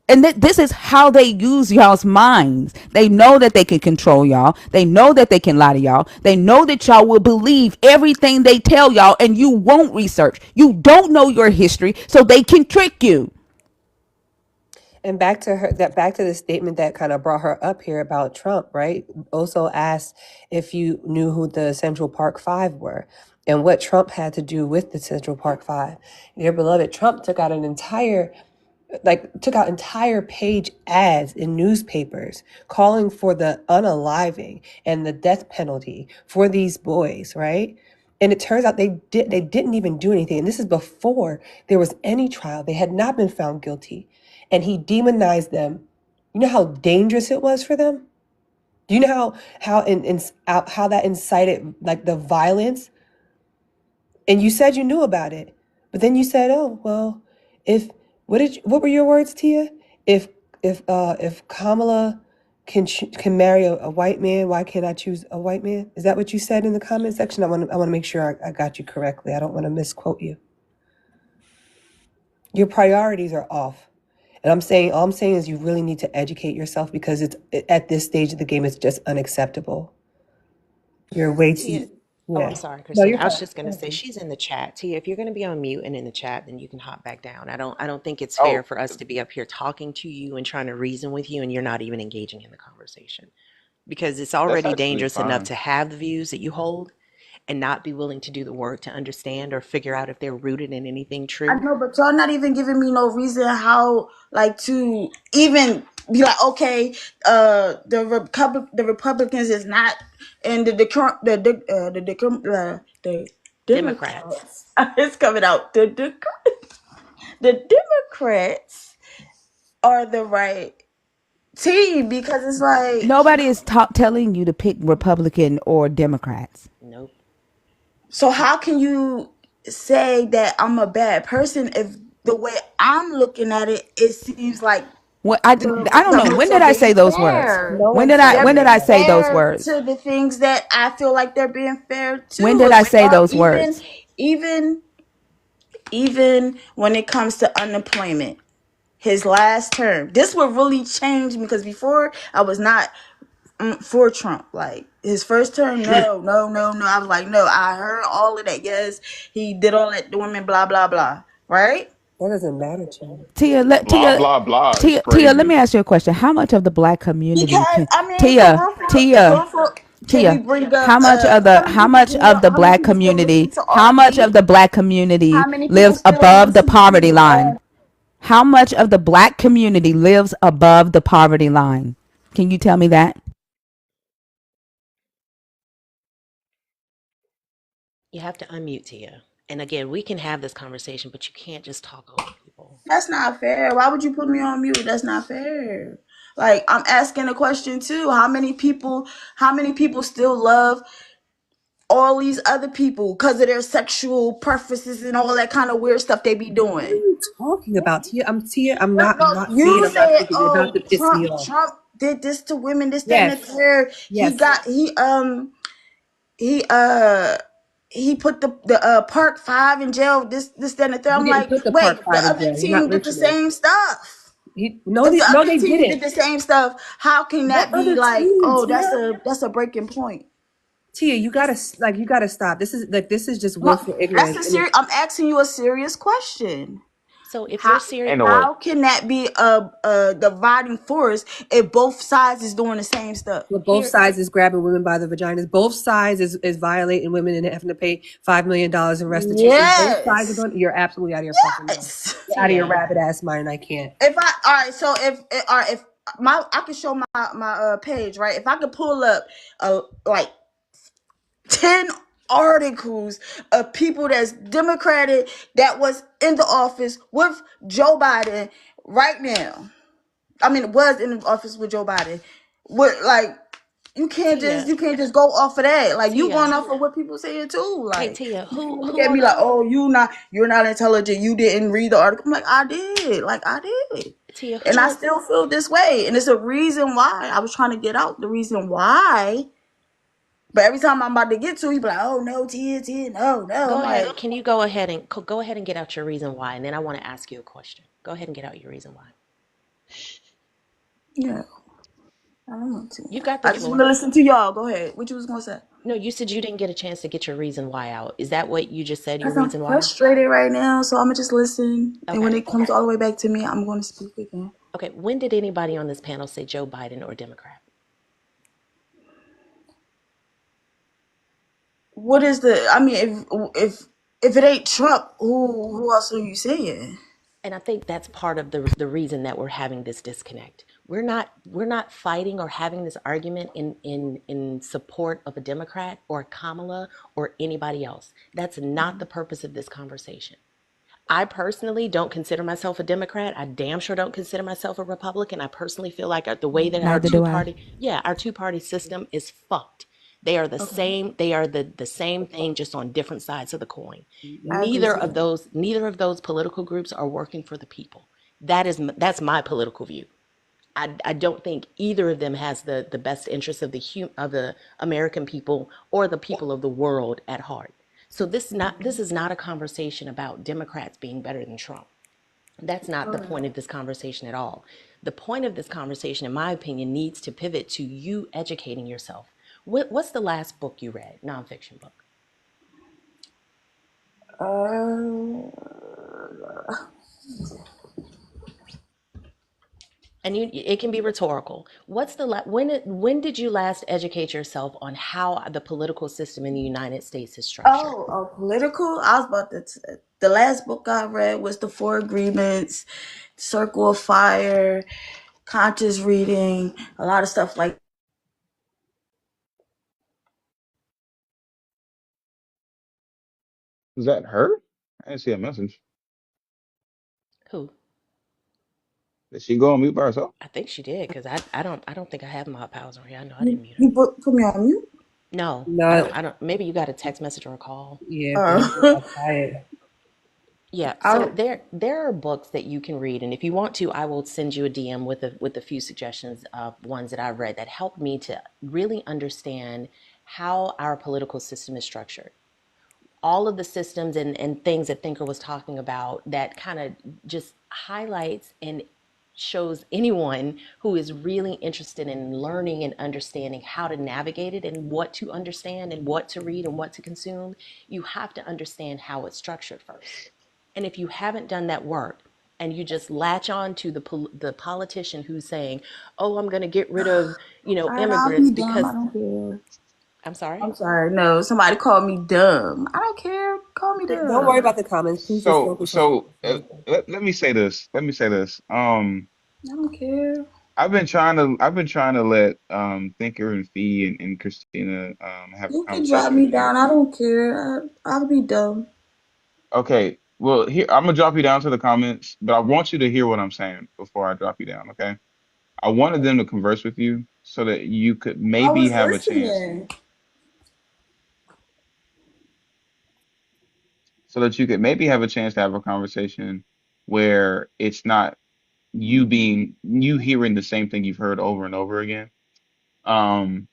And this is how they use y'all's minds. They know that they can control y'all. They know that they can lie to y'all. They know that y'all will believe everything they tell y'all, and you won't research. You don't know your history, so they can trick you. And back to the statement that kind of brought her up here about Trump, right? Also asked if you knew who the Central Park Five were and what Trump had to do with the Central Park Five. Dear beloved, Trump took out entire page ads in newspapers calling for the unaliving and the death penalty for these boys, right? And it turns out they didn't even do anything. And this is before there was any trial. They had not been found guilty. And he demonized them. You know how dangerous it was for them? Do you know how that incited like the violence? And you said you knew about it, but then you said, "Oh well, if what were your words, Tia? If if Kamala can marry a white man, why can't I choose a white man?" Is that what you said in the comment section? I want to make sure I got you correctly. I don't want to misquote you. Your priorities are off. And all I'm saying is you really need to educate yourself because at this stage of the game, it's just unacceptable. You're way Tia, too, oh, yeah. I'm sorry, No, Christina. you're I was fine. just gonna say she's in the chat. Tia, if you're gonna be on mute and in the chat, then you can hop back down. I don't think it's fair Oh, for us to be up here talking to you and trying to reason with you, and you're not even engaging in the conversation because it's that's already actually dangerous enough fine. to have the views that you hold and not be willing to do the work to understand or figure out if they're rooted in anything I true. know, but y'all not even giving me no reason how, like, to even be like, okay, the Republicans is not, and the Democrats. Democrats. It's coming out. The Democrats are the right team because it's like, Nobody is telling you to pick Republican or Democrats. Nope. so how can you say that I'm a bad person if the way I'm looking at it, it seems like When I don't the know. When Republicans did are I being say those words? fair. No When one did said I They're when did any of I being that. say those fair words? to the things that I feel like they're being fair When to, did and I say regard those words? even when it comes to unemployment. His last term, this will really change me because before I was not for Trump. Like his first term, no, no, no, no. I was like, no. I heard all of that. Yes, he did all that to women, blah blah blah. Right? That doesn't matter to me. Tia, let Blah Tia, blah blah is Tia, let me crazy. ask you a question. How much of the black community Because can I mean, Tia, Tia, can we Tia, bring up how how many much people of the still listen black to how much RB? of the black How community many people lives still above the listen poverty to line? How much of the black community lives above the poverty line? Can you tell me that? You have to unmute Tia. And again, we can have this conversation, but you can't just talk over people. That's not fair. Why would you put me on mute? That's not fair. Like I'm asking a question too. How many people still love all these other people because of their sexual preferences and all that kind of weird stuff they be What are doing? you talking about, Tia? Tia. I'm No, not saying you I'm not said, thinking you're about oh, to piss me off. Trump did this to women, this, that, and the Yes, third. He yes. got he he put the Park Five in jail, this, that, and the third. He I'm didn't like, put the wait, Park the Five in other jail. You're not team did the listening. same stuff. No, If the no, other they team didn't. did the same stuff, how can What that be other like, team, oh, Tia? that's a breaking point? Tia, you gotta stop. This is just No, willful that's ignorance. a And serious. I'm asking you a serious question. So if you're How serious, Ain't no way. how can that be a dividing force if both sides is doing the same stuff? but both here, sides is grabbing women by the vaginas. Both sides is violating women and having to pay $5 million in restitution. Both sides are Yes, doing. You're absolutely out of your fucking mind. yes. You're out of your Tia, rabbit ass mind. I can't. If I all right, so all right, if I can show my page, right? If I could pull up like 10 articles of people that's Democratic that was in the office with Joe Biden right now. I mean, was in the office with Joe Biden. What like Tia, you can't just go off of that. Like you going Tia. off of what people saying too. Hey Like Tia, you can't look at me who like, oh, you're not intelligent. You didn't read the article. I'm like, I did. Like I did. Tia, And I who still feel this way. And it's a reason why. I was trying to get out the reason why. But every time I'm about to get to, he be like, oh no, Tia, no, no. I'm go like, ahead. Can you go ahead and get out your reason why, and then I want to ask you a question. Go ahead and get out your reason why. Yeah, I don't want to. You got the I just want to floor. listen to y'all. Go ahead. What you was gonna say? No, you said you didn't get a chance to get your reason why out. Is that what you just said, your Cause I'm reason why? frustrated right now, so I'm gonna just listen. And when Okay. it comes all the way back to me, I'm going to speak again. Okay. When did anybody on this panel say Joe Biden or Democrat? What is the? I mean, if it ain't Trump, who else are you saying? And I think that's part of the reason that we're having this disconnect. We're not fighting or having this argument in support of a Democrat or Kamala or anybody else. That's not the purpose of this conversation. I personally don't consider myself a Democrat. I damn sure don't consider myself a Republican. I personally feel like the way that our Neither two do I. party, yeah, our two party system is fucked. They are the Okay, same. They are the same thing, just on different sides of the coin. I agree to that. Neither of those political groups are working for the people. That's my political view. I don't think either of them has the best interests of the American people or the people of the world at heart. So this is not a conversation about Democrats being better than Trump. That's not the point of this conversation at all. The point of this conversation, in my opinion, needs to pivot to you educating yourself. What's the last book you read? Nonfiction book. Uh, And it can be rhetorical. When did you last educate yourself on how the political system in the United States is structured? political. I was about to. The last book I read was The Four Agreements, Circle of Fire, Conscious Reading, a lot of stuff like. Is that her? I didn't see a message. Who? Did she go on mute by herself? I think she did, because I don't think I have my powers on here. I know I didn't You, mute her. you put me on mute. No, I No, don't. I don't. Maybe you got a text message or a call. yeah, because you Uh, got quiet. Yeah, I so there are books that you can read, and if you want to, I will send you a DM with a few suggestions of ones that I've read that helped me to really understand how our political system is structured. All of the systems and things that Thinker was talking about that kind of just highlights and shows anyone who is really interested in learning and understanding how to navigate it and what to understand and what to read and what to consume, you have to understand how it's structured first. And if you haven't done that work and you just latch on to the politician who's saying, "Oh, I'm going to get rid of, all right, I'll immigrants be dumb. I because." don't care. I'm sorry. I'm sorry. No, somebody called me dumb. I don't care. Call me Don't worry dumb. about the comments. Please just So, focus on so the let me say this. Let me say this. I don't care. I've been trying to let Thinker and Fee and Christina have a You can drop conversation me with you. down. I don't care. I'll be dumb. Okay. Well, here I'm gonna drop you down to the comments, but I want you to hear what I'm saying before I drop you down. Okay. I wanted them to converse with you so that you could I maybe was have a chance, listening. so that you could maybe have a chance to have a conversation where it's not you hearing the same thing you've heard over and over again. Um,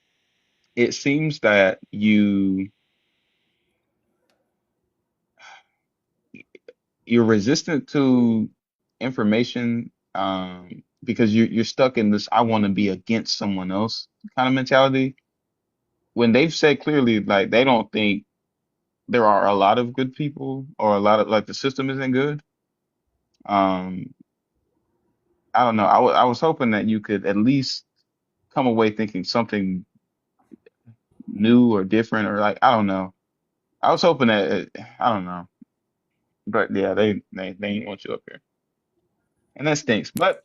it seems that you're resistant to information because you're stuck in this I want to be against someone else kind of mentality when they've said clearly like they don't think there are a lot of good people or a lot of like the system isn't good. Um, I don't know. I was hoping that you could at least come away thinking something new or different or like I don't know. I was hoping that I don't know, but yeah, they ain't want you up here, and that stinks. But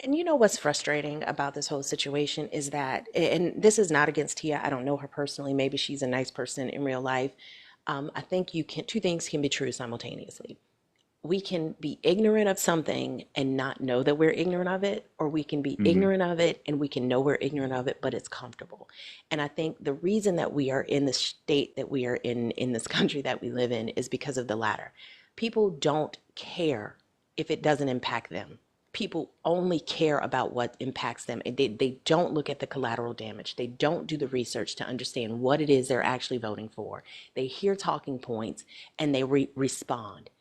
And you know what's frustrating about this whole situation is that, and this is not against Tia. I don't know her personally. Maybe she's a nice person in real life. I think two things can be true simultaneously. We can be ignorant of something and not know that we're ignorant of it, or we can be mhm, ignorant of it and we can know we're ignorant of it, but it's comfortable. And I think the reason that we are in the state that we are in this country that we live in is because of the latter. People don't care if it doesn't impact them. People only care about what impacts them. And they don't look at the collateral damage. They don't do the research to understand what it is they're actually voting for. They hear talking points and they respond.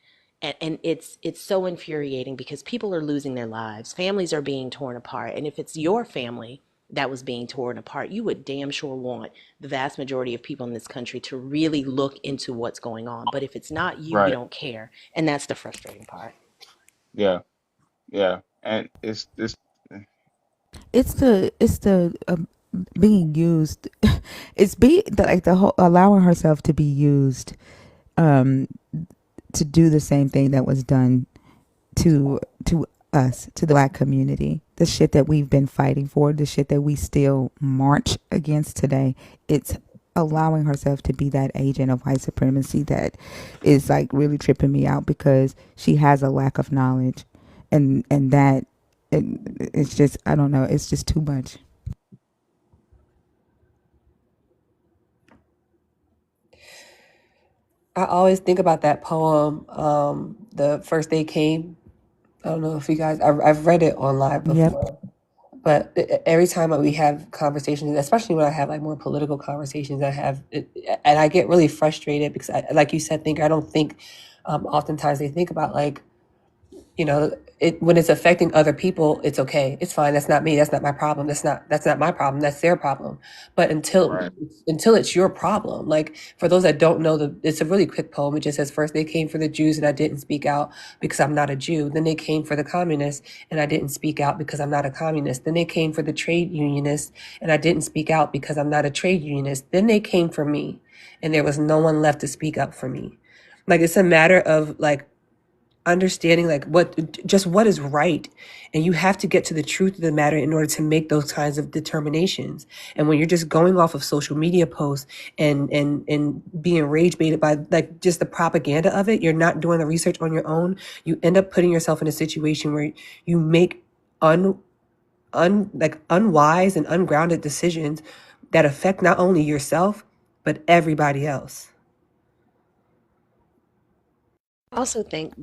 And it's so infuriating because people are losing their lives, families are being torn apart, and if it's your family that was being torn apart, you would damn sure want the vast majority of people in this country to really look into what's going on. But if it's not you, you Right. don't care, and that's the frustrating part. Yeah. Yeah. And it's It's the being used. It's be like the whole allowing herself to be used um to do the same thing that was done to us, to the black community. The shit that we've been fighting for, the shit that we still march against today. It's allowing herself to be that agent of white supremacy that is like really tripping me out because she has a lack of knowledge, and that it, it's just, I don't know, it's just too much. I always think about that poem, The First Day Came. I don't know if you guys, I've read it on live Yep. before, but every time we have conversations, especially when I have like more political conversations, and I get really frustrated because, like you said, I don't think oftentimes they think about like, you know, it when it's affecting other people, it's okay, it's fine, that's not me, that's not my problem, that's not my problem, that's their problem. But right. until it's your problem, like for those that don't know, it's a really quick poem. It just says, first they came for the Jews and I didn't speak out because I'm not a Jew, then they came for the communists and I didn't speak out because I'm not a communist, then they came for the trade unionists and I didn't speak out because I'm not a trade unionist, then they came for me and there was no one left to speak up for me. Like it's a matter of like understanding like what is right, and you have to get to the truth of the matter in order to make those kinds of determinations. And when you're just going off of social media posts and being rage baited by like just the propaganda of it, you're not doing the research on your own. You end up putting yourself in a situation where you make un like unwise and ungrounded decisions that affect not only yourself but everybody else. I also think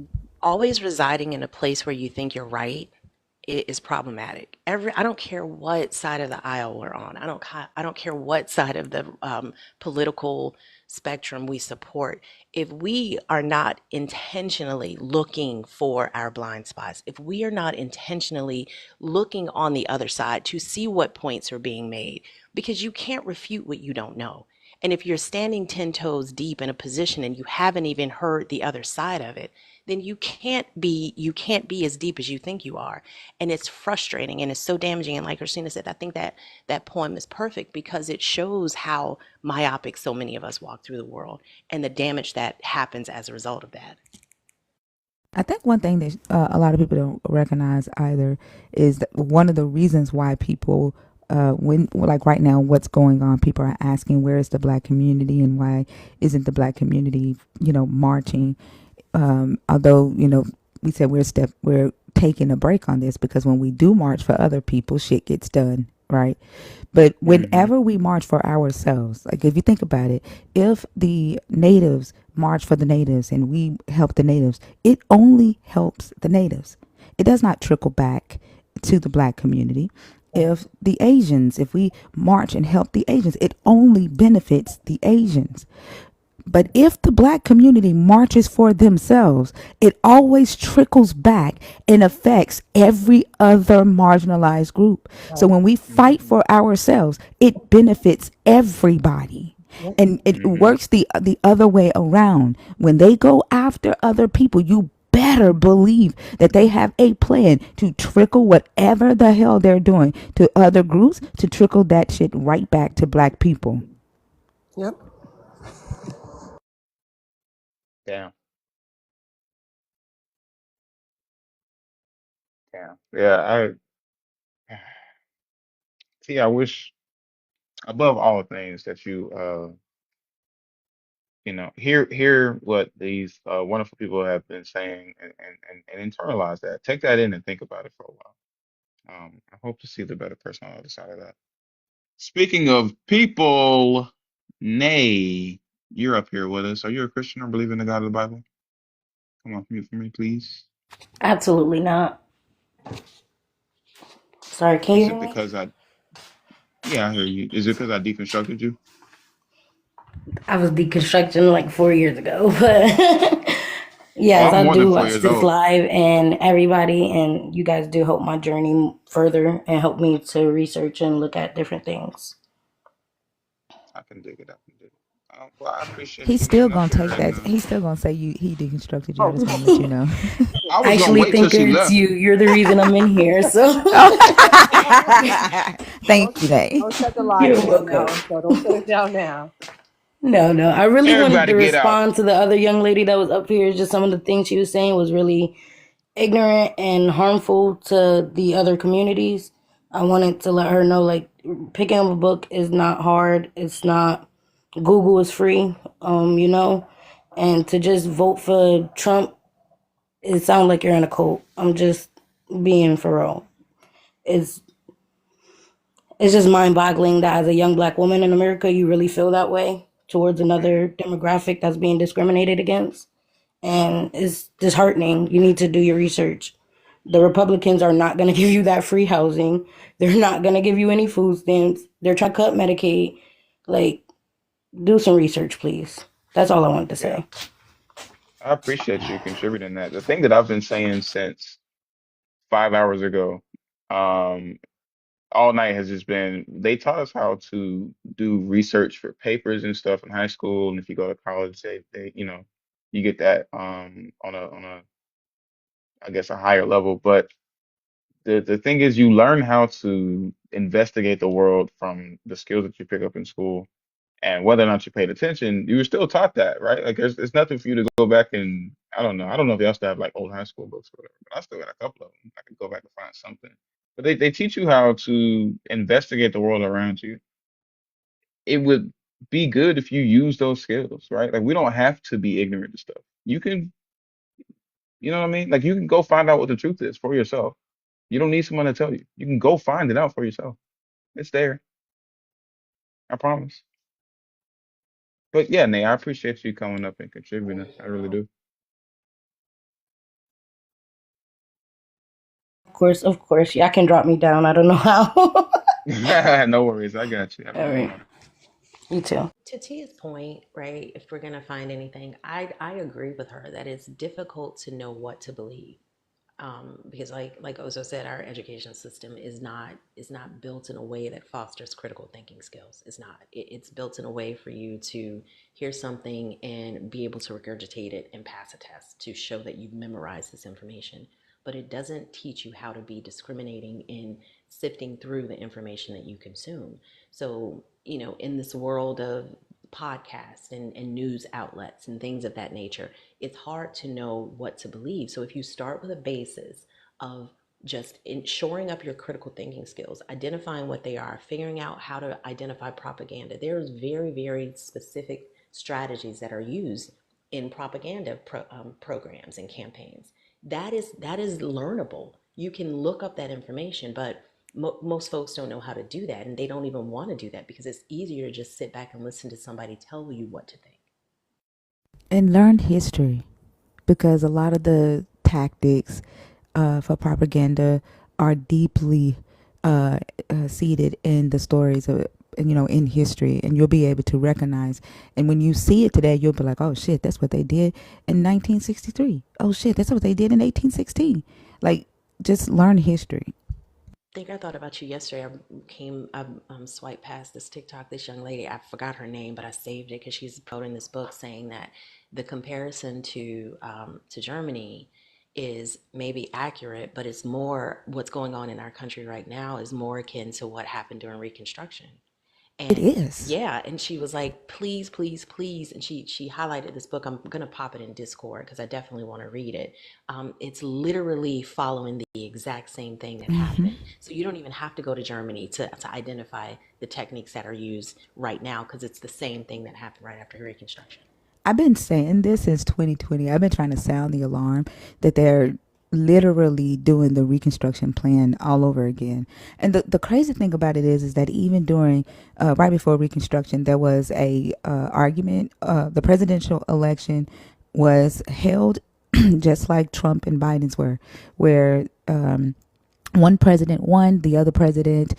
always residing in a place where you think you're right is problematic. I don't care what side of the aisle we're on. I don't care what side of the political spectrum we support. If we are not intentionally looking for our blind spots, if we are not intentionally looking on the other side to see what points are being made, because you can't refute what you don't know. And if you're standing 10 toes deep in a position and you haven't even heard the other side of it, then you can't be as deep as you think you are. And it's frustrating and it's so damaging. And like Christina said, I think that that poem is perfect because it shows how myopic so many of us walk through the world and the damage that happens as a result of that. I think one thing that a lot of people don't recognize either is that one of the reasons why people, when like right now, what's going on, people are asking where is the black community and why isn't the black community, marching. Although we said we're taking a break on this because when we do march for other people, shit gets done, right? But Hmm. whenever we march for ourselves, like if you think about it, if the natives march for the natives and we help the natives, it only helps the natives. It does not trickle back to the black community. If we march and help the Asians, it only benefits the Asians. But if the black community marches for themselves, it always trickles back and affects every other marginalized group. So when we fight Hmm. for ourselves, it benefits everybody. And it Hmm. works the other way around. When they go after other people, you better believe that they have a plan to trickle whatever the hell they're doing to other groups, to trickle that shit right back to black people. Yep. Damn. Damn. Yeah. I see. I wish above all things that hear what these wonderful people have been saying and internalize that. Take that in and think about it for a while. I hope to see the better person on the other side of that. Speaking of people, Nay, you're up here with us. Are you a Christian or believe in the God of the Bible? Come off mute for me, please. Absolutely not. Sorry, can you Is hear it me? because yeah, I hear you. Is it because I deconstructed you? I was deconstructing like 4 years ago, but Oh, Yes, I'm I more than do four watch years this old. live and everybody, and you guys do help my journey further and help me to research and look at different things. I can dig it. I can dig it. Well, I appreciate He's you still getting up gonna here take and that. He's still gonna say he deconstructed you. I Oh, just want to let you know. I was gonna actually, wait till thinker, she it's left. you. You're the reason I'm in here. So Oh, Don't thank you, Nay. don't shut the live you're down welcome. now. So don't shut it down now. No, no. I really wanted Everybody to get out. respond to the other young lady that was up here. Just some of the things she was saying was really ignorant and harmful to the other communities. I wanted to let her know, like, picking up a book is not hard. It's not. Google is free, and to just vote for Trump, it sounds like you're in a cult. I'm just being for real. It's it's just mind-boggling that as a young black woman in America, you really feel that way towards another demographic that's being discriminated against, and it's disheartening. You need to do your research. The Republicans are not going to give you that free housing. They're not going to give you any food stamps. They're trying to cut Medicaid. Like, do some research, please. That's all I wanted to Yeah, say. I appreciate you contributing that. The thing that I've been saying since 5 hours ago, um, all night has just been they taught us how to do research for papers and stuff in high school, and if you go to college, they you get that on a I guess a higher level. But the thing is, you learn how to investigate the world from the skills that you pick up in school. And whether or not you paid attention, you were still taught that, right? Like there's nothing for you to go back and I don't know. I don't know if y'all still have like old high school books or whatever, but I still got a couple of them. I could go back and find something. But they teach you how to investigate the world around you. It would be good if you use those skills, right? Like we don't have to be ignorant to stuff. You can, you know what I mean? Like you can go find out what the truth is for yourself. You don't need someone to tell you. You can go find it out for yourself. It's there. I promise. But yeah, Nate, I appreciate you coming up and contributing. I really do. Of course, y'all can drop me down. I don't know how. All No worries. I got you. Have a good right, one. you too. To Tia's point, right? If we're gonna find anything, I agree with her that it's difficult to know what to believe. Because like Ozo said, our education system is not built in a way that fosters critical thinking skills. It's not. It's built in a way for you to hear something and be able to regurgitate it and pass a test to show that you've memorized this information. But it doesn't teach you how to be discriminating in sifting through the information that you consume. So, in this world of podcasts and news outlets and things of that nature, it's hard to know what to believe. So if you start with a basis of just shoring up your critical thinking skills, identifying what they are, figuring out how to identify propaganda, there's very, very specific strategies that are used in propaganda programs and campaigns. That is learnable. You can look up that information, but most folks don't know how to do that, and they don't even want to do that because it's easier to just sit back and listen to somebody tell you what to think. And learn history, because a lot of the tactics for propaganda are deeply seated in the stories of, in history, and you'll be able to recognize. And when you see it today, you'll be like, oh shit, that's what they did in 1963. Oh shit, that's what they did in 1816. Like, just learn history. Think I thought about you yesterday. I swiped past this TikTok. This young lady, I forgot her name, but I saved it because she's promoting this book, saying that the comparison to Germany is maybe accurate, but it's more what's going on in our country right now is more akin to what happened during Reconstruction. It And is. yeah, and she was like, please, please, please. And she highlighted this book. I'm gonna pop it in Discord because I definitely want to read it. It's literally following the exact same thing that Hmm. happened. So you don't even have to go to Germany to identify the techniques that are used right now because it's the same thing that happened right after Reconstruction. I've been saying this since 2020. I've been trying to sound the alarm that they're literally doing the reconstruction plan all over again. And the crazy thing about it is that even during, right before reconstruction, there was a argument. The presidential election was held just like Trump and Biden's were, where one president won, the other president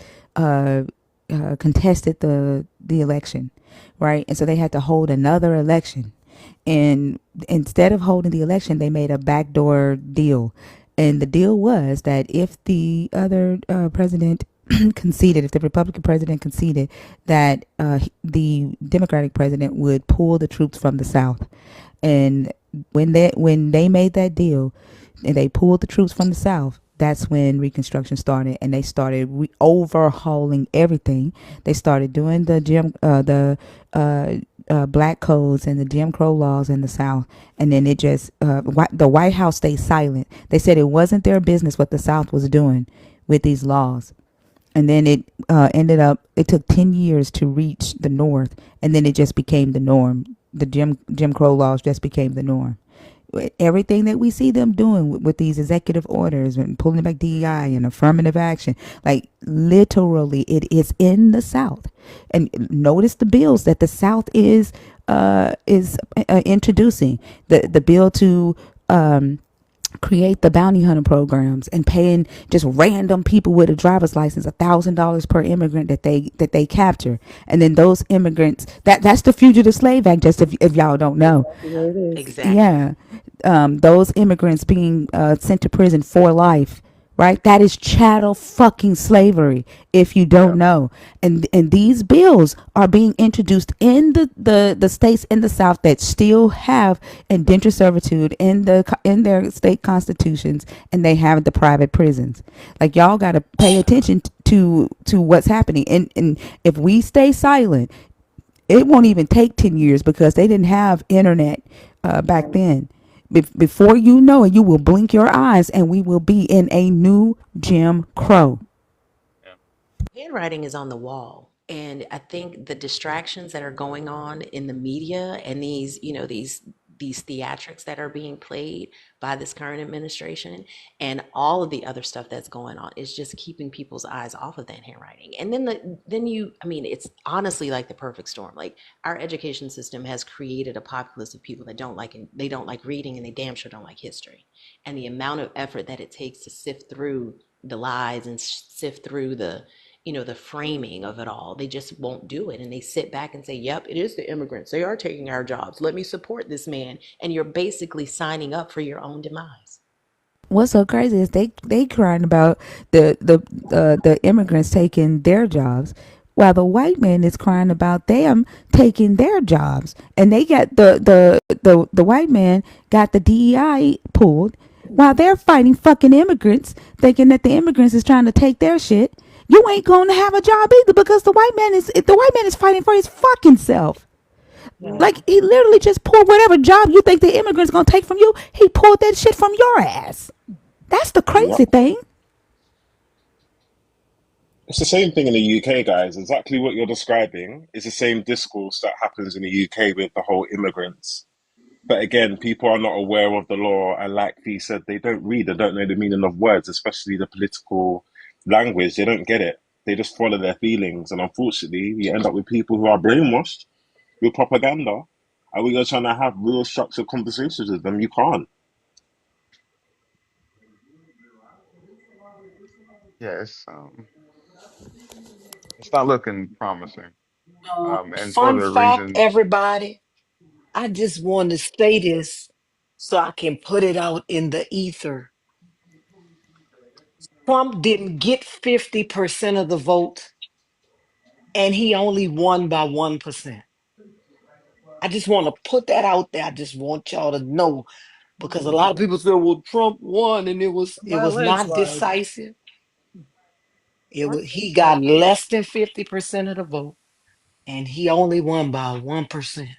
uh, contested the election, right? And so they had to hold another election. And instead of holding the election, they made a backdoor deal. And the deal was that if the other president conceded, if the Republican president conceded, that the Democratic president would pull the troops from the South. And when they made that deal, and they pulled the troops from the South, that's when Reconstruction started, and they started overhauling everything. They started doing the black codes and the Jim Crow laws in the South, and then it just the White House stayed silent. They said it wasn't their business what the South was doing with these laws, and then it ended up. It took 10 years to reach the North, and then it just became the norm. The Jim Crow laws just became the norm. Everything that we see them doing with these executive orders and pulling back DEI and affirmative action, like literally, it is in the South. And notice the bills that the South is introducing. The bill to create the bounty hunter programs and paying just random people with a driver's license $1,000 per immigrant that they capture, and then those immigrants, that's the Fugitive Slave Act. Just if y'all don't That's know, exactly what it is. Exactly. yeah, those immigrants being sent to prison for life, right? That is chattel fucking slavery, if you don't Yeah. know. And these bills are being introduced in the states in the South that still have indentured servitude in their state constitutions, and they have the private prisons. Like, y'all got to pay attention to what's happening. And if we stay silent, it won't even take 10 years because they didn't have internet back then. Before you know it, you will blink your eyes and we will be in a new Jim Crow. Yeah. Handwriting is on the wall. And I think the distractions that are going on in the media and these theatrics that are being played by this current administration and all of the other stuff that's going on is just keeping people's eyes off of that handwriting. And then it's honestly like the perfect storm. Like, our education system has created a populace of people that don't like reading, and they damn sure don't like history. And the amount of effort that it takes to sift through the lies and sift through the framing of it all. They just won't do it. And they sit back and say, yep, it is the immigrants. They are taking our jobs. Let me support this man. And you're basically signing up for your own demise. What's so crazy is they crying about the immigrants taking their jobs, while the white man is crying about them taking their jobs. And they got the white man got the DEI pulled, while they're fighting fucking immigrants, thinking that the immigrants is trying to take their shit. You ain't going to have a job either, because the white man is fighting for his fucking self. Yeah. Like, he literally just pulled whatever job you think the immigrant's gonna take from you. He pulled that shit from your ass. That's the Yep. crazy thing. It's the same thing in the UK, guys. Exactly what you're describing is the same discourse that happens in the UK with the whole immigrants. But again, people are not aware of the law, and like Fee said, they don't read, they don't know the meaning of words, especially the political language. They don't get it. They just follow their feelings, and unfortunately, you end up with people who are brainwashed with propaganda, and we are trying to have real structured conversations with them. You can't. Yeah, it's not looking promising. And for Fun the fact, reasons. everybody, I just want to say this so I can put it out in the ether. Trump didn't get 50% of the vote, and he only won by 1%. I just want to put that out there. I just want y'all to know, because a lot of people say, well, Trump won and it was not Landslide. decisive. He got less than 50% of the vote, and he only won by 1%.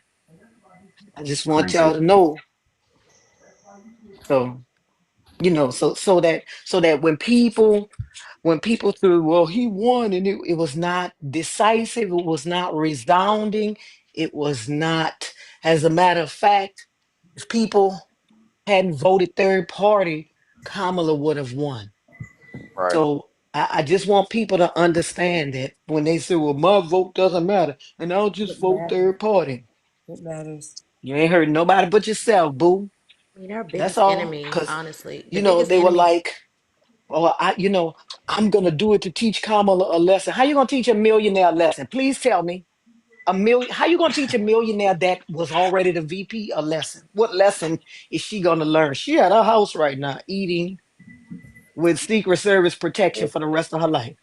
I just want y'all Crazy. to know. So, so that when people say, well, he won and it was not decisive, it was not resounding, it was not, as a matter of fact, if people hadn't voted third party, Kamala would have won. Right. So I just want people to understand that when they say, well, my vote doesn't matter, and I'll just It vote matters. third party. It matters. You ain't heard nobody but yourself, boo. I mean, our That's biggest all. enemy, Because, honestly, the biggest they were enemy. like, oh, I'm gonna do it to teach Kamala a lesson. How you gonna teach a millionaire a lesson? Please tell me. A million. How you gonna teach a millionaire that was already the VP a lesson? What lesson is she gonna learn? She at her house right now, eating with Secret Service protection for the rest of her life.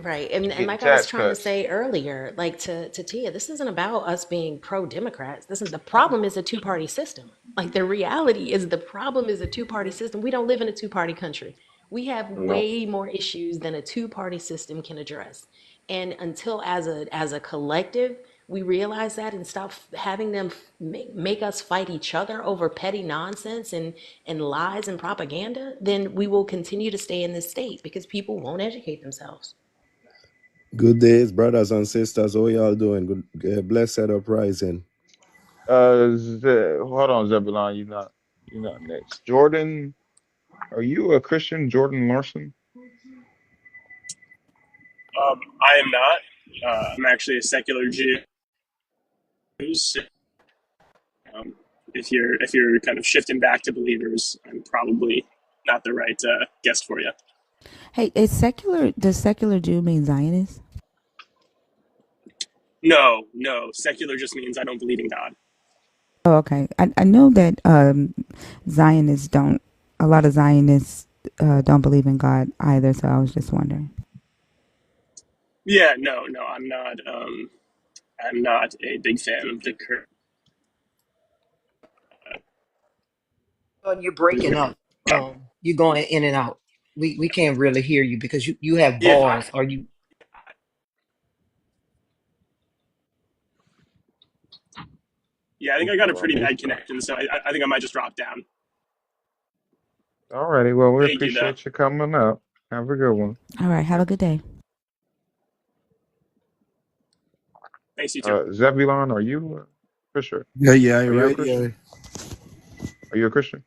Right. And getting like I was tax trying to cuts. say earlier, like to Tia, this isn't about us being pro-Democrats. This is the problem is a two-party system. Like the reality is the problem is a two-party system. We don't live in a two-party country. We have No. way more issues than a two-party system can address. And until as a collective, we realize that and stop having them make us fight each other over petty nonsense and lies and propaganda, then we will continue to stay in this state because people won't educate themselves. Good days, brothers and sisters. How y'all doing? Good, blessed uprising. Hold on, Zebulon, you're not next. Jordan, are you a Christian, Jordan Larson? I am not. I'm actually a secular Jew. Um, if you're kind of shifting back to believers, I'm probably not the right guest for you. Hey, is secular, does secular Jew mean Zionist? No, no. Secular just means I don't believe in God. Oh, okay. I know that Zionists don't, a lot of Zionists don't believe in God either, so I was just wondering. Yeah, no, no. I'm not. I'm not a big fan of the current. Oh, you're breaking up. You're going in and out. We can't really hear you because you have Yeah, bars. Are you? yeah. I think I got a pretty bad connection, so I think I might just drop down. Alrighty, well, we Thank you, though. appreciate you coming up. Have a good one. All right, have a good day. Thanks, you too. Zebulon, are you a Christian? Yeah, yeah, Are you a right, yeah. Christian? Are you a Christian?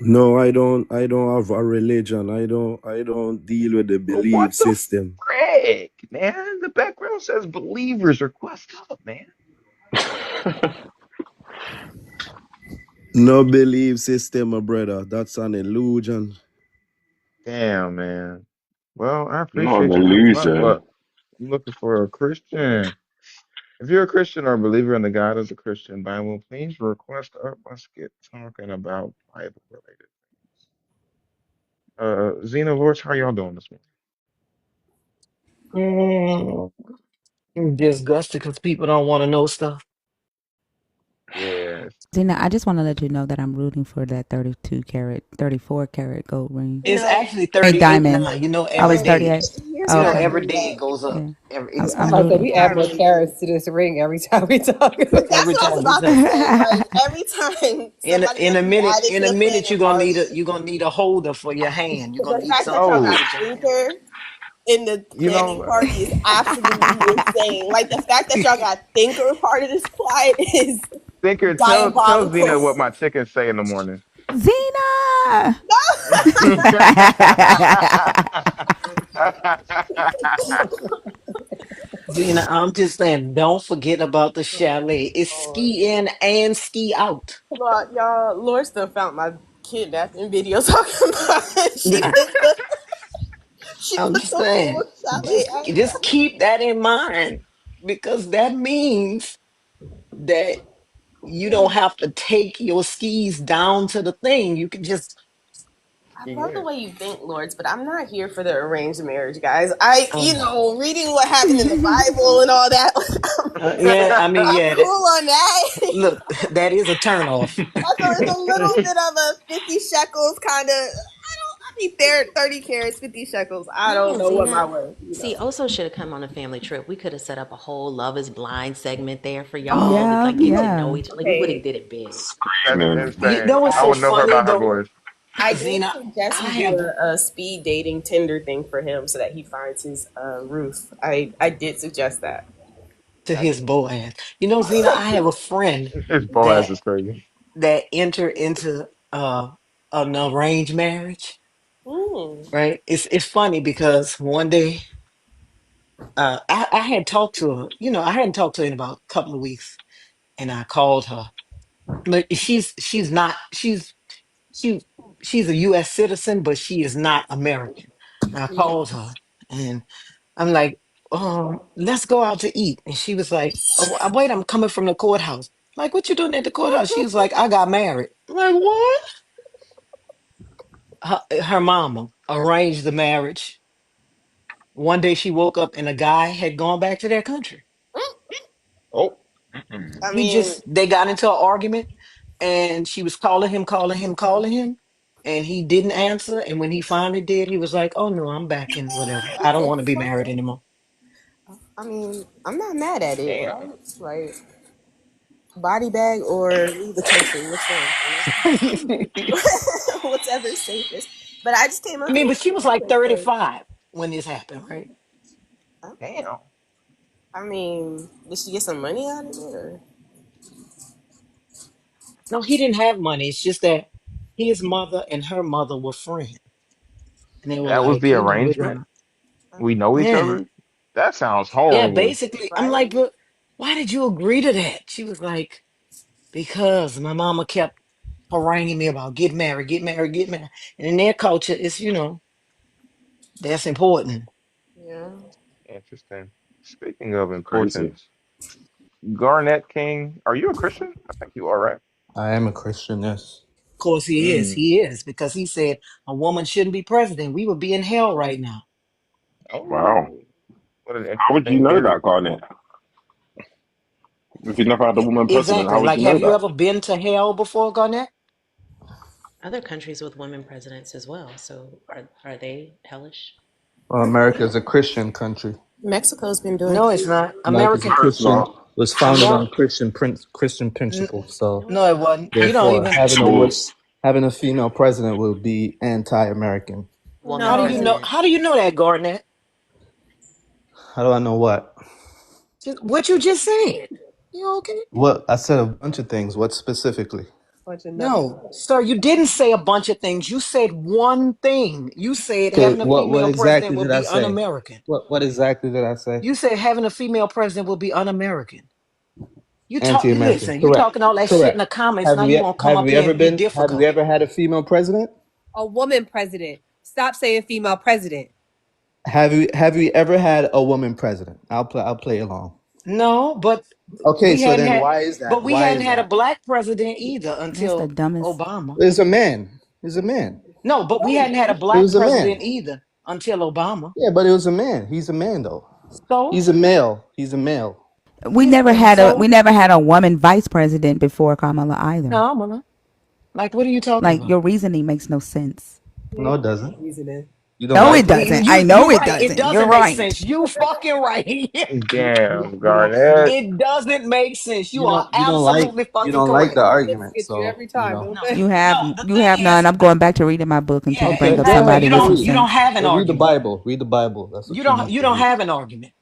No, I don't. I don't have a religion. I don't deal with the What belief the system. frick, man? The background says believers request up, man. No belief system, my brother. That's an illusion. Damn, man. Well, I Not an appreciate you coming up, illusion. but I'm looking for a Christian. If you're a Christian or a believer in the God of the Christian Bible, please request up. Let's get talking about Bible related. Xena Lords, how y'all doing this Mm, I'm disgusted because people don't want to know stuff. morning? Yes. Zena, I just want to let you know that I'm rooting for that 32 carat, 34 carat gold ring. It's actually I mean 38 diamond. now. You know, Oh, every it's day. 38. You Oh, know, okay. every day it goes up. Yeah. It's I'm So rooting. we add more carrots to this ring every time we talk. every time we talk. In a minute, you're gonna need a holder for your hand. You're gonna need something to Oh, hold your hand. you know, Thinker, tell Xena what my chickens say in the morning. Zena! Zena, I'm just saying, don't forget about the chalet. It's ski in and ski out. I'm just saying, just keep that in mind because that means that you don't have to take your skis down to the thing. You can just, Yeah. um, yeah. I mean, yeah. Look, that is a turnoff. No, Zena. See, Oso should have come on a family trip. We could have set up a whole Love is Blind segment there for y'all to Yeah, like get to know yeah. each other. Like we would have did it big. That's Screaming. You insane. know what's I so would know her funny by her though, voice. Zena? I have to his boy. You know, Zena, I have a friend His Boaz that is crazy. enter into an arranged marriage. Right? It's funny because one day I had talked to her. You know, I hadn't talked to her in about a couple of weeks, and I called her. But she's not she she's a U.S. citizen, but she is not American. And I called her, and I'm like. let's go out to eat. And she was like, oh, wait, I'm coming from the courthouse. Like, what you doing at the courthouse? She was like, I got married. I'm like, what? Her mama arranged the marriage. One day she woke up and a guy had gone back to their country. Oh, I He mean, just, they got into an argument and she was calling him, calling him, calling him. And he didn't answer. And when he finally did, he was like, oh no, I'm back in whatever. I don't want to be married anymore. I mean, I'm not mad at it, damn. right? Like body bag or leave the country. Which one? I Whatever's safest. But I just came up mean, here but she real was like quick. 35 when this happened, right? Okay. Damn. I mean, did she get some money out of it? Or? No, he didn't have money. It's just that his mother and her mother were friends. And they were That was like, the you know, we're arrangement. gonna, We know each yeah. other. That sounds Yeah, horrible. basically, I'm Right? like, but why did you agree to that? She was like, because my mama kept haranguing me about get married, get married, get married. And in their culture, it's, you know, that's important. Yeah. Interesting. Speaking of Crazy. importance, Garnett King, are you a Christian? I think you are, right? I am a Christian, yes. Of course, he is. Mm. He is because he said a woman shouldn't be president. We would be in hell right now. Wow. Oh, what an How would you interesting know theory. that, Garnet? If you never had a woman president, Exactly. how would Like, you know have you that? ever been to hell before, Garnett? Other countries with women presidents as well. So are they hellish? Well, America is a Christian country. Mexico's been doing No, it's pretty not. America is a American. No, it's Christian, not. was founded No, on Christian principles. So No, no, it's it not. wasn't. You don't therefore, even. It's false. having a female president will be anti-American. Woman How do No, you it's know? president. not. How do you know that, Garnett? How do I know what? What you just said. You okay? What I said a bunch of things. What specifically? Bunch of nothing. No, sir, you didn't say a bunch of things. You said one thing. You said Okay, having a what female president exactly would did I be say? un-American. What exactly did I say? You said having a female president would be un-American. You Anti-American. listen, you Correct. talking all that shit in Correct. the comments. Now you want to come Have up we here ever and be been? Have we difficult. ever had a female president? A woman president. Stop saying female president. Have we ever had a woman president? I'll play along. No, but Okay, we so hadn't then had why is but that? we Why hadn't is had a that? black president either That's the until dumbest. Obama. There's a man. He's a man. No, but we hadn't had a It black was a president man. either until Obama. Yeah, but it was a man. He's a man though. So, He's a male. He's a male. yeah, We so never had a woman vice president before Kamala either. Kamala. Like, what are you talking Like about? your reasoning makes no sense. You No, ain't it got no doesn't. reasoning. You don't No, like it it? doesn't. I know You it right. It doesn't. You're doesn't make right. sense. You fucking right. Damn, You don't. You don't. Garnett. It doesn't make sense. You You are don't. You don't like. absolutely You fucking don't like the correct. argument. Get you So every you time, know. don't No, they? no. The You have thing none. is, I'm going back to reading my book until you yeah, bring Okay. up Go exactly. ahead. somebody with some Go read. You don't sense. have an Go read the argument. Bible. Read the Bible. That's what you need You to don't read. have an argument.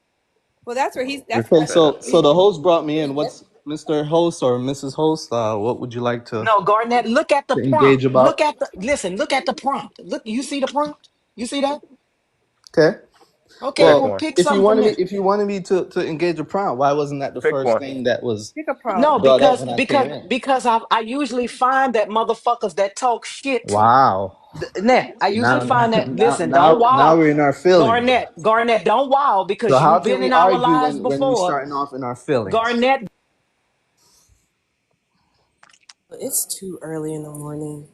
Well, that's where he's. That's Okay. where Shut he. up. So the host brought me in. What's Mr. Host or Mrs. Host? What would you like No, Garnett, look at the to engage prompt. about? Look at the prompt. Look, you see the prompt? You see that? Okay. Okay, Pick well, one. pick If you something from wanted me, there. if you wanted me to engage a prompt, why wasn't that the Pick first one. thing that was pick a No, prompt. brought up when I came in? because I usually find that motherfuckers that talk shit. Wow. I See, usually now, find that. Listen, don't now wow, we're in our feelings. Garnett, don't wow So because how you've can been we in our argue lives when we before. starting off in our feelings? Garnett, It's too early in the morning.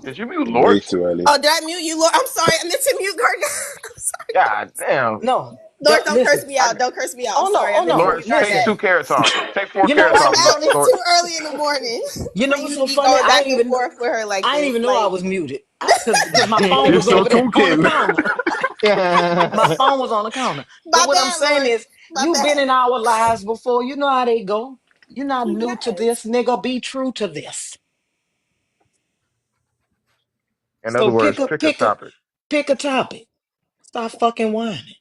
Did you mute Way Lord? too early. Oh, did I mute you, Lord? I'm sorry. I meant to mute Gardner. I'm sorry. God damn. no, Lord, don't curse listen. me I, out. Don't curse me out. I'm Oh no, sorry. I oh meant to no. Lord, mute take Listen, Garnett. 2 carrots off. Take four you know carrots what's off, so My bad. funny? It's Lord. too early in the morning You for know you what's to so be funny? going back and forth with her like I didn't this. even know I Like, was muted. Because my phone You're was still over there on the talking. counter. My phone was on the counter. But my what I'm bad, saying Lord. is, My you've been bad. in our lives before. You know how they go. You're not He new to has. this, nigga. Be true to this. In So other words, pick a topic. pick a topic. Stop fucking whining.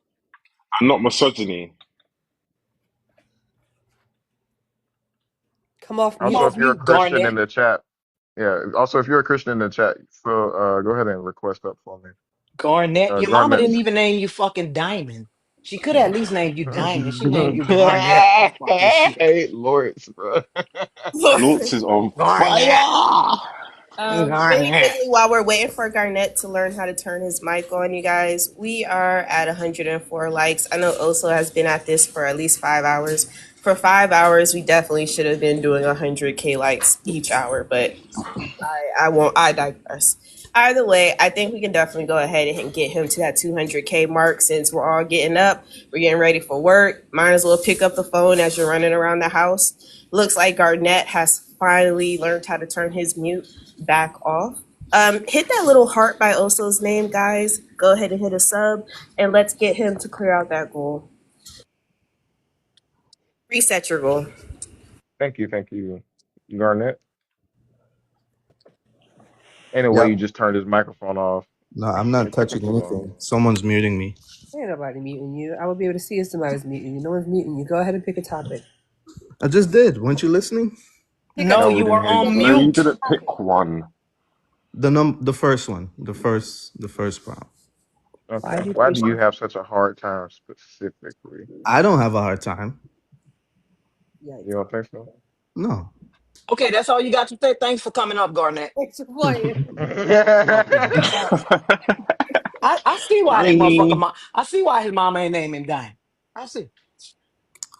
I'm not misogyny. Come off Come Also, mute. if off you're a mute, Christian in Garnett. the chat, yeah. Also, if you're a Christian in the chat, so go ahead and request up for me. Garnett. Your mama Garnett. didn't even name you fucking Diamond. She could have at least named you Diamond. She named you Garnett. That's fucking shit. Hey, Lawrence, bro. Lord. Lords is on Garnett. fire. Darn Really it. quickly, while we're waiting for Garnett to learn how to turn his mic on, you guys, we are at 104 likes. I know Oso has been at this for at least 5 hours. For 5 hours, we definitely should have been doing 100K likes each hour, but I won't. I digress. Either way, I think we can definitely go ahead and get him to that 200K mark since we're all getting up. We're getting ready for work. Might as well pick up the phone as you're running around the house. Looks like Garnett has finally learned how to turn his mute back off. Hit that little heart by Oso's name, guys. Go ahead and hit a sub, and let's get him to clear out that goal. Reset your goal. Thank you, Garnett. Ain't no way Yep. you just turned his microphone off. No, I'm not It took him touching too long. anything. Someone's muting me. Ain't nobody muting you. I would be able to see if somebody's muting you. No one's muting you. Go ahead and pick a topic. I just did. Weren't you listening? Pick a No, No, we you topic. were didn't hear you on No, say you mute. didn't Topic. pick one. The first one. The first prompt. it. Why Okay. do you Why think do you have such a hard time specifically? I don't have a hard time. You Yikes. don't think so? No. Okay, that's all you got to say. Thanks for coming up, Garnett. Thanks for playing. Okay. I see why that motherfucker. Really? I see why his mama ain't name him Dime. I see.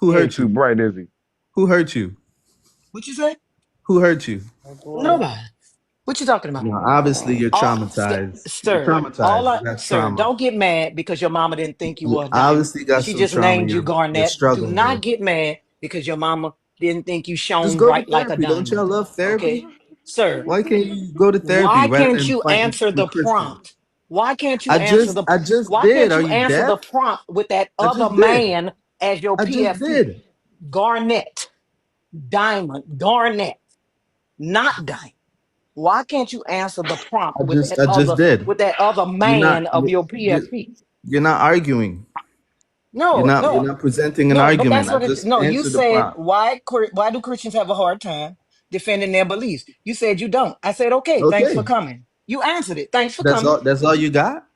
Who He ain't hurt too you? bright, is he? Who hurt you? What you say? Who hurt you? Oh boy. Nobody. What you talking about? No, obviously you're traumatized. You're Sir, traumatized. You got sir, trauma. don't get mad because your mama didn't think you You were a diamond obviously and got she some just trauma named you you're Garnett. Do struggling not with. get mad because your mama didn't think you Just shone go to bright like a therapy. Don't y'all diamond. love therapy? Okay? Sir, Why can't you go to therapy why rather can't than you fighting answer the with Christians? prompt? Why can't you answer the I just why did. can't Are you you answer the deaf? prompt with that I other just did. man as your I just PFP? did. Garnett, diamond, Garnett, not diamond. Why can't you answer the prompt I just did. with that other You're not man of your PFP? you're not arguing. No, You're no, not presenting an no. But argument. that's I what it. just No, you answered the said prompt. why do Christians have a hard time defending their beliefs? You said you don't. I said okay. Thanks for Okay. coming. You answered it. Thanks for coming. That's all you got?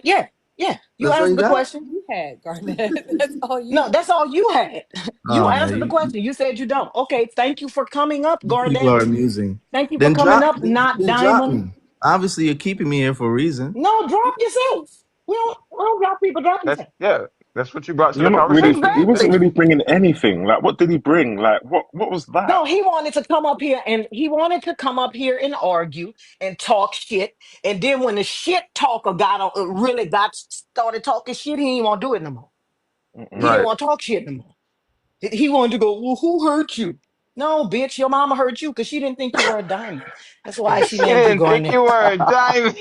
Yeah, yeah. You That's all answered you the got? question. You had Garnett. That's all you No, had. that's all you had. You Oh man, answered the question. You said you don't. Okay. Thank you for coming up, you people are Garnett. amusing. Thank you for coming up, not Then drop Diamond. me. Obviously you're keeping me here for a reason. No, drop yourself. We don't drop people. Drop That's yourself. yeah. That's what you brought to You're the not really. conversation. He wasn't Exactly. Thank really you. bringing anything. Like, what did he bring? Like, what was that? No, he wanted to come up here and he wanted to come up here and argue and talk shit. And then when the shit talker got on, really got started talking shit, he didn't want to do it no more. He Mm-mm. didn't Right. want to talk shit no more. He wanted to go, well, who hurt you? No, bitch, your mama hurt you because she didn't think you were a diamond. That's why she She named you didn't think Garnett. you were a diamond.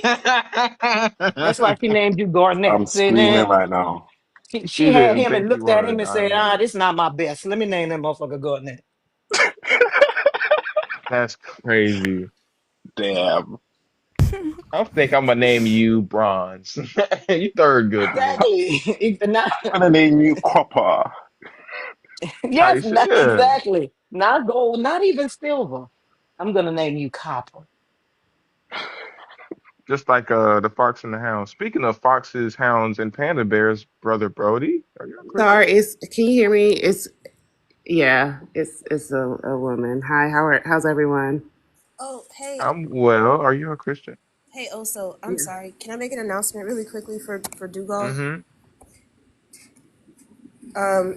That's why she named you I'm Garnett. See screaming that? right now. She She had didn't him and think you looked at were a him and said, diamond. this is not my best. Let me name that motherfucker Garnett. That's crazy. Damn. I think I'm gonna name you Bronze. You third good to me. Exactly. I'm gonna name you Copper. Yes, I should. exactly. Not gold, not even silver. I'm gonna name you copper. Just like the Fox and the Hound. Speaking of foxes, hounds, and panda bears, brother Brody, are you a Christian? Sorry, it's can you hear me? It's yeah, it's a woman. Hi, how's everyone? Oh, hey, I'm well. Are you a Christian? hey, Oso. I'm Yeah. sorry. Can I make an announcement really quickly for Dugal? Mm-hmm.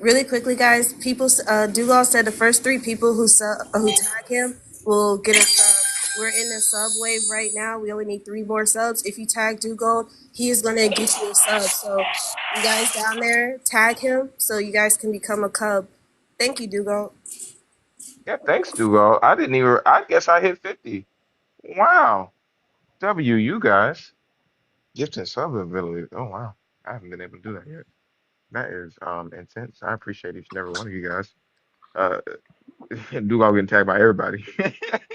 Really quickly, guys. Dugal said the first three people who tag him will get a sub. We're in the sub wave right now. We only need three more subs. If you tag Dugal, he is gonna get you a sub. So, you guys down there, tag him so you guys can become a cub. Thank you, Dugal. Yeah, thanks, Dugo. I didn't even. I guess I hit 50. Wow. W, you guys. Gifted sub ability. Oh wow. I haven't been able to do that yet. That is intense. I appreciate each and every one of you guys. Uh, Dugo getting tagged by everybody.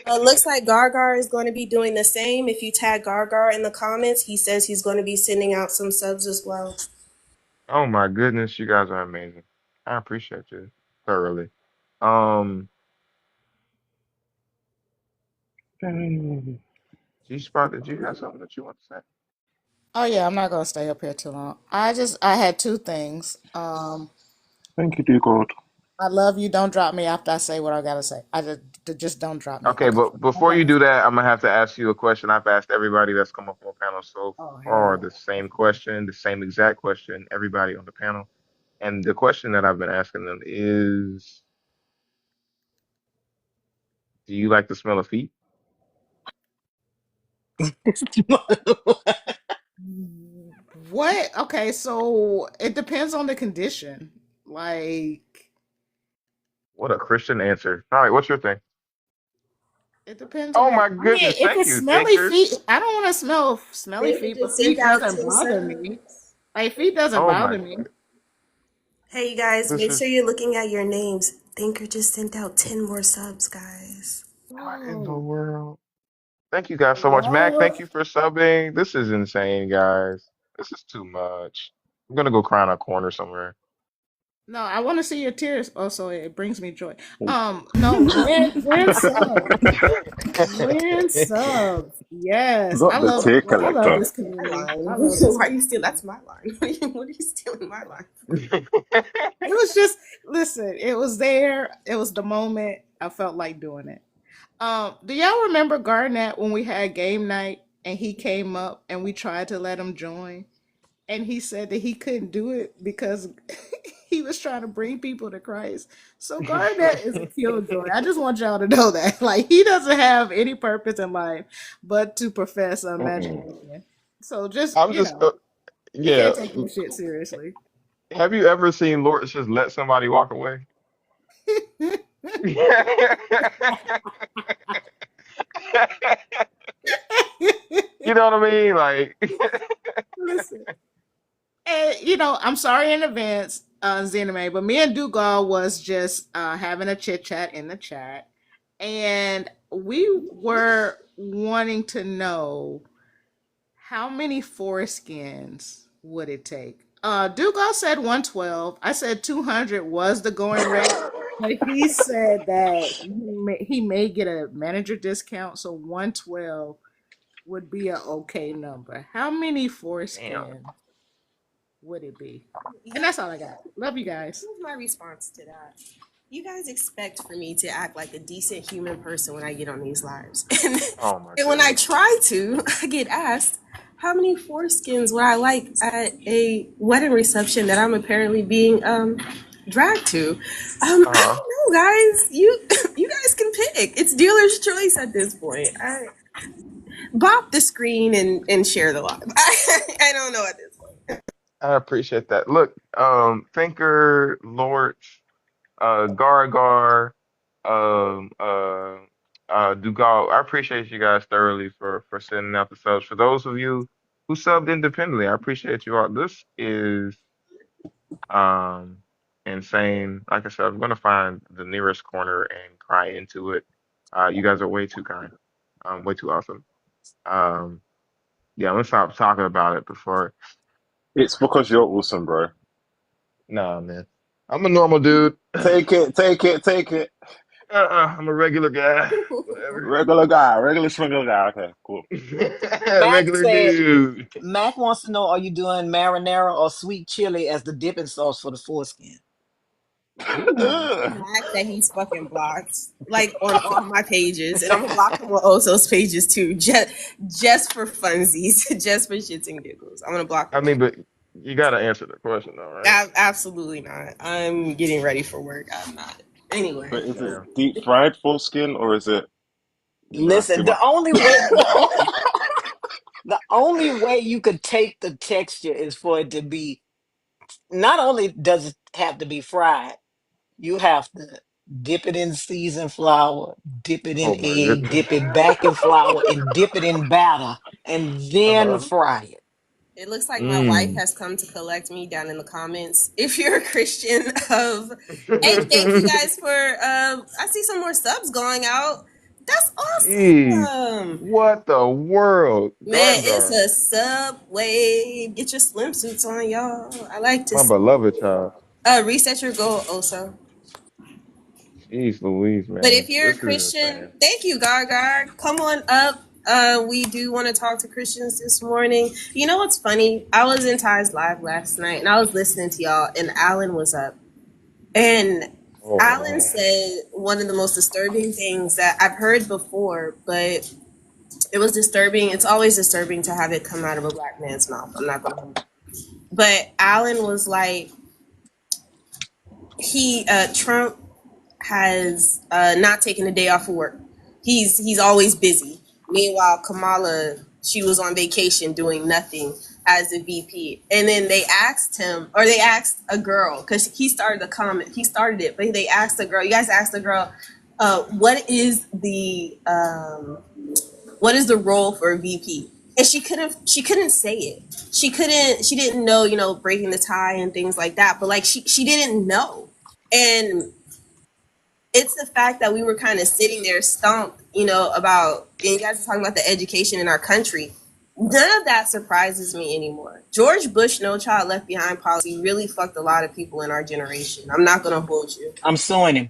Looks like Gargar is going to be doing the same. If you tag Gargar in the comments, he says he's going to be sending out some subs as well. Oh my goodness, you guys are amazing. I appreciate you thoroughly. Um, G Spot, did you have something that you want to say? Oh yeah, I'm not gonna stay up here too long. I had two things. Thank you, dear God. I love you. Don't drop me after I say what I gotta say. I just Just don't drop me. Okay, Okay, but I before got you it. do that, I'm gonna have to ask you a question. I've asked everybody that's come up on the panel so Oh hell far no. the same question, the same exact question, everybody on the panel. And the question that I've been asking them is, do you like the smell of feet? What? Okay, so it depends on the condition. Like What a Christian answer. All right, what's your thing? it depends on Oh the. my I mean, goodness, if thank it's you, smelly thinkers. feet, I don't want to smell smelly Thinker feet, but just feet sent out doesn't 10 bother me. subs. Like feet doesn't Oh my bother me. god, Hey, you guys, this make is sure you're looking at your names. Thinker just sent out 10 more subs, guys. what in the Oh, world? Thank you guys so much. Mac, thank what? you for subbing. This is insane, guys. This is too much. I'm gonna go cry in a corner somewhere. No, I want to see your tears. Also, it brings me joy. No, Ren subs. Ren subs. Yes, Not the tear I love collector. this My community. line. I love this Why are you community. stealing? That's my line. What are you stealing my line for? It was just listen. It was there. It was the moment. I felt like doing it. Do y'all remember Garnett when we had game night and he came up and we tried to let him join? And he said that he couldn't do it because he was trying to bring people to Christ. So Garnett is a killjoy. I just want y'all to know that. Like he doesn't have any purpose in life but to profess Mm-mm. imagination. So just I'm just he yeah. can't take this shit seriously. Have you ever seen Lord just let somebody walk away? You know what I mean? Like, Listen. And I'm sorry in advance, Zename, but me and Dugal was just having a chit chat in the chat, and we were wanting to know how many foreskins would it take. Dugal said 112. I said 200 was the going rate, but he said that he may get a manager discount, so 112 would be an okay number. How many damn. foreskins would it be? And Yeah, that's all I got. Love you guys. here's my response to that. You guys expect for me to act like a decent human person when I get on these lives. Oh my And when I goodness. try to, I get asked, how many foreskins would I like at a wedding reception that I'm apparently being dragged to? I Uh-huh. don't know, guys. You you guys can pick. It's dealer's choice at this point. Bop the screen and share the live. I don't know at this point. I appreciate that. Look, Thinker, Lord, Gar, Dugal. I appreciate you guys thoroughly for sending out the subs. For those of you who subbed independently, I appreciate you all. This is um insane. Like I said, I'm gonna find the nearest corner and cry into it. You guys are way too kind. Way too awesome. Um, yeah, I'm gonna stop talking about it before. It's because you're awesome, bro. Nah, man. I'm a normal dude. Take it, take it, take it. I'm a regular guy. Whatever. Regular guy, regular smuggler guy. Okay, cool. Mac Regular said, dude. Mac wants to know, are you doing marinara or sweet chili as the dipping sauce for the foreskin? Ooh. Ugh. Mad that he's fucking blocked, like on all my pages, and I'm gonna block him on Oso's pages too, just for funsies, just for shits and giggles. I'm gonna block I him. mean, but you gotta answer the question though, right? Absolutely not. I'm getting ready for work. I'm not. But Anyway, is it Damn. deep fried foreskin or is it, that's too Listen, much? the only way you could take the texture is for it to be, not only does it have to be fried, you have to dip it in seasoned flour, dip it in Oh my egg, goodness. dip it back in flour, and dip it in batter, and then Uh-huh. fry it. it looks like my wife Mm. has come to collect me down in the comments. If you're a Christian of, hey, thank you guys for. I see some more subs going out. That's Jeez. awesome. What the world? Man, it's Gargar. a subway. Get your swimsuits on, y'all. I like to My see. beloved child. Reset your goal also. Jeez Louise, But man. if you're a This is Christian, insane. thank you, Gaga. Come on up. We do want to talk to Christians this morning. You know what's funny? I was in Ty's live last night and I was listening to y'all, and Alan was up. And Oh Alan wow. said one of the most disturbing things that I've heard before, but it was disturbing. It's always disturbing to have it come out of a black man's mouth. I'm not gonna. But Alan was like, Trump has not taken a day off of work. He's always busy. Meanwhile, Kamala, she was on vacation doing nothing as a VP. And then they asked him, or they asked a girl, because he started the comment. He started it, but they asked the girl. You guys asked the girl, what is the role for a VP? And she couldn't say it. She didn't know, breaking the tie and things like that. But like she didn't know. And it's the fact that we were kind of sitting there stumped, about, and you guys are talking about the education in our country. None of that surprises me anymore. George Bush, No Child Left Behind policy really fucked a lot of people in our generation. I'm not gonna hold you. I'm suing him.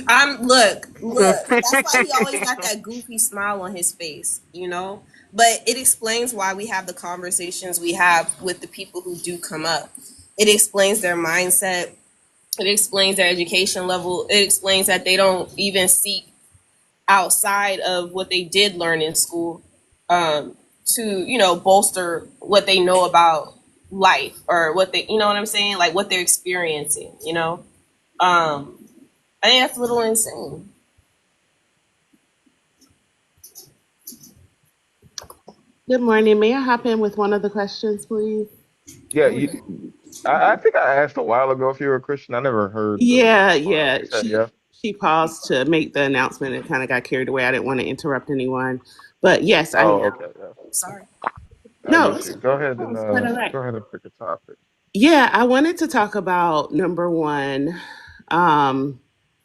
I'm look. That's why he always got that goofy smile on his face. But it explains why we have the conversations we have with the people who do come up. It explains their mindset. It explains their education level. It explains that they don't even seek outside of what they did learn in school, to bolster what they know about life, or what they, you know what I'm saying, like what they're experiencing. I think that's a little insane. Good morning. May I hop in with one of the questions, please? Yeah, Oh yeah. I think I asked a while ago if you were a Christian. I never heard the Yeah, response. yeah. You said She yeah. she paused to make the announcement and kind of got carried away. I didn't want to interrupt anyone, but yes, I Oh, am. okay, yeah. Sorry. I No, get you. Go ahead and it's quite all right. go ahead and pick a topic. Yeah, I wanted to talk about number one, um,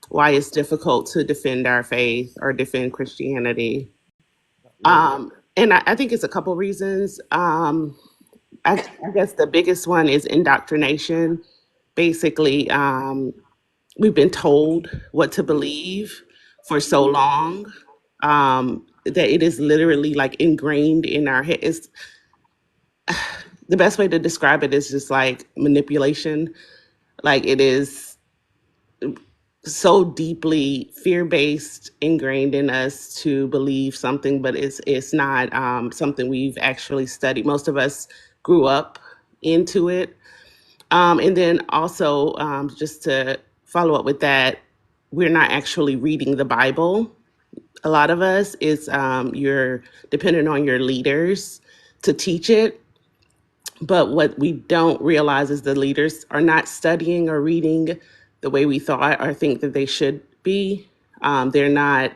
why it's difficult to defend our faith or defend Christianity. Yeah. And I think it's a couple reasons. I guess the biggest one is indoctrination. Basically, we've been told what to believe for so long, that it is literally like ingrained in our head. It's the best way to describe it is just like manipulation. Like it is so deeply fear-based, ingrained in us to believe something, but it's not something we've actually studied. Most of us grew up into it. And then also, just to follow up with that, we're not actually reading the Bible. A lot of us is, you're dependent on your leaders to teach it. But what we don't realize is the leaders are not studying or reading the way we thought or think that they should be. They're not,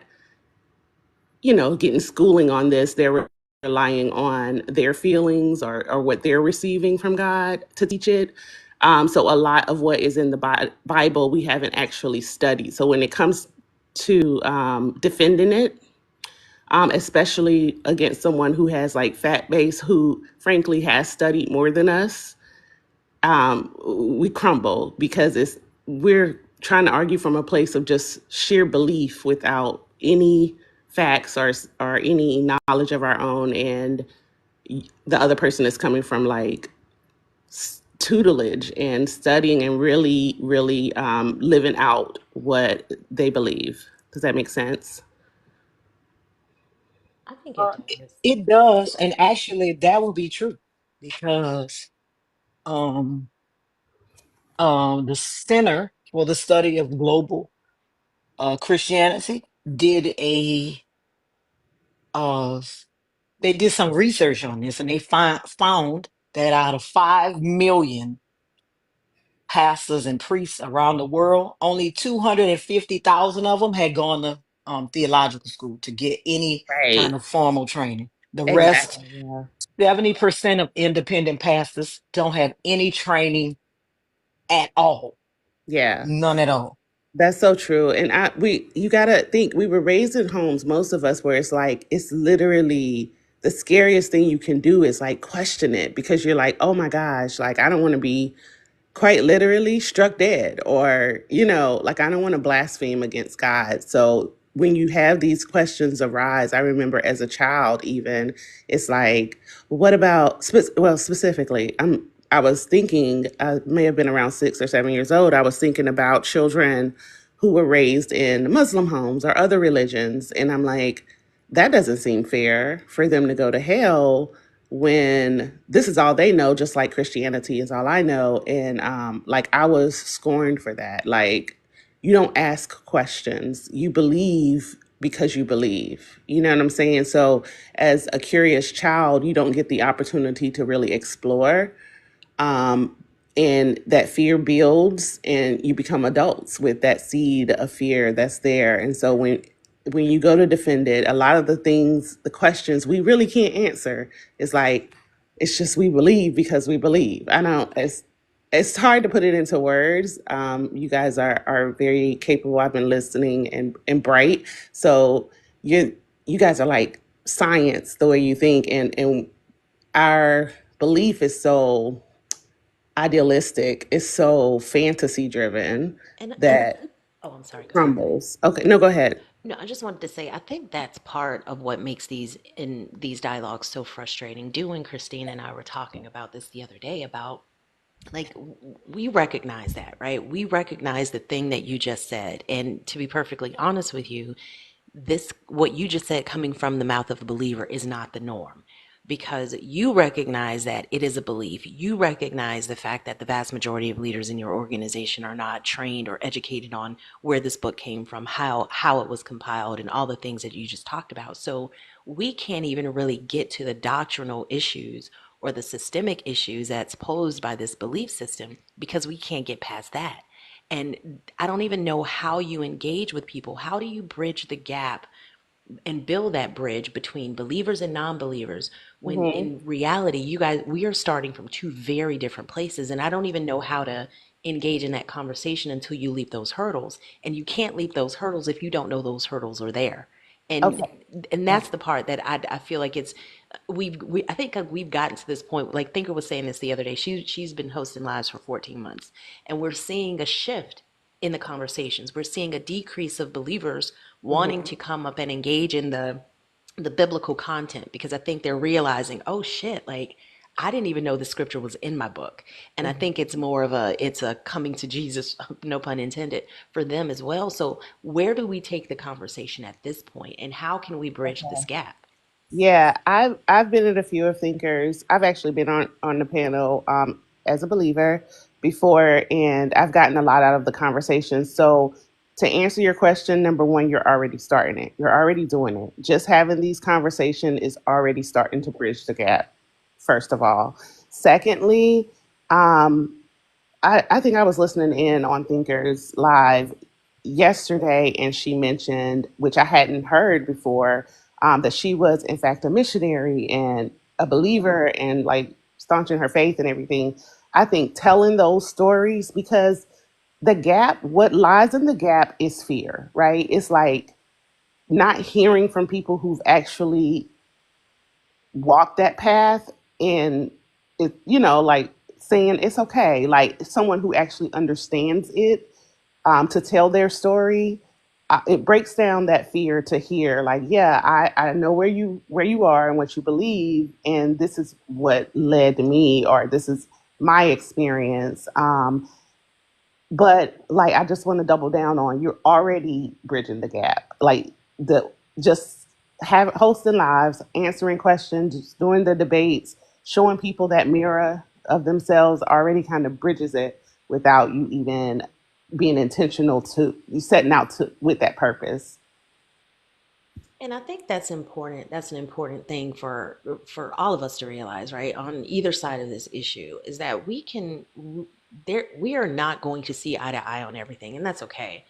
getting schooling on this. They're relying on their feelings or what they're receiving from God to teach it. So a lot of what is in the Bible, we haven't actually studied. So when it comes to defending it, especially against someone who has like fat base, who frankly has studied more than us, we crumble because we're trying to argue from a place of just sheer belief without any facts or any knowledge of our own, and the other person is coming from like tutelage and studying and really really living out what they believe. Does that make sense? I think it It, does. it does, and actually, that would be true because um, the Center for the Study of Global Christianity did uh, they did some research on this, and they found that out of 5 million pastors and priests around the world, only 250,000 of them had gone to theological school to get any kind Right. of formal training. The rest, Exactly. Yeah. 70% of independent pastors don't have any training at all. Yeah. None at all. That's so true. And you gotta think we were raised in homes, most of us, where it's like it's literally the scariest thing you can do is like question it because you're like, oh my gosh, like I don't want to be quite literally struck dead, or like I don't want to blaspheme against God. So when you have these questions arise, I remember as a child, even it's like, what about specifically? I was thinking, I may have been around 6 or 7 years old. I was thinking about children who were raised in Muslim homes or other religions. And I'm like, that doesn't seem fair for them to go to hell when this is all they know, just like Christianity is all I know. And like, I was scorned for that. Like, you don't ask questions, you believe because you believe. You know what I'm saying? So, as a curious child, you don't get the opportunity to really explore, um, and that fear builds and you become adults with that seed of fear that's there. And so when you go to defend it, a lot of the things, the questions we really can't answer, is like, it's just we believe because we believe. I don't, it's hard to put it into words. You guys are very capable. I've been listening, and bright. So you guys are like science the way you think, and our belief is so idealistic, it's so fantasy driven And that oh, I'm sorry, go ahead. crumbles. Okay, no, go ahead. No, I just wanted to say I think that's part of what makes these dialogues so frustrating. Dew and Christine and I were talking about this the other day about, like, we recognize that, right? We recognize the thing that you just said. And to be perfectly honest with you, this, what you just said coming from the mouth of a believer, is not the norm, because you recognize that it is a belief. You recognize the fact that the vast majority of leaders in your organization are not trained or educated on where this book came from, how it was compiled, and all the things that you just talked about. So we can't even really get to the doctrinal issues or the systemic issues that's posed by this belief system, because we can't get past that. And I don't even know how you engage with people. How do you bridge the gap and build that bridge between believers and non-believers when Hmm. in reality, you guys, we are starting from two very different places? And I don't even know how to engage in that conversation until you leap those hurdles. And you can't leap those hurdles if you don't know those hurdles are there. and Okay. and that's the part that I feel like it's, I think we've gotten to this point. Like Thinker was saying this the other day. She's been hosting lives for 14 months, and we're seeing a shift in the conversations. We're seeing a decrease of believers wanting Hmm. to come up and engage in the biblical content, because I think they're realizing, oh shit, like I didn't even know the scripture was in my book. And I think it's more of it's a coming to Jesus, no pun intended, for them as well. So where do we take the conversation at this point, and how can we bridge this gap? Yeah, I've been at a few of Thinkers. I've actually been on the panel as a believer before, and I've gotten a lot out of the conversation. So to answer your question, number one, you're already starting it. You're already doing it. Just having these conversation is already starting to bridge the gap. First of all, secondly, um, I think I was listening in on Thinkers Live yesterday, and she mentioned, which I hadn't heard before, that she was in fact a missionary and a believer and like staunching her faith and everything. I think telling those stories, because the gap, what lies in the gap is fear, right? It's like not hearing from people who've actually walk that path, and it, like saying it's okay, like someone who actually understands it, to tell their story. It breaks down that fear to hear, like, yeah, I know where you are and what you believe, and this is what led to me, or this is my experience. But like, I just want to double down on, you're already bridging the gap. Like, the just have hosting lives, answering questions, just doing the debates, showing people that mirror of themselves already kind of bridges it without you even being intentional to you setting out to with that purpose. And I think that's important. That's an important thing for all of us to realize, right? On either side of this issue, is that we are not going to see eye to eye on everything, and that's okay.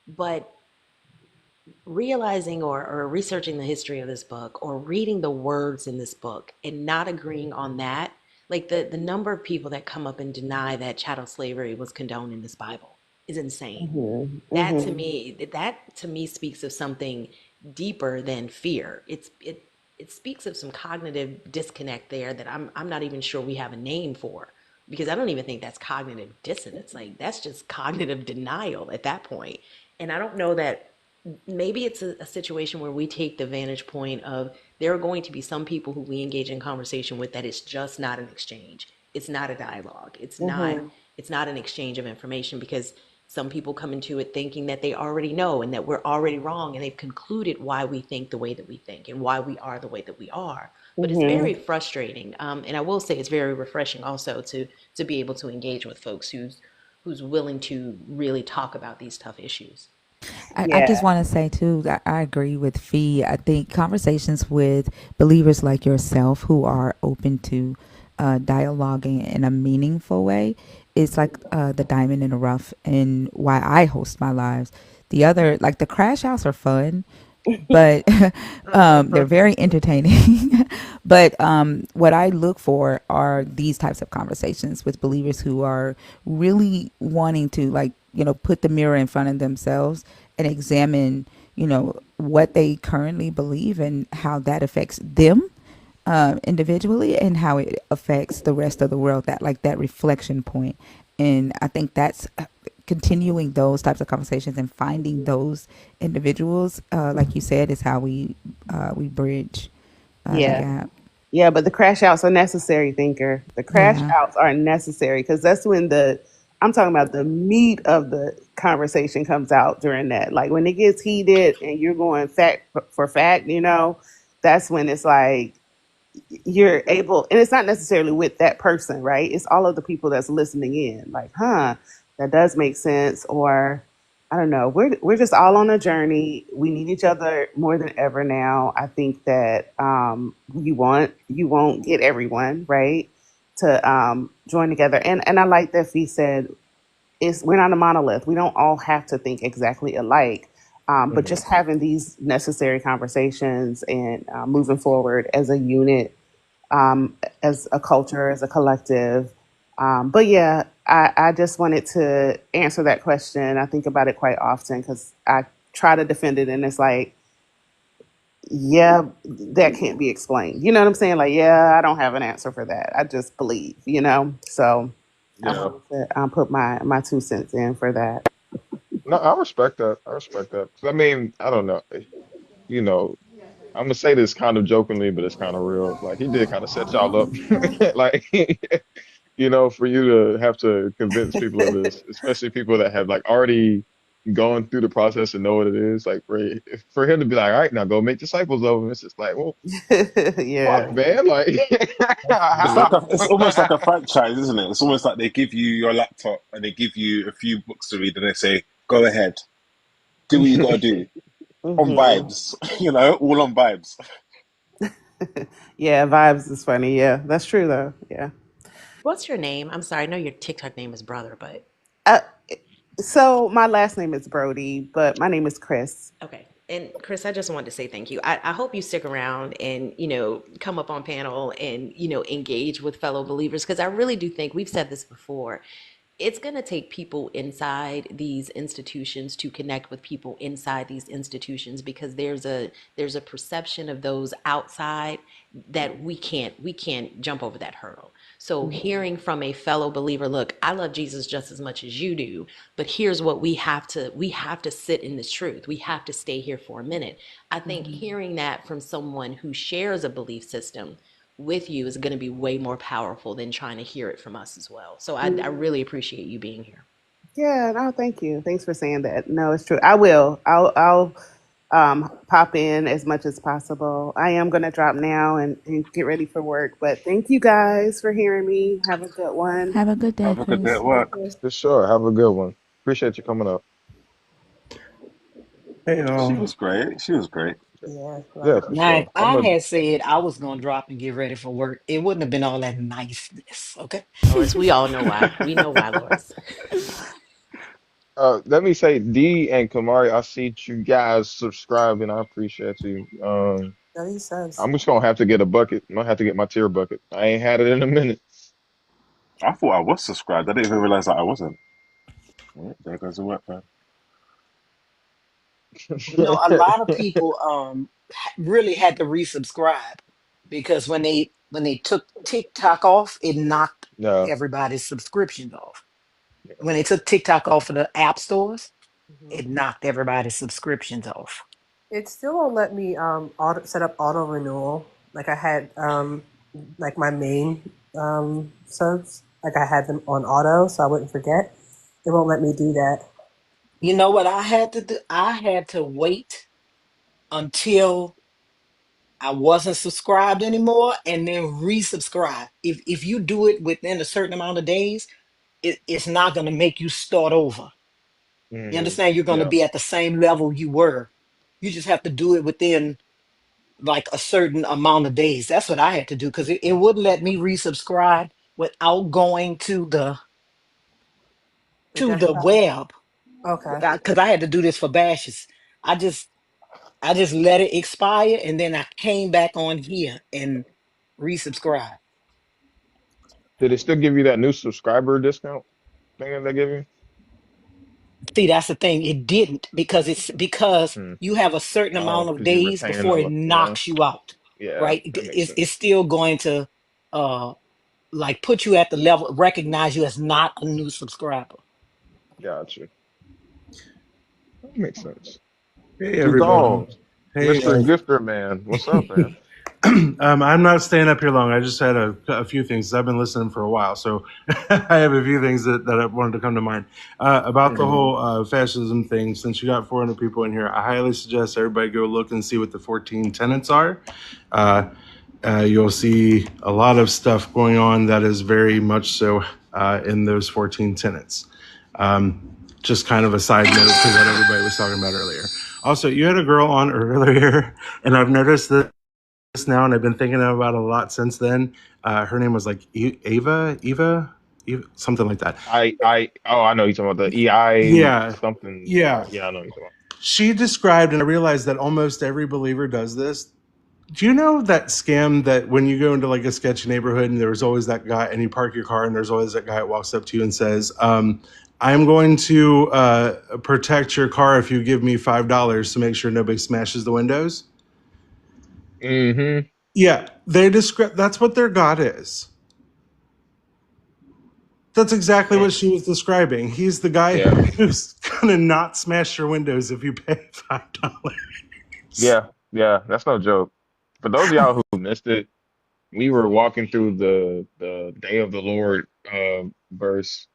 But realizing or researching the history of this book, or reading the words in this book and not agreeing on that, like the number of people that come up and deny that chattel slavery was condoned in this Bible is insane. Hmm. Hmm. That to me speaks of something deeper than fear. It speaks of some cognitive disconnect there that I'm not even sure we have a name for, because I don't even think that's cognitive dissonance. Like that's just cognitive denial at that point. And I don't know that, maybe it's a situation where we take the vantage point of there are going to be some people who we engage in conversation with that it's just not an exchange. It's not a dialogue. It's not Mhm. it's not an exchange of information, because some people come into it thinking that they already know and that we're already wrong, and they've concluded why we think the way that we think and why we are the way that we are. But it's very Mhm. frustrating, and I will say it's very refreshing also to be able to engage with folks who's willing to really talk about these tough issues. I just Yeah. want to say too that I agree with Fee. I think conversations with believers like yourself who are open to dialoguing in a meaningful way is like the diamond in the rough, and why I host my lives. The other, like the crash outs, are fun, but they're very entertaining. But what I look for are these types of conversations with believers who are really wanting to, like, put the mirror in front of themselves and examine, what they currently believe and how that affects them individually and how it affects the rest of the world, that, like, that reflection point. And I think that's continuing those types of conversations and finding those individuals, like you said, is how we bridge the Yeah. gap. Yeah, but the crash outs are necessary, thinker. The crash Yeah. outs are necessary because that's when I'm talking about the meat of the conversation comes out during that. Like when it gets heated and you're going fact for fact, that's when it's like you're able, and it's not necessarily with that person, right? It's all of the people that's listening in, like, that does make sense. Or I don't know, we're just all on a journey. We need each other more than ever now. I think that you won't get everyone right to join together. And I like that Fee said, we're not a monolith. We don't all have to think exactly alike. But Hmm. just having these necessary conversations and moving forward as a unit, as a culture, as a collective. But yeah, I just wanted to answer that question. I think about it quite often because I try to defend it, and it's like, yeah, that can't be explained. You know what I'm saying? Like, yeah, I don't have an answer for that. I just believe, So I Yeah. wanted to put my 2 cents in for that. No, I respect that. I respect that. 'Cause I mean, I don't know. You know, I'm gonna say this kind of jokingly, but it's kind of real. Like he did kind of set y'all up, like for you to have to convince people of this, especially people that have like already gone through the process and know what it is. Like for him to be like, all right, now go make disciples of them. It's just like, well, fuck, Yeah. man. Like, It's how? like it's almost like a franchise, isn't it? It's almost like they give you your laptop and they give you a few books to read and they say, "Go ahead, do what you gotta do on Hmm. vibes." All on vibes. Yeah, vibes is funny. Yeah, that's true though. Yeah. What's your name? I'm sorry, I know your TikTok name is Brother, but Uh, so my last name is Brody, but my name is Chris. okay. And Chris, I just wanted to say thank you. I hope you stick around and, come up on panel and, engage with fellow believers, because I really do think we've said this before. It's going to take people inside these institutions to connect with people inside these institutions, because there's a perception of those outside that we can't jump over that hurdle. So hearing from a fellow believer, look, I love Jesus just as much as you do, but here's what we have to sit in this truth. We have to stay here for a minute. I think hearing that from someone who shares a belief system with you is going to be way more powerful than trying to hear it from us as well. So I really appreciate you being here. Yeah, no, thank you. Thanks for saying that. No, it's true. I will. I'll pop in as much as possible. I am gonna drop now and get ready for work. But thank you guys for hearing me. Have a good one. Have a good day, Have a good day Chris. at work. For sure. Have a good one. Appreciate you coming up. Hey, She was great. She was great. Yeah, Yeah, love for Now, if sure. I'm I a had said I was gonna drop and get ready for work, it wouldn't have been all that niceness. Okay. Loris, we all know why. We know why, Loris. let me say, D and Kamari, I see you guys subscribing. I appreciate you. you. These subs. I'm just gonna have to get a bucket. I'm gonna have to get my tier bucket. I ain't had it in a minute. I thought I was subscribed. I didn't even realize that I wasn't. Well, there goes the work, man. A lot of people really had to resubscribe because when they took TikTok off, it knocked No. everybody's subscriptions off. When they took TikTok off of the app stores, Hmm. it knocked everybody's subscriptions off. It still won't let me set up auto renewal like I had like my main. subs. Like I had them on auto so I wouldn't forget. It won't let me do that. You know what I had to do? I had to wait until I wasn't subscribed anymore and then resubscribe. If you do it within a certain amount of days, it's not going to make you start over. You Hmm. understand? You're going to Yeah. be at the same level you were. You just have to do it within like a certain amount of days. That's what I had to do because it wouldn't let me resubscribe without going The to the desktop. web Okay. because I had to do this for bashes. I just I just let it expire and then I came back on here and resubscribe. Did they still give you that new subscriber discount thing that they give you? See, that's the thing. It didn't because Hmm. you have a certain Oh, amount of because you were days paying before it all. Yeah. knocks you out, Yeah. right? That makes It's sense. still going to uh like put you at the level, recognize you as not a new subscriber. Gotcha. That makes sense. Hey everybody. Dugal, Hey. Mr. Gifter man, what's up, man? I'm not staying up here long. I just had a few things. I've been listening for a while, so I have a few things that I wanted to come to mind about the Hmm. whole fascism thing. Since you got 400 people in here, I highly suggest everybody go look and see what the 14 tenets are. Uh, you'll see a lot of stuff going on that is very much so in those 14 tenets. Just kind of a side note to what everybody was talking about earlier. Also, you had a girl on earlier, and I've noticed that now, and I've been thinking about it a lot since then. Her name was like Eva, something like that. Oh, I know you're talking about the EI Yeah, something. yeah. Yeah, I know you're talking She described, and I realized that almost every believer does this. Do you know that scam that when you go into like a sketchy neighborhood and there's always that guy, and you park your car, and there's always that guy that walks up to you and says, I'm going to protect your car if you give me $5 to make sure nobody smashes the windows. about. Mm-hmm. Yeah, they describe that's what their God is. That's exactly what Mm. she was describing. He's the guy Yeah, who's gonna not smash your windows if you pay $5. yeah, yeah. That's no joke. For those of y'all who missed it, we were walking through the Day of the Lord verse,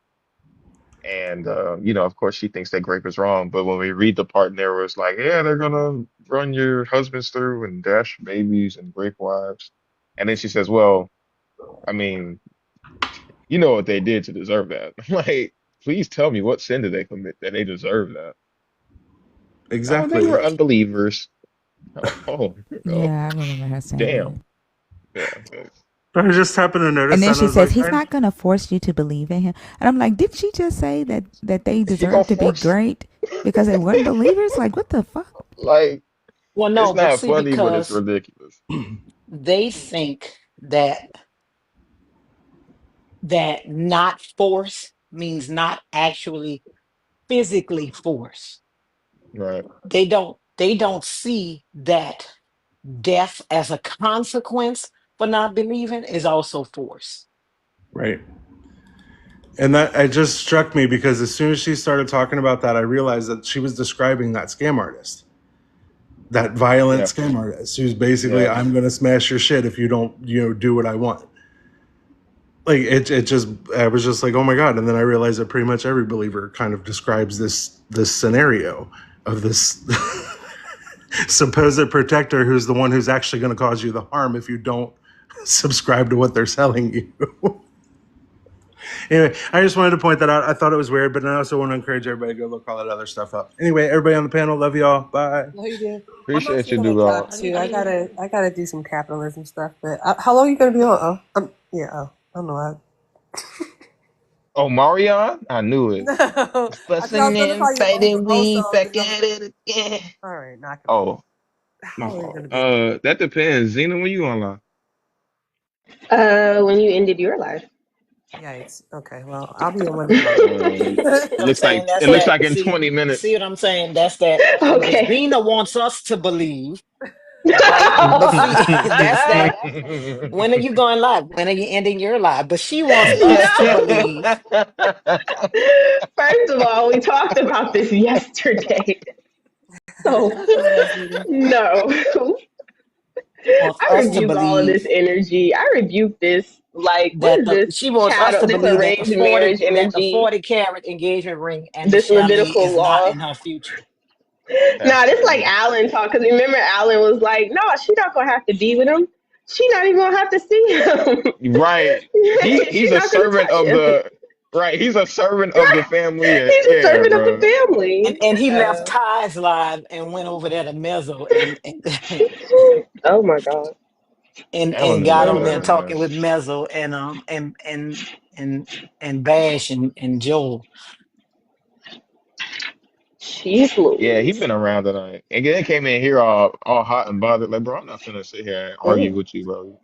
and of course, she thinks that grape is wrong. But when we read the part in there where it's like, yeah, they're gonna run your husbands through and dash babies and rape wives, and then she says, well, I mean, you know what they did to deserve that. Like, please tell me what sin did they commit that they deserve that? Oh, they Exactly. were unbelievers. Oh, oh, Yeah, I remember her saying damn. that. Yeah, but But I just happened to And notice then that, and I she was says like, he's not gonna force you to believe in him. And I'm like, did she just say that they she gonna deserve to be force great because they weren't believers? Like, what the fuck? like Well, it's no, but not see, funny, but it's because ridiculous. they think that not force means not actually physically force. Right. They don't see that death as a consequence for not believing is also force. right. And that it just struck me because as soon as she started talking about that, I realized that she was describing that scam artist, that violent Yeah. scam artist who's basically, Yeah. I'm gonna smash your shit if you don't, do what I want. Like it just I was just like, oh my god. And then I realized that pretty much every believer kind of describes this scenario of this supposed protector who's the one who's actually going to cause you the harm if you don't subscribe to what they're selling you. Anyway, I just wanted to point that out. I thought it was weird, but I also want to encourage everybody to go look all that other stuff up. Anyway, everybody on the panel, love y'all. Bye. No, you did. I'm Appreciate actually you, gonna Duval. cap Are you, too. are I you gotta I gotta do some capitalism stuff. But how long are you gonna be on? Oh, yeah. Oh, I don't know. Oh, Marion? I knew it. No, I thought I was Fussing gonna and call you Oso. fighting, we Oso, back because I'm at it again. all right. Knock it off. Oh, my How long are you fault. gonna be? That depends. Zena, when you online? When you ended your life. Yikes. Okay. Well, I'll be on Monday morning. Uh, You know what I'm saying? it That's looks that. like in See, 20 see minutes. what I'm saying? That's that. Okay. Zena wants us to believe, right? But see, that's that. When are you going live? When are you ending your life? But she wants us to No. believe. First of all, we talked about this yesterday. So My bad, Zeta. no. Wants I us to rebuke all of this believe energy. I rebuke this. Like, what that is this she wants us child? to This believe that arranged marriage the energy. 40 carat engagement ring and the This chalet Levitical is not law. in her future. Nah, That's this like crazy. Alan talk. Cause remember, Alan was like, "No, she not gonna have to be with him. She not even gonna have to see him. Right. She He's a not gonna servant touch of him. the right. He's a servant of the Right? family. And, He's a yeah, servant of the bro. family." And he left Ty's live and went over there to Mezzo and Oh my god. Alan and is got Oh wild on my there out god. here, man. talking with Mezzo and and Bash and Joel. Jeez Yeah, he Louise. been around tonight. And then came in here all hot and bothered. Like, bro, I'm not finna sit here and argue Mm. with you, bro.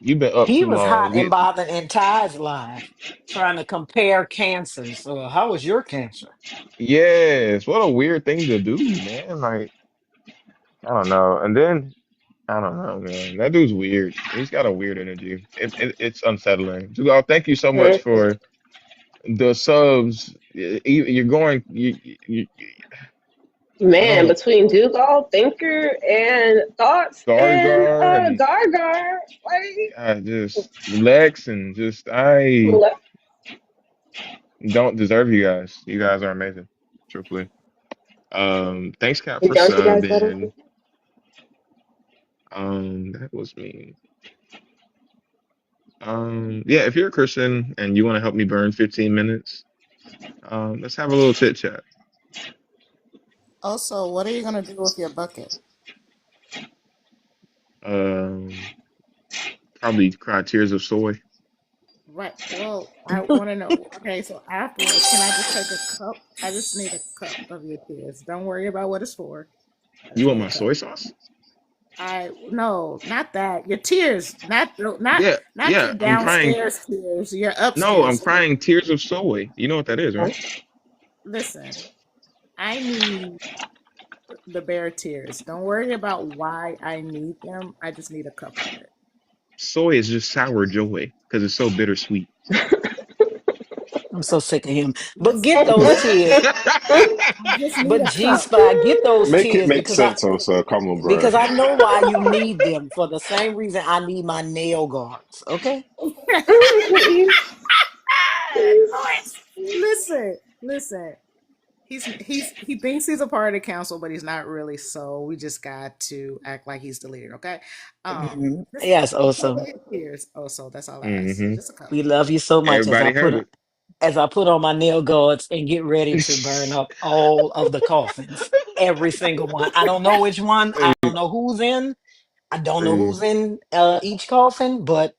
You've been up He too was long. hot and We bothered in Ty's live, trying to compare cancers. So how was your cancer? yes, what a weird thing to do, man. Like, I don't know. And then I don't know, man. That dude's weird. He's got a weird energy. It's unsettling. Dude, thank you so much Mm. for the subs. You're going. I Man, don't. between Dougal, Thinker, and Thoughts, and Gargar and Gargar, like, just Lex and just I don't deserve you guys. You guys are amazing, truthfully. Thanks, Cap, for don't you guys better? subbing. That was me. Yeah, if you're a Christian and you want to help me burn 15 minutes, let's have a little chit chat. Also, what are you gonna do with your bucket? Um, Probably cry tears of soy. Right. Well, I want to know. Okay, so afterwards, can I just take a cup? I just need a cup of your tears. Don't worry about what it's for. I You just want need a my cup. soy sauce? I no, not that. Your tears, Yeah, not yeah. your I'm crying. downstairs tears. Your No, I'm upstairs tears. crying tears of soy. You know what that is, right? Listen, I need the bare tears. Don't worry about why I need them. I just need a cup of it. Soy is just sour joy because it's so bittersweet. I'm so sick of him. But Listen, get those tears. I just need But a G cup. Spot, get those Make it tears make sense also. Come on, bro. because I know why you need them for the same reason I need my nail guards. Okay. Lawrence, listen. He thinks he's a part of the council, but he's not really. So we just got to act like he's the leader, okay? Mhm. Just Yes, a cup of also your tears. Oh, so that's all I ask. Hmm. Just a cup. we love you so much Everybody heard it. as I put on my nail guards and get ready to burn up all of the coffins. Every single one. I don't know which one. I Hey, don't know who's in. I don't know hey, who's in each coffin, but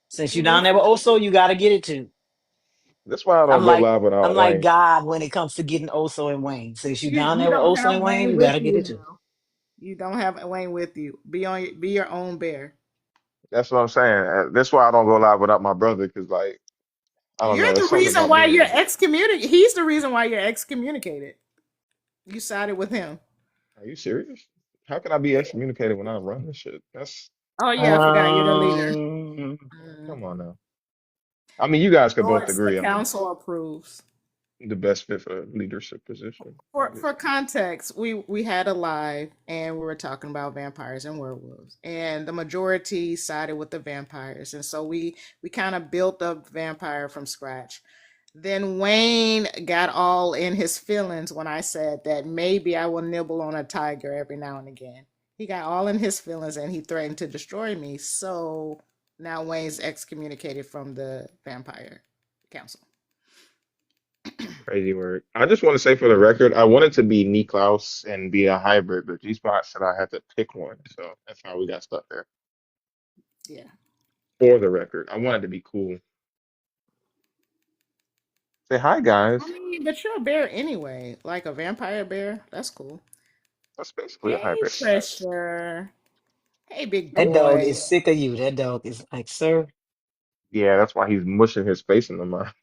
since you're down there with Listen, Oso, you gotta get it too. that's why I I'm don't go like live I'm without like Wayne. God when it comes to getting Oso and Wayne. Since you're down you there with don't Oso have and Wayne, Wayne you with gotta get you it too. now. You don't have Wayne with you. Be your own bear. That's what I'm saying. That's why I don't go live without my brother because, like, I don't You're know. the It's something reason about why you're being. excommunicated. He's the reason why you're excommunicated. You sided with him. Are you serious? How can I be excommunicated when I run this shit? That's Oh yeah, I forgot you're the leader. Um, Mm. come on now. I mean, you guys could both Lawrence, the agree I'm council approves. the best fit for leadership position, For obviously. context, we had a live and we were talking about vampires and werewolves, and the majority sided with the vampires, and so we kind of built up vampire from scratch. Then Wayne got all in his feelings when I said that maybe I will nibble on a tiger every now and again. He got all in his feelings and he threatened to destroy me. So now Wayne's excommunicated from the vampire council. Crazy word. I just want to say for the record, I wanted to be Niklaus and be a hybrid, but G Spot said I had to pick one. So that's how we got stuck there. Yeah. For the record, I wanted to be cool. Say hi, I guys. mean, but you're a bear anyway, like a vampire bear. That's cool. That's basically a Hey, hybrid. Pressure. Hey, big that dog boy. is sick of you. That dog is like, sir. Yeah, that's why he's mushing his face in the mouth.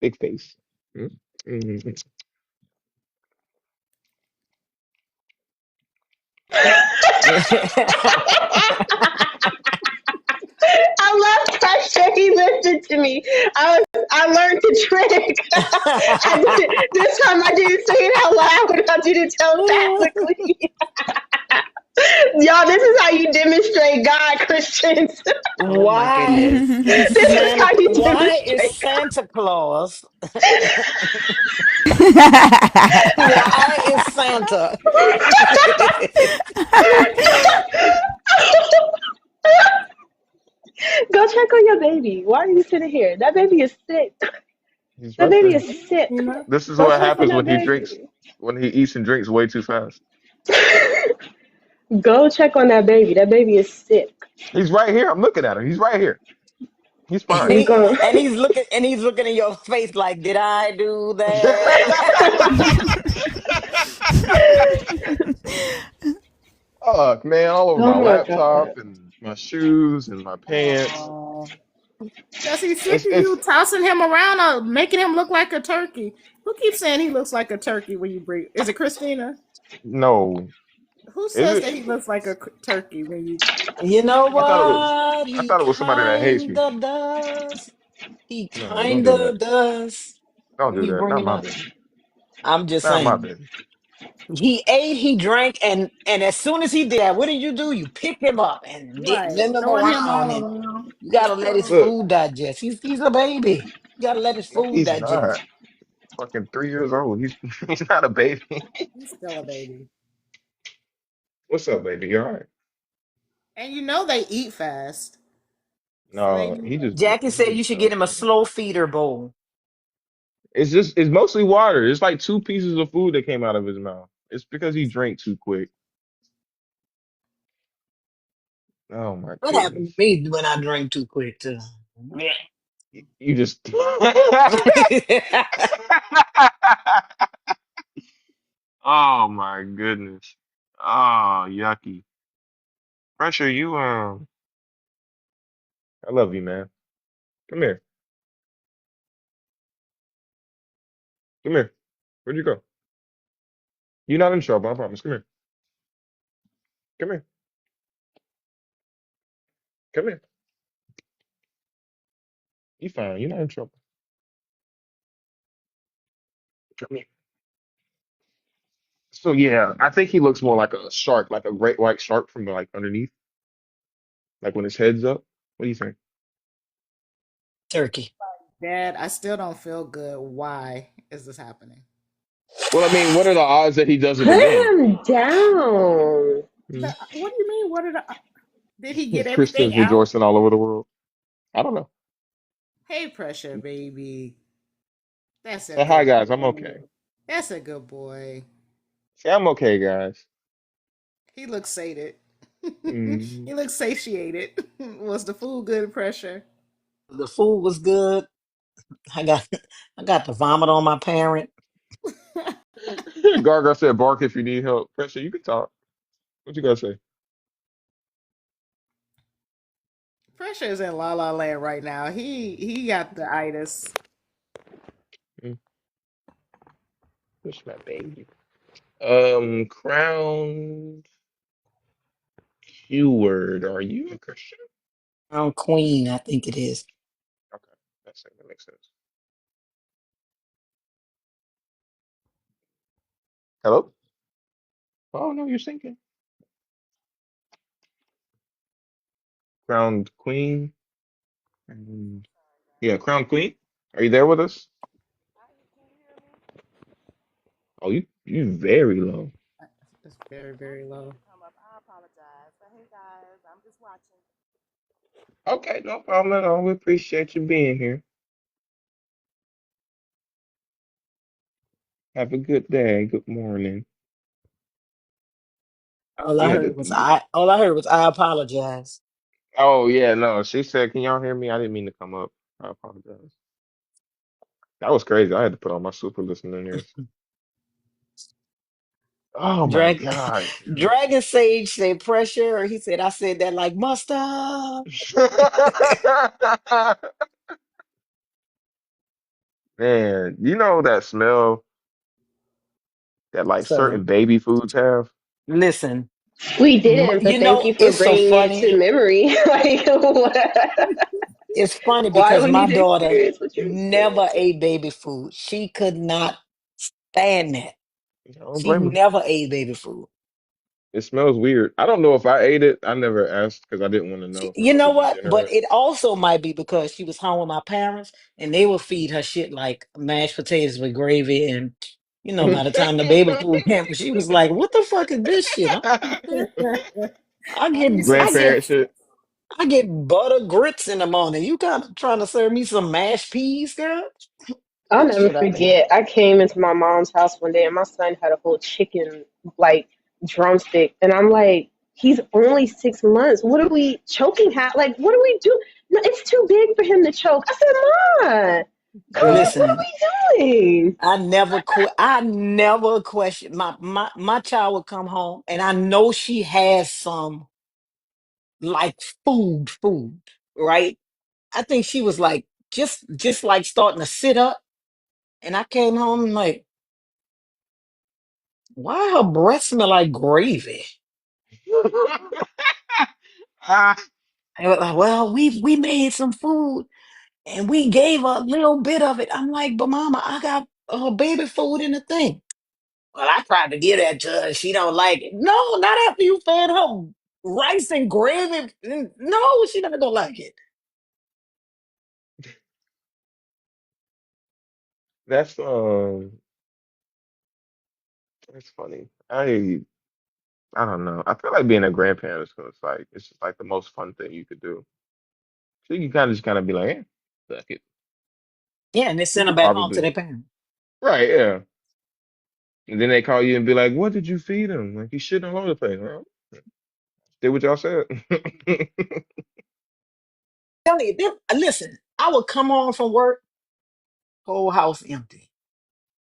Big face. Mm, mm. I love that shit. He listened to me. I learned the trick. This time I didn't say it out loud. I did it telepathically. Y'all, this is how you demonstrate God, Christians. Oh my Mm. goodness. This is how you Why is demonstrate God. Santa Claus why is Santa Go check on your baby. Why are you sitting here? That baby is sick. He's That right baby there. is sick. you know? This is Go what check on happens that baby. when he eats and drinks way too fast. Go check on that baby. That baby is sick. He's right here. I'm looking at him. He's right here. He's fine. We going And he's looking in your face like, did I do that? Oh man, all over Oh my my god. laptop and my shoes and my pants. Oh, because he's sick It's of it's you tossing him around or making him look like a turkey. Who keeps saying he looks like a turkey when you bring? Is it Christina? no. Who Is says it? that he looks like a turkey when you You know I thought it was. what? I He thought it was somebody that hates me. kinda does. He No, don't do kinda that. does Don't when do you that. bring Not him my up. baby. I'm just Not my saying. baby. He ate, he drank, and as soon as he did that, what do? You pick him up and right limp him throwing him around, all and around? you gotta let his Look, food digest. He's a baby. You gotta let his no, food he's not. digest. Fucking 3 years old. He's he's not a baby. He's still a baby, What's up, baby? You all right? and you know they eat fast, so they No, need he that. just Jackie he said you just should get does him a that. slow feeder bowl. It's mostly water. It's like two pieces of food that came out of his mouth. It's because he drank too quick. Oh my What happened goodness. to me when I drink too quick too? You just Oh my goodness. Oh, yucky. Pressure, I love you, man. Come here. Come here. Where'd you go? You're not in trouble, I promise. Come here. Come here. Come here. You fine. You're not in trouble. Come here. So yeah, I think he looks more like a shark, like a great white shark from like underneath, like when his head's up. What do you think? Turkey. Dad, I still don't feel good. Why is this happening? Well, I mean, what are the odds that he does it put again? him down. Hmm. What do you mean? Did he get everything Kristen's out? rejoicing all over the world. I don't know. Hey, pressure, baby. That's a Say hi, good guys. I'm boy. okay. That's a good boy. Say I'm okay, guys. He looks sated. Mm. He looks satiated. Was the food good, pressure? The food was good. I got I got to vomit on my parent. Garga said, "Bark if you need help." Pressure, you can talk. What you gotta say? Pressure is in La La Land right now. He got the itis. Mm. What's my baby? Crown keyword. Are you a Christian? I'm queen, I think it is. Okay, that makes sense. Hello? Oh no, you're sinking. Crowned Queen. And yeah, Crowned Queen. Are you there with us? Oh, you very low. It's very, very low. Okay, no problem at all. We appreciate you being here. Have a good day. Good morning. We had to. All I heard was I apologize. Oh yeah, no. She said, "Can y'all hear me?" I didn't mean to come up. I apologize. That was crazy. I had to put on my super listening ears. Oh my Drag God. Dragon Sage said pressure. He said I said that like mustard. Man, you know that smell that like So certain baby foods have? listen, We didn't, but you thank know you for it's so bringing it to funny. memory. Like, It's funny why because we my need to daughter experience what you're never experiencing. ate baby food. She could not stand that. I don't She blame them. never ate baby food. It smells weird. I don't know if I ate it. I never asked because I didn't want to know if I You was know a what? But degenerate. it also might be because she was home with my parents and they would feed her shit like mashed potatoes with gravy. And, by the time the baby food came, she was like, what the fuck is this shit? I get, I get, Grandparent shit. I get butter grits in the morning. You kind of trying to serve me some mashed peas, girl? I'll Get the never shit out of here. forget. I came into my mom's house one day and my son had a whole chicken like drumstick, and I'm like, he's only 6 months. What are we choking? Like, what do we do? No, it's too big for him to choke. I said, "Ma, come on, what are Listen, we doing?" I never quit. I never question my child would come home and I know she has some like food, right? I think she was like just like starting to sit up, and I came home and like, why her breath smell like gravy? Ah. And was like, well, we made some food and we gave her a little bit of it. I'm like, but mama, I got baby food in the thing. Well, I tried to give that to her. She don't like it. No, not after you fed her rice and gravy. No, she not gonna like it. That's that's funny. I don't know. I feel like being a grandparent is 'cause it's just like the most fun thing you could do. So you can kind of be like, eh, fuck it. Yeah, and they We send her could back home to probably their parents. right, yeah. And then they call you and be like, what did you feed him? Like he's shitting all over the place. Well, did what y'all said. Tell you, listen, I would come home from work, whole house empty.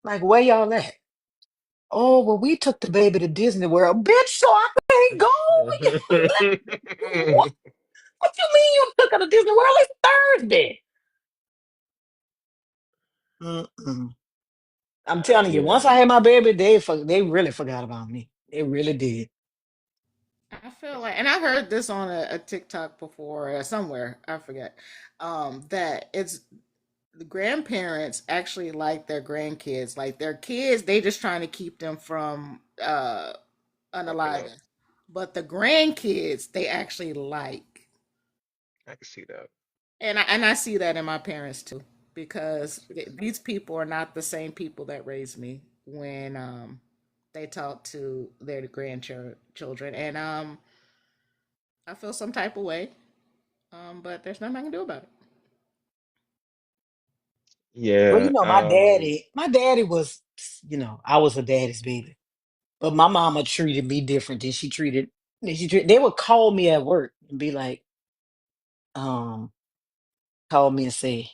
Like, where y'all at? Oh, well, we took the baby to Disney World. Bitch, so I can't go? What, what you mean you took her to Disney World? It's Thursday. Mm-mm. I'm telling you, once Yeah. I had my baby, they really forgot about me. They really did. I feel like, and I heard this on a TikTok before somewhere, I forget, that it's the grandparents actually like their grandkids, like their kids, they just trying to keep them from Fucking up. unaliving. But the grandkids, they actually like. I can see that. And I see that in my parents too, I can because see that. these people are not the same people that raised me when they talk to their grandchildren, and I feel some type of way, but there's nothing I can do about it. Well, Yeah. my daddy was, I was a daddy's baby. But my mama treated me different they would call me at work and be like, um, call me and say,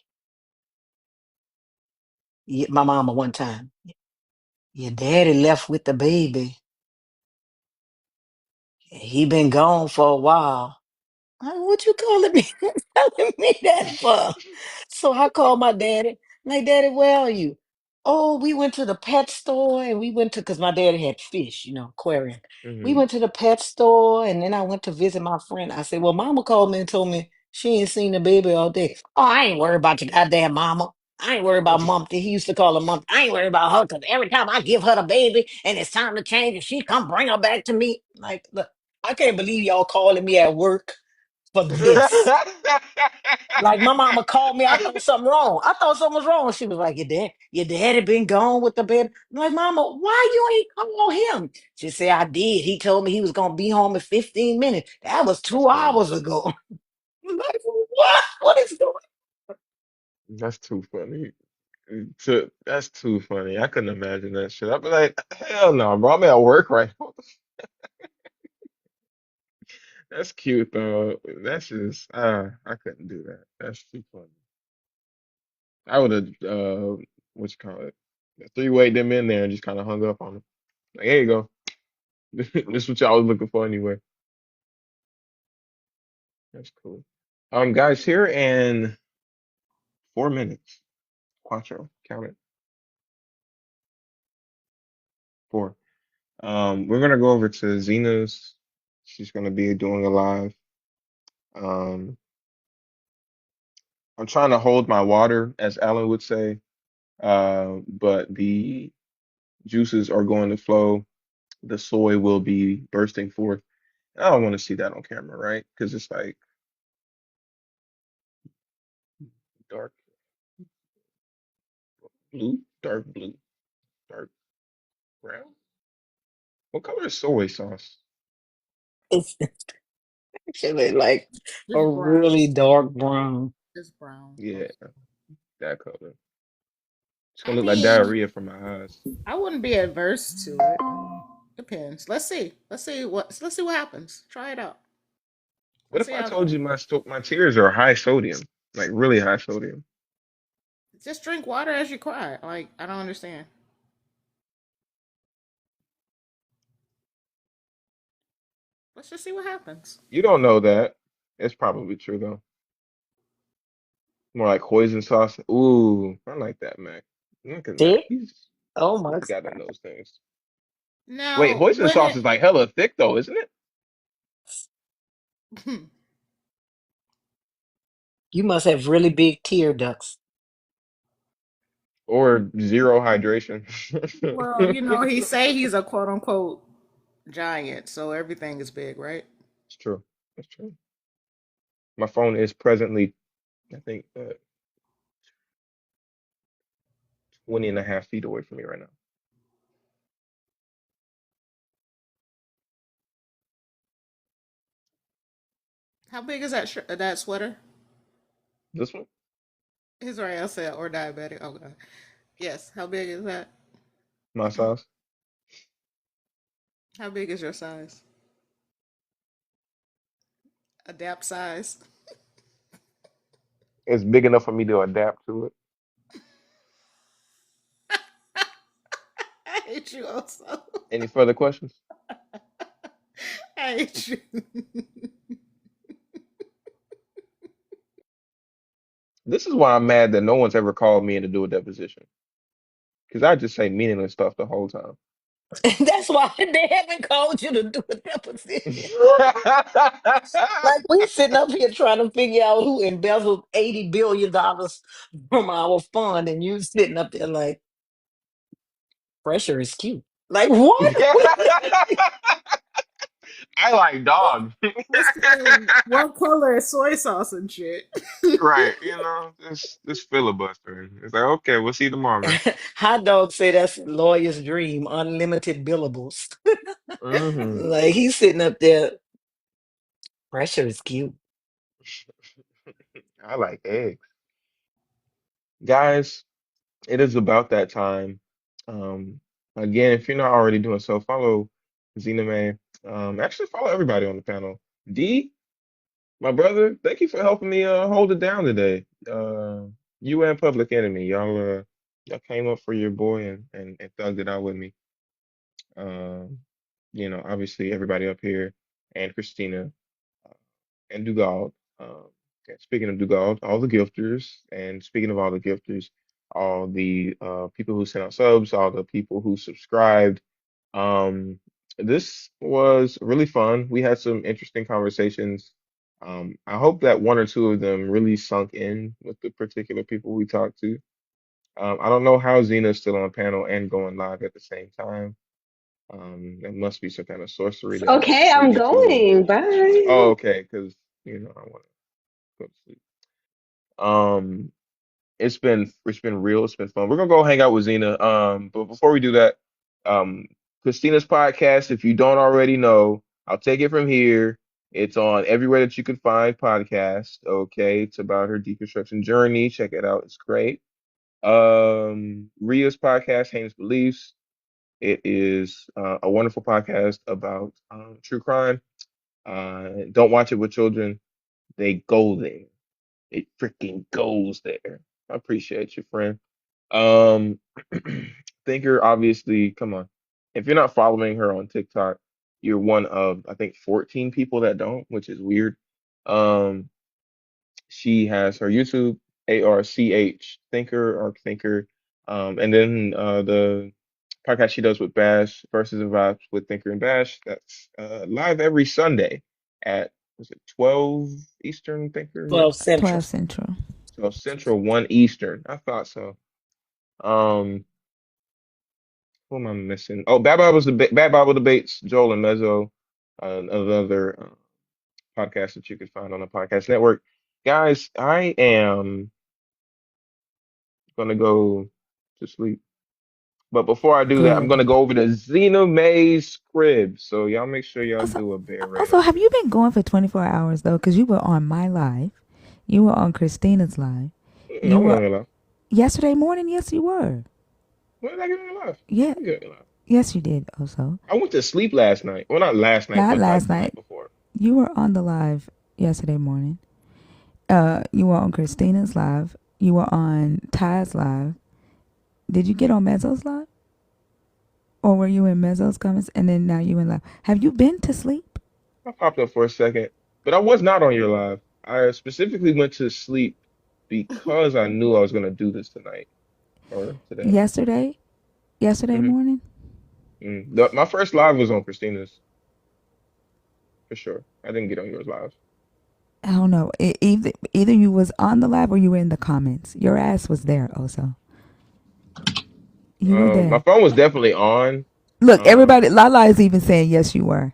my mama one time, your daddy left with the baby. He been gone for a while. What you calling me telling me that for? So I called my daddy. Like, Daddy, where are you? Oh, we went to the pet store and we went to because my daddy had fish, aquarium. We Hmm. went to the pet store and then I went to visit my friend. I said, well, mama called me and told me she ain't seen the baby all day. Oh, I ain't worried about your goddamn mama. I ain't worried about Mumpty. He used to call her Mumpty. I ain't worried about her because every time I give her the baby and it's time to change and she come bring her back to me. Like, look, I can't believe y'all calling me at work for this. Like my mama called me, I thought something wrong. I thought something was wrong. She was like, your dad had been gone with the baby. I'm like, Mama, why you ain't call him? She said, I did. He told me he was gonna be home in 15 minutes. That was That's two funny. hours ago. I'm like, what? What is going That's too funny. That's too funny. I couldn't imagine that shit. I'd be like, hell no, bro. I'm at work right now. That's cute though. That's just I couldn't do that. That's too funny. I would have what you call it? Three-way them in there and just kind of hung up on them. Like, here you go. This is what y'all was looking for anyway. That's cool. Guys, here in 4 minutes. Quattro, count it. Four. We're gonna go over to Zena's. She's gonna be doing a live. Um, I'm trying to hold my water, as Alan would say. But the juices are going to flow. the soy will be bursting forth. I don't want to see that on camera, right? Because it's like dark blue, dark brown. What color is soy sauce? It's actually like a Just brown. really dark brown. Just brown. Yeah, that color. It's I gonna look like mean, diarrhea from my eyes. I wouldn't be adverse to it. Depends. Let's see. Let's see what happens. Try it out. What if See I how it told goes. you my tears are high sodium, like really high sodium? Just drink water as you cry. Like, I don't understand. Let's just see what happens. You don't know that. It's probably true though. More like hoisin sauce. Ooh, I like that, Mac. Look at Mac. See? Oh my He's got in God. those things. Wait, Now, hoisin when sauce is like hella thick though, isn't it? it You must have really big tear ducts. Or zero hydration. well, he say he's a quote unquote giant, so everything is big, right? It's true. It's true. My phone is presently, I think, 20 and a half feet away from me right now. How big is that sweater? This one, Israel said, or diabetic. Oh God. Yes. How big is that? my size, How big is your size? Adapt size. it's big enough for me to adapt to it. I hate you also. Any further questions? I hate you. This is why I'm mad that no one's ever called me in to do a deposition. Because I just say meaningless stuff the whole time. That's why they haven't called you to do a deposition. Like we sitting up here trying to figure out who embezzled $80 billion from our fund, and you sitting up there like pressure is cute. Like what? I like dogs. It's saying what color is soy sauce and shit. Right, this filibustering. It's like, okay, we'll see you tomorrow, man. Hot dog say that's lawyer's dream, unlimited billables. Hmm. Like he's sitting up there, pressure is cute. I like eggs. Guys, it is about that time. Um, Again, if you're not already doing so, follow Zena Mae. Actually follow everybody on the panel. D, my brother, thank you for helping me hold it down today. You and Public Enemy, y'all came up for your boy and thugged it out with me. Um, Obviously everybody up here and Christina and Dugald. Okay, speaking of Dugald, all the gifters, and speaking of all the gifters, all the people who sent out subs, all the people who subscribed. Um, this was really fun. We had some interesting conversations. I hope that one or two of them really sunk in with the particular people we talked to. I don't know how Zena's still on panel and going live at the same time. There must be some kind of sorcery that Okay, we I'm need to. going. Oh, Bye. okay, because I want to go to sleep. Um, it's been real. It's been fun. We're gonna go hang out with Zena. But before we do that, um, Christina's podcast. If you don't already know, I'll take it from here. It's on everywhere that you could find podcasts. Okay, it's about her deconstruction journey. Check it out. It's great. Ria's podcast, Heinous Beliefs. It is a wonderful podcast about true crime. Don't watch it with children. They go there. It freaking goes there. I appreciate you, friend. Um, Thinker, obviously, come on. If you're not following her on TikTok, you're one of, I think, 14 people that don't, which is weird. Um, she has her YouTube, ARCH Thinker, Arc Thinker. And then the podcast she does with Bash, Versus and Vibes with Thinker and Bash. That's live every Sunday at, was it 12 Eastern, Thinker? Yeah. 12 Central. 12 Central. 12 Central, 1 Eastern. I thought so. Um, Who am I missing? Oh, Bad Bible debates. Joel and Mezzo, another podcast that you can find on the podcast network. Guys, I am gonna go to sleep. But before I do that, I'm Good. gonna go over to Zena Mae's crib. So y'all make sure y'all Also, do a bear raid also, over have you there. been going for 24 hours though? Because you were on my live, you were on Christina's live, I you went were on your live. yesterday morning. Yes, you were. When did I get on your live? Yeah, I didn't get on your live. yes, you did. Also, I went to sleep last night. Well, not last night, not but like last the night. night before. You were on the live yesterday morning. You were on Christina's live. You were on Ty's live. Did you get on Mezzo's live? Or were you in Mezzo's comments and then now you in live? Have you been to sleep? I popped up for a second, but I was not on your live. I specifically went to sleep because I knew I was gonna do this tonight or today. Yesterday? Yesterday hmm morning? My first live was on Christina's for sure. I didn't get on yours live. I don't know. Either you was on the live or you were in the comments. Your ass was there also. You were My there. phone was definitely on. Look, Um, everybody, Lala is even saying yes, you were.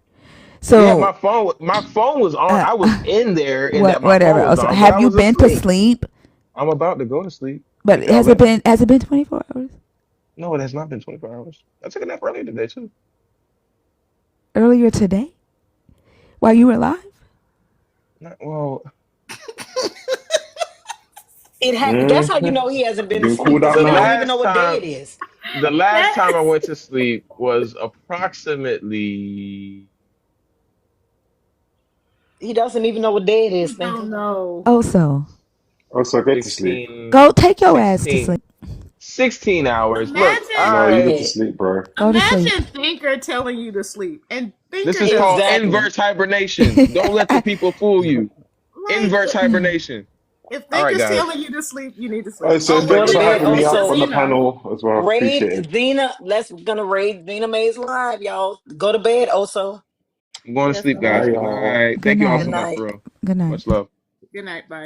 yeah, So, my phone was on. uh, I was in there and that my phone whatever. was Also, on, but I have you was been to asleep. sleep? I'm about to go to sleep But if y'all let me. has it been 24 hours? No, it has not been 24 hours. I took a nap earlier today too. Earlier today? While you were live? Not, well, That's how you Mm-hmm. know he hasn't been to Been sleep called because out the he don't now. even know last what day time. it is. The last That time I went to sleep was approximately He doesn't even know what day it is, don't thinker. know. Also, Oh, so get to sleep. 16, go take your ass to 16, sleep. 16 hours. Look, No, Imagine, you get to I sleep, bro. Go to sleep. imagine Thinker telling you to sleep, and this Thinker is does called not Exactly. inverse hibernation. Don't let the people fool you. like. Inverse hibernation. If All right, Thinker's guys. telling you to sleep, you need to Oh, sleep. so Oh, Go thanks to for bed. having me wait up for on the Also, Zena. panel as well. Appreciate raid it. Zena. Let's gonna raid Zena Mae's live, y'all. Go to bed. Also, I'm going to Yes, sleep, ma'am. guys. Bye, Good y'all. night. Good Thank you all good so night. much, night. for real. Good night. Much love. Good night. Bye.